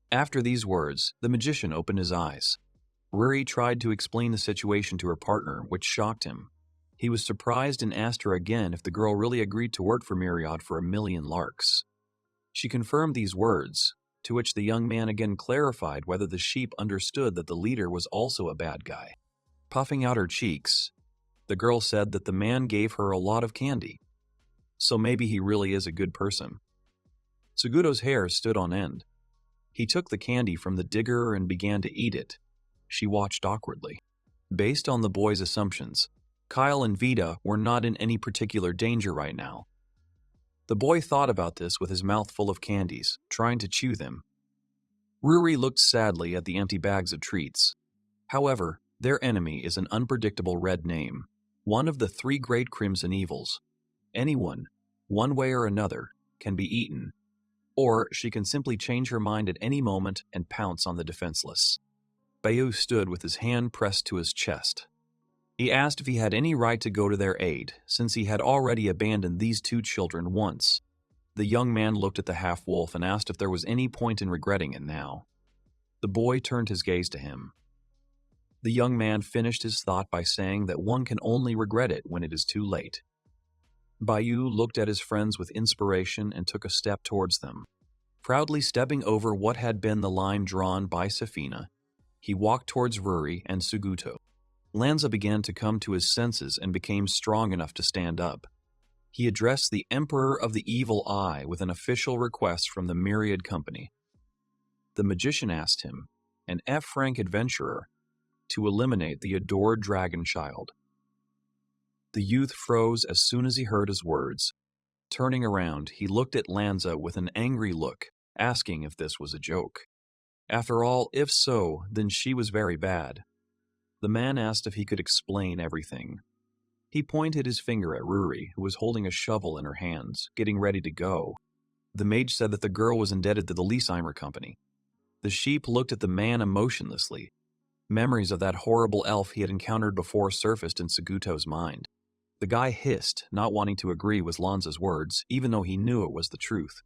After these words, the magician opened his eyes. Rury tried to explain the situation to her partner, which shocked him. He was surprised and asked her again if the girl really agreed to work for Myriad for 1,000,000 larks. She confirmed these words, to which the young man again clarified whether the sheep understood that the leader was also a bad guy. Puffing out her cheeks, the girl said that the man gave her a lot of candy. So maybe he really is a good person. Suguto's hair stood on end. He took the candy from the digger and began to eat it. She watched awkwardly. Based on the boy's assumptions, Kyle and Vita were not in any particular danger right now. The boy thought about this with his mouth full of candies, trying to chew them. Rury looked sadly at the empty bags of treats. However, their enemy is an unpredictable red name, one of the three great crimson evils. Anyone, one way or another, can be eaten, or she can simply change her mind at any moment and pounce on the defenseless. Bayu stood with his hand pressed to his chest. He asked if he had any right to go to their aid, since he had already abandoned these two children once. The young man looked at the half-wolf and asked if there was any point in regretting it now. The boy turned his gaze to him. The young man finished his thought by saying that one can only regret it when it is too late. Bayu looked at his friends with inspiration and took a step towards them. Proudly stepping over what had been the line drawn by Safhina, he walked towards Rury and Suguto. Lanza began to come to his senses and became strong enough to stand up. He addressed the Emperor of the Evil Eye with an official request from the Myriad Company. The magician asked him, an F-rank adventurer, to eliminate the adored dragon child. The youth froze as soon as he heard his words. Turning around, he looked at Lanza with an angry look, asking if this was a joke. After all, if so, then she was very bad. The man asked if he could explain everything. He pointed his finger at Rury, who was holding a shovel in her hands, getting ready to go. The mage said that the girl was indebted to the Leesheimer company. The sheep looked at the man emotionlessly. Memories of that horrible elf he had encountered before surfaced in Seguto's mind. The guy hissed, not wanting to agree with Lanza's words, even though he knew it was the truth.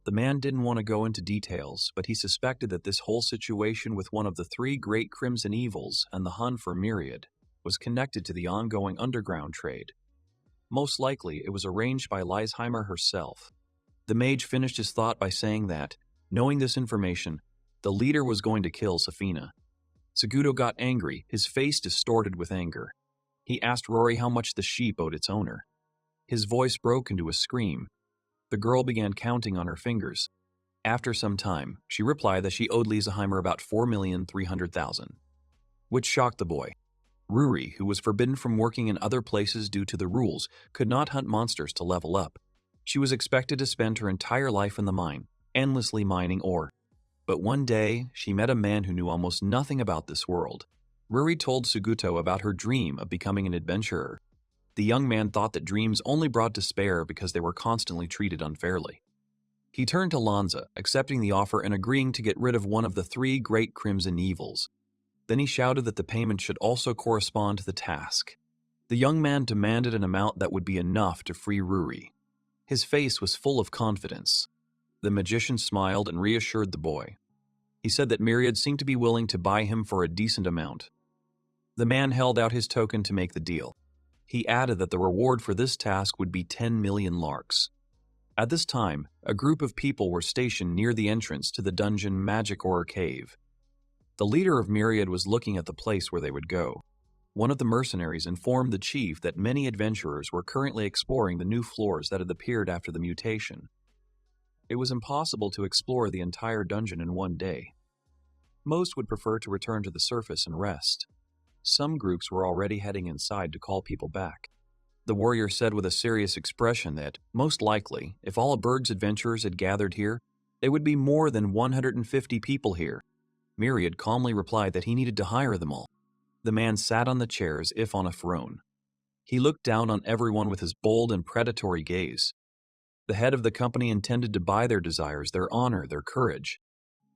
The man didn't want to go into details, but he suspected that this whole situation with one of the three great crimson evils and the hunt for myriad was connected to the ongoing underground trade. Most likely, it was arranged by Leisheimer herself. The mage finished his thought by saying that, knowing this information, the leader was going to kill Safhina. Seguto got angry, his face distorted with anger. He asked Rury how much the sheep owed its owner. His voice broke into a scream. The girl began counting on her fingers. After some time, she replied that she owed Leisheimer about 4,300,000, which shocked the boy. Rury, who was forbidden from working in other places due to the rules, could not hunt monsters to level up. She was expected to spend her entire life in the mine, endlessly mining ore. But one day, she met a man who knew almost nothing about this world. Rury told Seguto about her dream of becoming an adventurer. The young man thought that dreams only brought despair because they were constantly treated unfairly. He turned to Lanza, accepting the offer and agreeing to get rid of one of the three great crimson evils. Then he shouted that the payment should also correspond to the task. The young man demanded an amount that would be enough to free Rury. His face was full of confidence. The magician smiled and reassured the boy. He said that Myriad seemed to be willing to buy him for a decent amount. The man held out his token to make the deal. He added that the reward for this task would be 10 million larks. At this time, a group of people were stationed near the entrance to the dungeon Magic Ore Cave. The leader of Myriad was looking at the place where they would go. One of the mercenaries informed the chief that many adventurers were currently exploring the new floors that had appeared after the mutation. It was impossible to explore the entire dungeon in one day. Most would prefer to return to the surface and rest. Some groups were already heading inside to call people back. The warrior said with a serious expression that, most likely, if all of Berg's adventurers had gathered here, there would be more than 150 people here. Myriad calmly replied that he needed to hire them all. The man sat on the chair as if on a throne. He looked down on everyone with his bold and predatory gaze. The head of the company intended to buy their desires, their honor, their courage.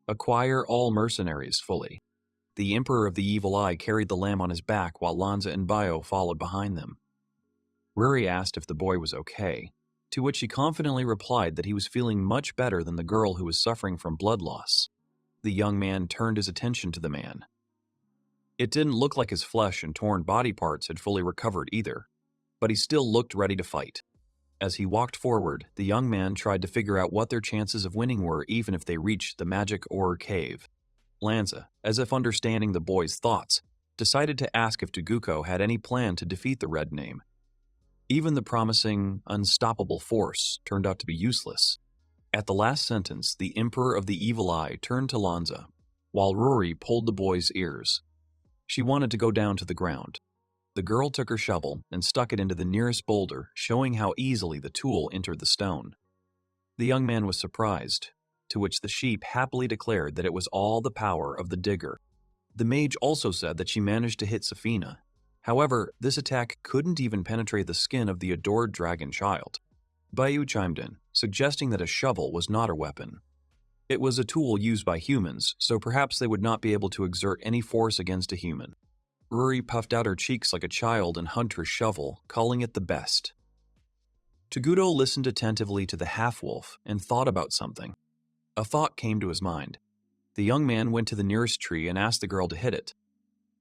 Acquire all mercenaries fully. The Emperor of the Evil Eye carried the lamb on his back while Lanza and Bio followed behind them. Rury asked if the boy was okay, to which he confidently replied that he was feeling much better than the girl who was suffering from blood loss. The young man turned his attention to the man. It didn't look like his flesh and torn body parts had fully recovered either, but he still looked ready to fight. As he walked forward, the young man tried to figure out what their chances of winning were even if they reached the Magic Ore Cave. Lanza, as if understanding the boy's thoughts, decided to ask if Taguko had any plan to defeat the Red Name. Even the promising, unstoppable force turned out to be useless. At the last sentence, the Emperor of the Evil Eye turned to Lanza, while Rury pulled the boy's ears. She wanted to go down to the ground. The girl took her shovel and stuck it into the nearest boulder, showing how easily the tool entered the stone. The young man was surprised, to which the sheep happily declared that it was all the power of the digger. The mage also said that she managed to hit Safhina. However, this attack couldn't even penetrate the skin of the adored dragon child. Bayou chimed in, suggesting that a shovel was not her weapon. It was a tool used by humans, so perhaps they would not be able to exert any force against a human. Rury puffed out her cheeks like a child and hugged her shovel, calling it the best. Taguto listened attentively to the half-wolf and thought about something. A thought came to his mind. The young man went to the nearest tree and asked the girl to hit it.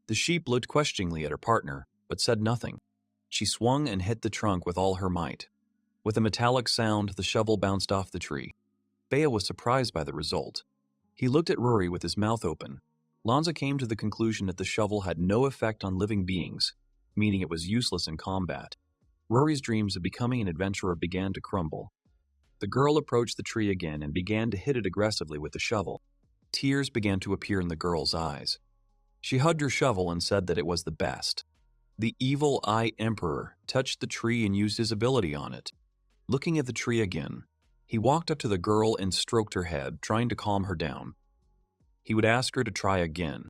The sheep looked questioningly at her partner, but said nothing. She swung and hit the trunk with all her might. With a metallic sound, the shovel bounced off the tree. Bea was surprised by the result. He looked at Rury with his mouth open. Lanza came to the conclusion that the shovel had no effect on living beings, meaning it was useless in combat. Rury's dreams of becoming an adventurer began to crumble. The girl approached the tree again and began to hit it aggressively with the shovel. Tears began to appear in the girl's eyes. She hugged her shovel and said that it was the best. The evil eye emperor touched the tree and used his ability on it. Looking at the tree again, he walked up to the girl and stroked her head, trying to calm her down. He would ask her to try again.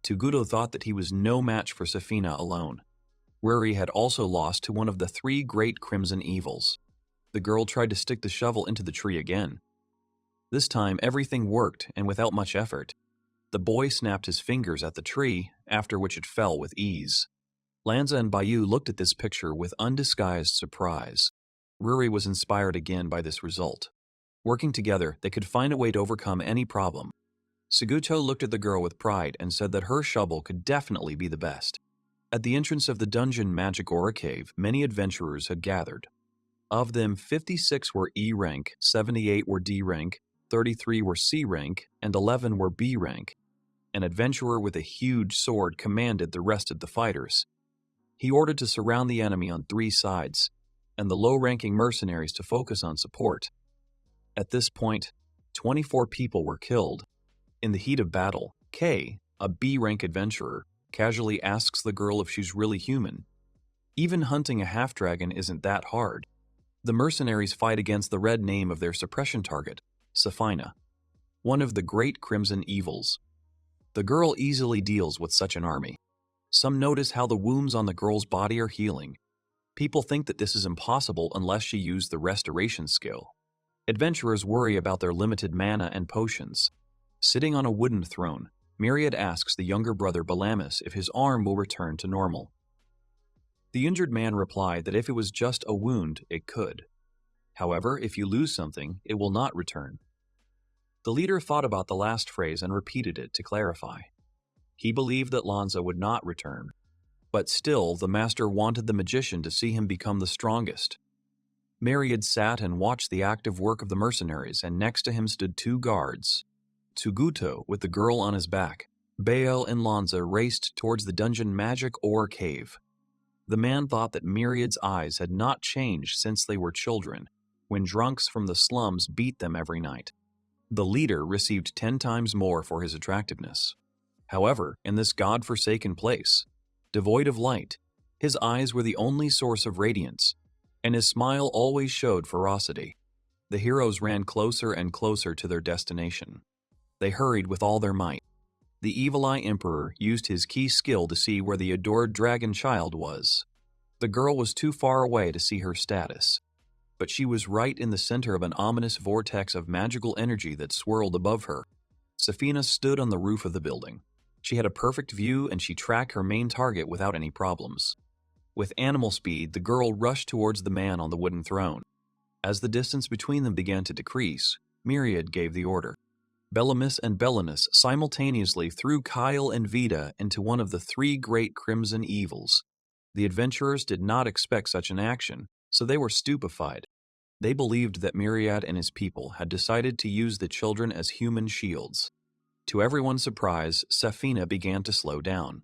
Toguro thought that he was no match for Safhina alone. Rury had also lost to one of the 3 great crimson evils. The girl tried to stick the shovel into the tree again. This time, everything worked, and without much effort. The boy snapped his fingers at the tree, after which it fell with ease. Lanza and Bayou looked at this picture with undisguised surprise. Rury was inspired again by this result. Working together, they could find a way to overcome any problem. Suguto looked at the girl with pride and said that her shovel could definitely be the best. At the entrance of the dungeon Magic Aura Cave, many adventurers had gathered. Of them, 56 were E rank, 78 were D rank, 33 were C rank, and 11 were B rank. An adventurer with a huge sword commanded the rest of the fighters. He ordered to surround the enemy on 3 sides, and the low-ranking mercenaries to focus on support. At this point, 24 people were killed. In the heat of battle, K, a B-rank adventurer, casually asks the girl if she's really human. Even hunting a half-dragon isn't that hard. The mercenaries fight against the red name of their suppression target, Safhina, one of the great crimson evils. The girl easily deals with such an army. Some notice how the wounds on the girl's body are healing. People think that this is impossible unless she used the restoration skill. Adventurers worry about their limited mana and potions. Sitting on a wooden throne, Myriad asks the younger brother Balamis if his arm will return to normal. The injured man replied that if it was just a wound, it could. However, if you lose something, it will not return. The leader thought about the last phrase and repeated it to clarify. He believed that Lanza would not return, but still the master wanted the magician to see him become the strongest. Myriad sat and watched the active work of the mercenaries, and next to him stood 2 guards. Tsuguto with the girl on his back. Bael and Lanza raced towards the dungeon Magic Aura Cave. The man thought that Myriad's eyes had not changed since they were children, when drunks from the slums beat them every night. The leader received 10 times more for his attractiveness. However, in this god-forsaken place, devoid of light, his eyes were the only source of radiance, and his smile always showed ferocity. The heroes ran closer and closer to their destination. They hurried with all their might. The Evil Eye Emperor used his key skill to see where the adored dragon child was. The girl was too far away to see her status, but she was right in the center of an ominous vortex of magical energy that swirled above her. Safhina stood on the roof of the building. She had a perfect view and she tracked her main target without any problems. With animal speed, the girl rushed towards the man on the wooden throne. As the distance between them began to decrease, Myriad gave the order. Belamis and Belinus simultaneously threw Kyle and Vita into one of the 3 great crimson evils. The adventurers did not expect such an action, so they were stupefied. They believed that Myriad and his people had decided to use the children as human shields. To everyone's surprise, Safhina began to slow down.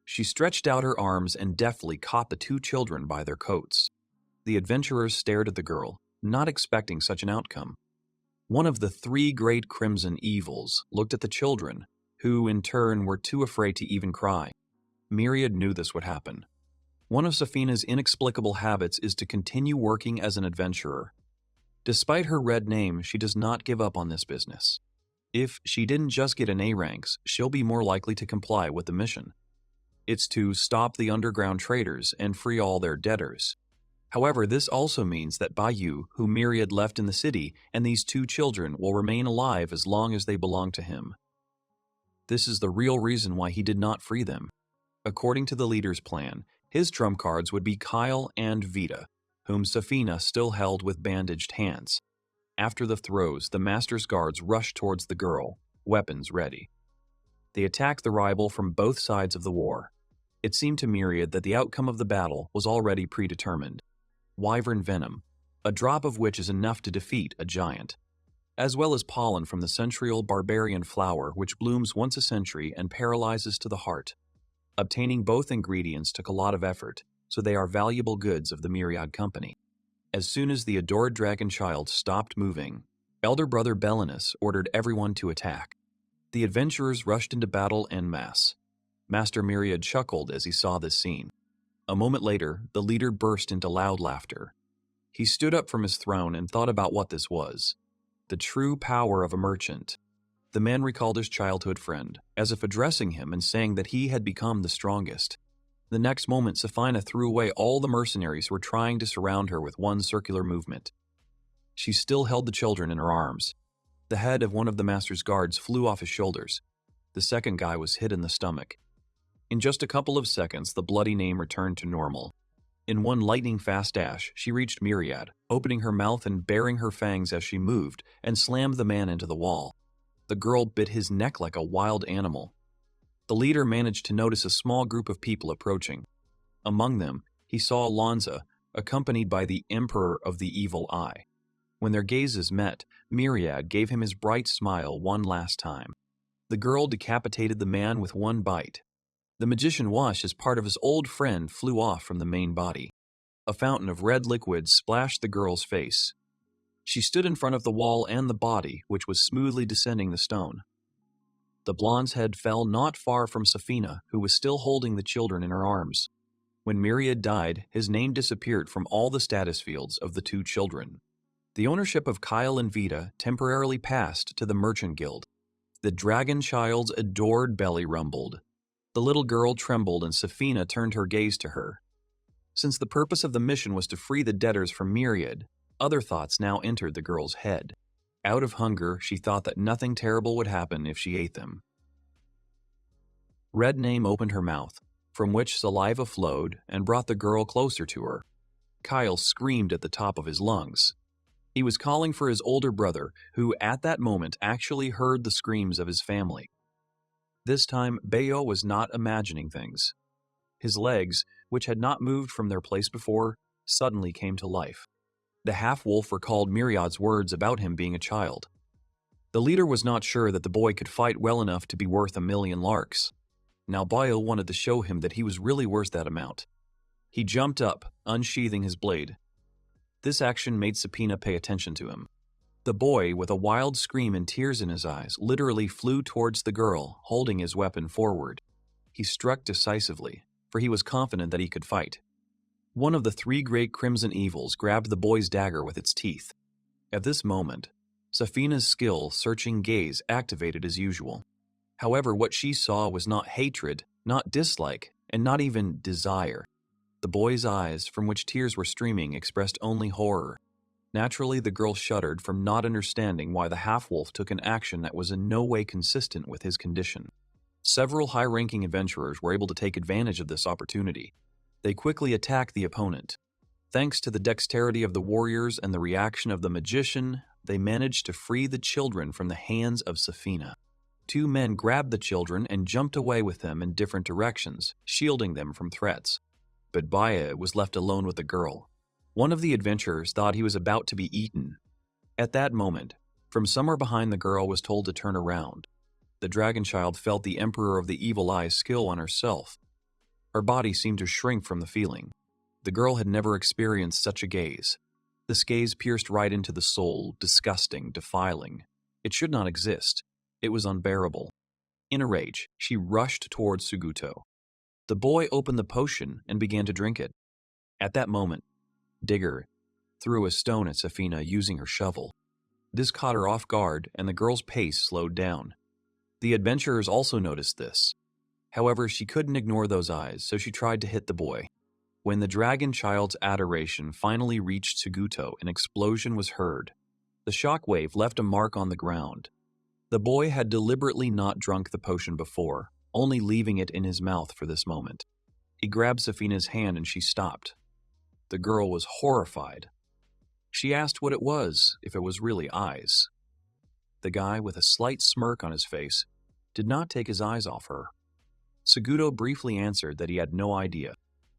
She stretched out her arms and deftly caught the 2 children by their coats. The adventurers stared at the girl, not expecting such an outcome. One of the 3 great crimson evils looked at the children, who in turn were too afraid to even cry. Myriad knew this would happen. One of Safhina's inexplicable habits is to continue working as an adventurer. Despite her red name, she does not give up on this business. If she didn't just get an A ranks, she'll be more likely to comply with the mission. It's to stop the underground traders and free all their debtors. However, this also means that Bayou, who Myriad left in the city, and these 2 children will remain alive as long as they belong to him. This is the real reason why he did not free them. According to the leader's plan, his trump cards would be Kyle and Vita, whom Safhina still held with bandaged hands. After the throws, the master's guards rushed towards the girl, weapons ready. They attacked the rival from both sides of the war. It seemed to Myriad that the outcome of the battle was already predetermined. Wyvern venom, a drop of which is enough to defeat a giant, as well as pollen from the centurial barbarian flower which blooms once a century and paralyzes to the heart. Obtaining both ingredients took a lot of effort, so they are valuable goods of the Myriad Company. As soon as the adored dragon child stopped moving, elder brother Belinus ordered everyone to attack. The adventurers rushed into battle en masse. Master Myriad chuckled as he saw this scene. A moment later, the leader burst into loud laughter. He stood up from his throne and thought about what this was. The true power of a merchant. The man recalled his childhood friend, as if addressing him and saying that he had become the strongest. The next moment, Safhina threw away all the mercenaries who were trying to surround her with one circular movement. She still held the children in her arms. The head of one of the master's guards flew off his shoulders. The second guy was hit in the stomach. In just a couple of seconds, the bloody name returned to normal. In one lightning-fast dash, she reached Myriad, opening her mouth and baring her fangs as she moved, and slammed the man into the wall. The girl bit his neck like a wild animal. The leader managed to notice a small group of people approaching. Among them, he saw Alonza, accompanied by the Emperor of the Evil Eye. When their gazes met, Myriad gave him his bright smile one last time. The girl decapitated the man with one bite. The magician Wash, as part of his old friend, flew off from the main body. A fountain of red liquid splashed the girl's face. She stood in front of the wall and the body, which was smoothly descending the stone. The blonde's head fell not far from Safhina, who was still holding the children in her arms. When Myriad died, his name disappeared from all the status fields of the two children. The ownership of Kyle and Vita temporarily passed to the Merchant Guild. The dragon child's adored belly rumbled. The little girl trembled and Safhina turned her gaze to her. Since the purpose of the mission was to free the debtors from Myriad, other thoughts now entered the girl's head. Out of hunger, she thought that nothing terrible would happen if she ate them. Red Name opened her mouth, from which saliva flowed and brought the girl closer to her. Kyle screamed at the top of his lungs. He was calling for his older brother, who at that moment actually heard the screams of his family. This time, Bayo was not imagining things. His legs, which had not moved from their place before, suddenly came to life. The half-wolf recalled Myriad's words about him being a child. The leader was not sure that the boy could fight well enough to be worth 1,000,000 larks. Now Bayo wanted to show him that he was really worth that amount. He jumped up, unsheathing his blade. This action made Safhina pay attention to him. The boy, with a wild scream and tears in his eyes, literally flew towards the girl, holding his weapon forward. He struck decisively, for he was confident that he could fight. One of the three great crimson evils grabbed the boy's dagger with its teeth. At this moment, Safhina's skill-searching gaze activated as usual. However, what she saw was not hatred, not dislike, and not even desire. The boy's eyes, from which tears were streaming, expressed only horror. Naturally, the girl shuddered from not understanding why the half-wolf took an action that was in no way consistent with his condition. Several high-ranking adventurers were able to take advantage of this opportunity. They quickly attacked the opponent. Thanks to the dexterity of the warriors and the reaction of the magician, they managed to free the children from the hands of Safhina. Two men grabbed the children and jumped away with them in different directions, shielding them from threats. But Bayo was left alone with the girl. One of the adventurers thought he was about to be eaten. At that moment, from somewhere behind the girl was told to turn around. The dragon child felt the Emperor of the Evil Eye's skill on herself. Her body seemed to shrink from the feeling. The girl had never experienced such a gaze. This gaze pierced right into the soul, disgusting, defiling. It should not exist. It was unbearable. In a rage, she rushed towards Suguto. The boy opened the potion and began to drink it. At that moment, Digger threw a stone at Safhina using her shovel. This caught her off guard, and the girl's pace slowed down. The adventurers also noticed this. However, she couldn't ignore those eyes, so she tried to hit the boy. When the dragon child's adoration finally reached Suguto, an explosion was heard. The shockwave left a mark on the ground. The boy had deliberately not drunk the potion before, only leaving it in his mouth for this moment. He grabbed Safhina's hand and she stopped. The girl was horrified. She asked what it was, if it was really eyes. The guy, with a slight smirk on his face, did not take his eyes off her. Suguto briefly answered that he had no idea.